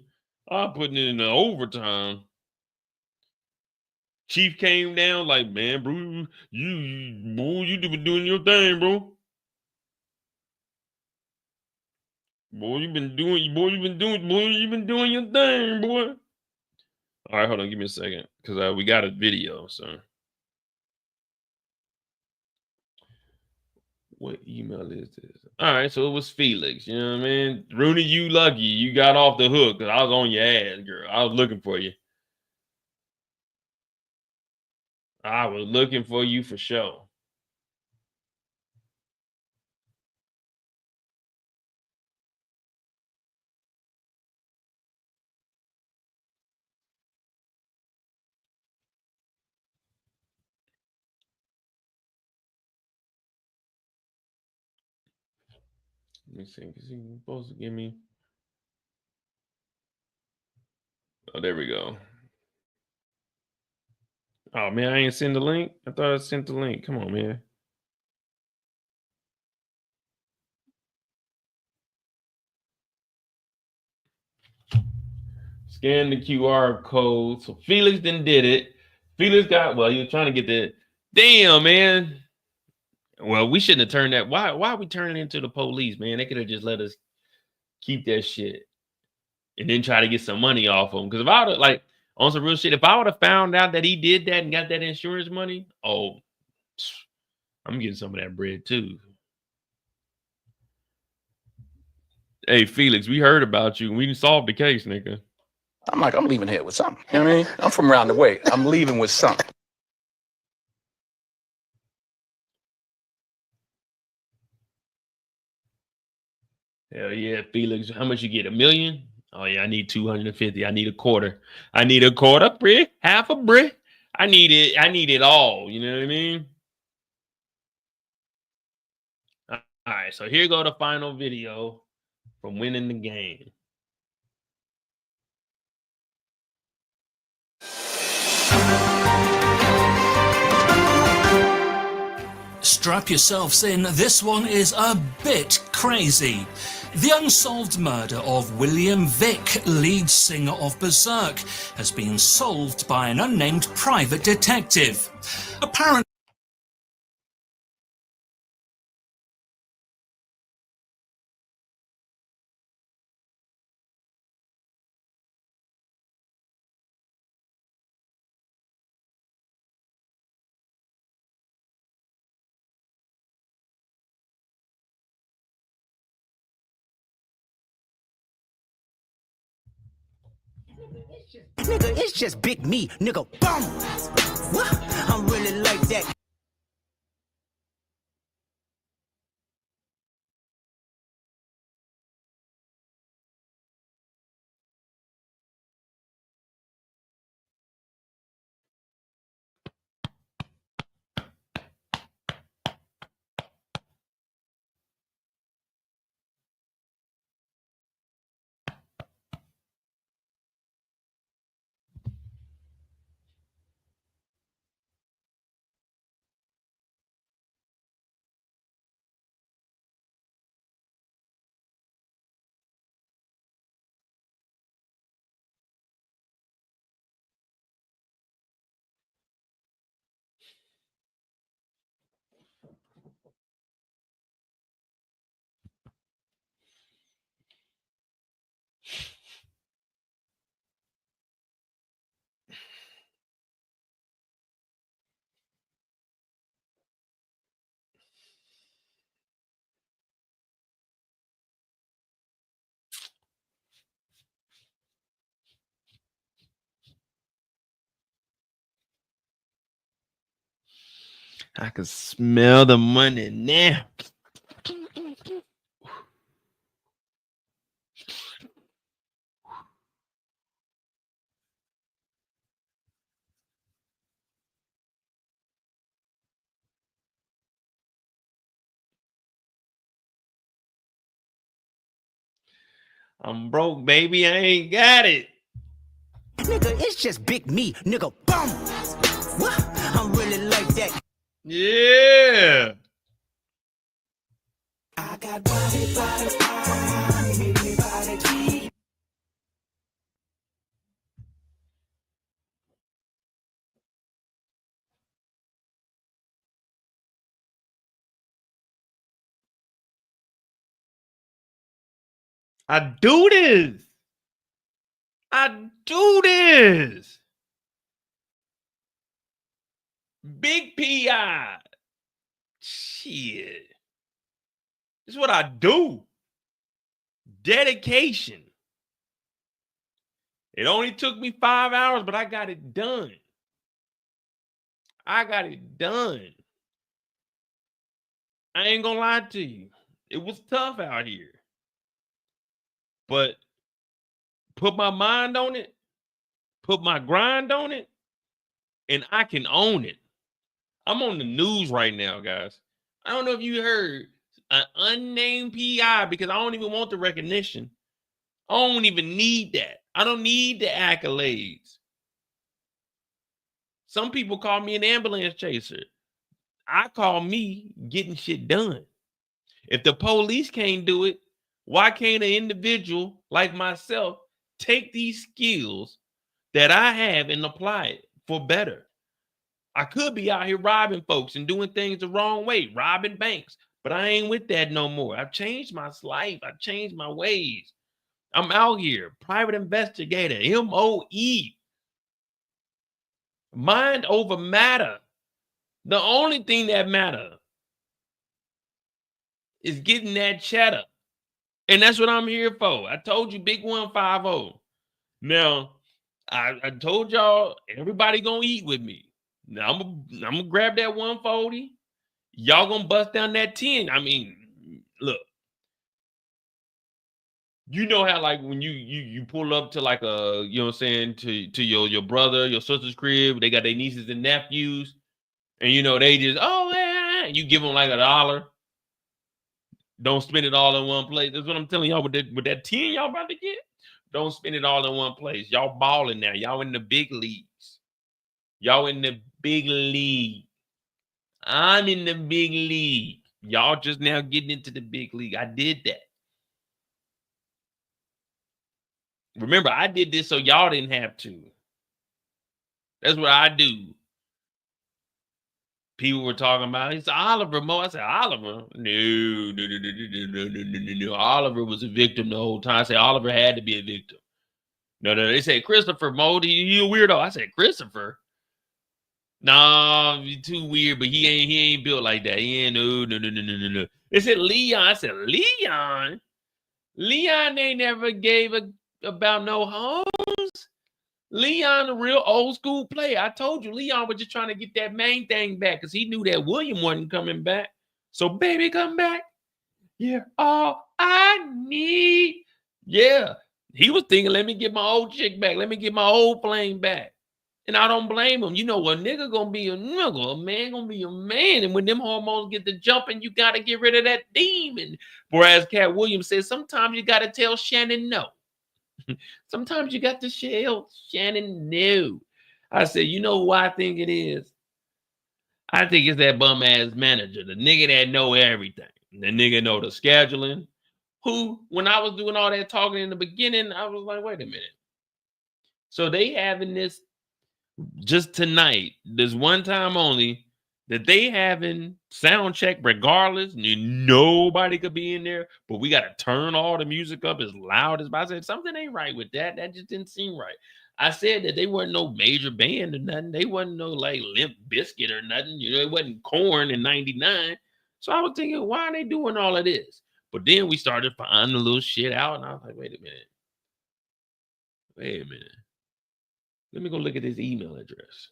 I was putting in the overtime. Chief came down like, man, bro, you been doing your thing, bro. You've been doing your thing, boy. All right, hold on, give me a second, because we got a video, so. What email is this? All right, so it was Felix. You know what I mean? Rooney, you lucky. You got off the hook because I was on your ass, girl. I was looking for you. I was looking for you for sure. Let me see. Is he supposed to give me? Oh, there we go. Oh man, I ain't send the link. I thought I sent the link. Come on, man. Scan the QR code. So Felix then did it. Felix got, well, he was trying to get the, damn, man. Well, we shouldn't have turned that. Why are we turning into the police, man? They could have just let us keep that shit and then try to get some money off him. Because if I would have, like, on some real shit, if I would have found out that he did that and got that insurance money, oh, I'm getting some of that bread too. Hey, Felix, we heard about you. We can solve the case, nigga. I'm leaving here with something. You know what I mean? I'm from around the way. I'm leaving with something. Hell yeah, Felix. How much you get? $1 million? Oh yeah, I need 250. I need a quarter. I need a quarter brick, half a brick. I need it. I need it all. You know what I mean? All right, so here go the final video from winning the game. Strap yourselves in, this one is a bit crazy. The unsolved murder of William Vick, lead singer of Berserk, has been solved by an unnamed private detective. Apparently, Nigga, it's just big me, nigga. Boom! What? I'm really like that. I can smell the money now. I'm broke, baby. I ain't got it. Nigga, it's just big me, nigga. Boom! What? I'm really like that. Yeah. I got body, body. I do this. I do this. Big PI. Shit. This is what I do. Dedication. It only took me 5 hours, but I got it done. I got it done. I ain't gonna lie to you. It was tough out here. But put my mind on it, put my grind on it, and I can own it. I'm on the news right now, guys. I don't know if you heard an unnamed PI because I don't even want the recognition. I don't even need that. I don't need the accolades. Some people call me an ambulance chaser. I call me getting shit done. If the police can't do it, why can't an individual like myself take these skills that I have and apply it for better? I could be out here robbing folks and doing things the wrong way, robbing banks, but I ain't with that no more. I've changed my life. I've changed my ways. I'm out here, private investigator, MOE. Mind over matter. The only thing that matters is getting that cheddar. And that's what I'm here for. I told you, big 150. Now, I told y'all, everybody gonna eat with me. Now, I'm gonna grab that 140. Y'all gonna bust down that 10. I mean, look. You know how like when you pull up to like a, you know what I'm saying, to your brother, your sister's crib, they got their nieces and nephews, and you know they just, oh yeah, you give them like $1. Don't spend it all in one place. That's what I'm telling y'all with that 10 y'all about to get. Don't spend it all in one place. Y'all balling now. Y'all in the big leagues. Y'all in the big league. I'm in the big league. Y'all just now getting into the big league. I did that. Remember, I did this so y'all didn't have to. That's what I do. People were talking about, it's Oliver Mo. I said, Oliver? No. Oliver was a victim the whole time. I said, Oliver had to be a victim. No. They said, Christopher Mo, you a weirdo. I said, Christopher? Nah, you too weird, but he ain't built like that. He ain't, no. They said Leon. I said, Leon? Leon ain't never gave about no hoes. Leon, a real old school player. I told you, Leon was just trying to get that main thing back because he knew that William wasn't coming back. So, baby, come back. Yeah, all I need. Yeah, he was thinking, let me get my old chick back. Let me get my old flame back. And I don't blame him. You know, a nigga gonna be a nigga. A man gonna be a man. And when them hormones get to jumping, you got to get rid of that demon. Whereas Cat Williams says, sometimes you got to tell Shannon no. Sometimes you got to tell Shannon no. I said, you know who I think it is? I think it's that bum ass manager, the nigga that know everything. The nigga know the scheduling. Who, when I was doing all that talking in the beginning, I was like, wait a minute. So they having this just tonight, this one time only, that they having sound check regardless. Nobody could be in there, but we got to turn all the music up as loud as I said. Something ain't right with that. That just didn't seem right. I said that they weren't no major band or nothing. They wasn't no like Limp Biscuit or nothing. You know, it wasn't Korn in '99. So I was thinking, why are they doing all of this? But then we started finding a little shit out, and I was like, wait a minute. Let me go look at his email address.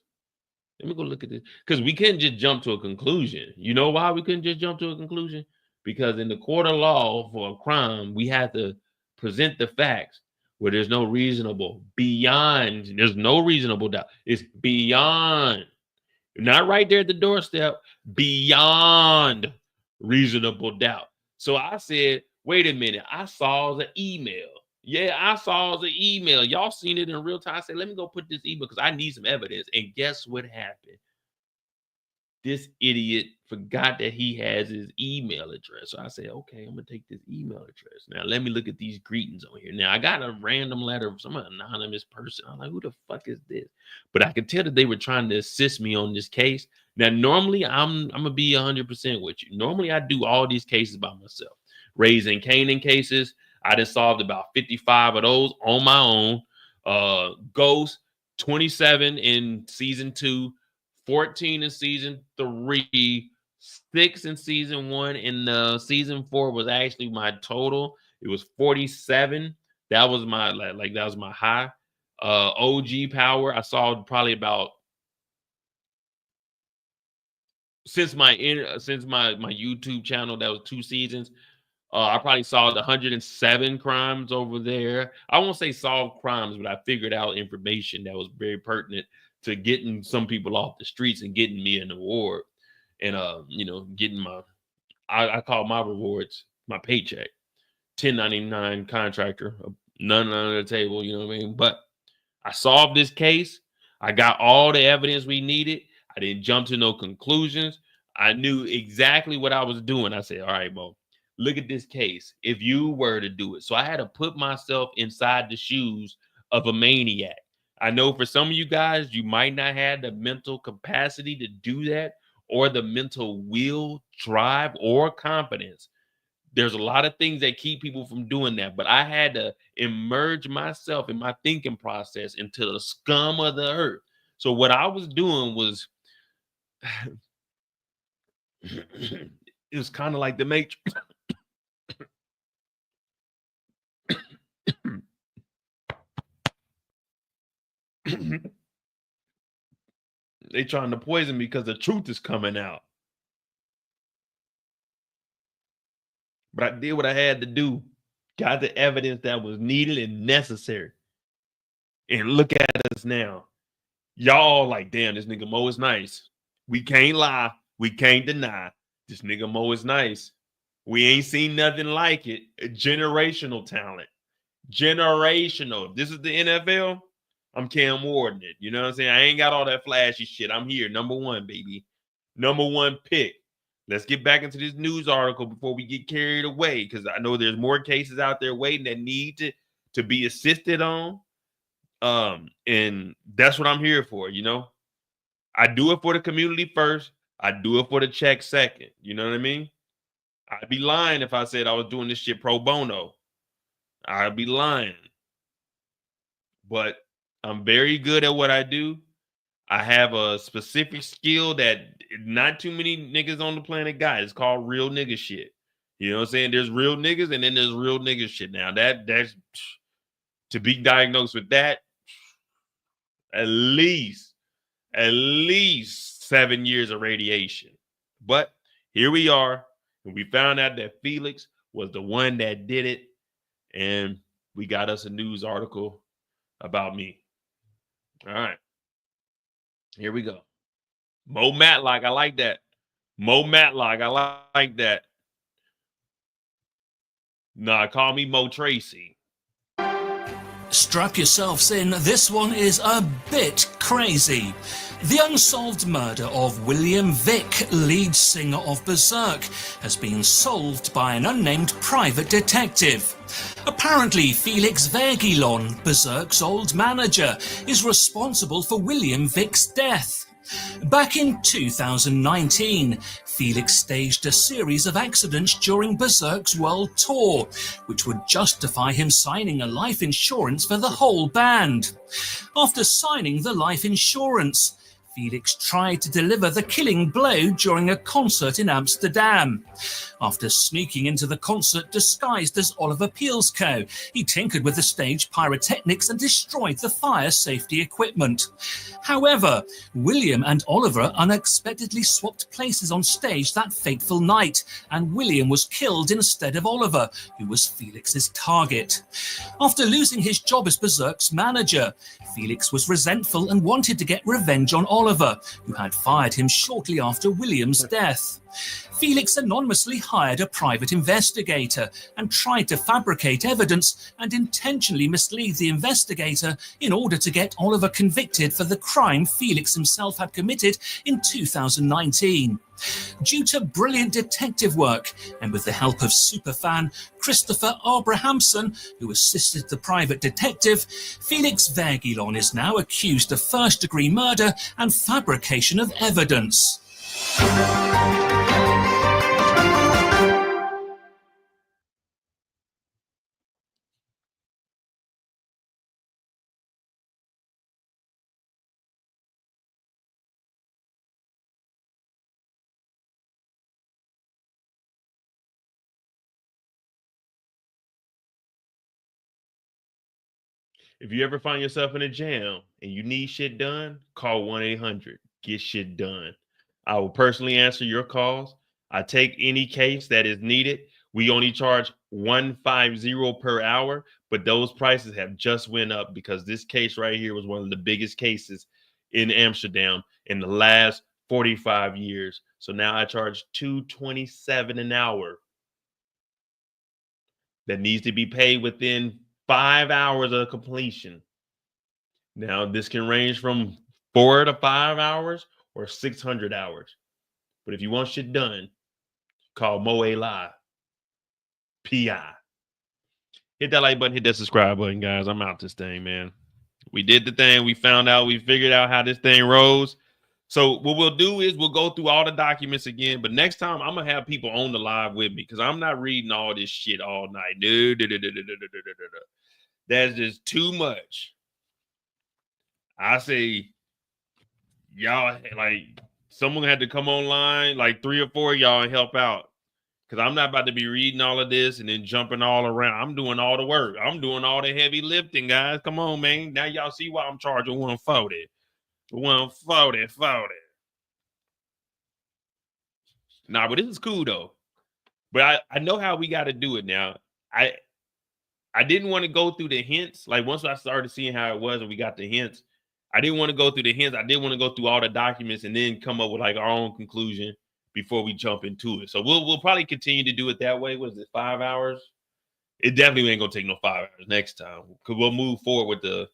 Let me go look at this. Because we couldn't just jump to a conclusion. You know why we couldn't just jump to a conclusion? Because in the court of law for a crime, we have to present the facts where there's no reasonable doubt. It's beyond, not right there at the doorstep, beyond reasonable doubt. So I said, wait a minute, I saw the email. Yeah, I saw the email. Y'all seen it in real time. I said, let me go put this email because I need some evidence. And guess what happened? This idiot forgot that he has his email address. So I said, okay, I'm going to take this email address. Now, let me look at these greetings on here. Now, I got a random letter from some anonymous person. I'm like, who the fuck is this? But I could tell that they were trying to assist me on this case. Now, normally, I'm going to be 100% with you. Normally, I do all these cases by myself. Raising Canaan cases, I just solved about 55 of those on my own. Ghost, 27 in season 2, 14 in season 3, 6 in season 1, and season 4 was actually my total. It was 47. That was my that was my high. OG power, I saw probably about since my YouTube channel that was 2 seasons, I probably solved 107 crimes over there. I won't say solved crimes, but I figured out information that was very pertinent to getting some people off the streets and getting me an award. And getting my I call my rewards my paycheck. 1099 contractor, none under the table, you know what I mean? But I solved this case. I got all the evidence we needed. I didn't jump to no conclusions. I knew exactly what I was doing. I said, all right, Mo, look at this case. If you were to do it. So I had to put myself inside the shoes of a maniac. I know for some of you guys, you might not have the mental capacity to do that or the mental will, drive, or confidence. There's a lot of things that keep people from doing that, but I had to immerse myself in my thinking process into the scum of the earth. So what I was doing was it was kind of like the Matrix. They trying to poison me because the truth is coming out. But I did what I had to do. Got the evidence that was needed and necessary. And look at us now. Y'all like, damn, this nigga Mo is nice. We can't lie. We can't deny. This nigga Mo is nice. We ain't seen nothing like it. A generational talent. Generational. If this is the NFL, I'm Cam Warden it. You know what I'm saying? I ain't got all that flashy shit. I'm here. Number 1, baby. Number 1 pick. Let's get back into this news article before we get carried away, because I know there's more cases out there waiting that need to be assisted on. And that's what I'm here for, you know. I do it for the community first. I do it for the check second. You know what I mean? I'd be lying if I said I was doing this shit pro bono. I'd be lying. But I'm very good at what I do. I have a specific skill that not too many niggas on the planet got. It's called real nigga shit. You know what I'm saying? There's real niggas and then there's real nigga shit. Now that's to be diagnosed with that, at least 7 years of radiation. But here we are, and we found out that Felix was the one that did it, and we got us a news article about me. All right, here we go. Mo Matlock, I like that. Mo Matlock, I like that. Nah, call me Mo Tracy. Strap yourselves in, this one is a bit crazy. The unsolved murder of William Vick, lead singer of Berserk, has been solved by an unnamed private detective. Apparently, Felix Vergilon, Berserk's old manager, is responsible for William Vick's death. Back in 2019, Felix staged a series of accidents during Berserk's world tour, which would justify him signing a life insurance for the whole band. After signing the life insurance, Felix tried to deliver the killing blow during a concert in Amsterdam. After sneaking into the concert disguised as Oliver Pielsco, he tinkered with the stage pyrotechnics and destroyed the fire safety equipment. However, William and Oliver unexpectedly swapped places on stage that fateful night, and William was killed instead of Oliver, who was Felix's target. After losing his job as Berserk's manager, Felix was resentful and wanted to get revenge on Oliver, who had fired him shortly after William's death. Felix anonymously hired a private investigator and tried to fabricate evidence and intentionally mislead the investigator in order to get Oliver convicted for the crime Felix himself had committed in 2019. Due to brilliant detective work and with the help of superfan Christopher Abrahamson, who assisted the private detective, Felix Vergilon is now accused of first-degree murder and fabrication of evidence. If you ever find yourself in a jam and you need shit done, call 1-800. Get shit done. I will personally answer your calls. I take any case that is needed. We only charge $150 per hour, but those prices have just went up because this case right here was one of the biggest cases in Amsterdam in the last 45 years. So now I charge $227 an hour. That needs to be paid within 5 hours of completion. Now, this can range from 4 to 5 hours or 600 hours. But if you want shit done, call Moe Live. PI. Hit that like button, hit that subscribe button, guys. I'm out this thing, man. We did the thing. We found out, we figured out how this thing rolls. So what we'll do is we'll go through all the documents again. But next time, I'm going to have people on the live with me because I'm not reading all this shit all night, dude. That's just too much. I say, y'all, like, someone had to come online, like 3 or 4 of y'all, and help out. Because I'm not about to be reading all of this and then jumping all around. I'm doing all the work. I'm doing all the heavy lifting, guys. Come on, man. Now y'all see why I'm charging 140. 140. Nah, but this is cool, though. But I know how we got to do it now. I didn't want to go through the hints. Like, once I started seeing how it was and we got the hints, I didn't want to go through the hints. I didn't want to go through all the documents and then come up with, like, our own conclusion before we jump into it. So we'll probably continue to do it that way. What is it, 5 hours? It definitely ain't gonna take no 5 hours next time. Cause we'll move forward with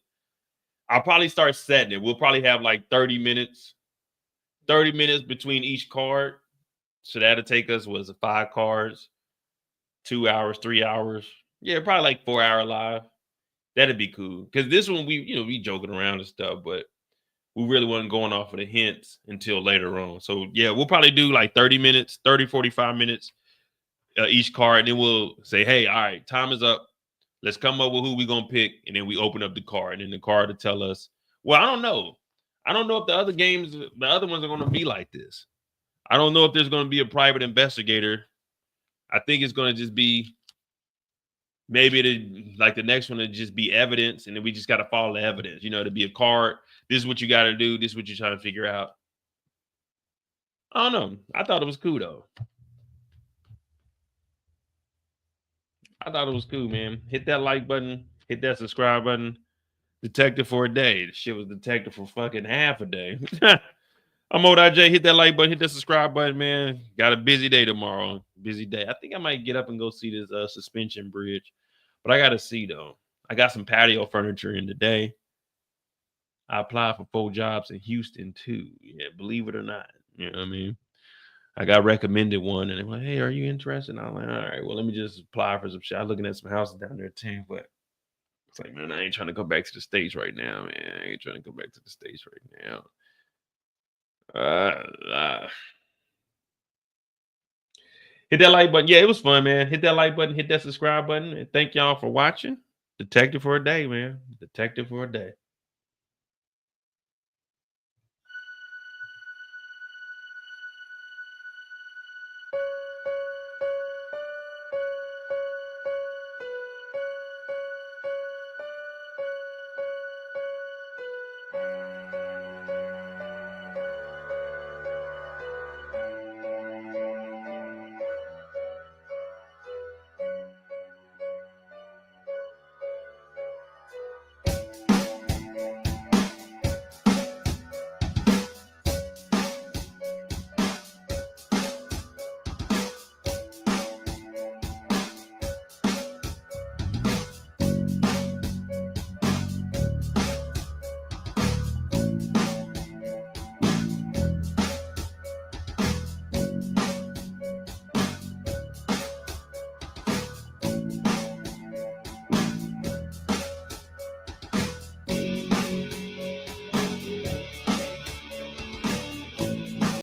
I'll probably start setting it. We'll probably have like 30 minutes between each card. So that'll take us, was it 5 cards, 2 hours, 3 hours. Yeah, probably like 4 hour live. That'd be cool. Cause this one we joking around and stuff, but we really wasn't going off of the hints until later on. So yeah, we'll probably do like 30 minutes, 30, 45 minutes each card. And then we'll say, hey, all right, time is up. Let's come up with who we're going to pick. And then we open up the card. And the card to tell us, well, I don't know. I don't know if the other ones are going to be like this. I don't know if there's going to be a private investigator. I think it's going to just be maybe like the next one to just be evidence. And then we just got to follow the evidence, to be a card. This is what you got to do. This is what you're trying to figure out. I don't know. I thought it was cool, though. I thought it was cool, man. Hit that like button. Hit that subscribe button. Detective for a day. The shit was detective for fucking half a day. I'm Old IJ. Hit that like button. Hit that subscribe button, man. Got a busy day tomorrow. Busy day. I think I might get up and go see this suspension bridge. But I got to see, though. I got some patio furniture in today. I applied for 4 jobs in Houston, too. Yeah, believe it or not. You know what I mean? I got recommended one, and they're like, hey, are you interested? And I'm like, all right, well, let me just apply for some shit. I'm looking at some houses down there, too. But it's like, man, I ain't trying to go back to the States right now, man. I ain't trying to go back to the States right now. Hit that like button. Yeah, it was fun, man. Hit that like button. Hit that subscribe button. And thank y'all for watching. Detective for a day, man. Detective for a day.